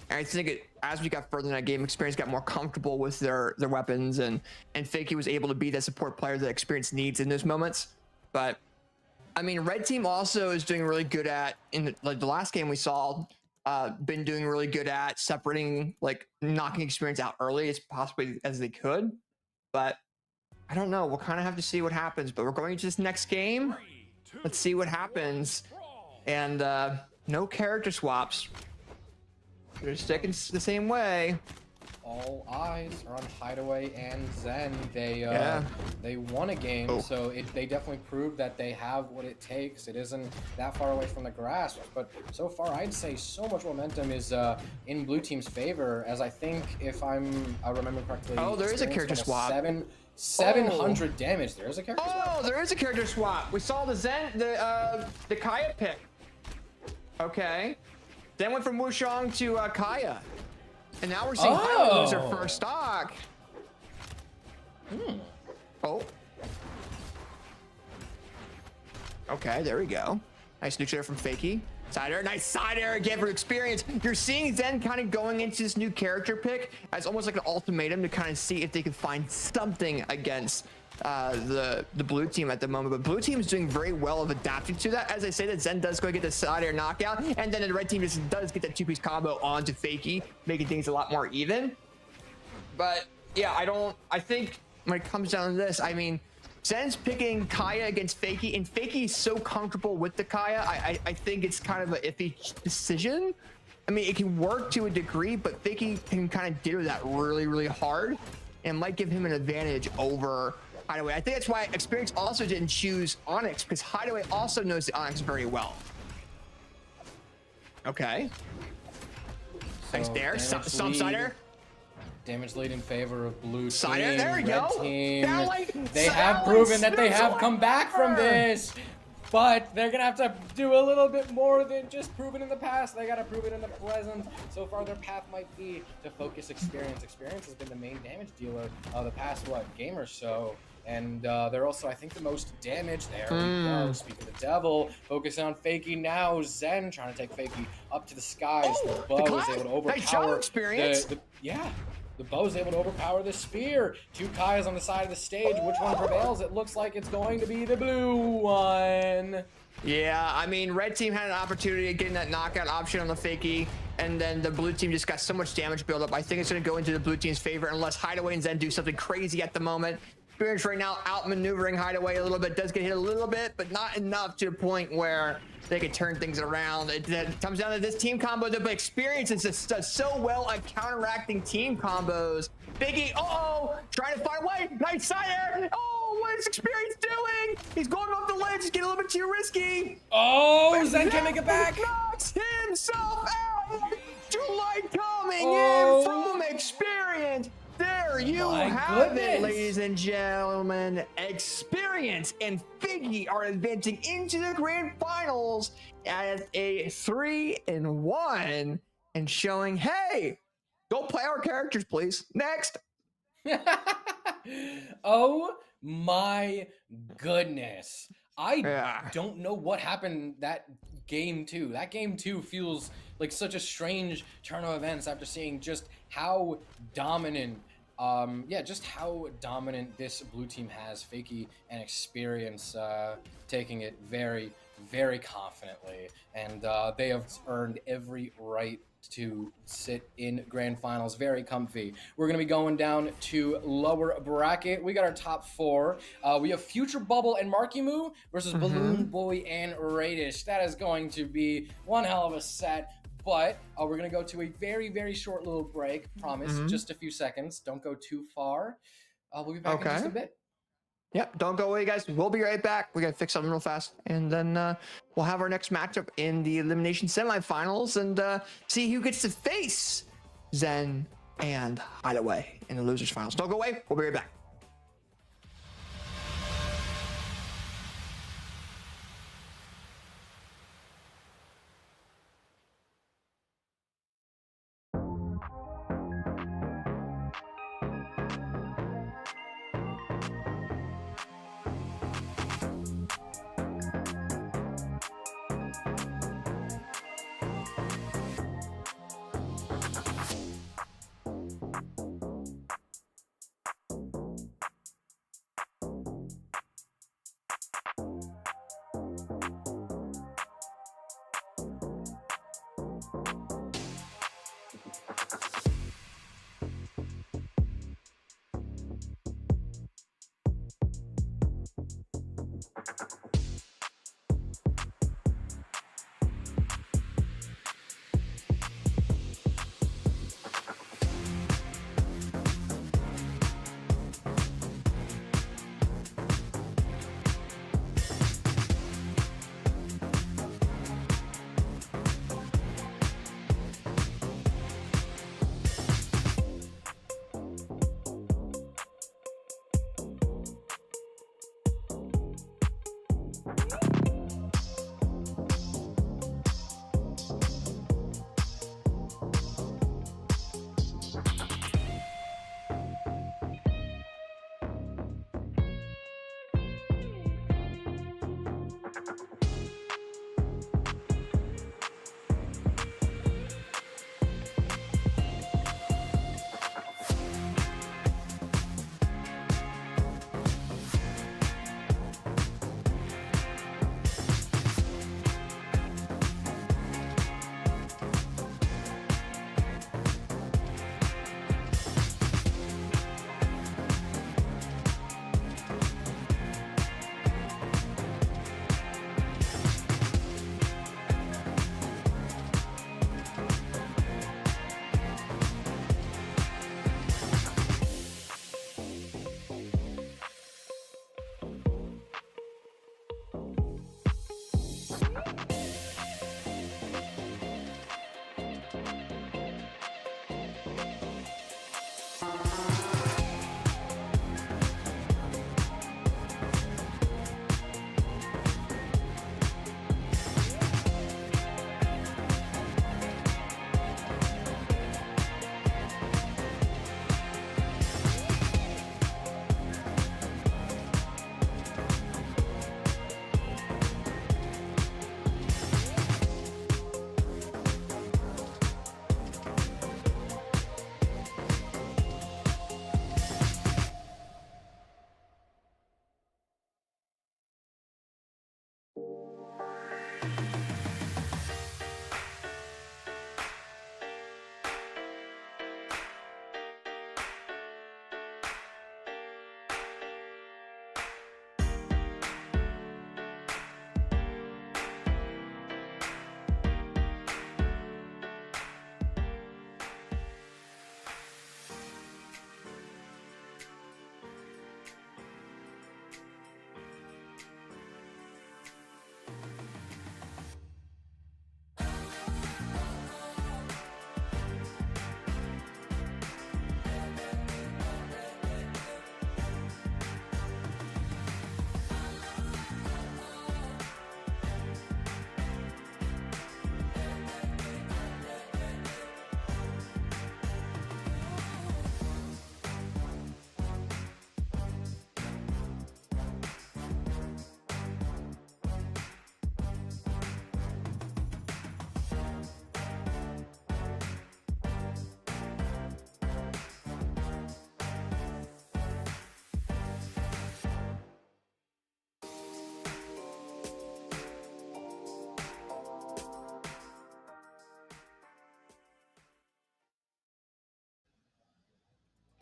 And I think as we got further in that game, Experience got more comfortable with their weapons, and Fakey was able to be that support player that Experience needs in those moments. But I mean, red team also is doing really good at, in the last game we saw, been doing really good at separating, like knocking Experience out early as possibly as they could. But I don't know. We'll kind of have to see what happens. But we're going to this next game. Let's see what happens. And no character swaps. They're sticking the same way. all eyes are on Hideaway and Zen. They won a game, so they definitely proved that they have what it takes. It isn't that far away from the grasp, but so far I'd say so much momentum is in blue team's favor, as I think, if I remember correctly, there is a character swap. 700 damage. There is a character swap. Oh, there is a character swap. We saw the Kaya pick. Okay. Then went from Wushong to Kaya. And now we're seeing Hideaway lose her first stock. Oh. Okay, there we go. Nice neutral from Fakey. Side air, nice side air again for experience. You're seeing Zen kind of going into this new character pick as almost like an ultimatum to kind of see if they can find something against the blue team at the moment. But blue team is doing very well of adapting to that. As I say, that Zen does go get the side air knockout, and then the red team just does get that two-piece combo onto Fakey, making things a lot more even. But yeah, I think when it comes down to this, I mean, Zen's picking Kaya against Fakey, and Fakey is so comfortable with the Kaya. I think it's kind of an iffy decision. I mean, it can work to a degree, but Fakey can kind of do that really, really hard, and might give him an advantage over Hideaway. I think that's why Experience also didn't choose Onyx, because Hideaway also knows the Onyx very well. Okay. Nice there. Some side air. Damage lead in favor of blue Side team. air, there we Red go. team. They have proven that they have come back from this, but they're gonna have to do a little bit more than just prove it in the past. They gotta prove it in the present. So far, their path might be to focus Experience. Experience has been the main damage dealer the past game or so. And they're also, I think, the most damage. There we go. Speak of the devil. Focus on Fakey now. Zen trying to take Fakey up to the skies. The bow is able to overpower. Experience. The bow is able to overpower the spear. Two Kayas on the side of the stage. Which one prevails? It looks like it's going to be the blue one. Yeah, I mean, red team had an opportunity of getting that knockout option on the Fakey, and then the blue team just got so much damage build up. I think it's going to go into the blue team's favor unless Hideaway and Zen do something crazy at the moment. Experience right now outmaneuvering Hideaway a little bit, does get hit a little bit, but not enough to the point where they could turn things around. It comes down to this team combo. The Experience is just does so well at counteracting team combos. Biggie, trying to find a way. Nice side air. What is Experience doing? He's going off the ledge. He's getting a little bit too risky. Zen can't make it back. Knocks himself out. July coming in from Experience. There you have it, ladies and gentlemen. Experience and Fakey are advancing into the grand finals as a 3-1 and showing, hey, go play our characters, please. Next. Oh my goodness. I don't know what happened that game two. That game two feels like such a strange turn of events after seeing just how dominant just how dominant this blue team has. Fakey and Experience taking it very, very confidently, and they have earned every right to sit in grand finals very comfy. We're going to be going down to lower bracket. We got our top four. We have Future Bubble and Markimu versus Balloonboy and Radish. That is going to be one hell of a set. But we're going to go to a very, very short little break. Promise, just a few seconds. Don't go too far. We'll be back in just a bit. Yep, don't go away, guys. We'll be right back. We got to fix something real fast. And then we'll have our next matchup in the elimination semifinals and see who gets to face Zen and Hideaway in the losers finals. Don't go away. We'll be right back.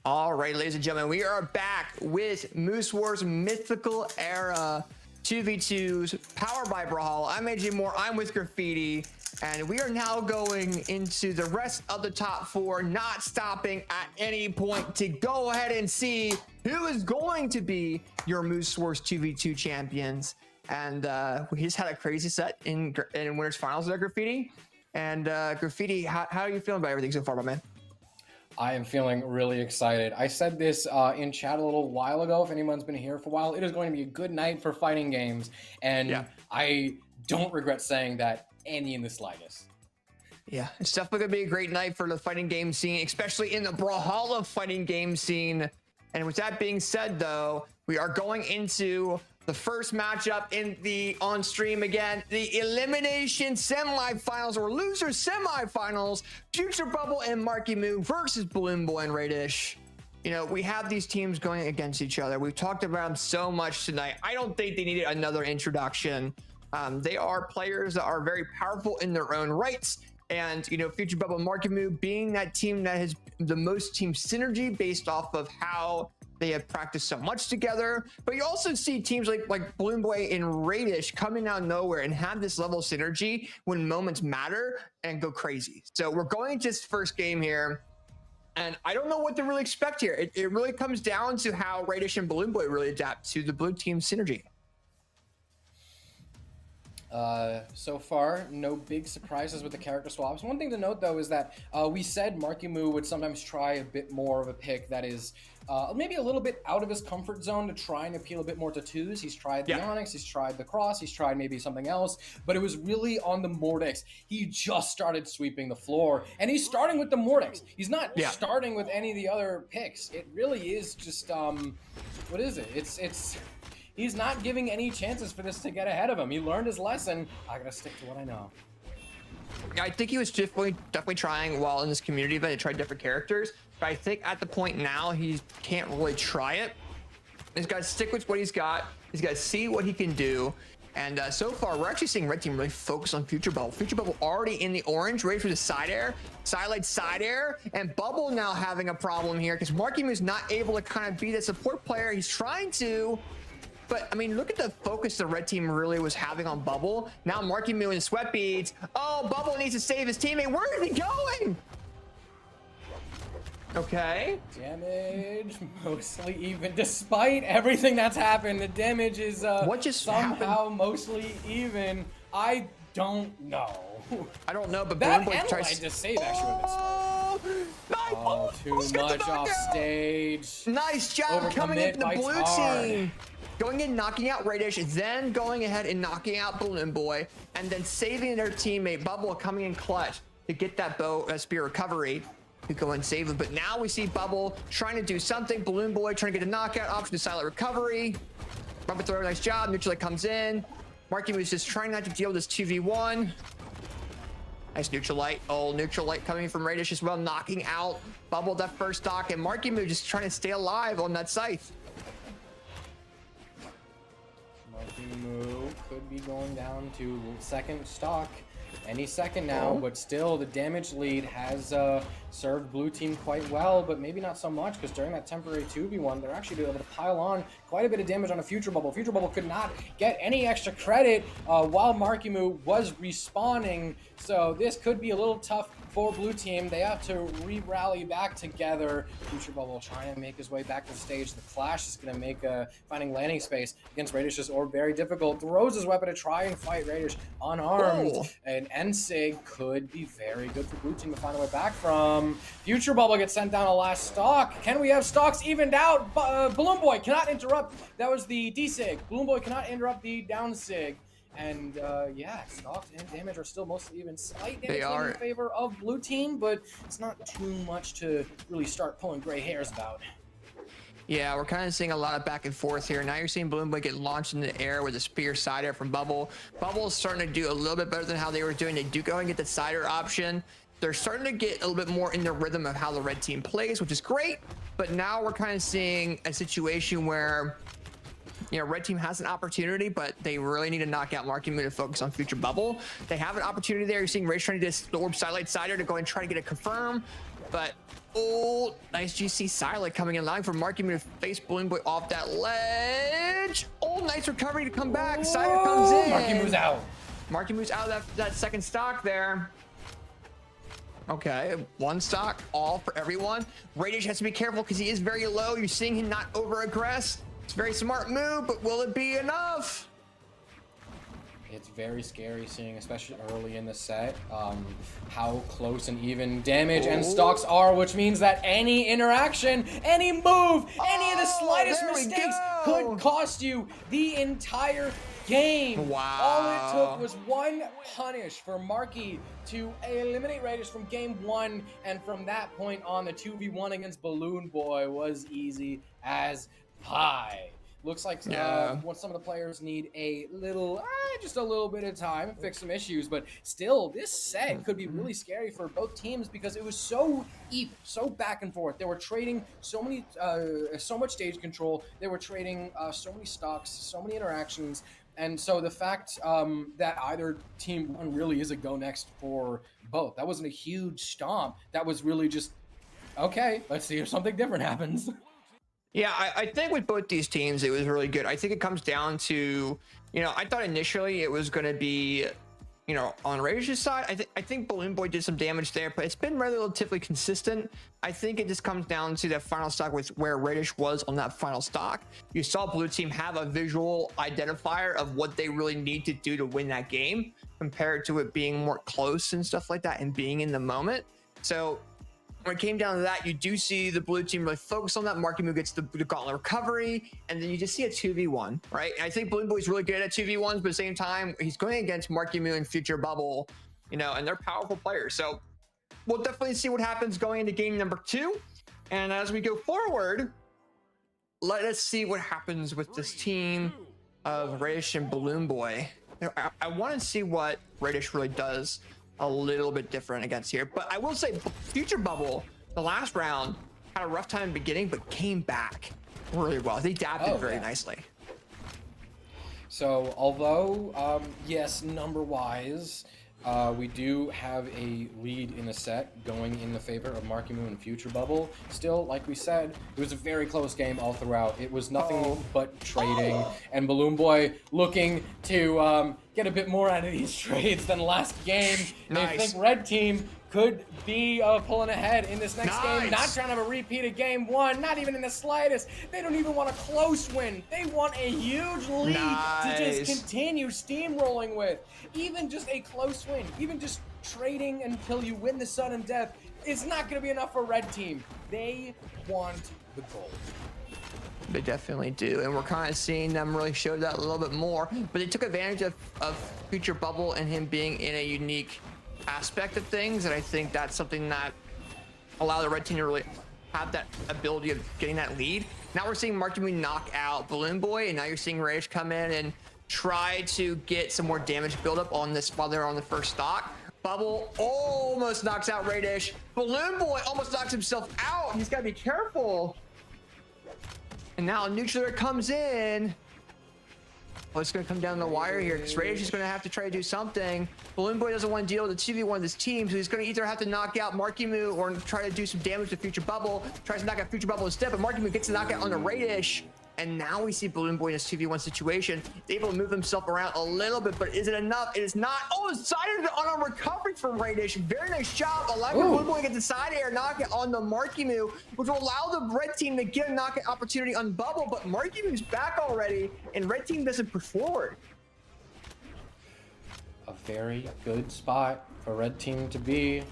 All right, ladies and gentlemen, we are back with Moose Wars Mythical Era 2v2s powered by Brawlhalla. I'm AJ Moore, I'm with Graffiti, and we are now going into the rest of the top 4, not stopping at any point to go ahead and see who is going to be your Moose Wars 2v2 champions. And we just had a crazy set in Winners Finals there, Graffiti. And Graffiti, how are you feeling about everything so far, my man? I am feeling really excited. I said this in chat a little while ago. If anyone's been here for a while, it is going to be a good night for fighting games. And I don't regret saying that any in the slightest. Yeah, it's definitely going to be a great night for the fighting game scene, especially in the Brawlhalla fighting game scene. And with that being said, though, we are going into the first matchup on stream again, the elimination semifinals or loser semifinals, Future Bubble and Marky Moo versus Balloonboy and Radish. You know, we have these teams going against each other. We've talked about them so much tonight. I don't think they needed another introduction. They are players that are very powerful in their own rights. And, you know, Future Bubble and Marky Moo being that team that has the most team synergy based off of how they have practiced so much together. But you also see teams like Balloonboy and Radish coming out of nowhere and have this level of synergy when moments matter and go crazy. So we're going into this first game here, and I don't know what to really expect here. It really comes down to how Radish and Balloonboy really adapt to the blue team synergy. So far, no big surprises with the character swaps. One thing to note, though, is that we said Marky Moo would sometimes try a bit more of a pick that is maybe a little bit out of his comfort zone to try and appeal a bit more to twos. He's tried the Onyx, he's tried the Cross, he's tried maybe something else, but it was really on the Mordex. He just started sweeping the floor, and he's starting with the Mordex. He's not starting with any of the other picks. It really is just, what is it? It's he's not giving any chances for this to get ahead of him. He learned his lesson. I gotta stick to what I know. I think he was definitely trying while in this community, but he tried different characters. But I think at the point now, he can't really try it. He's got to stick with what he's got. He's got to see what he can do. And so far, we're actually seeing Red Team really focus on Future Bubble. Future Bubble already in the orange, ready for the side air. Side air. And Bubble now having a problem here because Marky Moo's not able to kind of be the support player. He's trying to. But, I mean, look at the focus the red team really was having on Bubble. Now Marky Moo and Sweat Beads. Oh, Bubble needs to save his teammate. Where is he going? Okay. Damage mostly even. Despite everything that's happened, the damage is what just somehow happened? Mostly even. I don't know. I don't know, but that Balloonboy tries to save actually would have been smart. Oh, too much off stage. Nice job coming in from the blue team. Going in, knocking out Radish, then going ahead and knocking out Balloonboy, and then saving their teammate Bubble coming in clutch to get that spear recovery to go and save him. But now we see Bubble trying to do something. Balloonboy trying to get a knockout option to silent recovery. Bubble thrower, nice job. Neutral Light comes in. Marky was just trying not to deal with this 2v1. Nice Neutral Light. Oh, Neutral Light coming from Radish as well, knocking out Bubble that first stock, and Marky Moo just trying to stay alive on that scythe. Marky Moo could be going down to second stock any second now, but still the damage lead has served blue team quite well, but maybe not so much because during that temporary 2v1, they're actually able to pile on quite a bit of damage on a Future Bubble. Future Bubble could not get any extra credit while Marky Moo was respawning, so this could be a little tough for blue team. They have to re-rally back together. Future Bubble trying to make his way back to the stage. The Clash is going to make finding landing space against Radish's orb very difficult. Throws his weapon to try and fight Radish unarmed. And N-Sig could be very good for blue team to find a way back from. Future Bubble gets sent down a last stock. Can we have stocks evened out? Balloonboy cannot interrupt. That was the D-Sig. Balloonboy cannot interrupt the down-Sig. And yeah, stocks and damage are still mostly even. Slight damage in favor of blue team, but it's not too much to really start pulling gray hairs about. Yeah, we're kind of seeing a lot of back and forth here. Now you're seeing Balloonboy get launched in the air with a spear side air from Bubble. Bubble is starting to do a little bit better than how they were doing. They do go and get the side air option. They're starting to get a little bit more in the rhythm of how the red team plays, which is great. But now we're kind of seeing a situation where, you know, red team has an opportunity, but they really need to knock out Marky Moo to focus on Future Bubble. They have an opportunity there. You're seeing Radish trying to do the orb sidelight sider to go and try to get a confirm. But oh, nice GC Silent coming in line for Marky Moo to face Balloonboy off that ledge. Oh, nice recovery to come back. Silent comes in. Marky Moo's out. Marky Moo's out of that second stock there. Okay, one stock, all for everyone. Radish has to be careful because he is very low. You're seeing him not over-aggress. It's a very smart move, but will it be enough? It's very scary seeing, especially early in the set, how close and even damage and stocks are, which means that any interaction, any move, any of the slightest mistakes could cost you the entire game. Wow. All it took was one punish for Marky to eliminate Radish from game 1, and from that point on, the 2v1 against Balloonboy was easy as pie. Looks like what some of the players need a little, just a little bit of time to fix some issues, but still, this set could be really scary for both teams because it was so even, so back and forth. They were trading so much stage control. They were trading so many stocks, so many interactions, and so the fact that either team won really is a go next for both. That wasn't a huge stomp. That was really just, okay, let's see if something different happens. Yeah, I think with both these teams, it was really good. I think it comes down to, I thought initially it was going to be, on Radish's side. I think Balloonboy did some damage there, but it's been relatively consistent. I think it just comes down to that final stock with where Radish was on that final stock. You saw Blue Team have a visual identifier of what they really need to do to win that game compared to it being more close and stuff like that and being in the moment. So when it came down to that, you do see the Blue Team really focus on that. Marky Moo gets the gauntlet recovery, and then you just see a 2v1, right? And I think Balloonboy's really good at 2v1s, but at the same time, he's going against Marky Moo and Future Bubble, and they're powerful players. So we'll definitely see what happens going into game number 2. And as we go forward, let us see what happens with this team of Radish and Balloonboy. I want to see what Radish really does a little bit different against here, but I will say Future Bubble, the last round, had a rough time in the beginning, but came back really well. They adapted very nicely. So although, yes, number-wise, we do have a lead in the set going in the favor of Marky Moo and Future Bubble. Still, like we said, it was a very close game all throughout. It was nothing but trading, and Balloonboy looking to get a bit more out of these trades than last game. Nice. They think Red Team could be pulling ahead in this next game. Not trying to have a repeat of game 1, not even in the slightest. They don't even want a close win. They want a huge lead to just continue steamrolling with. Even just a close win, even just trading until you win the sudden death, it's not going to be enough for Red Team. They want the gold. They definitely do, and we're kind of seeing them really show that a little bit more, but they took advantage of Future Bubble and him being in a unique aspect of things, and I think that's something that allowed the Red Team to really have that ability of getting that lead. Now we're seeing Marky Moo knock out Balloonboy, and now you're seeing Radish come in and try to get some more damage buildup on this while they're on the first stock. Bubble almost knocks out Radish. Balloonboy almost knocks himself out. He's got to be careful. And now Nuclear comes in. Well, it's going to come down the wire here because Radish is going to have to try to do something. Balloonboy doesn't want to deal with the 2v1 of this team, so he's going to either have to knock out Marky Moo or try to do some damage to Future Bubble. Tries to knock out Future Bubble instead, but Marky Moo gets the knockout on the Radish. And now we see Balloonboy in a 2v1 situation. He's able to move himself around a little bit, but is it enough? It is not. Oh, decided on a recovery from Radish. Very nice job. Allowing Balloonboy to get the side air knockout on the Marky Moo, which will allow the Red Team to get a knockout opportunity on Bubble, but Marky Moo's back already, and Red Team doesn't push forward. A very good spot for Red Team to be.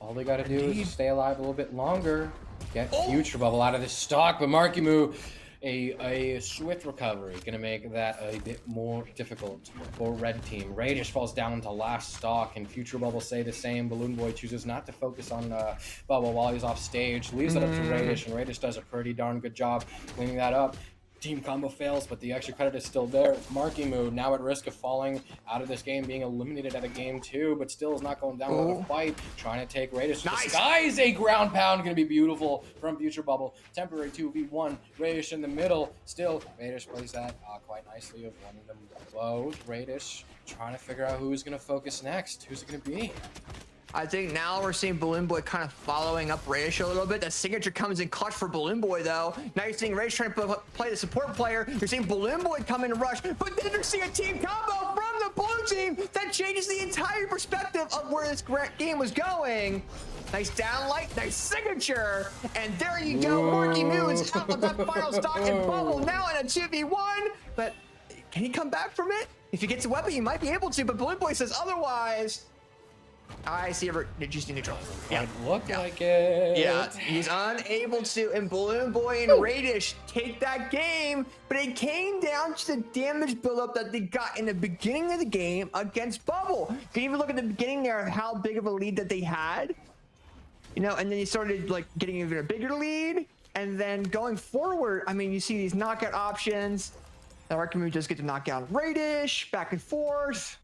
All they got to do is stay alive a little bit longer, get Future Bubble out of this stock, but Marky Moo, a swift recovery, gonna make that a bit more difficult for Red Team. Radish falls down to last stock, and Future Bubble say the same. Balloonboy chooses not to focus on Bubble while he's off stage, leaves it up to Radish, and Radish does a pretty darn good job cleaning that up. Team combo fails, but the extra credit is still there. Marky Moo now at risk of falling out of this game, being eliminated at a game 2, but still is not going down with a fight. Trying to take Radish. Disguise a ground pound, gonna be beautiful from Future Bubble. Temporary 2v1. Radish in the middle. Still, Radish plays that quite nicely of one of them both. Radish trying to figure out who's gonna focus next. Who's it gonna be? I think now we're seeing Balloonboy kind of following up Radish a little bit. The signature comes in clutch for Balloonboy though. Now you're seeing Radish trying to play the support player. You're seeing Balloonboy come in and rush, but then you're seeing a team combo from the blue team that changes the entire perspective of where this game was going. Nice downlight, nice signature, and there you go. Marky Moo is out of that final stock and Bubble now in a 2v1, but can he come back from it? If he gets a weapon, he might be able to, but Balloonboy says otherwise. I see a juicy neutral. Yeah. Look like it. Yeah, he's unable to, and Balloonboy and Radish take that game, but it came down to the damage buildup that they got in the beginning of the game against Bubble. You can even look at the beginning there of how big of a lead that they had. You know, and then he started like getting even a bigger lead, and then going forward, I mean, you see these knockout options. Now Marky Moo just get to knock out Radish, back and forth.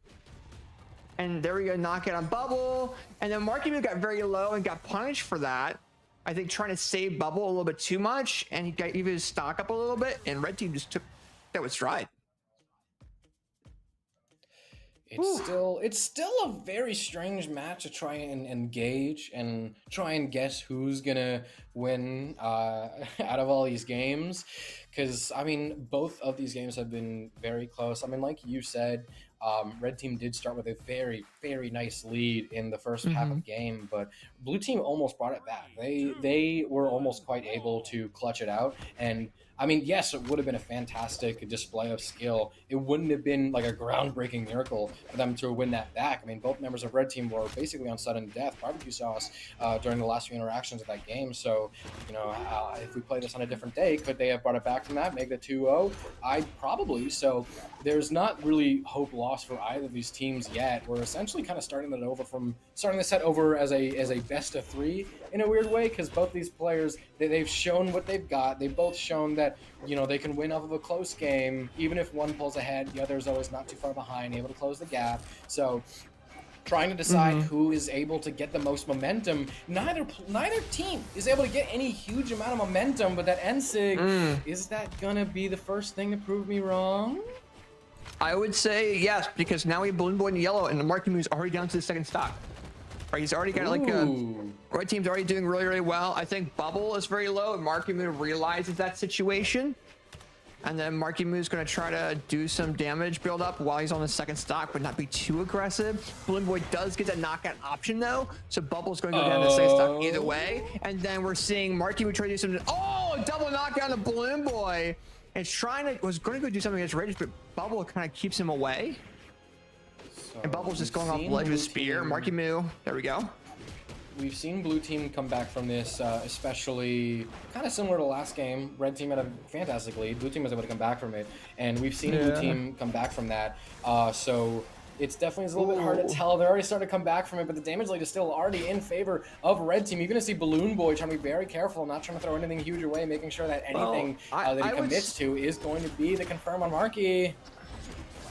And there we go, knockout on Bubble. And then Marky Moo got very low and got punished for that. I think trying to save Bubble a little bit too much, and he got even his stock up a little bit, and Red Team just took that with stride. It's still a very strange match to try and engage and try and guess who's gonna win out of all these games, because I mean both of these games have been very close. I mean, like you said, Red Team did start with a very nice lead in the first half of the game, but Blue Team almost brought it back. They were almost quite able to clutch it out, and I mean, yes, it would have been a fantastic display of skill. It wouldn't have been like a groundbreaking miracle for them to win that back. I mean, both members of Red Team were basically on sudden death, barbecue sauce, during the last few interactions of that game. So, you know, if we play this on a different day, could they have brought it back from that, make it 2-0? I'd probably. So there's not really hope lost for either of these teams yet. We're essentially kind of starting the set over as a best of 3 in a weird way, because both these players, they've shown what they've got. They've both shown that, you know, they can win off of a close game. Even if one pulls ahead, the other is always not too far behind, able to close the gap. So trying to decide who is able to get the most momentum. Neither team is able to get any huge amount of momentum, but that NSIG, is that gonna be the first thing to prove me wrong? I would say yes, because now we have Balloonboy in yellow, and the Marky Moo's already down to the second stock. Right, he's already got like Red Team's already doing really well. I think Bubble is very low, and Marky Moo realizes that situation. And then Marky Moo's going to try to do some damage build up while he's on the second stock, but not be too aggressive. Balloonboy does get that knockout option though, so Bubble's going to go down to the second stock either way. And then we're seeing Marky Moo try to do something. Oh, double knockdown to Balloonboy. And was going to go do something against Radish, but Bubble kind of keeps him away. And Bubble's just going off the ledge with a spear. Marky Moo, there we go. We've seen Blue Team come back from this, especially kind of similar to last game. Red Team had a fantastic lead. Blue Team was able to come back from it, and we've seen Blue Team come back from that. So it's definitely a little bit hard to tell. They're already starting to come back from it, but the damage lead is still already in favor of Red Team. You're going to see Balloonboy trying to be very careful, not trying to throw anything huge away, making sure that anything that he commits to is going to be the confirm on Marky.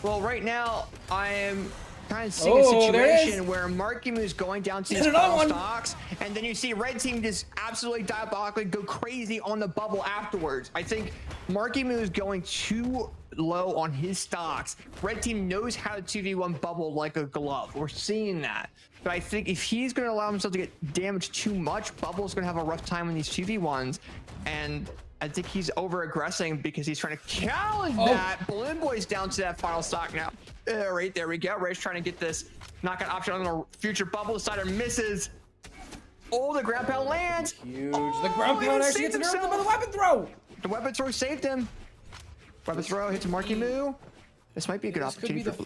Well, right now, I am kind of seeing a situation where Marky Moo's going down to these final stocks, and then you see Red Team just absolutely diabolically go crazy on the Bubble afterwards. I think Marky Moo is going too low on his stocks. Red Team knows how to 2v1 Bubble like a glove. We're seeing that. But I think if he's going to allow himself to get damaged too much, Bubble's going to have a rough time in these 2v1s, and I think he's over-aggressing because he's trying to challenge that. Balloonboy's down to that final stock now. Right, there we go. Ray's trying to get this knockout option on the future Bubble. Decider misses. Oh, the ground pound lands. Huge. The ground pound actually gets himself by the weapon throw. The weapon throw saved him. Weapon throw hits Marky Moo. This might be a good opportunity. Could be the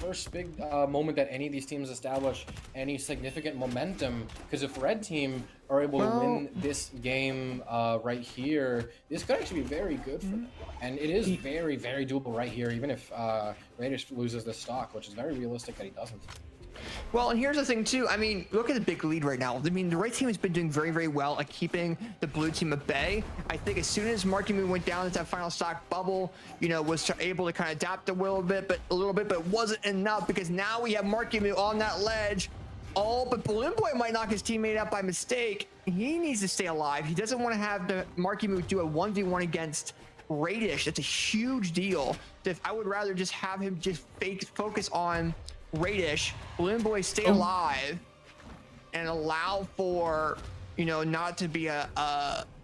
first big moment that any of these teams establish any significant momentum. Because if Red Team are able to win this game right here, this could actually be very good for them. And it is very doable right here, even if Radish loses this stock, which is very realistic that he doesn't. Well, and here's the thing too. I mean, look at the big lead right now. I mean, the Red Team has been doing very well at keeping the Blue Team at bay. I think as soon as Marky Moo went down into that final stock, Bubble, you know, was able to kind of adapt a little bit, but wasn't enough because now we have Marky Moo on that ledge. Oh, but Balloonboy might knock his teammate out by mistake. He needs to stay alive. He doesn't want to have the Marky Moo do a 1v1 against Radish. That's a huge deal. I would rather just have him just focus on Radish, Balloonboy stay alive and allow for, you know, not to be a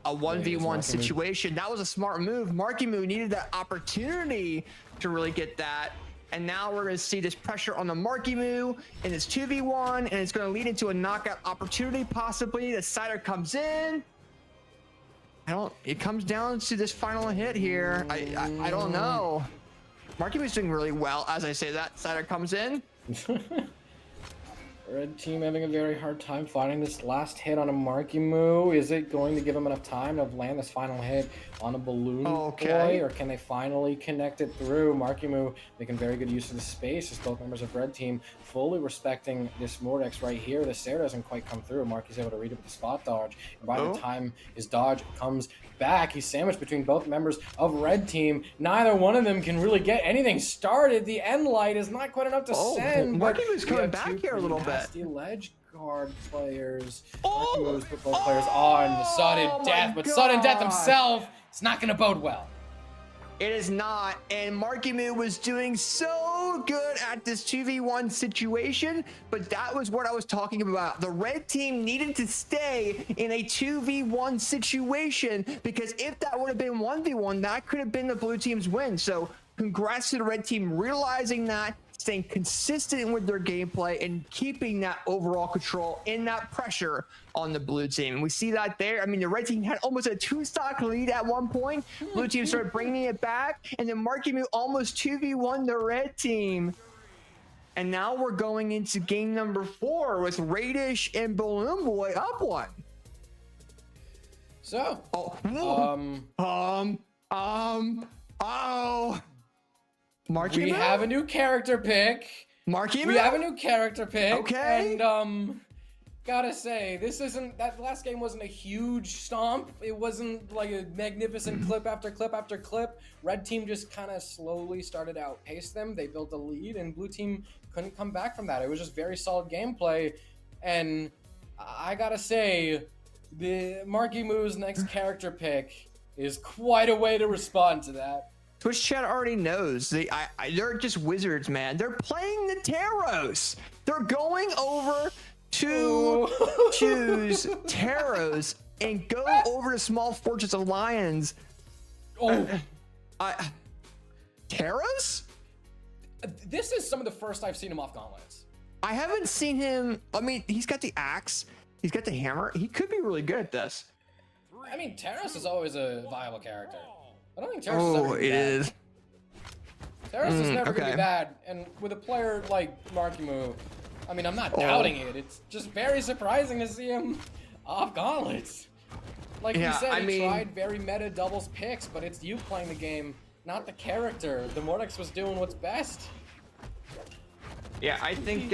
1v1 situation. That was a smart move. Marky Moo needed that opportunity to really get that. And now we're going to see this pressure on the Marky Moo, and it's 2v1, and it's going to lead into a knockout opportunity possibly. The Cider comes in. It comes down to this final hit here. I don't know. Marky Moo's doing really well. As I say that, Cider comes in. Red team having a very hard time finding this last hit on a Marky Moo. Is it going to give him enough time to land this final hit on a Balloonboy, or can they finally connect it through? Marky Moo making very good use of the space as both members of Red team fully respecting this Mordex right here. The Sarah doesn't quite come through. Marky's able to read it with the spot dodge. And by the time his dodge comes back, he's sandwiched between both members of Red team. Neither one of them can really get anything started. The end light is not quite enough to send. Marky Moo's coming back here a little bit. Nasty ledge guard players. Marky Moo's put both players on sudden death, but sudden death himself is not going to bode well. It is not, and Marky Moo was doing so good at this 2v1 situation, but that was what I was talking about. The red team needed to stay in a 2v1 situation, because if that would have been 1v1, that could have been the blue team's win. So congrats to the red team realizing that, staying consistent with their gameplay and keeping that overall control in that pressure on the blue team. And we see that there. I mean, the red team had almost a 2-stock lead at one point. Blue team started bringing it back, and then Marky Moo almost 2v1 the red team. And now we're going into game number 4 with Radish and Balloonboy up 1. So, Marky we Moo? have a new character pick. Marky Moo? We have a new character pick. Okay. And gotta say, that last game wasn't a huge stomp. It wasn't like a magnificent clip after clip after clip. Red team just kind of slowly started to outpace them. They built a lead, and blue team couldn't come back from that. It was just very solid gameplay. And I gotta say, the Marky Moo's next character pick is quite a way to respond to that. Twitch chat already knows. They're just wizards, man. They're playing the Taros. They're going over to choose Taros and go over to Small Fortress of Lions. Taros? This is some of the first I've seen him off gauntlets. I haven't seen him. I mean, he's got the axe. He's got the hammer. He could be really good at this. I mean, Taros is always a viable character. I don't think Taros is ever gonna be bad. Taros is never gonna be bad, and with a player like Marky Moo, I mean, I'm not doubting it. It's just very surprising to see him off gauntlets. Like we said, he tried very meta doubles picks, but it's you playing the game, not the character. The Mordex was doing what's best. Yeah, I think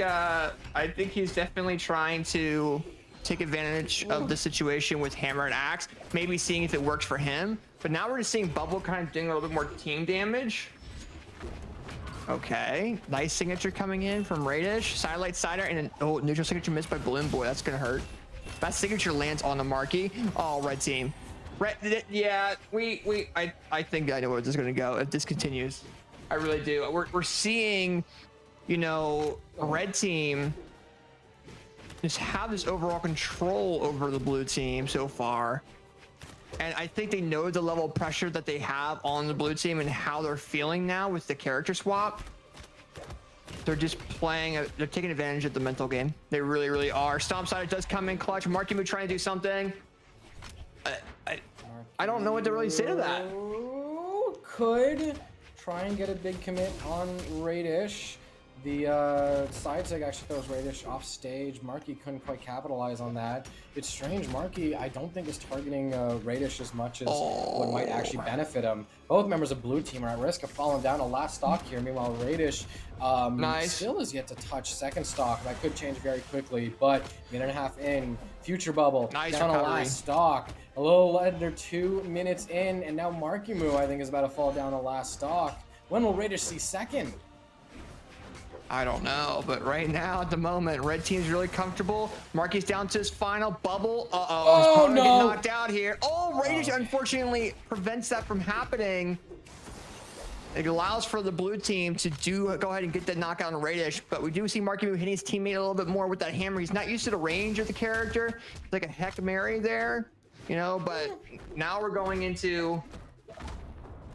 he's definitely trying to take advantage of the situation with hammer and axe, maybe seeing if it works for him. But now we're just seeing Bubble kind of doing a little bit more team damage. Okay, nice signature coming in from Radish. Sidelight Cider, and then neutral signature missed by Balloonboy. That's gonna hurt. That signature lands on the Marky. Oh, red team. Yeah, I think I know where this is gonna go if this continues. I really do. We're seeing, you know, red team just have this overall control over the blue team so far. And I think they know the level of pressure that they have on the blue team and how they're feeling now with the character swap. They're just they're taking advantage of the mental game. They really, really are. Stomp Cider does come in clutch. Marky Moo trying to do something. I don't know what to really say to that. Could try and get a big commit on Radish. The side sig actually throws Radish off stage. Marky couldn't quite capitalize on that. It's strange. Marky, I don't think is targeting Radish as much as what might actually benefit him. Both members of blue team are at risk of falling down a last stock here. Meanwhile, Radish still is yet to touch second stock. That could change very quickly, but minute and a half in, future bubble down a last stock. A little under 2 minutes in, and now Marky Moo, I think, is about to fall down a last stock. When will Radish see second? I don't know, but right now at the moment, red team's really comfortable. Marky's down to his final bubble. Oh, he's no. getting knocked out here. Oh, Radish unfortunately prevents that from happening. It allows for the blue team to go ahead and get the knockout on Radish, but we do see Marky Moo hitting his teammate a little bit more with that hammer. He's not used to the range of the character. It's like a Heck Mary there, you know, but now we're going into...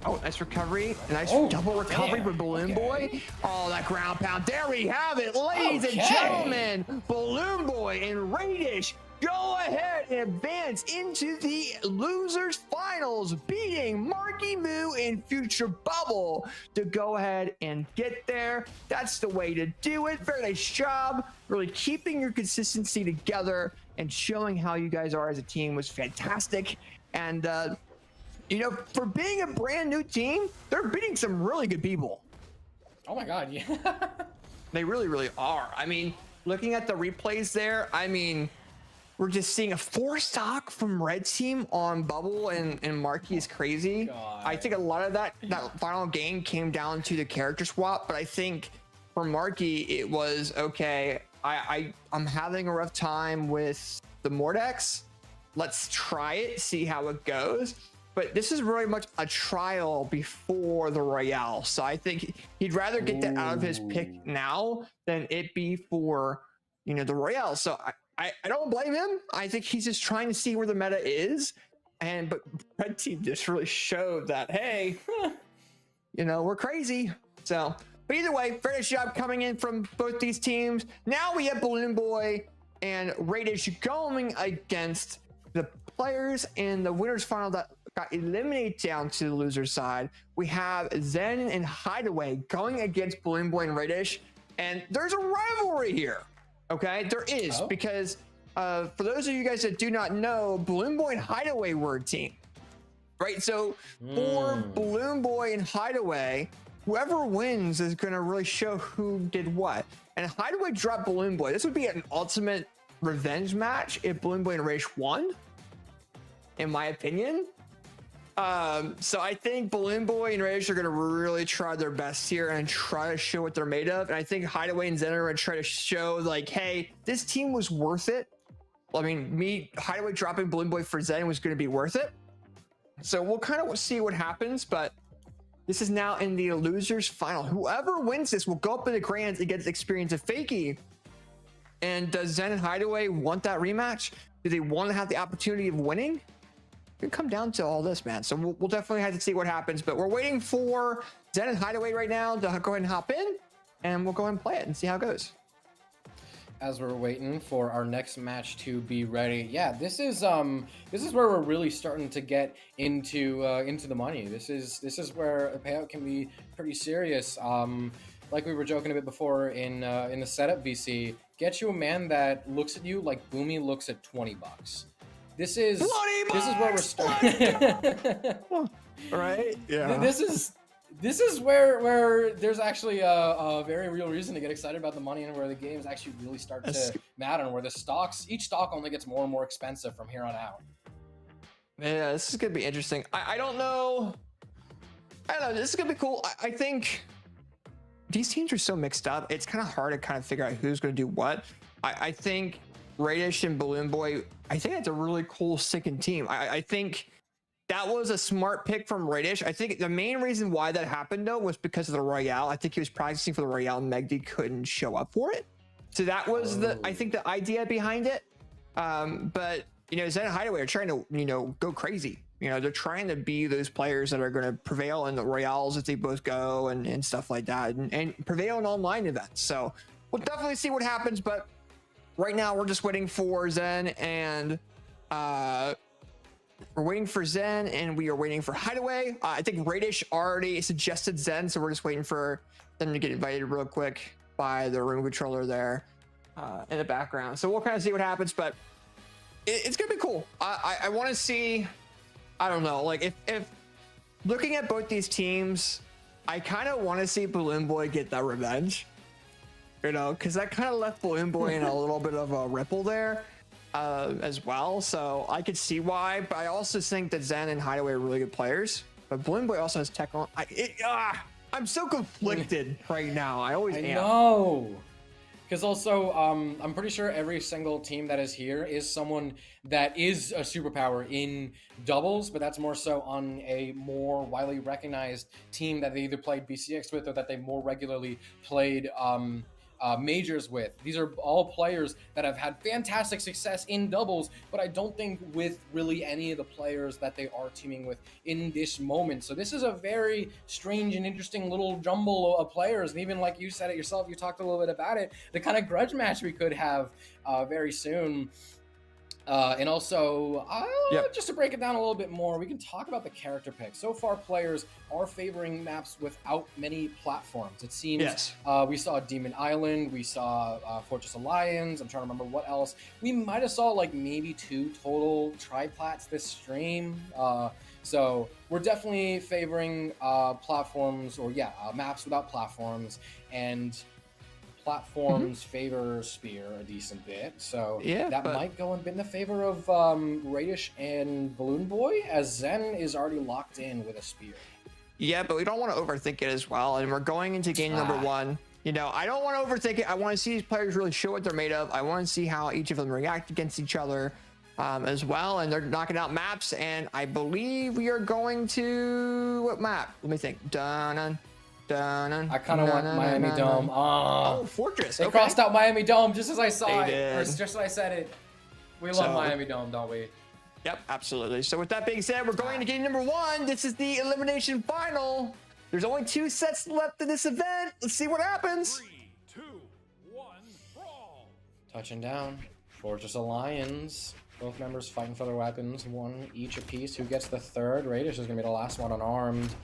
Oh, nice recovery. A nice double recovery with Balloonboy. Oh, that ground pound. There we have it, ladies and gentlemen. Balloonboy and Radish go ahead and advance into the losers finals, beating Marky Moo and Future Bubble to go ahead and get there. That's the way to do it. Very nice job. Really keeping your consistency together and showing how you guys are as a team was fantastic. And, you know, for being a brand new team, they're beating some really good people. Oh my God, yeah. They really, really are. I mean, looking at the replays there, I mean, we're just seeing a 4 stock from Red Team on Bubble and Marky is crazy. God. I think a lot of that final game came down to the character swap, but I think for Marky, it was, okay, I'm having a rough time with the Mordex. Let's try it, see how it goes. But this is very much a trial before the Royale. So I think he'd rather get that out of his pick now than it be for, you know, the Royale. So I don't blame him. I think he's just trying to see where the meta is. But Red Team just really showed that, hey, you know, we're crazy. So, but either way, very nice job coming in from both these teams. Now we have Balloonboy and Radish going against the players in the winners final that got eliminated down to the loser side. We have Zen and Hideaway going against Balloonboy and Radish, and there's a rivalry here. Okay, there is, because for those of you guys that do not know, Balloonboy and Hideaway were a team, right? So for Balloonboy and Hideaway, whoever wins is going to really show who did what. And Hideaway dropped Balloonboy. This would be an ultimate revenge match if Balloonboy and Radish won, in my opinion. So I think Balloonboy and Radish are going to really try their best here and try to show what they're made of. And I think Hideaway and Zen are going to try to show, like, hey, this team was worth it. I mean, Hideaway dropping Balloonboy for Zen was going to be worth it. So we'll kind of see what happens, but this is now in the losers final. Whoever wins this will go up in the grands and get the experience of Fakey. And does Zen and Hideaway want that rematch? Do they want to have the opportunity of winning? It come down to all this, man. So we'll definitely have to see what happens, but we're waiting for Zen and Hideaway right now to go ahead and hop in, and we'll go ahead and play it and see how it goes. As we're waiting for our next match to be ready, yeah, this is where we're really starting to get into the money. This is where a payout can be pretty serious. Like we were joking a bit before in the setup VC, get you a man that looks at you like Boomy looks at $20. This is where we're starting. Right? Yeah. This is where there's actually a very real reason to get excited about the money and where the games actually really start to matter and where each stock only gets more and more expensive from here on out. Yeah, this is gonna be interesting. I don't know. This is gonna be cool. I think these teams are so mixed up. It's kind of hard to kind of figure out who's gonna do what. I think Radish and Balloonboy, I think that's a really cool second team. I think that was a smart pick from Radish. I think the main reason why that happened, though, was because of the Royale. I think he was practicing for the Royale and Megdy couldn't show up for it. So that was I think the idea behind it. But, you know, Zen and Hideaway are trying to, you know, go crazy. You know, they're trying to be those players that are going to prevail in the Royales if they both go and stuff like that and prevail in online events. So we'll definitely see what happens, but right now, we're just waiting for Zen and we are waiting for Hideaway. I think Radish already suggested Zen, so we're just waiting for them to get invited real quick by the room controller there in the background. So we'll kind of see what happens, but it's gonna be cool. I want to see. I don't know, like if looking at both these teams, I kind of want to see Balloonboy get that revenge. You know, because that kind of left Balloonboy in a little bit of a ripple there as well. So I could see why, but I also think that Zen and Hideaway are really good players. But Balloonboy also has tech on. I'm so conflicted right now. I always am. know. Because also, I'm pretty sure every single team that is here is someone that is a superpower in doubles, but that's more so on a more widely recognized team that they either played BCX with or that they more regularly played majors with. These are all players that have had fantastic success in doubles, but I don't think with really any of the players that they are teaming with in this moment. So this is a very strange and interesting little jumble of players. And even like you said it yourself, you talked a little bit about it, the kind of grudge match we could have very soon. And also, just to break it down a little bit more, we can talk about the character picks. So far, players are favoring maps without many platforms. It seems we saw Demon Island, we saw Fortress Alliance, I'm trying to remember what else. We might have saw like maybe 2 total triplats this stream. So we're definitely favoring platforms, or maps without platforms, and platforms favor Spear a decent bit, so that might go a bit in the favor of Radish and Balloonboy, as Zen is already locked in with a Spear. Yeah, but we don't want to overthink it as well, and we're going into game number 1. You know, I don't want to overthink it. I want to see these players really show what they're made of. I want to see how each of them react against each other as well, and they're knocking out maps, and I believe we are going to... what map? Let me think. Dun-dun. I kind of want Miami Dome. Oh, Fortress. They crossed out Miami Dome just as I saw it, or just as I said it. We love Miami Dome, don't we? Yep, absolutely. So with that being said, we're going to game number 1. This is the elimination final. There's only 2 sets left in this event. Let's see what happens. 3, 2, 1, brawl. Touching down. Fortress Alliance. Both members fighting for their weapons, 1 each apiece. Who gets the third? Radish is going to be the last one unarmed.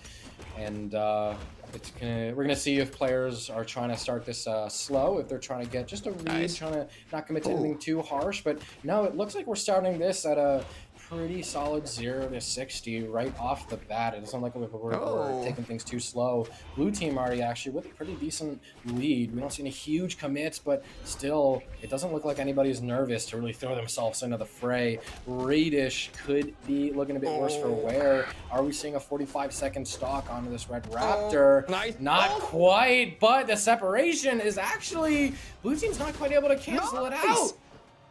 And we're gonna see if players are trying to start this slow, if they're trying to get just a read, trying to not commit to anything too harsh. But no, it looks like we're starting this at a pretty solid 0 to 60 right off the bat. It doesn't look like we're taking things too slow. Blue team already actually with a pretty decent lead. We don't see any huge commits, but still, it doesn't look like anybody's nervous to really throw themselves into the fray. Radish could be looking a bit worse for wear. Are we seeing a 45-second stock onto this Red Raptor? Not quite, but the separation is actually... Blue team's not quite able to cancel it out.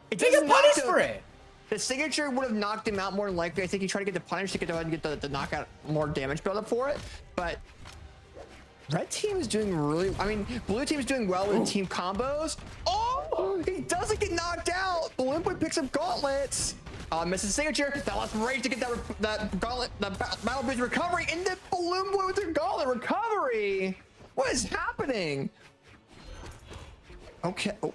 They get punished for it. The signature would have knocked him out more than likely. I think he tried to get the punish to go ahead and get the knockout, more damage build up for it. But red team is doing really, I mean, blue team is doing well with team combos. Oh, he doesn't get knocked out. Balloonboy picks up gauntlets. Misses signature. That last rage to get that gauntlet, the battle bridge recovery, and then Balloonboy with the gauntlet recovery. What is happening? Okay. Oh,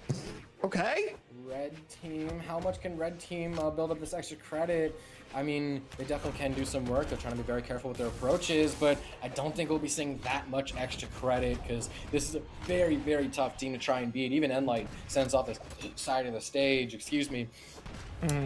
okay. Red team, how much can red team build up this extra credit? I mean, they definitely can do some work. They're trying to be very careful with their approaches, but I don't think we'll be seeing that much extra credit because this is a very, very tough team to try and beat. Even Enlight sends off this side of the stage, excuse me,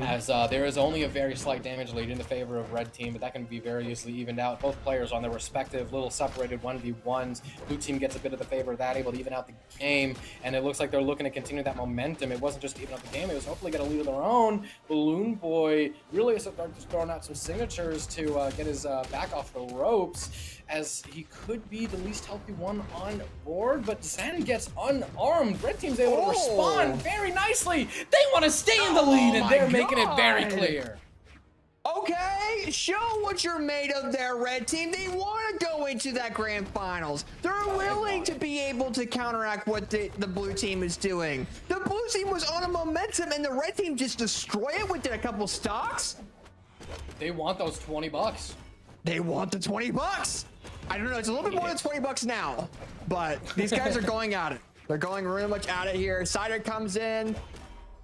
as there is only a very slight damage lead in the favor of red team, but that can be very easily evened out. Both players on their respective little separated 1v1s. Blue team gets a bit of the favor of that, able to even out the game, and it looks like they're looking to continue that momentum. It wasn't just even out the game, it was hopefully get a lead of their own. Balloonboy really is just throwing out some signatures to get his back off the ropes, as he could be the least healthy one on board, but Zen gets unarmed. Red team's able to respond very nicely. They want to stay in the lead, and they're making it very clear. Okay, show what you're made of there, red team. They want to go into that grand finals. They're willing to be able to counteract what the blue team is doing. The blue team was on a momentum, and the red team just destroyed it with a couple stocks. They want those 20 bucks. They want the 20 bucks. I don't know, it's a little bit more than 20 bucks now, but these guys are going at it. They're going really much at it here. Cider comes in.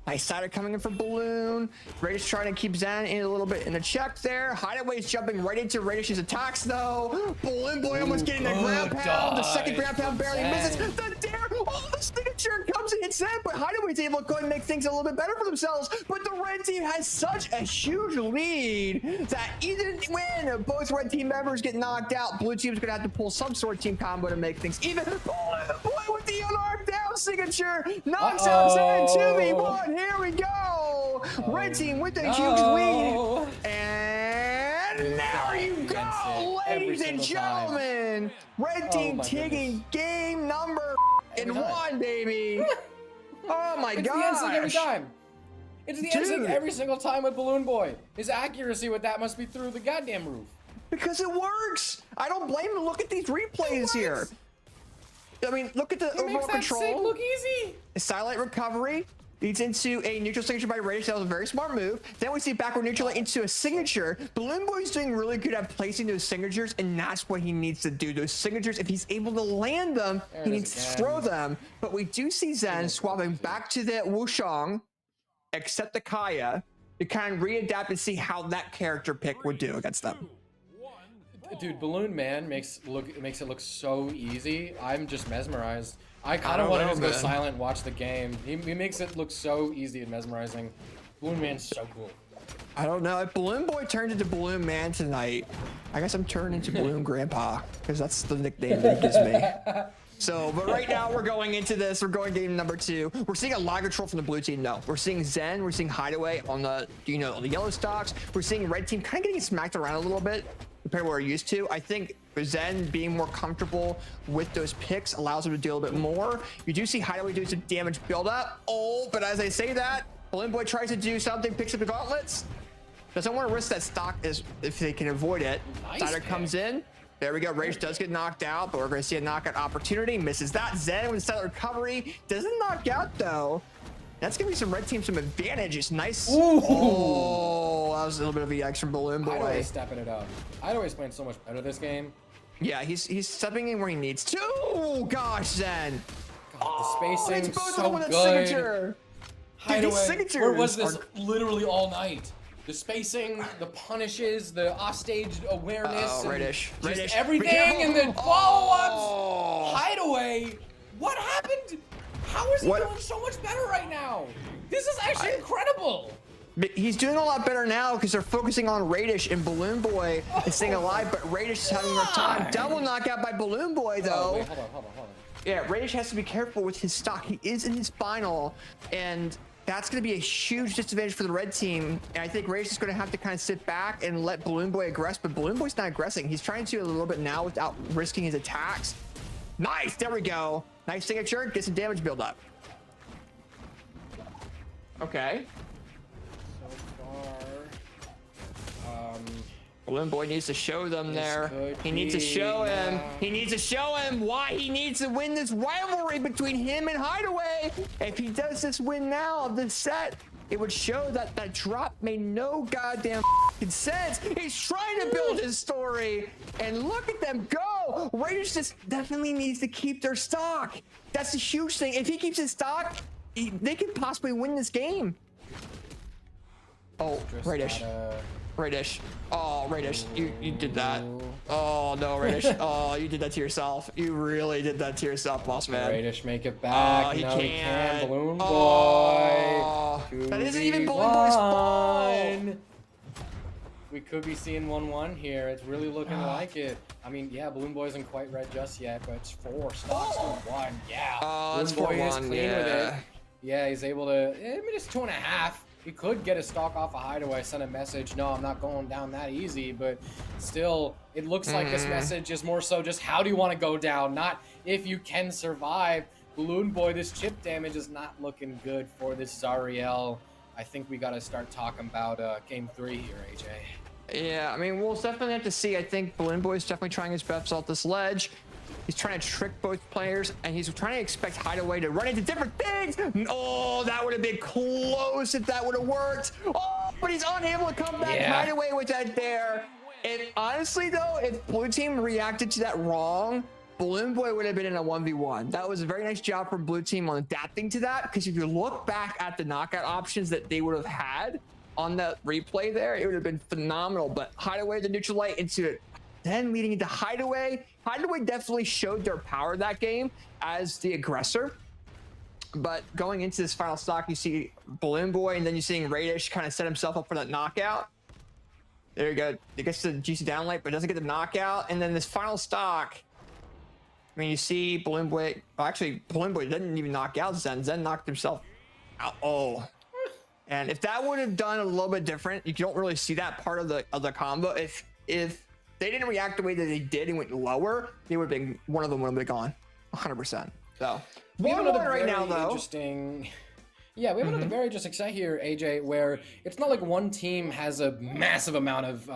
Nice Cider coming in for Balloon. Radish trying to keep Zen in a little bit in the check there. Hideaway's jumping right into Radish's attacks though. Balloonboy almost getting the ground pound. The second ground pound barely misses. The dare, the signature comes and hits Zen, but Hideaway's able to go ahead and make things a little bit better for themselves. But the red team has such a huge lead that even when both red team members get knocked out, blue team's gonna have to pull some sort of team combo to make things even. Balloonboy with the unarmed down signature knocks out Zen 2v1. Here we go. Red team with a huge lead. And there you go, ladies and gentlemen. Red team taking game number 1, baby. Oh my It's the end sync every gosh. time. It's the end sync Dude. every single time with Balloonboy. His accuracy with that must be through the goddamn roof. Because it works. I don't blame him. Look at these replays here. I mean, look at the It overall makes that sync control. look easy. A silent recovery leads into a neutral signature by Radish. That was a very smart move. Then we see backward neutral into a signature. Balloonboy's doing really good at placing those signatures, and that's what he needs to do. Those signatures, if he's able to land them, There he it is needs to again. throw them. But we do see Zen swapping back to the Wushang, except the Kaya, to kind of readapt and see how that character pick would do against them. Dude, Balloon Man makes it look so easy. I'm just mesmerized. I kind I of don't want to know, just go man. silent and watch the game. He makes it look so easy and mesmerizing. Balloon Man's so cool. I don't know. If Balloon Boy turned into Balloon Man tonight, I guess I'm turning into Balloon Grandpa, because that's the nickname that he gives me. So, but right now we're going into this. We're going game number 2. We're seeing a lot of control from the blue team, though. We're seeing Zen. We're seeing Hideaway on the, on the yellow stocks. We're seeing red team kind of getting smacked around a little bit compared to what we're used to. I think Zen being more comfortable with those picks allows him to do a little bit more. You do see Hideaway doing some damage build up. Oh, but as I say that, Balloon Boy tries to do something, picks up the gauntlets. Doesn't want to risk that stock if they can avoid it. Nice Sider pick. comes in. There we go. Rage does get knocked out, but we're going to see a knockout opportunity. Misses that. Zen with silent recovery. Doesn't knock out, though. That's going to be some red team some advantage. It's nice. Ooh. Oh, that was a little bit of EX from Balloon Hideaway Boy. stepping it up. Hideaway's playing so much better this game. Yeah, he's stepping in where he needs to. Oh, gosh, Zen. God, the spacing It's both of so them with a good. signature. Dude, Hideaway, these signatures where was this are- literally all night? The spacing, the punishes, the offstage awareness, Uh-oh, and Radish. just Radish, be everything, careful. and then follow-ups. Oh. Hideaway, what happened? How is he What- doing so much better right now? This is actually incredible. But he's doing a lot better now because they're focusing on Radish and Balloon Boy and staying alive, but Radish is having a rough time. Why? Double knockout by Balloon Boy, though. Oh, wait, hold on. Yeah, Radish has to be careful with his stock. He is in his final, and that's going to be a huge disadvantage for the red team. And I think Radish is going to have to kind of sit back and let Balloon Boy aggress, but Balloon Boy's not aggressing. He's trying to a little bit now without risking his attacks. Nice, there we go. Nice signature, get some damage build up. Okay. So far, Balloon Boy needs to show them This there. could He needs to be show him. now. He needs to show him why he needs to win this rivalry between him and Hideaway. If he does this win now of this set, it would show that that drop made no goddamn sense. He's trying to build his story, and look at them go. Raiders just definitely needs to keep their stock. That's a huge thing. If he keeps his stock, they could possibly win this game. Oh, just Radish. gotta- Radish. Oh, Radish, you did that. Oh, no, Radish. Oh, you did that to yourself. You really did that to yourself, boss man. Radish make it back. Oh, he no, he can't. can. Balloon Oh, Boy. that isn't even Balloon Boy's fault. 2v1. We could be seeing 1-1 here. It's really looking like it. I mean, yeah, Balloon Boy isn't quite red just yet, but it's 4 stocks to 1. Yeah. Oh, it's Balloon Boy is 4-1, clean with it. yeah. Yeah, he's able to. I mean, it's 2.5. He could get a stock off a Hideaway, send a message. No, I'm not going down that easy, but still, it looks like this message is more so just how do you want to go down, not if you can survive. Balloon Boy, this chip damage is not looking good for this Zariel. I think we got to start talking about game 3 here, AJ. Yeah, I mean, we'll definitely have to see. I think Balloon Boy is definitely trying his best off this ledge. He's trying to trick both players, and he's trying to expect Hideaway to run into different things. Oh, that would have been close if that would have worked. Oh, but he's unable to come back. Yeah. Hideaway with that there. And honestly, though, if Blue Team reacted to that wrong, Balloon Boy would have been in a 1v1. That was a very nice job from Blue Team on adapting to that, because if you look back at the knockout options that they would have had on that replay there, it would have been phenomenal. But Hideaway, the neutral light into it, then leading into Hideaway. Hideaway definitely showed their power that game as the aggressor. But going into this final stock, you see Balloon Boy, and then you're seeing Radish kind of set himself up for that knockout. There you go. He gets the GC downlight, but doesn't get the knockout. And then this final stock, I mean, you see Balloon Boy. Well, actually, Balloon Boy didn't even knock out Zen. Zen knocked himself out. Oh. And if that would have done a little bit different, you don't really see that part of the combo. If they didn't react the way that they did and went lower, they would have been, one of them would have been gone 100%. So We have 1-1 another right very now, though. interesting. Yeah, we have another very interesting set here, AJ, where it's not like one team has a massive amount of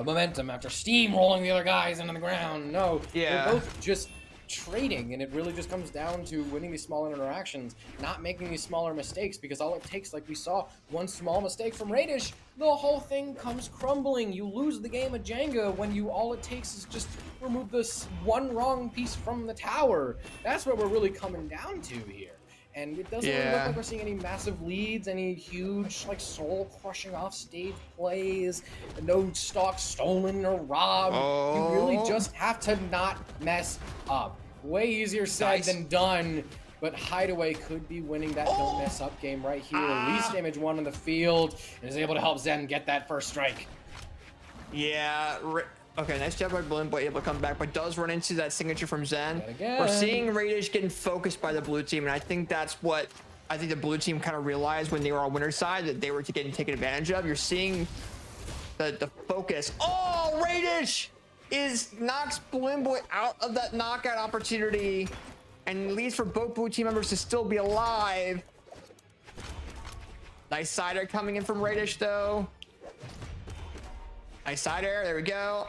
momentum after steamrolling the other guys into the ground. No, Yeah. they're both just trading, and it really just comes down to winning these smaller interactions, not making these smaller mistakes, because all it takes, like we saw, one small mistake from Radish, the whole thing comes crumbling. You lose the game of Jenga when all it takes is just remove this one wrong piece from the tower. That's what we're really coming down to here. And it doesn't really look like we're seeing any massive leads, any huge, like, soul-crushing off-stage plays, no stock stolen or robbed. You really just have to not mess up. Way easier said than done, but Hideaway could be winning that don't mess up game right here. Least damage 1 on the field, and is able to help Zen get that first strike. Yeah. Okay, nice job by Balloonboy, able to come back, but does run into that signature from Zen. Again. We're seeing Radish getting focused by the blue team, and I think that's what I think the blue team kind of realized when they were on winner's side, that they were getting taken advantage of. You're seeing the focus. Oh, Radish knocks Balloonboy out of that knockout opportunity, and leaves for both blue team members to still be alive. Nice side air coming in from Radish, though. Nice side air, there we go.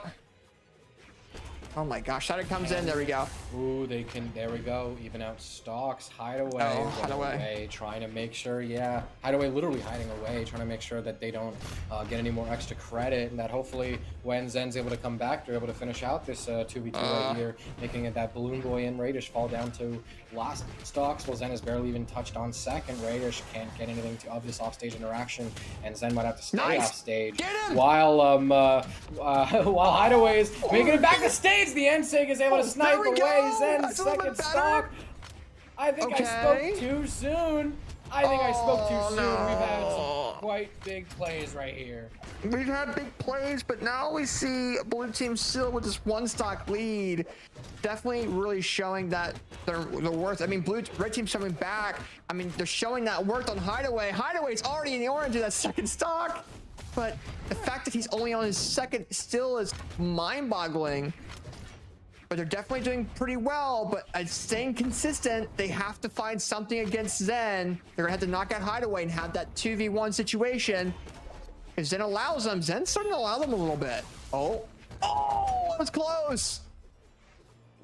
Oh my gosh, side air comes in, there we go. Ooh, there we go, even out stocks. Hideaway, Hideaway. trying to make sure, Hideaway literally hiding away, trying to make sure that they don't get any more extra credit, and that hopefully when Zen's able to come back, they're able to finish out this 2v2 right here, making it that Balloonboy and Radish fall down to last stocks, while Zen is barely even touched on second. Radish can't get anything of this offstage interaction, and Zen might have to stay off stage. While Hideaway is making it back to stage, the NSIG is able to snipe away Zen's second stock. I think I spoke too soon. We've had some quite big plays right here. We've had big plays, but now we see blue team still with this one stock lead. Definitely really showing that they're worth. I mean, red team's coming back. I mean, they're showing that worth on Hideaway. Hideaway's already in the orange in that second stock, but the fact that he's only on his second still is mind-boggling. But they're definitely doing pretty well, but staying consistent, they have to find something against Zen. They're gonna have to knock out Hideaway and have that 2v1 situation. If Zen allows them, Zen's starting to allow them a little bit. Oh, that was close.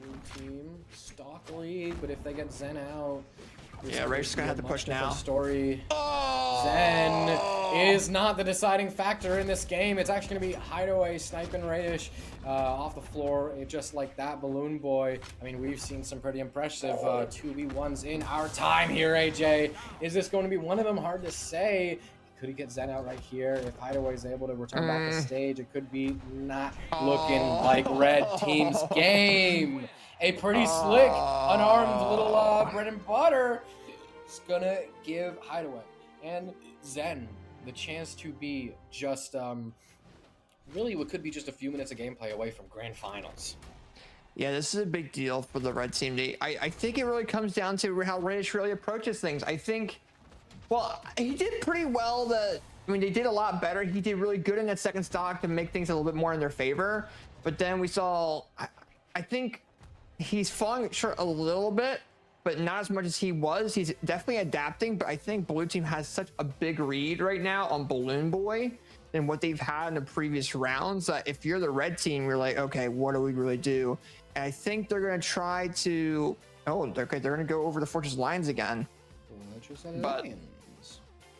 Blue team, stock lead, but if they get Zen out, Ray's gonna have to push now. Story. Zen is not the deciding factor in this game. It's actually gonna be Hideaway sniping Radish off the floor, just like that. Balloonboy. I mean, we've seen some pretty impressive 2v1s in our time here, AJ. Is this going to be one of them? Hard to say. Could he get Zen out right here? If Hideaway is able to return back to stage, it could be not looking like red team's game. A pretty slick, unarmed little bread and butter is gonna give Hideaway and Zen the chance to be just really what could be just a few minutes of gameplay away from grand finals. Yeah, this is a big deal for the red team. I think it really comes down to how Radish really approaches things. I think, well, he did pretty well. I mean, they did a lot better. He did really good in that second stock to make things a little bit more in their favor. But then we saw, I think he's falling short a little bit, but not as much as he was. He's definitely adapting, but I think blue team has such a big read right now on Balloonboy than what they've had in the previous rounds. If you're the red team, you're like, okay, what do we really do? And I think they're going to try to, they're going to go over the Fortress lines again. But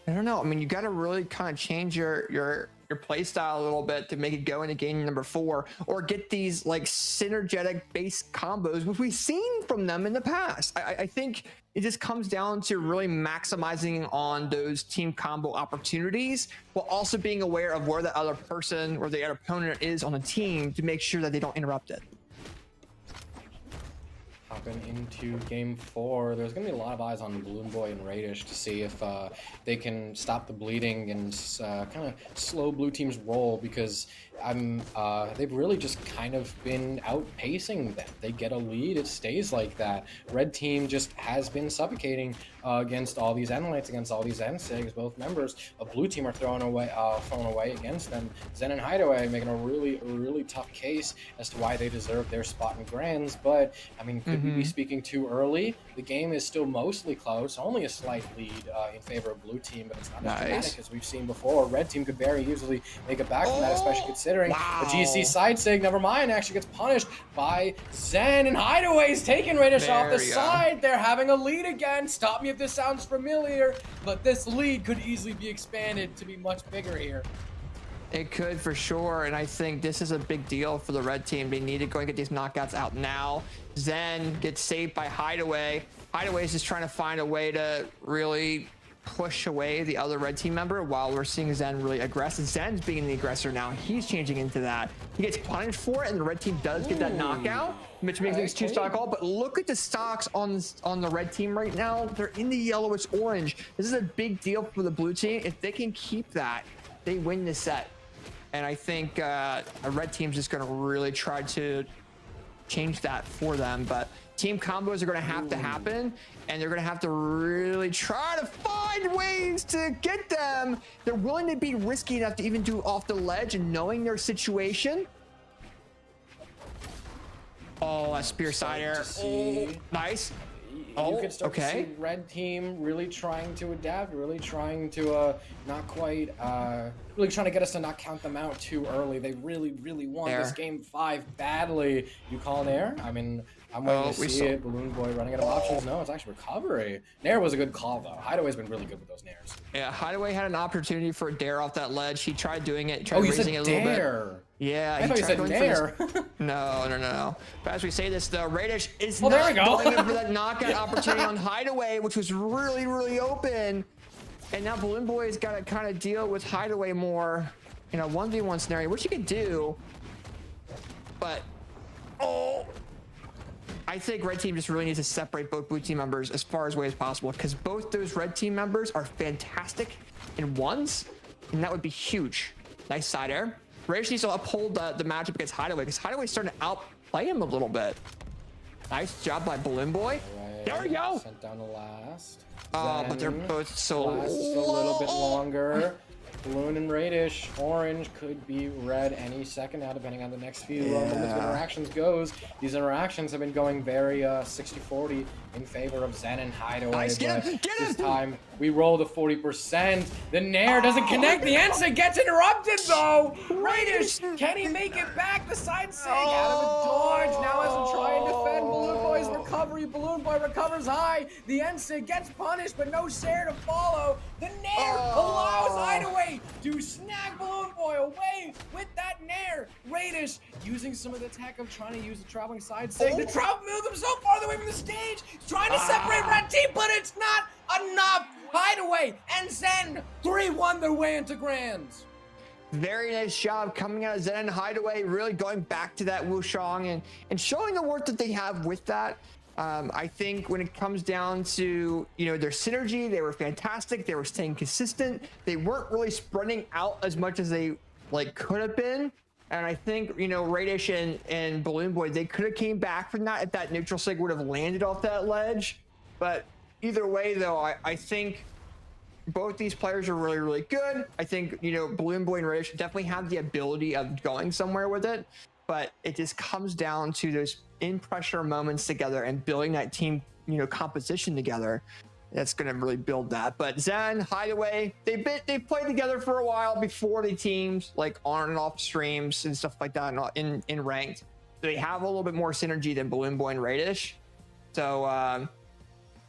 I don't know. I mean, you got to really kind of change your play style a little bit to make it go into game number 4, or get these like synergetic base combos, which we've seen from them in the past. I think it just comes down to really maximizing on those team combo opportunities, while also being aware of where the other person or the other opponent is on the team to make sure that they don't interrupt it. Hopping into game 4, there's going to be a lot of eyes on Balloonboy and Radish to see if they can stop the bleeding and kind of slow blue team's roll, because they've really just kind of been outpacing them. They get a lead, it stays like that. Red team just has been suffocating against all these Analytes, against all these NSIGs. Both members of blue team are thrown away against them. Zen and Hideaway making a really tough case as to why they deserve their spot in Grands, but I mean, could maybe be speaking too early. The game is still mostly close, only a slight lead in favor of blue team, but it's not as dramatic as we've seen before. Red team could very easily make it back from that, especially considering the GC side sig, never mind, actually gets punished by Zen, and Hideaway's taking Radish off the side. They're having a lead again. Stop me if this sounds familiar, but this lead could easily be expanded to be much bigger here. It could for sure, and I think this is a big deal for the red team. They need to go and get these knockouts out now. Zen gets saved by Hideaway. Hideaway is just trying to find a way to really push away the other red team member while we're seeing Zen really aggressive. Zen's being the aggressor now. He's changing into that. He gets punished for it, and the red team does get that knockout, which makes things 2-stock all. But look at the stocks on the red team right now. They're in the yellowish orange. This is a big deal for the blue team. If they can keep that, they win this set. And I think a red team's just going to really try to change that for them. But team combos are going to have to happen, and they're going to have to really try to find ways to get them. They're willing to be risky enough to even do off the ledge, and knowing their situation. Oh, a spear side air. Oh, nice. You could start to see red team really trying to adapt, really trying to not quite, really trying to get us to not count them out too early. They really, really want this game 5 badly. You call an air? I mean, I'm waiting to see it. Balloonboy running out of options. No, it's actually recovery. Nair was a good call, though. Hideaway's been really good with those nairs. Yeah, Hideaway had an opportunity for a dare off that ledge. He tried doing it, tried raising it a little bit. Yeah, I thought you said Nair. No. But as we say this, though, Radish is not going in for that knockout opportunity on Hideaway, which was really, really open. And now Balloonboy's got to kind of deal with Hideaway more in a 1v1 scenario, which he could do. But, I think red team just really needs to separate both blue team members as far away as possible, because both those red team members are fantastic in ones, and that would be huge. Nice side air. Radish needs to uphold the matchup against Hideaway, because Hideaway's starting to outplay him a little bit. Nice job by Balloonboy. There we go. Sent down the last. But they're both so last a little bit longer. Balloon and Radish. Orange could be red any second now, depending on the next few moments of interactions goes. These interactions have been going very 60-40 in favor of Zen and Hideaway. Nice, get him. This time we roll the 40%. The Nair doesn't connect. The Ensign gets interrupted though. Radish, can he make it back? The side sig out of a dodge. Now as we try and defend Balloonboy's recovery. Balloonboy recovers high. The Ensign gets punished, but no share to follow. The Nair allows Hideaway to snag Balloonboy away with that Nair. Radish using some of the tech of trying to use the traveling side sig. The Trout moved himself farther away from the stage. He's trying to separate red team, but it's not enough. Hideaway and Zen 3-1 their way into grands. Very nice job coming out of Zen and Hideaway, really going back to that Wushang and showing the work that they have with that. I think when it comes down to, their synergy, they were fantastic. They were staying consistent. They weren't really spreading out as much as they could have been. And I think, Radish and Balloonboy, they could have came back from that if that neutral sig would have landed off that ledge. But either way, though, I think both these players are really, really good. I think, Balloonboy and Radish definitely have the ability of going somewhere with it. But it just comes down to those in-pressure moments together and building that team, composition together. That's going to really build that. But Zen, Hideaway, they played together for a while before the teams, on and off streams and stuff like that in ranked. So they have a little bit more synergy than Balloonboy and Radish. So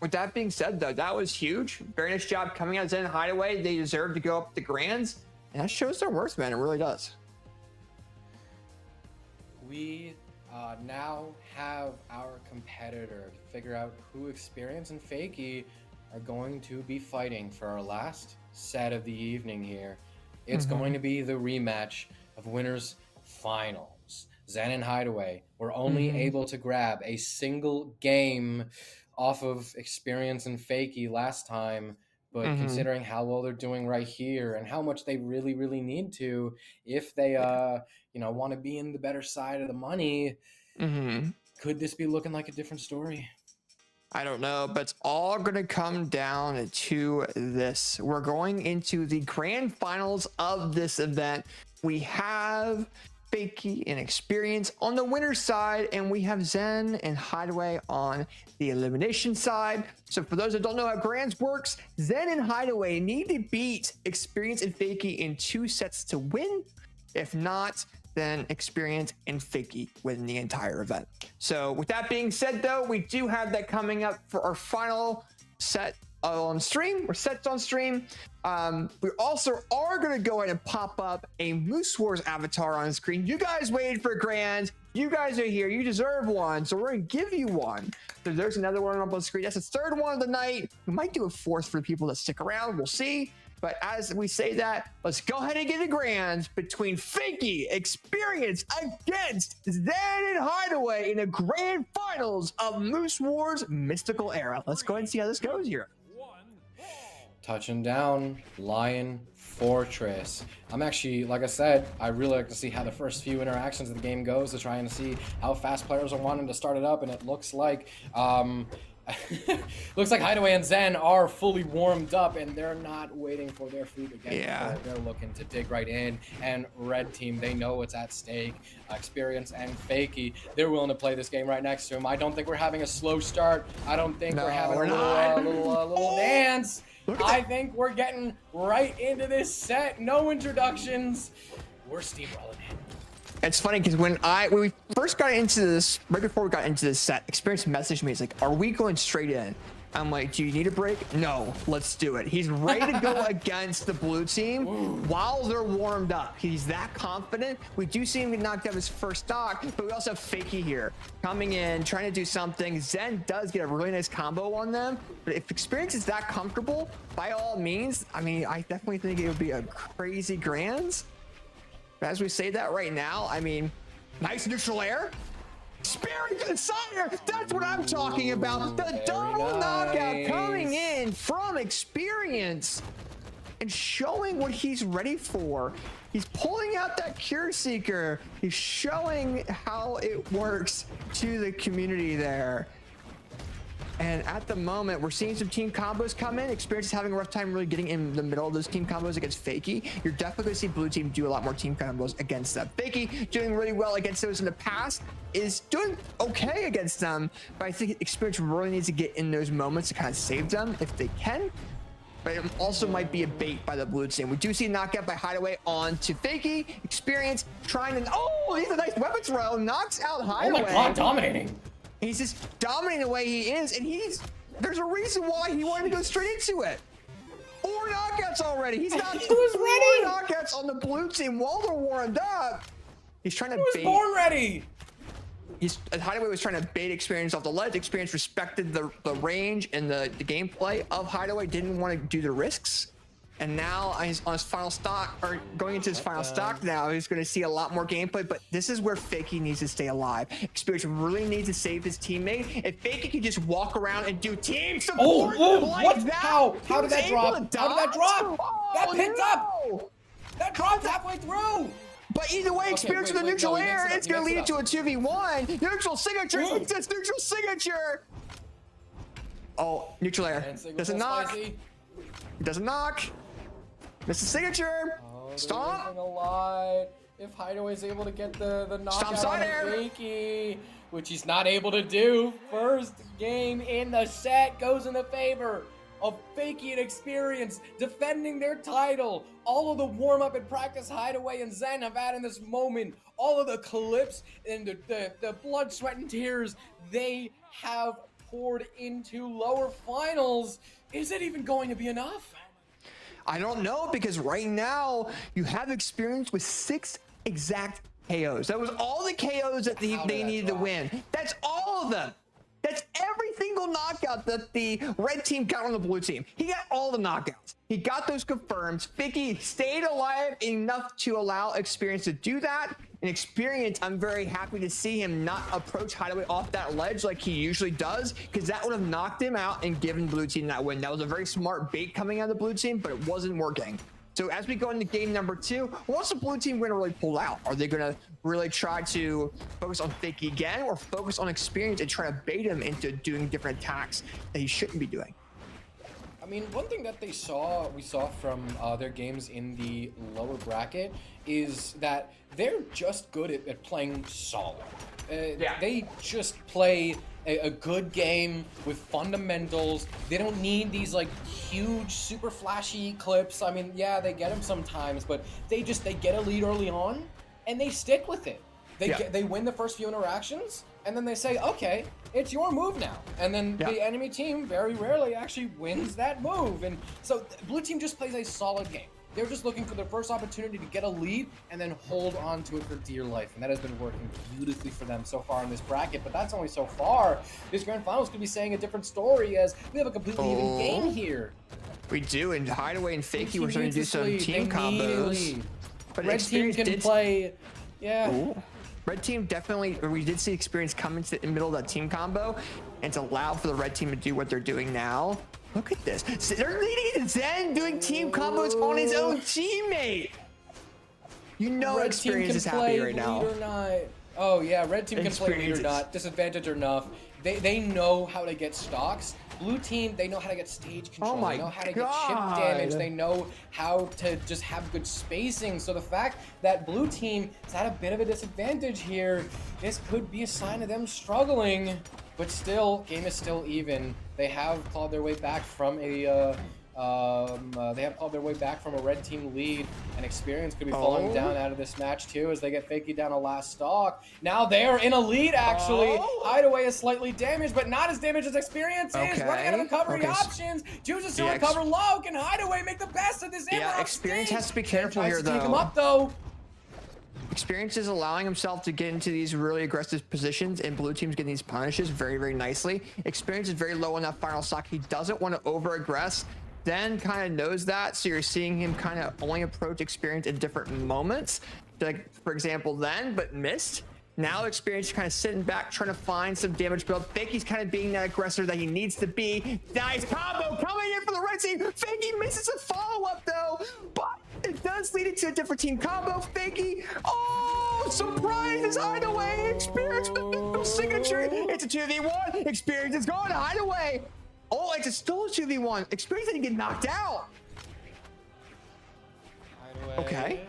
with that being said, though, that was huge. Very nice job coming out of Zen and Hideaway. They deserve to go up the grands, and that shows their worth, man. It really does. We now have our competitor to figure out who Experience and Fakey are going to be fighting for our last set of the evening here. It's going to be the rematch of winners finals. Zen and Hideaway were only able to grab a single game off of Experience and Fakey last time, but considering how well they're doing right here and how much they really, really need to, if they want to be in the better side of the money, could this be looking like a different story? I don't know, but it's all going to come down to this. We're going into the grand finals of this event. We have Fakey, and Experience on the winner's side, and we have Zen and Hideaway on the elimination side. So for those that don't know how Grands works, Zen and Hideaway need to beat Experience and Fakey in 2 sets to win. If not, then Experience and Fakey win the entire event. So with that being said, though, we do have that coming up for our final set on stream, or sets on stream. We also are going to go ahead and pop up a Moose Wars avatar on the screen. You guys waited for Grand. You guys are here. You deserve one. So we're going to give you one. So there's another one up on the screen. That's the 3rd one of the night. We might do a 4th for people that stick around. We'll see. But as we say that, let's go ahead and get a grand between Fakey Experience against Zen and Hideaway in the grand finals of Moose Wars Mystical Era. Let's go ahead and see how this goes here. Touching down, Lion Fortress. I'm actually, like I said, I really like to see how the first few interactions of the game goes, to try and see how fast players are wanting to start it up, and it looks like looks like Hideaway and Zen are fully warmed up, and they're not waiting for their food to get cold. They're looking to dig right in, and red team, they know what's at stake. Experience and Fakey, they're willing to play this game right next to him. I don't think we're having a slow start. I don't think we're having a little dance. I think we're getting right into this set. No introductions. We're steamrolling in. It's funny because when we first got into this, right before we got into this set, Experience messaged me. He's like, "Are we going straight in?" I'm like, "Do you need a break?" "No, let's do it." He's ready to go against the blue team while they're warmed up. He's that confident. We do see him get knocked out his first stock, but we also have Fakey here coming in, trying to do something. Zen does get a really nice combo on them, but if Experience is that comfortable, by all means, I mean, I definitely think it would be a crazy grands. But as we say that right now, I mean, nice neutral air. Experience and Sire, that's what I'm talking about. The double knockout coming in from Experience and showing what he's ready for. He's pulling out that Cure Seeker. He's showing how it works to the community there. And at the moment, we're seeing some team combos come in. Experience is having a rough time really getting in the middle of those team combos against Fakey. You're definitely going to see blue team do a lot more team combos against them. Fakey doing really well against those in the past, is doing okay against them, but I think Experience really needs to get in those moments to kind of save them if they can. But it also might be a bait by the blue team. We do see a knockout by Hideaway on to Fakey. Experience trying to, oh, he's a nice weapon throw, knocks out Hideaway. Oh my god, dominating. He's just dominating the way he is, and there's a reason why he wanted to go straight into it. 4 knockouts already. He's not. He was ready. 4 knockouts on the blue team while they're warmed up. He's trying to bait. He was born ready. Hideaway was trying to bait Experience off the ledge. Experience respected the range and the gameplay of Hideaway, didn't want to do the risks. And now he's on his final stock, or going into his final stock now, he's going to see a lot more gameplay, but this is where Fakey needs to stay alive. Experience really needs to save his teammate. If Fakey could just walk around and do team support like what? that. How did that drop? How did that drop? Oh, that picked no. up. That dropped halfway through. But either way, Experience with the neutral air, it's going to lead to a 2v1. Neutral signature, it's neutral signature. Oh, neutral air. Doesn't knock. Doesn't knock. Missed the signature. Oh, Stomp. A lot. If Hideaway's able to get the knockout on Fakey, which he's not able to do. First game in the set goes in the favor of Fakey and Experience, defending their title. All of the warm-up and practice Hideaway and Zen have had in this moment, all of the clips and the blood, sweat, and tears they have poured into lower finals. Is it even going to be enough? I don't know, because right now you have Experience with 6 exact KOs. That was all the KOs that they needed to win. That's all of them. That's every single knockout that the red team got on the blue team. He got all the knockouts. He got those confirmed. Fakey stayed alive enough to allow Experience to do that. And Experience, I'm very happy to see him not approach Hideaway off that ledge like he usually does, because that would have knocked him out and given blue team that win. That was a very smart bait coming out of the blue team, but it wasn't working. So as we go into game number 2, what's the blue team going to really pull out? Are they going to really try to focus on Fakey again, or focus on Experience and try to bait him into doing different attacks that he shouldn't be doing? mean, one thing that we saw from their games in the lower bracket is that they're just good at playing solid. They just play a good game with fundamentals. They don't need these like huge, super flashy clips. I mean, yeah, they get them sometimes, but they get a lead early on and they stick with it. They win the first few interactions, and then they say, okay, it's your move now. And then the enemy team very rarely actually wins that move. And so blue team just plays a solid game. They're just looking for their first opportunity to get a lead and then hold on to it for dear life. And that has been working beautifully for them so far in this bracket, but that's only so far. This grand finals could be saying a different story as we have a completely even game here. We do, and Hideaway and Fakey were starting to do some team combos. But Red team can play, Red team definitely, we did see Experience come into the middle of that team combo, and to allow for the red team to do what they're doing now. Look at this. So they're leading Zen doing team combos on his own teammate. You know Red Experience team is can happy play right now. lead or not. Oh yeah, red team can play lead or not. Disadvantage or enough. They know how to get stocks. Blue team, they know how to get stage control. Oh my they know how to get God. chip damage. They know how to just have good spacing. So the fact that blue team is at a bit of a disadvantage here, this could be a sign of them struggling. But still, game is still even. They have clawed their way back from a red team lead, and Experience could be falling down out of this match too as they get Fakey down a last stock. Now they're in a lead actually. Hideaway is slightly damaged, but not as damaged as Experience is. Running out of recovery options. Chooses to recover low. Can Hideaway make the best of this? Experience has to be careful here though. Take him up though. Experience is allowing himself to get into these really aggressive positions, and blue team's getting these punishes very, very nicely. Experience is very low on that final stock. He doesn't want to over aggress. Then kind of knows that, so you're seeing him kind of only approach Experience in different moments, like for example then, but missed. Now Experience kind of sitting back trying to find some damage build. Fakey's kind of being that aggressor that he needs to be. Nice combo coming in for the red team. Fakey misses a follow-up though, but it does lead into a different team combo. Fakey, surprise is Hideaway. Experience with the signature. It's a 2v1. Experience is going to Hideaway. Oh, it's still a 2v1. Experience didn't get knocked out. Hideaway. Okay.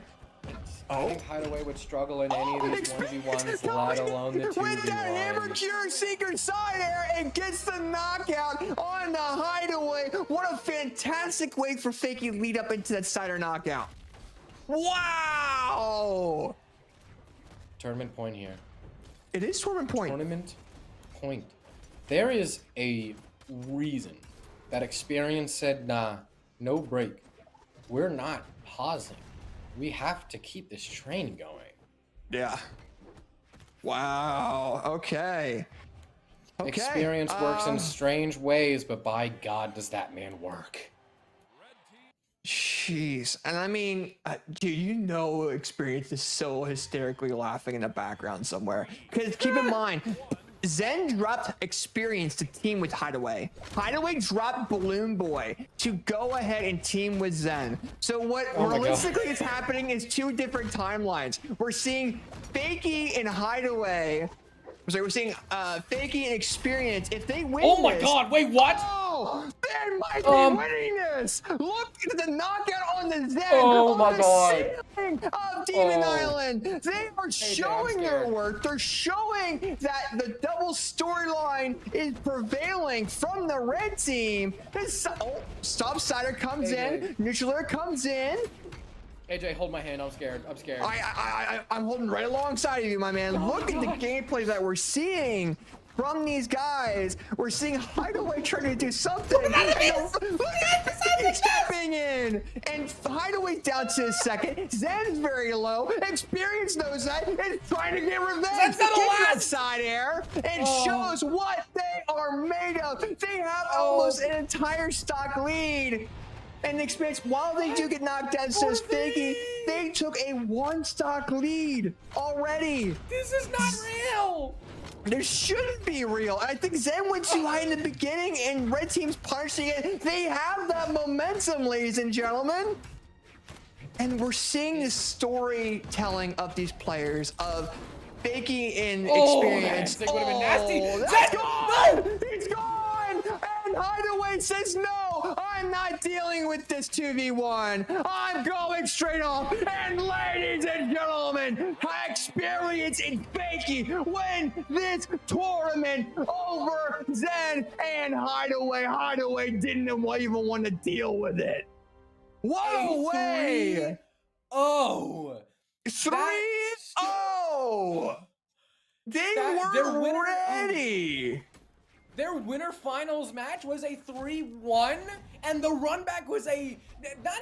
I think Hideaway would struggle in any of these 1v1s, let alone the 2v1. With that hammer cure seeker side air and gets the knockout on the Hideaway. What a fantastic way for Fakey lead up into that side air knockout. Wow. Tournament point here. It is tournament point. Tournament point. There is a reason that Experience said, nah, no break. We're not pausing. We have to keep this train going. Yeah. Wow. Okay. Experience works in strange ways, but by God, does that man work. Jeez. And I mean, dude, you know Experience is so hysterically laughing in the background somewhere. Because keep in mind, Zen dropped Experience to team with Hideaway. Hideaway dropped Balloonboy to go ahead and team with Zen. So what realistically is happening is two different timelines. We're seeing Fakey and Hideaway. So we're seeing Fakey and Experience. If they win oh my God, wait, what? Oh, they might be winning this. Look at the knockout on the Zen. Oh my God. Ceiling of Demon Island. They are showing their work. They're showing that the double storyline is prevailing from the red team. Stop Sider comes in. Neutraler comes in. AJ, hold my hand. I'm scared. I'm scared. I'm holding right alongside of you, my man. Look at the gameplay that we're seeing from these guys. We're seeing Hideaway trying to do something. Look at this! Stepping in. And Hideaway's down to his second. Zen's very low. Experience knows that and trying to get revenge. That's not that side air and shows what they are made of. They have almost an entire stock lead. And Experience, while they do get knocked down, says Fakey, they took a one stock lead already. This is not real. This shouldn't be real. I think Zen went too high in the beginning and red team's punching it. They have that momentum, ladies and gentlemen. And we're seeing this storytelling of these players of Fakey and Experience. That would have been nasty. That's gone! He's gone! And Hideaway says no! I'm not dealing with this 2v1. I'm going straight off. And ladies and gentlemen, Experience and Fakey win this tournament over Zen and Hideaway. Hideaway didn't even want to deal with it. Whoa, way! 3-0. 3-0. They were ready. Their winner finals match was a 3-1, and the run back was not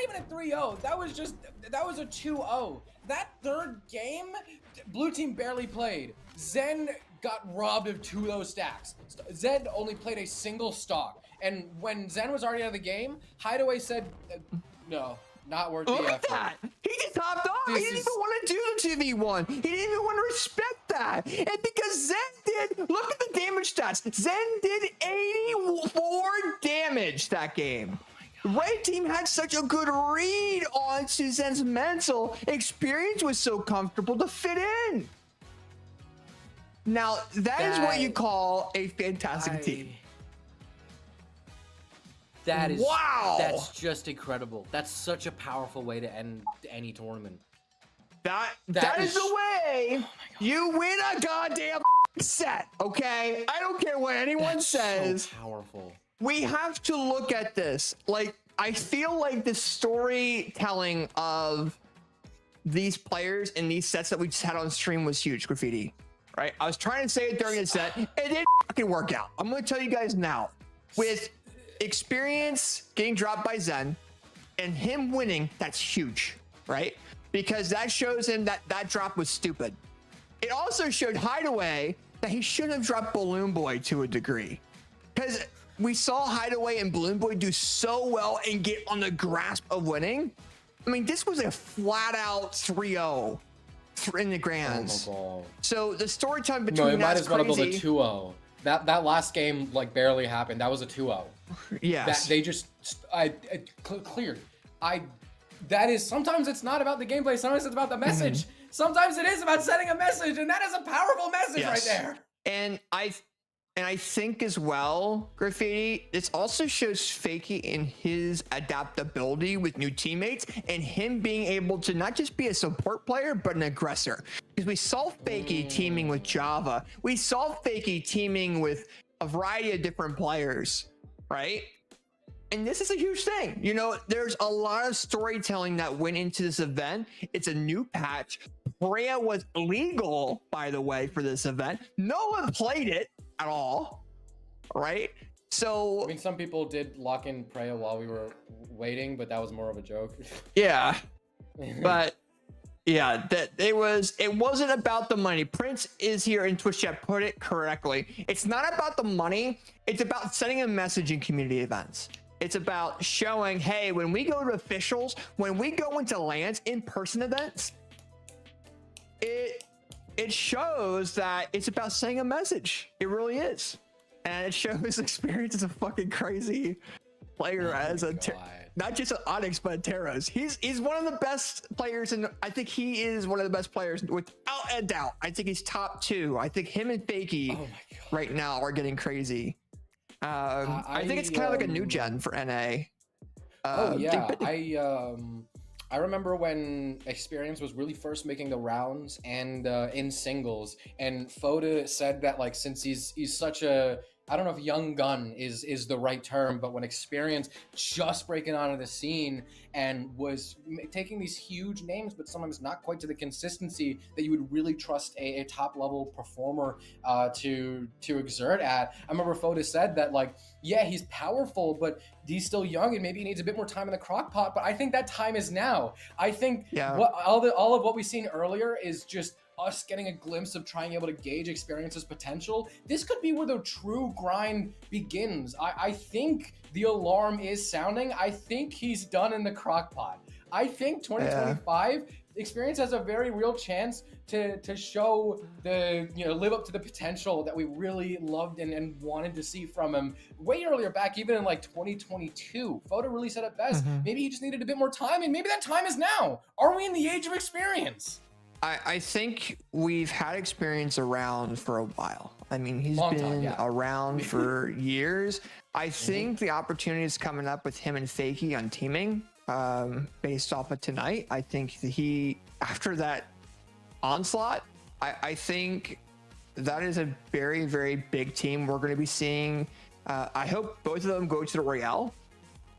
even a 3-0. That was a 2-0. That third game, blue team barely played. Zen got robbed of 2 of those stacks. Zen only played a single stock, and when Zen was already out of the game, Hideaway said, no, not worth the Look effort. at that. He just hopped off. He didn't even want to do the 2v1. He didn't even want to respect that. And because Zen did, look at the damage stats. Zen did 84 damage that game. Red team had such a good read onto Zen's mental. Experience was so comfortable to fit in. Now, that is what you call a fantastic team. That is wow. That's just incredible. That's such a powerful way to end any tournament. That is the way you win a goddamn set, okay? I don't care what anyone says. So powerful. We have to look at this. Like, I feel like the storytelling of these players in these sets that we just had on stream was huge, Graffiti. Right? I was trying to say it during the set. It didn't fucking work out. I'm going to tell you guys now. With Experience getting dropped by Zen and him winning, that's huge, right? Because that shows him that that drop was stupid. It also showed Hideaway that he should have dropped Balloonboy to a degree, because we saw Hideaway and Balloonboy do so well and get on the grasp of winning. I mean, this was a flat out 3-0 in the grands. Oh my God. So the storytelling between you might as well build a crazy. 2-0. That last game like barely happened. That was a 2-0. Yes. That they just cleared. That is, sometimes it's not about the gameplay. Sometimes it's about the message. Sometimes it is about sending a message, and that is a powerful message right there. And I think as well, Graffiti, this also shows Fakey in his adaptability with new teammates and him being able to not just be a support player, but an aggressor. Because we saw Fakey teaming with Java. We saw Fakey teaming with a variety of different players, right? And this is a huge thing. You know, there's a lot of storytelling that went into this event. It's a new patch. Freya was illegal, by the way, for this event. No one played it at all, right? So I mean, some people did lock in Freya while we were waiting, but that was more of a joke. Yeah, but yeah, it wasn't about the money. Prince is here in Twitch chat, put it correctly. It's not about the money. It's about sending a message in community events. It's about showing, hey, when we go to officials, when we go into LANs, in-person events, it shows that it's about sending a message. It really is. And it shows Experience as a fucking crazy player, as a not just an Onyx, but a Teros. He's one of the best players, and I think he is one of the best players without a doubt. I think he's top 2. I think him and Fakey right now are getting crazy. I think it's kind of like a new gen for NA. I remember when Experience was really first making the rounds and in singles, and Foda said that, like, since he's such a, I don't know if young gun is the right term, but when Experience just breaking onto the scene and was taking these huge names, but sometimes not quite to the consistency that you would really trust a top level performer to exert at. I remember Foda said that, like, yeah, he's powerful, but he's still young and maybe he needs a bit more time in the crock pot. But I think that time is now. I think all of what we've seen earlier is just us getting a glimpse of trying able to gauge Experience's potential. This could be where the true grind begins. I think the alarm is sounding. I think he's done in the crock pot. I think 2025 Experience has a very real chance to show live up to the potential that we really loved and wanted to see from him way earlier back, even in like 2022. Foda really said it best. Maybe he just needed a bit more time, and maybe that time is now. Are we in the age of Experience? I think we've had Experience around for a while. I mean, he's Long been time, yeah. around for years. I think the opportunity is coming up with him and Fakey on teaming based off of tonight. I think that he, after that onslaught, I think that is a very, very big team we're going to be seeing. I hope both of them go to the Royale,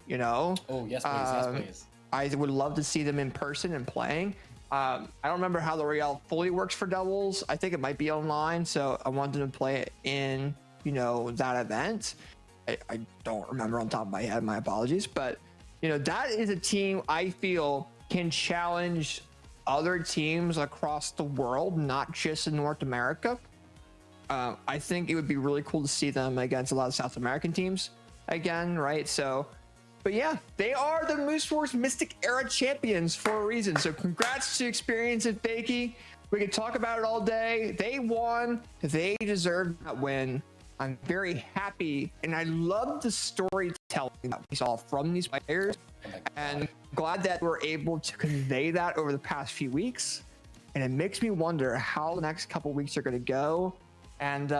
you know? Oh, yes, please. Yes, please. I would love to see them in person and playing. I don't remember how the Royale fully works for doubles. I think it might be online, so I wanted them to play it in, you know, that event. I don't remember on top of my head, my apologies. But, you know, that is a team I feel can challenge other teams across the world, not just in North America. I think it would be really cool to see them against a lot of South American teams again, right? So, but yeah, they are the Moose Wars Mystic Era champions for a reason. So congrats to Experience and Fakey. We could talk about it all day. They won. They deserved that win. I'm very happy, and I love the storytelling that we saw from these players, and glad that we're able to convey that over the past few weeks. And it makes me wonder how the next couple weeks are going to go. And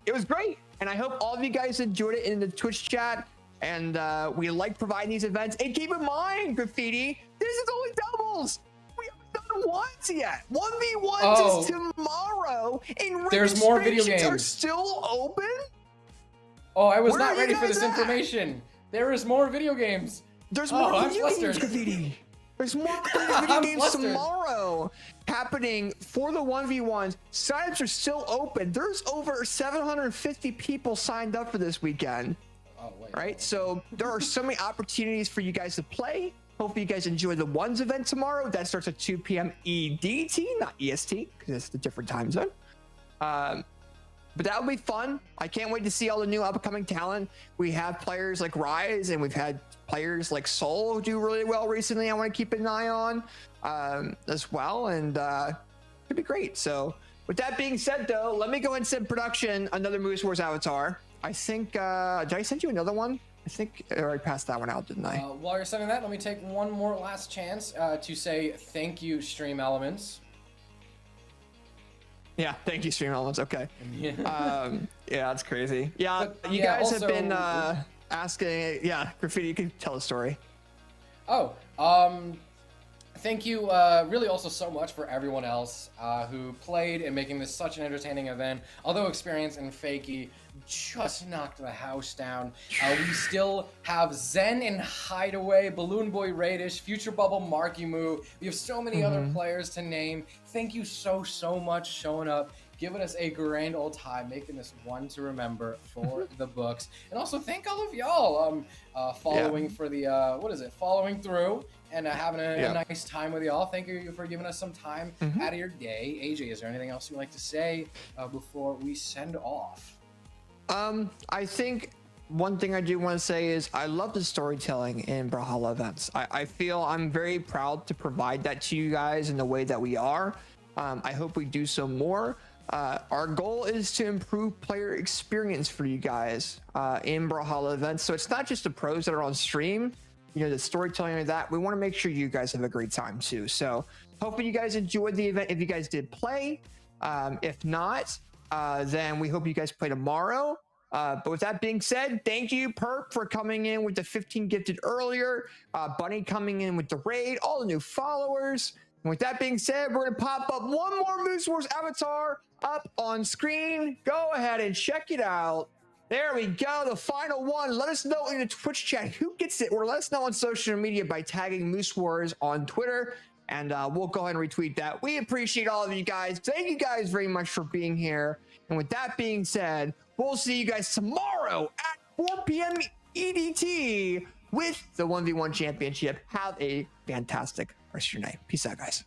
it was great, and I hope all of you guys enjoyed it in the Twitch chat. And we like providing these events. And keep in mind, Graffiti, this is only doubles. We haven't done ones yet. 1v1s is tomorrow, and there's more video registrations are games. still open. Oh, I was Where not are you ready for guys this at? information. There is more video games. There's Oh, more I'm video games, flustered. Graffiti. There's more video I'm games flustered. tomorrow happening for the 1v1s. Signups are still open. There's over 750 people signed up for this weekend. Oh, wait. Right? So there are so many opportunities for you guys to play. Hopefully you guys enjoy the ones event tomorrow. That starts at 2 p.m. EDT, not EST, because it's a different time zone. But that'll be fun. I can't wait to see all the new upcoming talent. We have players like Rise, and we've had players like Soul do really well recently. I want to keep an eye on as well, and it'll be great. So with that being said, though, let me go and send production another Moose Wars avatar. I think, did I send you another one? I think I already passed that one out, didn't I? While you're sending that, let me take one more last chance to say thank you, Stream Elements. Yeah, thank you, Stream Elements. Okay. Yeah. Yeah, that's crazy. Yeah, But, you yeah, guys also- have been asking. Yeah, Graffiti, you can tell a story. Oh, thank you really also so much for everyone else who played and making this such an entertaining event. Although Experience and Fakey just knocked the house down, we still have Zen and Hideaway, Balloonboy Radish, Future Bubble, Marky Moo. We have so many other players to name. Thank you so much showing up, giving us a grand old time, making this one to remember for the books. And also thank all of y'all following for the following through and having a nice time with y'all. Thank you for giving us some time out of your day. AJ, is there anything else you'd like to say before we send off? I think one thing I do want to say is I love the storytelling in Brawlhalla events. I feel I'm very proud to provide that to you guys in the way that we are. I hope we do so more. Our goal is to improve player experience for you guys in Brawlhalla events. So it's not just the pros that are on stream, you know, the storytelling of that. We want to make sure you guys have a great time too. So hopefully you guys enjoyed the event. If you guys did play, if not, then we hope you guys play tomorrow. But with that being said, thank you, Perp, for coming in with the 15 gifted earlier. Bunny coming in with the raid, all the new followers. And with that being said, we're going to pop up one more Moose Wars avatar up on screen. Go ahead and check it out. There we go, the final one. Let us know in the Twitch chat who gets it, or let us know on social media by tagging Moose Wars on Twitter, and we'll go ahead and retweet that. We appreciate all of you guys. Thank you guys very much for being here. And with that being said, we'll see you guys tomorrow at 4 p.m. EDT with the 1v1 championship. Have a fantastic rest of your night. Peace out, guys.